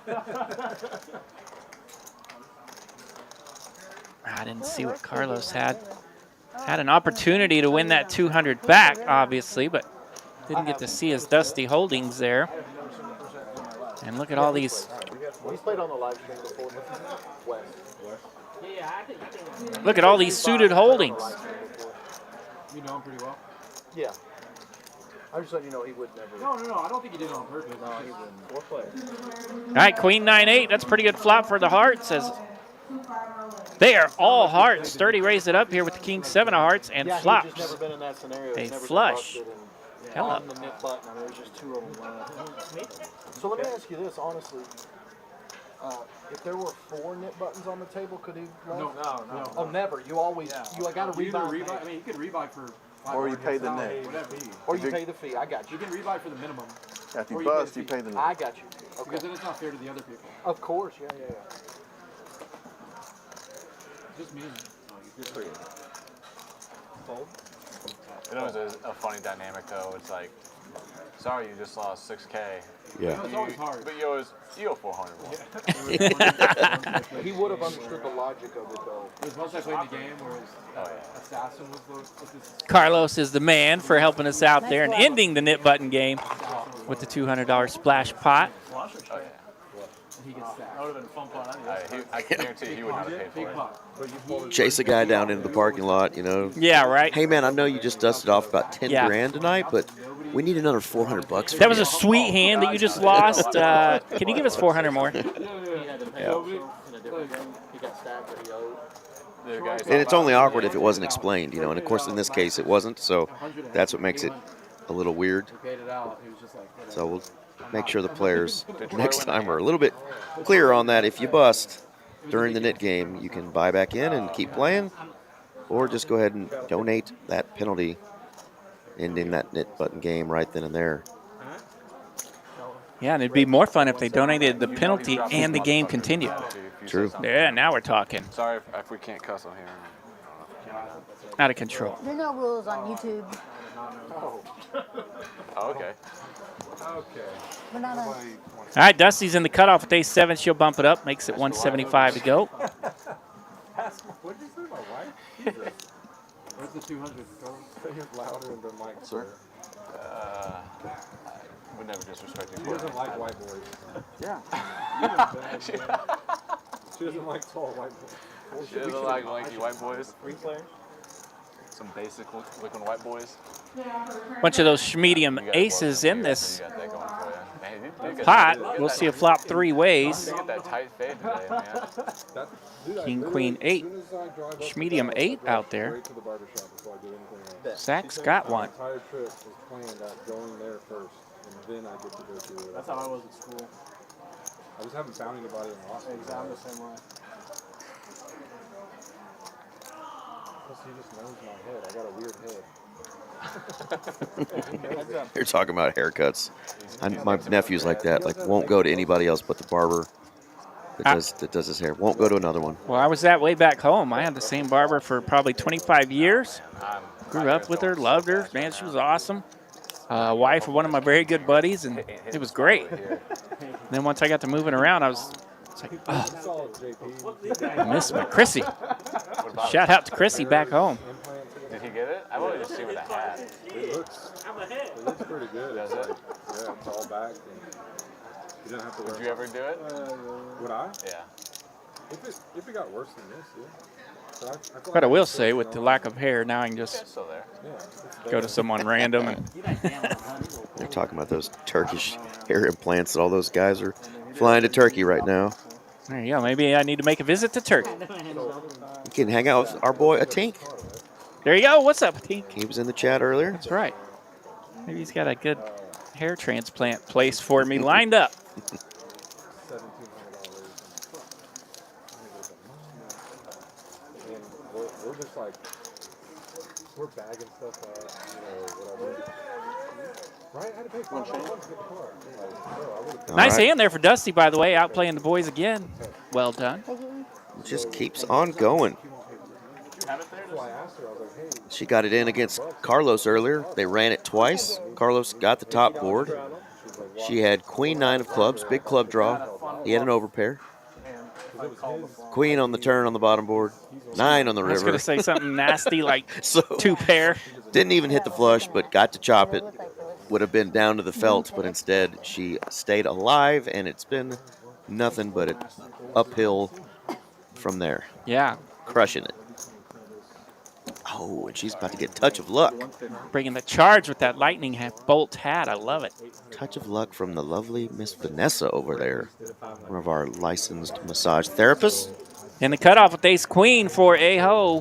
I didn't see what Carlos had. Had an opportunity to win that 200 back, obviously, but didn't get to see his Dusty holdings there. And look at all these. He's played on the live stream before. Look at all these suited holdings. You know him pretty well. Yeah. I just letting you know he would never. No. I don't think he did it on purpose. No, he wouldn't. Four players. All right, Queen 9-8. That's a pretty good flop for the hearts. As they are all hearts. Sturdy raised it up here with the King 7 of hearts and flops. He's just never been in that scenario. A flush. Hello. On the nit button, and there's just two of them. So let me ask you this, honestly. If there were 4 nit buttons on the table, could he? No. Oh, never. You always. You got to rebuy. I mean, you could rebuy for. Or you pay the nit. Or you pay the fee. I got you. You can rebuy for the minimum. Yeah, if you bust, you pay the nit. I got you. Okay. Because then it's not fair to the other people. Of course. Yeah. Just me. You're free. It was a funny dynamic, though. It's like, sorry, you just lost 6K. Yeah. It's always hard. But you owe 400 more. He would have understood the logic of it, though. It was once I played the game where his assassin was the. Carlos is the man for helping us out there and ending the nit button game with the $200 splash pot. Oh, yeah. He gets stacked. That would have been fun pot anyway. I can guarantee he would not have paid for it. Chase a guy down into the parking lot, you know. Yeah, right. Hey, man, I know you just dusted off about 10 grand tonight, but we need another $400. That was a sweet hand that you just lost. Can you give us 400 more? And it's only awkward if it wasn't explained, you know. And of course, in this case, it wasn't. So that's what makes it a little weird. So we'll make sure the players next time are a little bit clearer on that. If you bust during the nit game, you can buy back in and keep playing, or just go ahead and donate that penalty, ending that nit button game right then and there. Yeah, and it'd be more fun if they donated the penalty and the game continued. True. Yeah, now we're talking. Sorry if we can't cuss on here. Out of control. There's no rules on YouTube. Oh, okay. We're not on. All right, Dusty's in the cutoff with ace 7. She'll bump it up, makes it 175 to go. What did you say, my wife? Jesus. Where's the 200? Say it louder in the mic. Sir? I would never disrespect you. She doesn't like white boys. Yeah. She doesn't like tall white boys. She doesn't like lanky white boys. Some basic looking white boys. Bunch of those medium aces in this pot. We'll see a flop 3 ways. You get that tight fade today, man. King, queen, 8. Medium 8 out there. Zach's got one. The entire trip was planned out going there first, and then I get to go do it. That's how I was at school. I just haven't found anybody in Austin. Exactly. I'm the same way. Plus, he just knows my head. I got a weird head. You're talking about haircuts. My nephew's like that. Like, won't go to anybody else but the barber that does his hair. Won't go to another one. Well, I was that way back home. I had the same barber for probably 25 years. Grew up with her, loved her. Man, she was awesome. Wife of one of my very good buddies, and it was great. Then once I got to moving around, I was like, oh, I miss my Chrissy. Shout out to Chrissy back home. Did he get it? I wanted to see with a hat. It looks pretty good. Does it? Yeah, it's all back. You don't have to Would you ever do it? Would I? Yeah. If it got worse than this, yeah. But I will say, with the lack of hair, now I can just go to someone random. And They're talking about those Turkish hair implants that all those guys are flying to Turkey right now. There you go. Maybe I need to make a visit to Turkey. You can hang out with our boy Atink. There you go. What's up, Atink? He was in the chat earlier. That's right. Maybe he's got a good hair transplant place for me lined up. We're just like, we're bagging stuff up, whatever. Right? I had to pay $5 to get the car. Nice hand there for Dusty, by the way, outplaying the boys again. Well done. It just keeps on going. She got it in against Carlos earlier. They ran it twice. Carlos got the top board. She had queen 9 of clubs, big club draw. He had an overpair. Queen on the turn on the bottom board. 9 on the river. I was going to say something nasty like so, 2 pair. Didn't even hit the flush, but got to chop it. Would have been down to the felt, but instead she stayed alive, and it's been nothing but an uphill from there. Yeah. Crushing it. Oh, and she's about to get touch of luck. Bringing the charge with that lightning bolt hat. I love it. Touch of luck from the lovely Miss Vanessa over there, one of our licensed massage therapists. In the cutoff with ace queen for Aho.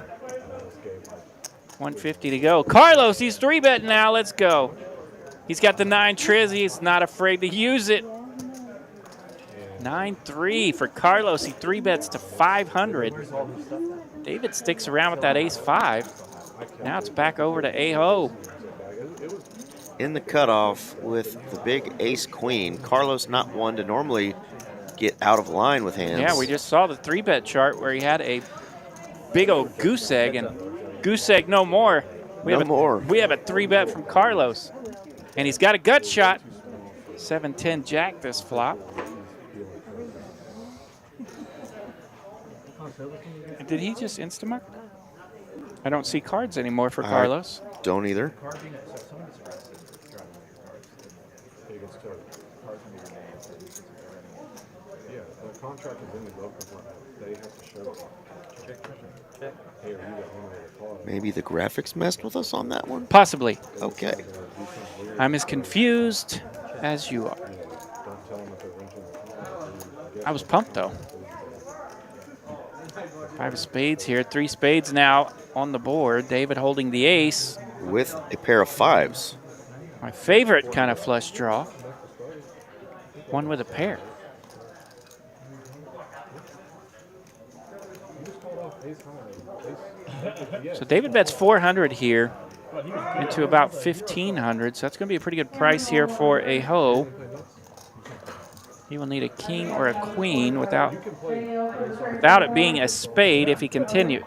150 to go. Carlos, he's 3-betting now. Let's go. He's got the 9 triz. He's not afraid to use it. 9-3 for Carlos. He 3-bets to 500. David sticks around with that ace-5. Now it's back over to Aho. In the cutoff with the big ace-queen. Carlos not one to normally get out of line with hands. Yeah, we just saw the 3-bet chart where he had a big old goose egg, and goose egg no more. We have a 3-bet from Carlos. And he's got a gut shot. 7-10 jack this flop. Did he just Instamark? I don't see cards anymore for Carlos. Don't either. Maybe the graphics messed with us on that one? Possibly. Okay. I'm as confused as you are. I was pumped, though. 5 of spades here. 3 spades now on the board. David holding the ace. With a pair of 5s. My favorite kind of flush draw. One with a pair. So David bets 400 here into about 1,500. So that's going to be a pretty good price here for Aho. He will need a king or a queen without it being a spade if he continues.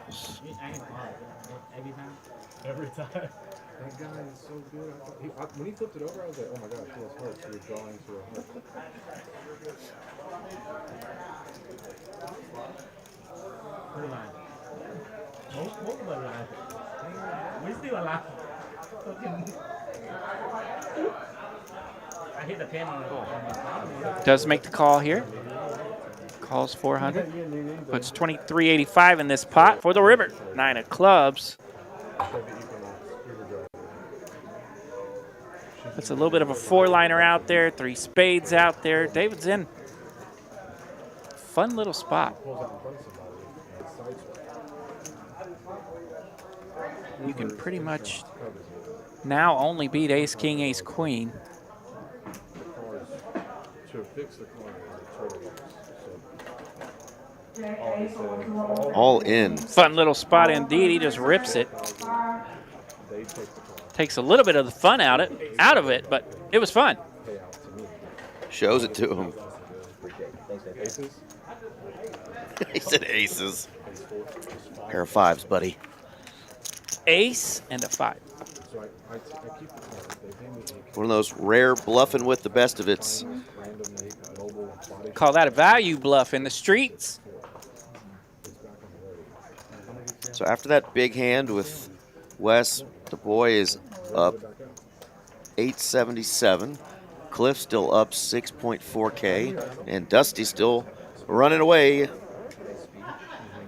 Every time. That guy is so good. When he flipped it over, I was like, oh my god, he has hearts. You're drawing to a heart. We still alive. I hit the pin on it. Does make the call here. Calls 400. Puts 23.85 in this pot for the river. 9 of clubs. Puts a little bit of a 4-liner out there. 3 spades out there. David's in. Fun little spot. You can pretty much now only beat ace, king, ace, queen. All in. Fun little spot indeed. He just rips it. Takes a little bit of the fun out of it, but it was fun. Shows it to him. He said aces. Pair of 5s, buddy. Ace and a 5. One of those rare bluffing with the best of it's. Call that a value bluff in the streets. So after that big hand with Wes, the boy is up 877. Cliff still up 6.4K. And Dusty still running away.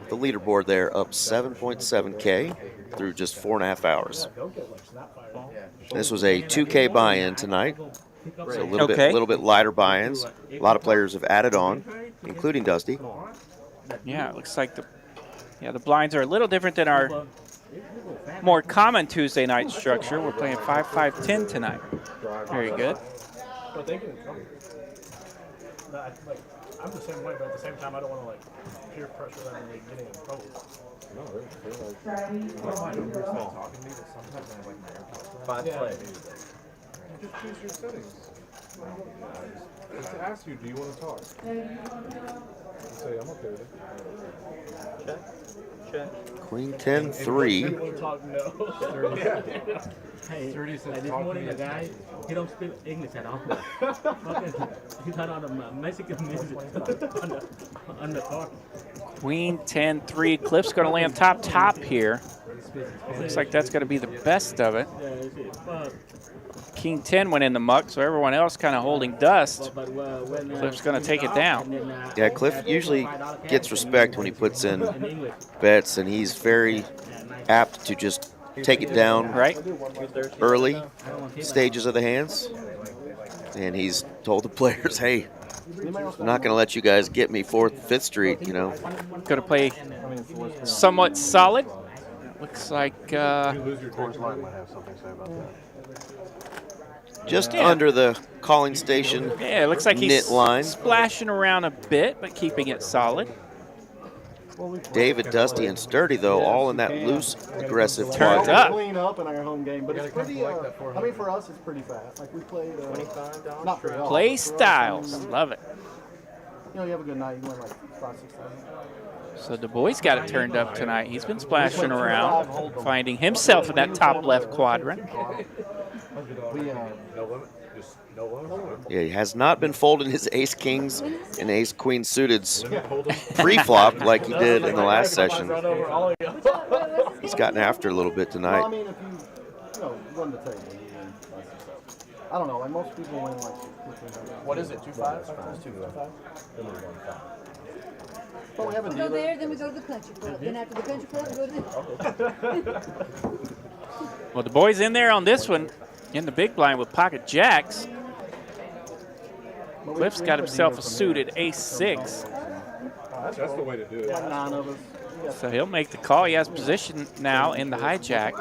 The leaderboard there up 7.7K through just 4.5 hours. This was a 2K buy-in tonight. So a little bit lighter buy-ins. A lot of players have added on, including Dusty. Yeah, it looks like the blinds are a little different than our more common Tuesday night structure. We're playing 5-5-10 tonight. Very good. I'm the same way, but at the same time, I don't want to like peer pressure them and like getting in trouble. No, they're like, I don't mind when you're talking to me, but sometimes I have like my AirPods. 5 play. Just choose your settings. Just to ask you, do you want to talk? You say, I'm okay with it. Check. Queen 10-3. Hey, like this morning, the guy, he don't speak English at all. He turned on the Mexican music on the car. Queen 10-3. Cliff's going to land top here. Looks like that's going to be the best of it. King 10 went in the muck, so everyone else kind of holding dust. Cliff's going to take it down. Yeah, Cliff usually gets respect when he puts in bets, and he's very apt to just take it down early stages of the hands. And he's told the players, hey, I'm not going to let you guys get me 4th, 5th Street, you know. Going to play somewhat solid. Looks like just under the calling station. Yeah, it looks like he's knit line. Splashing around a bit, but keeping it solid. David, Dusty, and Sturdy, though, all in that loose, aggressive Turns up. Clean up in our home game, but it's pretty. I mean, for us, it's pretty fast. Like we played. Not for y'all. Play styles, love it. You know, you have a good night. You win like 5-6 times. So the boy's got it turned up tonight. He's been splashing around, finding himself in that top left quadrant. Yeah, he has not been folding his ace-kings and ace-queen suiteds pre-flop like he did in the last session. He's gotten after a little bit tonight. Well, I mean, if you run the table, you win 5-6. I don't know. Like most people win like. What is it? 2-5? It's 2-5. Well, we have a Go there, then we go to the country club. Then after the country club, we go to the... Well, the boy's in there on this one, in the big blind with pocket jacks. Cliff's got himself a suited ace-6. That's the way to do it. Like 9 of us. So he'll make the call. He has position now in the hijack.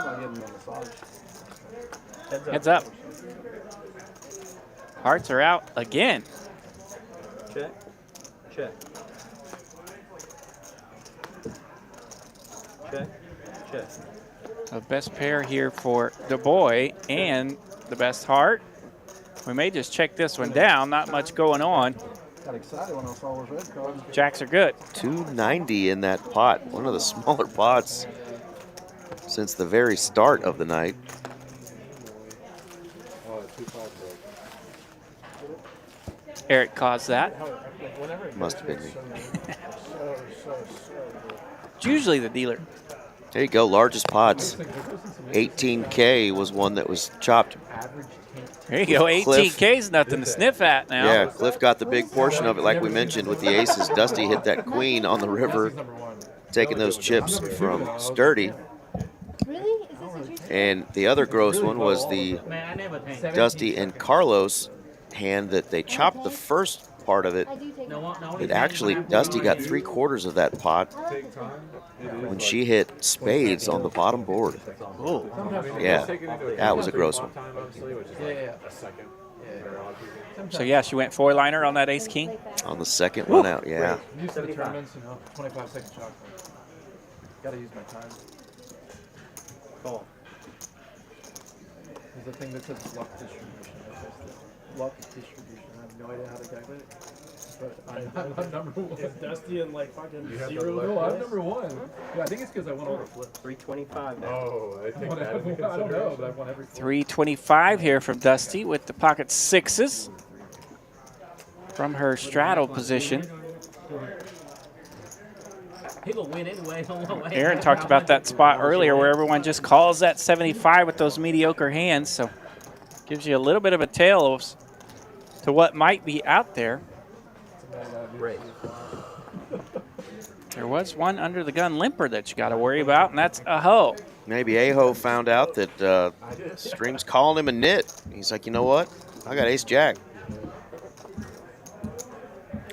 Heads up. Hearts are out again. Check. Check. Check. Check. The best pair here for the boy and the best heart. We may just check this one down. Not much going on. Got excited when I saw those red cards. Jacks are good. 290 in that pot. One of the smaller pots since the very start of the night. Eric caused that. Must have been me. It's usually the dealer. There you go, largest pots. 18K was one that was chopped. There you go, 18K is nothing to sniff at now. Yeah, Cliff got the big portion of it, like we mentioned with the aces. Dusty hit that queen on the river, taking those chips from Sturdy. Really? Is this what you're And the other gross one was the Dusty and Carlos hand that they chopped the first part of it. It actually, Dusty got 3/4 of that pot when she hit spades on the bottom board. Oh, yeah, that was a gross one. So yeah, she went 4-liner on that ace king. On the second one out, yeah. Used to the tournaments, 25-second shot clock. Gotta use my time. Call. There's a thing that says bluff distribution. Bluff distribution. I have no idea how to calculate it. But I'm number one. Is Dusty in like fucking zero? No, I'm number one. Yeah, I think it's because I won all the flips. 325 now. Oh, I think that into I don't know, but I've won every flip. 325 here from Dusty with the pocket sixes from her straddle position. He'll win anyway. Aaron talked about that spot earlier where everyone just calls that 75 with those mediocre hands, so gives you a little bit of a tail to what might be out there. There was one under the gun limper that you got to worry about, and that's a hoe. Maybe Aho found out that Stream's calling him a nit. He's like, you know what? I got ace-jack. I'm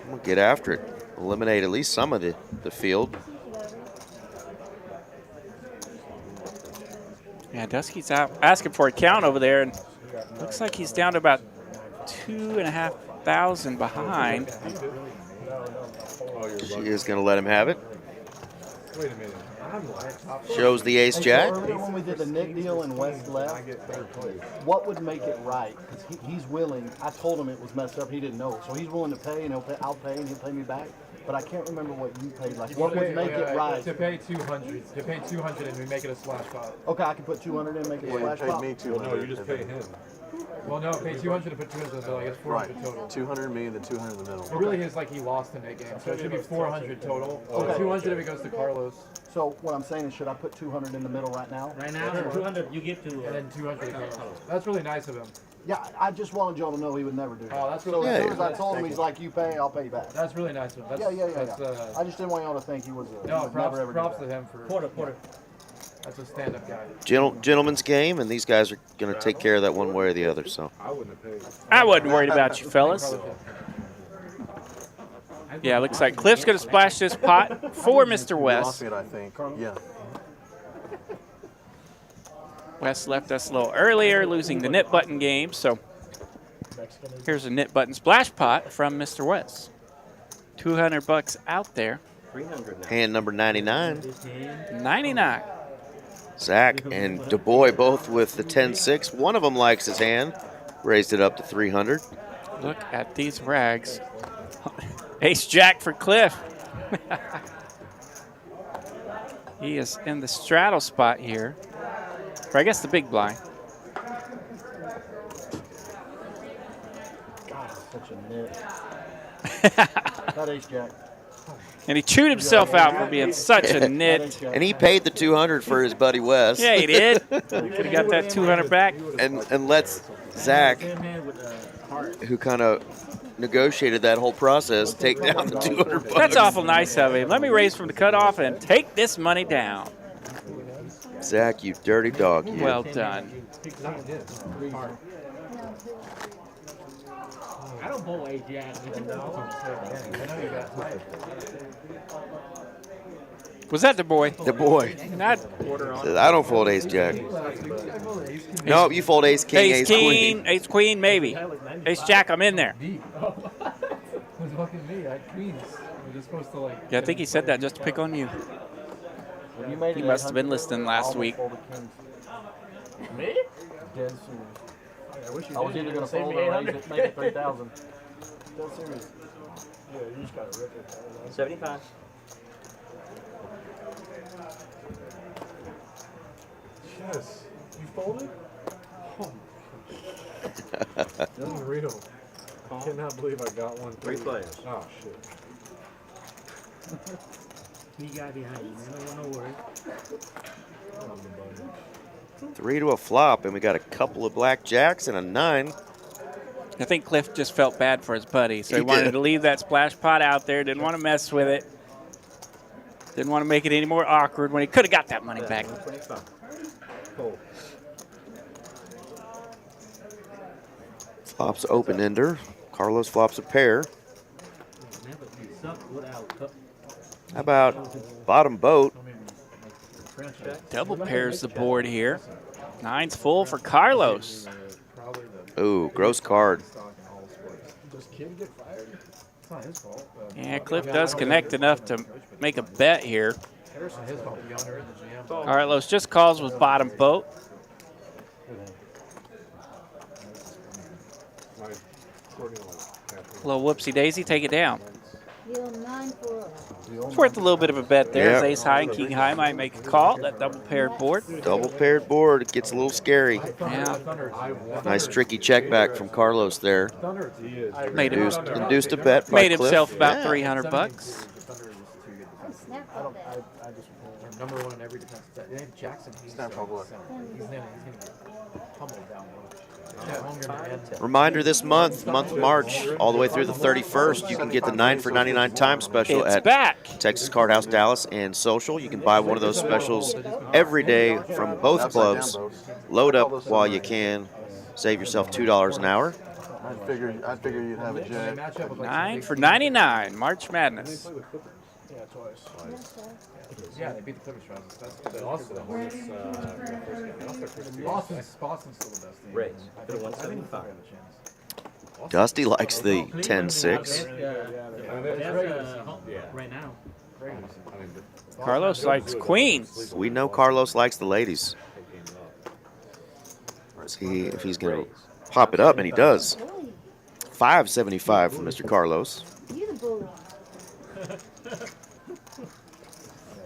going to get after it. Eliminate at least some of the field. Yeah, Dusky's out asking for a count over there, and looks like he's down to about 2,500 behind. She is going to let him have it. Wait a minute. Shows the ace-jack. Earlier when we did the Nick deal and West left, what would make it right? Because he's willing. I told him it was messed up. He didn't know. So he's willing to pay, and I'll pay, and he'll pay me back. But I can't remember what you paid. Like, what would make it right? To pay 200. To pay 200 and we make it a splash pot. Okay, I can put 200 in and make it a splash pot. Me 200. No, you just pay him. Well, no, pay 200 to put 200, so I guess 400 total. 200 me, then 200 in the middle. It really is like he lost in that game, so it should be 400 total. Okay. 200 if it goes to Carlos. So what I'm saying is, should I put 200 in the middle right now? Right now, 200 you give to. And then 200 to Carlos. That's really nice of him. Yeah, I just wanted y'all to know he would never do that. Oh, that's really so nice. as soon as I told him, he's like, you pay, I'll pay you back. That's really nice of him. Yeah. I just didn't want y'all to think he was a no, props, never ever props to him for Porter. That's a stand-up guy. Gentleman's game, and these guys are going to take care of that one way or the other. So I wasn't worried about you, fellas. Yeah, looks like Cliff's going to splash this pot for Mr. West. I think. Yeah. West left us a little earlier, losing the nit button game. So here's a nit button splash pot from Mr. West. $200 out there. 300 now. hand number 99. 99. Zach and Du Bois both with the 10-6. One of them likes his hand. Raised it up to 300. Look at these rags. Ace-jack for Cliff. He is in the straddle spot here. Or I guess the big blind. God, such a nit. That ace-jack. And he chewed himself out for being such a nit. And he paid the 200 for his buddy Wes. Yeah, he did. Could have got that 200 back. And lets Zach, who kind of negotiated that whole process, take down the 200 bucks. That's awful nice of him. Let me raise from the cutoff and take this money down. Zach, you dirty dog. You. Well done. I don't bowl ace-jack. Was that the boy? The boy. Not. I don't fold ace-jack. No, you fold ace-king, ace-queen. Ace-queen, maybe. Ace-jack, I'm in there. Yeah, I think he said that just to pick on you. He must have been listening last week. Me? Dead serious. I was either going to fold or raise it, make it 3,000. Dead serious. Yeah, you just gotta rip it. 75. Yes. You folded? Oh. Unreal. I cannot believe I got one. 3 players. Oh, shit. He got behind you, man. No worry. 3 to a flop, and we got a couple of black jacks and a 9. I think Cliff just felt bad for his buddy, so he He wanted did. to leave that splash pot out there. Didn't want to mess with it. Didn't want to make it any more awkward when he could have got that money back. 25. Cool. Flops open ender. Carlos flops a pair. How about bottom boat? Double pairs the board here. 9's full for Carlos. Ooh, gross card. Yeah, Cliff does connect enough to make a bet here. Carlos just calls with bottom boat. A little whoopsie daisy, take it down. It's worth a little bit of a bet there. Yep. Ace high and king high might make a call. That double paired board. Double paired board. It gets a little scary. Yeah. Nice tricky check back from Carlos there. Made him, Induced a bet by made Cliff. himself about Yeah. 300 bucks. Number 1 in every defense. Jackson, he's gonna get pummeled down low. Reminder this month of March, all the way through the 31st, you can get the 9 for 99 time special It's at back. Texas Card House Dallas and Social. You can buy one of those specials every day from both clubs. Load up while you can. Save yourself $2 an hour. I'd figure you'd have a jack. 9 for 99, March Madness. Yeah, twice. Yeah, they beat the Clippers twice. That's also the Hornets. Boston's still the best team. Raise. For 175. Dusty likes the 10-6. Right now. Carlos likes queens. We know Carlos likes the ladies. Let's see if he's going to pop it up, and he does. 575 from Mr. Carlos.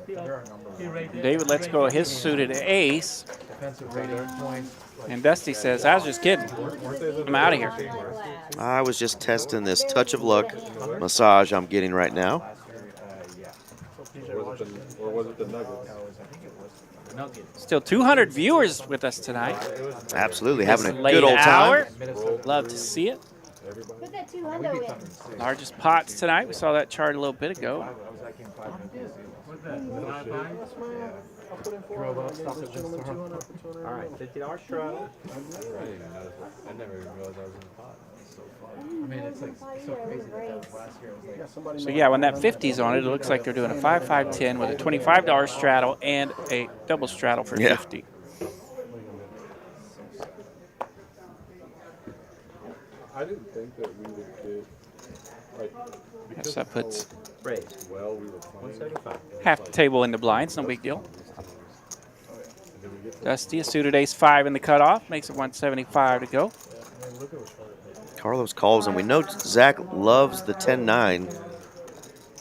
David lets go of his suited ace. And Dusty says, I was just kidding. I'm out of here. I was just testing this touch of luck massage I'm getting right now. Or was it the Nuggets? Still 200 viewers with us tonight. Absolutely, having a Late good old hour. time. Love to see it. Put that 200 in. Largest pots tonight. We saw that chart a little bit ago. All right, $50 straddle. I never even realized I was in the pot. That's so fun. I mean, it's like so crazy that last year was like. So yeah, when that 50's on it, it looks like they're doing a 5-5-10 with a $25 straddle and a double straddle for 50. I didn't think that we would get, like, Yes, that puts Raise. well, we were playing. 175. half the table into blinds, no big deal. Dusty, a suited ace-5 in the cutoff, makes it 175 to go. Carlos calls, and we know Zach loves the 10-9.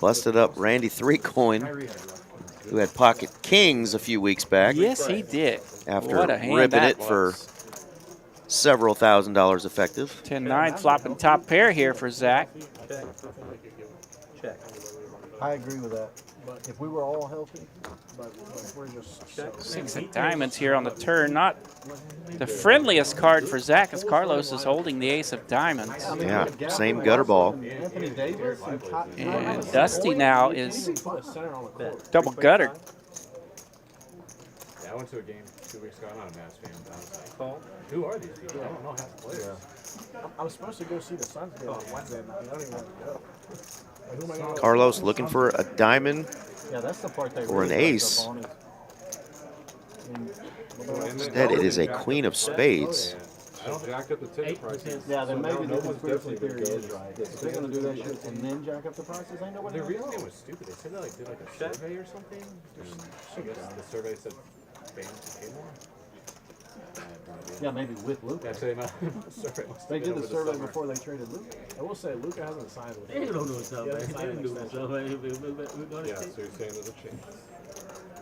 Busted up Randy 3-coin, who had pocket kings a few weeks back. Yes, he did. After What a hand ripping that it for several $1,000s effective. 10-9 flopping top pair here for Zach. Check. I agree with that. If we were all healthy, but we're just so 6 of diamonds here on the turn. Not the friendliest card for Zach, as Carlos is holding the ace of diamonds. Yeah, same gutter ball. Anthony Davis And Dusty now is double guttered. Yeah, I went to a game 2 weeks ago. I'm not a Mavs fan, but I was like, who are these people? I don't know half the players. I was supposed to go see the Suns game on Wednesday night. I don't even want to go. Like, who am I gonna Carlos looking for a diamond yeah, that's the part they or an really ace. up on is- Instead, it is a queen of spades. I don't jack up the ticket prices. Yeah, then So maybe no the one's conspiracy definitely theory gonna is go. right. If they're going to do that shit and then jack up the prices, ain't nobody The gonna reasoning go. was stupid. They said they like did like a survey or something. And I guess the survey said fans would pay more. Yeah, maybe with Luca. They did the survey before they traded Luca. I will say, Luca hasn't signed with He don't do himself, man. He didn't do himself. Yeah, so you're saying there's a chance.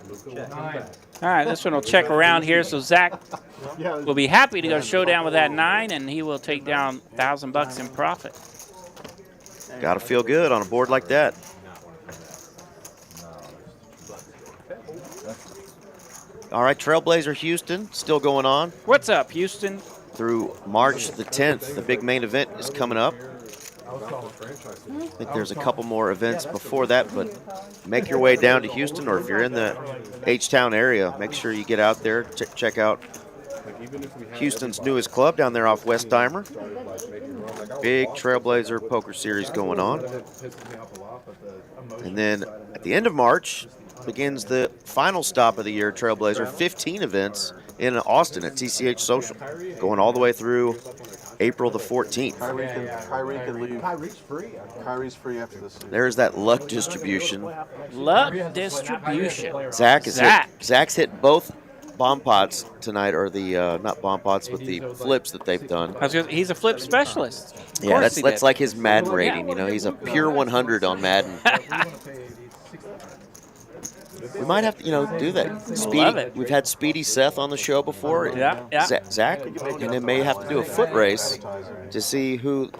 Luca will come back. All right, this one will check around here. So Zach will be happy to go showdown with that 9, and he will take down $1,000 in profit. Got to feel good on a board like that. All right, Trailblazer Houston still going on. What's up, Houston? Through March the 10th, the big main event is coming up. I think there's a couple more events before that, but make your way down to Houston, or if you're in the H-Town area, make sure you get out there, check out Houston's newest club down there off Westheimer. Big Trailblazer Poker Series going on. And then at the end of March begins the final stop of the year, Trailblazer, 15 events in Austin at TCH Social, going all the way through April the 14th. Kyrie can leave. Kyrie's free. Kyrie's free after this. There's that luck distribution. Luck distribution. Zach's hit both bomb pots tonight, or the not bomb pots, but the flips that they've done. He's a flip specialist. Yeah, that's like his Madden rating. You know, he's a pure 100 on Madden. We might have to, do that. Speedy, we've had Speedy Seth on the show before. Yeah. Zach, and then may have to do a foot race to see who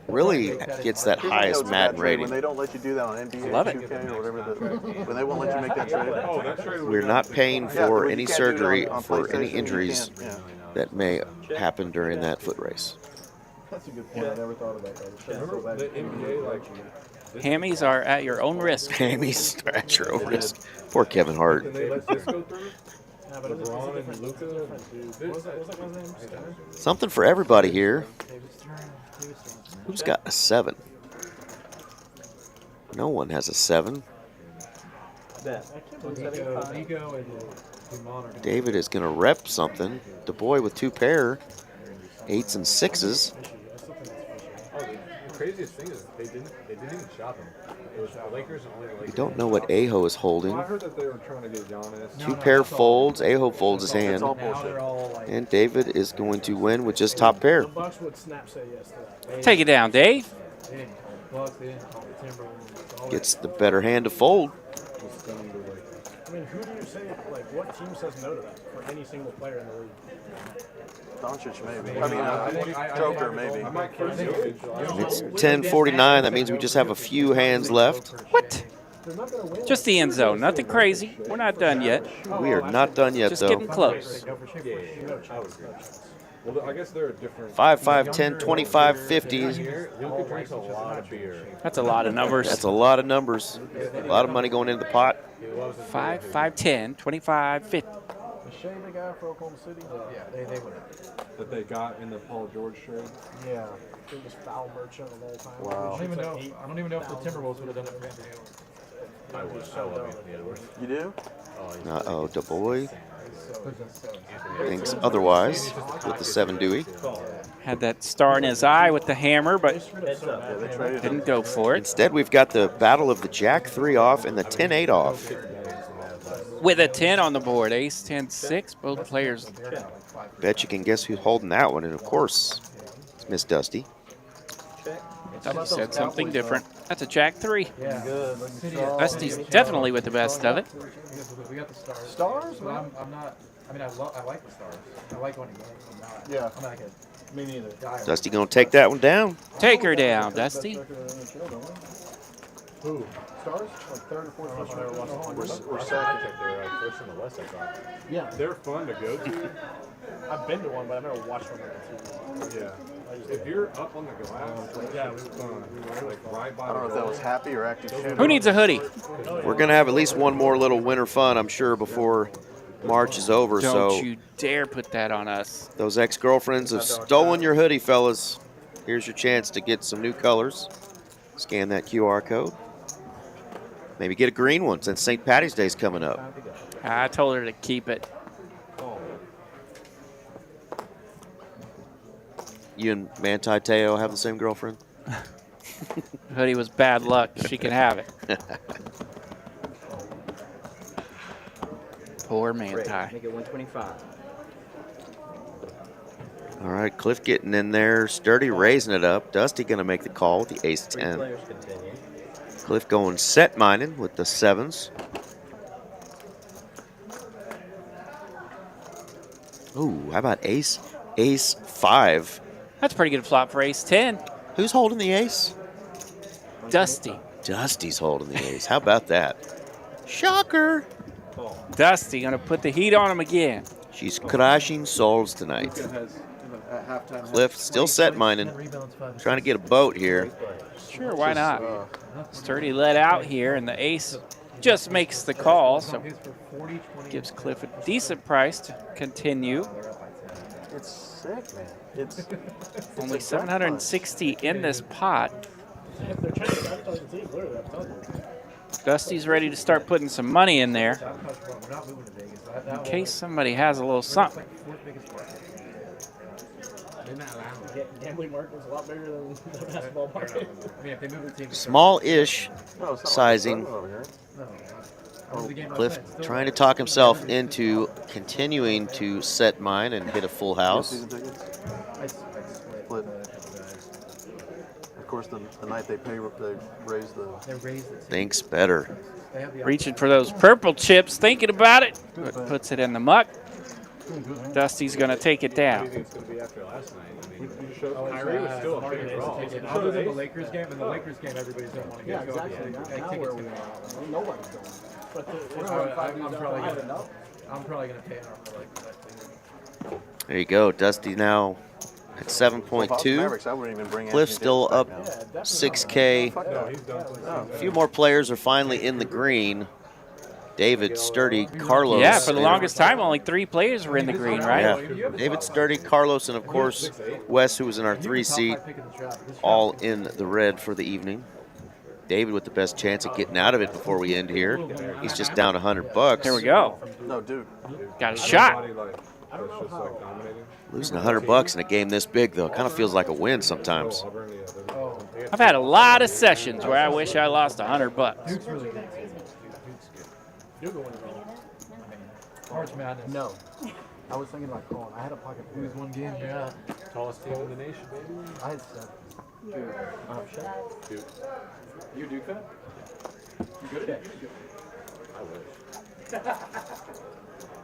really gets that highest Madden rating. When they don't let you do that on NBA, Love it. 2K, or whatever, when they won't let you make that trade. We're not paying for any surgery for any injuries that may happen during that foot race. That's a good point. I never thought about that. Remember the NBA, Hammies are at your own risk. Hammies are at your own risk. Poor Kevin Hart. Can they let this go through? LeBron and Luka. Something for everybody here. Who's got a 7? No one has a 7. David is going to rep something. The boy with 2 pair, 8s and 6s. The craziest thing is they didn't even shop him. It was the Lakers and only the Lakers. We don't know what Aho is holding. I heard that they were trying to get Giannis. 2 pair folds. Aho folds his hand. And David is going to win with just top pair. Take it down, Dave. Gets the better hand to fold. I mean, who do you say, what team says no to that for any single player in the league? Doncic, maybe. I mean, Joker, maybe. It's 10:49. That means we just have a few hands left. What? Just the end zone. Nothing crazy. We're not done yet. We are not done yet, just though. getting close. Well, I guess there are different. 5, 5, 10, 25, 50. Luka drinks a lot of beer. That's a lot of numbers. That's a lot of numbers. A lot of money going into the pot. 5, 5, 10, 25, 50. Shane, the guy for Oklahoma City? Yeah, they would have. That they got in the Paul George trade? Yeah. It was foul merchant of all time. Wow. I don't even know if the Timberwolves would have done it for Anthony Edwards. I love Anthony Edwards. You do? Uh-oh, the boy thinks otherwise with the 7 Dewey. Had that star in his eye with the hammer, but didn't go for it. Instead, we've got the battle of the Jack 3 off and the 10-8 off. With a 10 on the board, ace, 10, 6, both players. Bet you can guess who's holding that one, and of course, it's Miss Dusty. Thought he said something different. That's a Jack 3. Yeah. Good. Dusty's definitely with the best of it. We got the stars. Stars? But I'm not. I mean, I like the stars. I like winning games. I'm not. Yeah. I'm not good. Me neither. Dusty gonna take that one down. Take her down, Dusty. Who? Stars? Like third or fourth. We're second. They're first in the West, I thought. Yeah. They're fun to go to. I've been to one, but I've never watched one on the TV. Yeah. If you're up on the glass, yeah, it's fun. Like right by I don't know if that was happy or active shooter. Who needs a hoodie? We're gonna have at least one more little winter fun, I'm sure, before March is over. Don't you dare put that on us. Those ex-girlfriends have stolen your hoodie, fellas. Here's your chance to get some new colors. Scan that QR code. Maybe get a green one since St. Patty's Day is coming up. I told her to keep it. You and Manti Te'o have the same girlfriend? Hoodie was bad luck. She can have it. Poor Manti. Make it 125. All right, Cliff getting in there. Sturdy raising it up. Dusty going to make the call with the ace-10. Cliff going set mining with the 7s. Ooh, how about ace? Ace-5. That's a pretty good flop for ace-10. Who's holding the ace? Dusty. Dusty's holding the ace. How about that? Shocker. Dusty going to put the heat on him again. She's crashing souls tonight. Cliff still set mining. Trying to get a boat here. Sure, why not? Sturdy let out here, and the ace just makes the call, so gives Cliff a decent price to continue. It's sick, man. It's only 760 in this pot. Dusty's ready to start putting some money in there in case somebody has a little something. Gambling market is a lot bigger than the basketball market. I mean, if they move the team. Small-ish sizing. Cliff trying to talk himself into continuing to set mine and hit a full house. Of course, the night they raise the. Thinks better. Reaching for those purple chips, thinking about it, but puts it in the muck. Dusty's going to take it down. Kyrie was still a big draw. Other than the Lakers game, in the Lakers game, everybody's going to want to get Nobody's going. I'm probably going to pay enough for like There you go. Dusty now at 7.2. Cliff still up 6K. A few more players are finally in the green. David, Sturdy, Carlos. Yeah, for the longest time, only 3 players were in the green, right? Yeah. David, Sturdy, Carlos, and of course Wes, who was in our 3 seat, all in the red for the evening. David with the best chance at getting out of it before we end here. He's just down $100. There we go. No, dude. Got a shot. Losing $100 in a game this big, though, kind of feels like a win sometimes. I've had a lot of sessions where I wish I lost $100. March Madness. No. I was thinking about calling. I had a pocket pair. Lose one game, yeah. Tallest team in the nation, baby. I had 7. Duke. You Duke fan? You good at it? I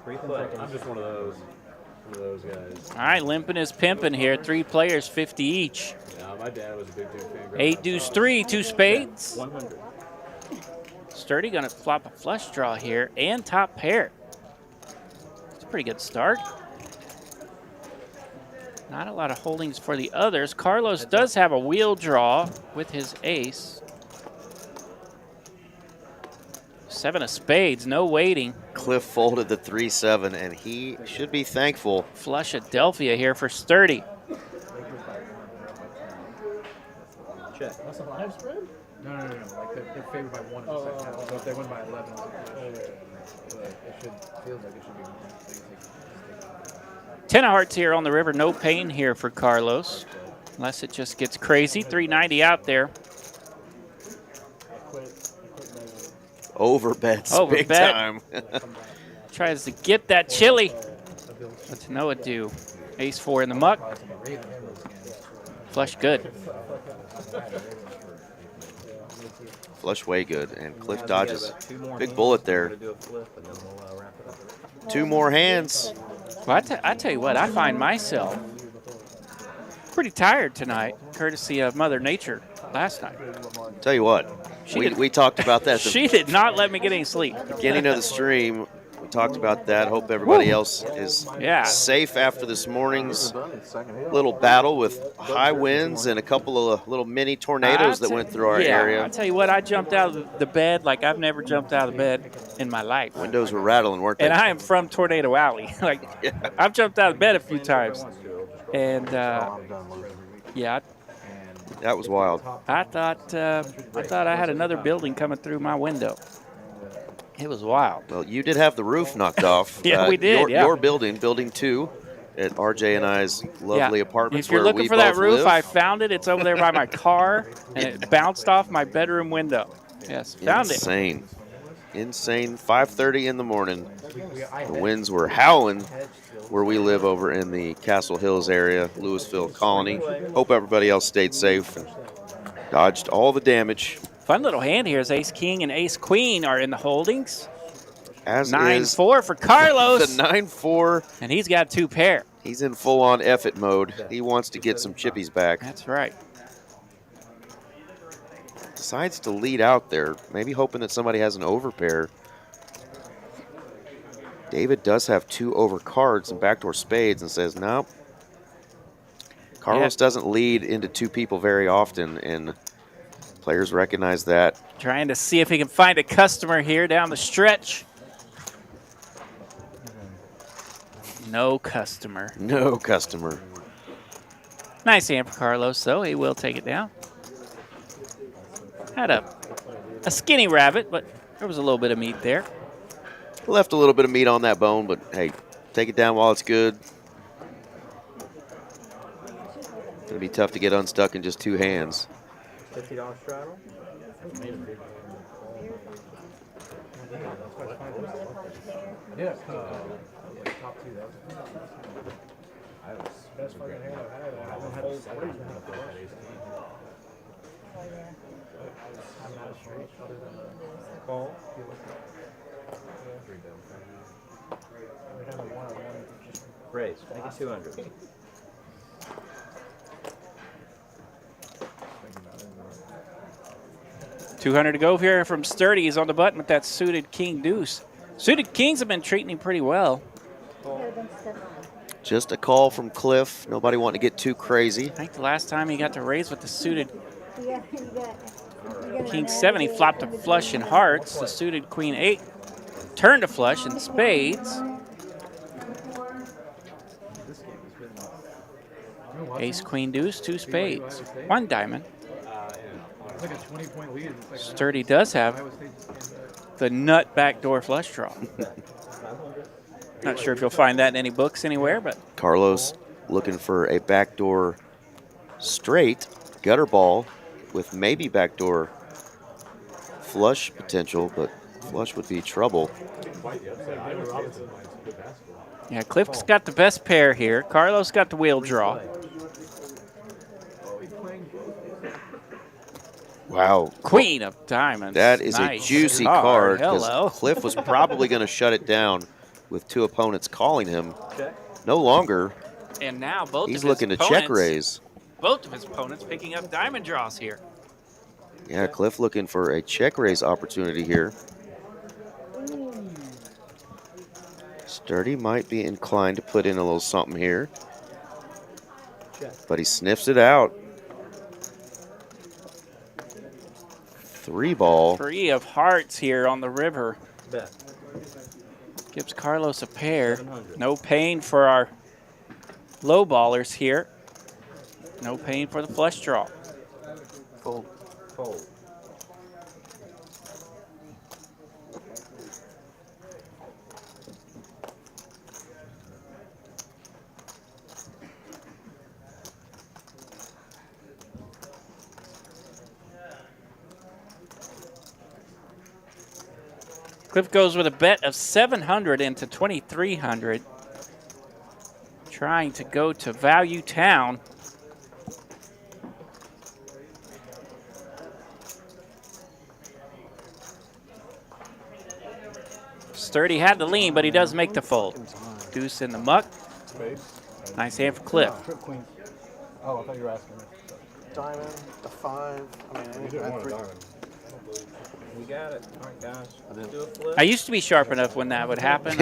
wish. I'm just one of those guys. All right, limping is pimping here. 3 players, 50 each. Yeah, my dad was a big Duke fan. 8 deuce 3, 2 spades. 100. Sturdy going to flop a flush draw here and top pair. It's a pretty good start. Not a lot of holdings for the others. Carlos does have a wheel draw with his ace. 7 of spades, no waiting. Cliff folded the 3-7, and he should be thankful. Flush Adelphia here for Sturdy. Check. That's a live spread? No. Like they're favored by 1 in the second half. So if they win by 11, feels like it should be 1. 10 of hearts here on the river. No pain here for Carlos, unless it just gets crazy. 390 out there. Overbets big time. Tries to get that chili, but to no ado. Ace 4 in the muck. Flush good. Flush way good, and Cliff dodges. Big bullet there. 2 more hands. Well, I tell you what, I find myself pretty tired tonight, courtesy of Mother Nature last night. Tell you what, we talked about that. She did not let me get any sleep. Beginning of the stream, we talked about that. Hope everybody else is safe after this morning's little battle with high winds and a couple of little mini tornadoes that went through our area. I tell you what, I jumped out of the bed like I've never jumped out of bed in my life. Windows were rattling, weren't they? And I am from Tornado Alley. I've jumped out of bed a few times, and that was wild. I thought I had another building coming through my window. It was wild. Well, you did have the roof knocked off. Yeah, we did. Your building, Building 2, at RJ and I's lovely apartments. If you're where looking we for that both roof, live. I found it. It's over there by my car, and it bounced off my bedroom window. Yes, found it. Insane. insane 5:30 in the morning. The winds were howling where we live over in the Castle Hills area, Louisville Colony. Hope everybody else stayed safe and dodged all the damage. Fun little hand here as Ace King and Ace Queen are in the holdings. As 9-4 for Carlos. The 9-4. And he's got 2 pair. He's in full-on effort mode. He wants to get some chippies back. That's right. Decides to lead out there, maybe hoping that somebody has an overpair. David does have 2 over cards and backdoor spades and says, nope. Carlos doesn't lead into 2 people very often, and players recognize that. Trying to see if he can find a customer here down the stretch. No customer. No customer. Nice hand for Carlos, though. He will take it down. Had a skinny rabbit, but there was a little bit of meat there. Left a little bit of meat on that bone, but hey, take it down while it's good. It's going to be tough to get unstuck in just 2 hands. $50 straddle. Yeah. Top 2, though. Best fucking hand I've had. I haven't had a straight. I'm not a straight other than call. Raise. Make it 200. $200 to go here from Sturdy. He's on the button with that suited king deuce. Suited kings have been treating him pretty well. Just a call from Cliff. Nobody wanting to get too crazy. I think the last time he got to raise with the suited king 7, he flopped a flush in hearts. The suited queen 8 turned a flush in spades. Ace, queen, deuce, 2 spades, 1 diamond. It's like a 20-point lead. Sturdy does have the nut backdoor flush draw. Not sure if you'll find that in any books anywhere, but Carlos looking for a backdoor straight gutter ball with maybe backdoor flush potential, but flush would be trouble. yeah, Cliff's got the best pair here. Carlos got the wheel draw. Wow. Queen of diamonds. That is nice a juicy card because Hello. Cliff was probably going to shut it down with 2 opponents calling him. No longer. And now both He's of his looking to opponents, check raise. Both of his opponents picking up diamond draws here. Yeah, Cliff looking for a check raise opportunity here. Sturdy might be inclined to put in a little something here, but he sniffs it out. 3 ball. 3 of hearts here on the river. Bet. Gives Carlos a pair. No pain for our low ballers here. No pain for the flush draw. Fold. Fold. Cliff goes with a bet of 700 into 2,300. Trying to go to Value Town. Sturdy had the lean, but he does make the fold. Deuce in the muck. Nice hand for Cliff. Trip queen. Oh, I thought you were asking me. Diamond, the 5. I mean, anything at 3. We got it. All right, guys. Let's do a flip. I used to be sharp enough when that would happen.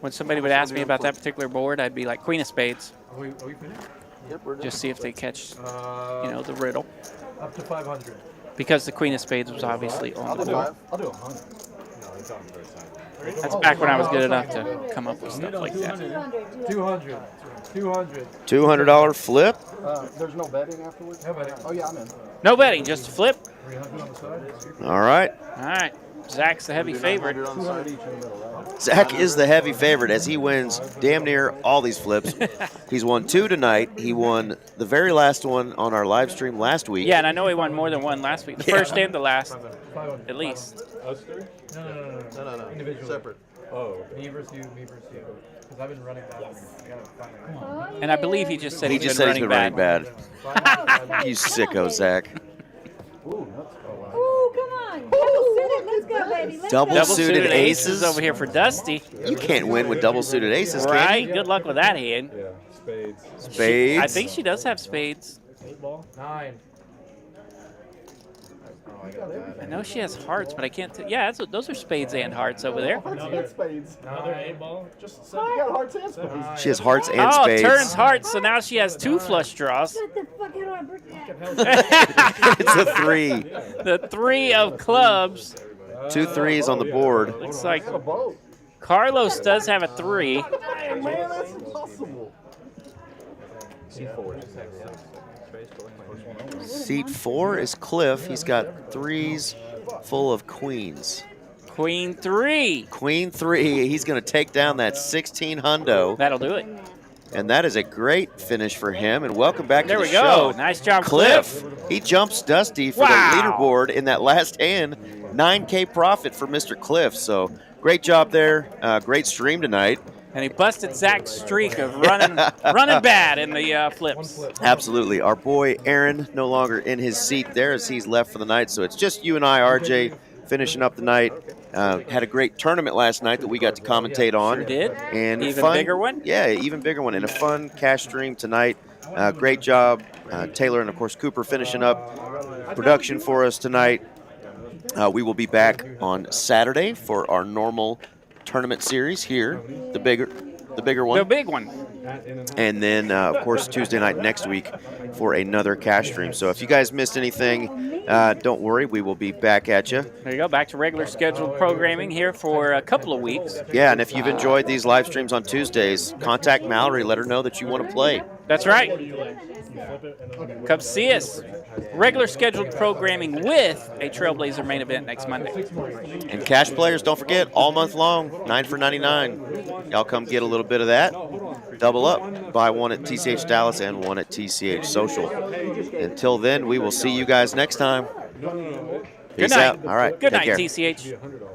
When somebody would ask me about that particular board, I'd be like, Queen of Spades. Are we finished? Yep, we're done. Just see if they catch, the riddle. Up to 500. Because the Queen of Spades was obviously on the board. I'll do 100. That's back when I was good enough to come up with stuff like that. 200. $200 flip. There's no betting afterwards? Oh, yeah, I'm in. No betting, just a flip. 300 on the side. All right. All right. Zach's the heavy favorite. 200 each in the middle, right? Zach is the heavy favorite as he wins damn near all these flips. He's won 2 tonight. He won the very last one on our live stream last week. Yeah, and I know he won more than one last week. The first and the last, at least. Us three? No. Individually. Separate. Oh. Me versus you, Because I've been running bad. I gotta find And I believe he just said He he's just been said he's running been bad. running bad. You sicko, Zach. Ooh, come on. Double suited. Let's go, baby. Let's Double go. suited aces over here for Dusty. You can't win with double suited aces, can Right? you? Good luck with that hand. Yeah, spades. Spades. I think she does have spades. 8 ball? 9. I know she has hearts, but I can't. Yeah, those are spades and hearts over there. Another spades. Another 8 ball? Just so you got hearts and spades. She has hearts and Oh, spades. turns hearts, so now she has 2 flush draws. What the fuck? How do I break that? It's a 3. The 3 of clubs. 2 threes on the board. Looks like Carlos does have a 3. Man, that's impossible. Seat 4 is Cliff. He's got 3s full of queens. Queen 3. Queen 3. He's going to take down that 16 hundo. That'll do it. And that is a great finish for him. And welcome back There to the we show. go. Nice job, Cliff. He jumps Dusty for Wow. the leaderboard in that last hand. 9K profit for Mr. Cliff. So great job there. Great stream tonight. And he busted Zach's streak of running bad in the flips. Absolutely. Our boy Aaron no longer in his seat there as he's left for the night. So it's just you and I, RJ, finishing up the night. Had a great tournament last night that we got to commentate on. Sure did. And Even fun, bigger one? Yeah, even bigger one. And a fun cash stream tonight. Great job, Taylor and, of course, Cooper finishing up production for us tonight. We will be back on Saturday for our normal tournament series here, the bigger one. The big one. And then, of course, Tuesday night next week for another cash stream. So if you guys missed anything, don't worry. We will be back at you. There you go. Back to regular scheduled programming here for a couple of weeks. Yeah, and if you've enjoyed these live streams on Tuesdays, contact Mallory. Let her know that you want to play. That's right. Come see us. Regular scheduled programming with a Trailblazer main event next Monday. And cash players, don't forget, all month long, 9 for $99. Y'all come get a little bit of that. Double up. Buy one at TCH Dallas and one at TCH Social. Until then, we will see you guys next time. Good Peace night. out. All right. Good take night, care. TCH.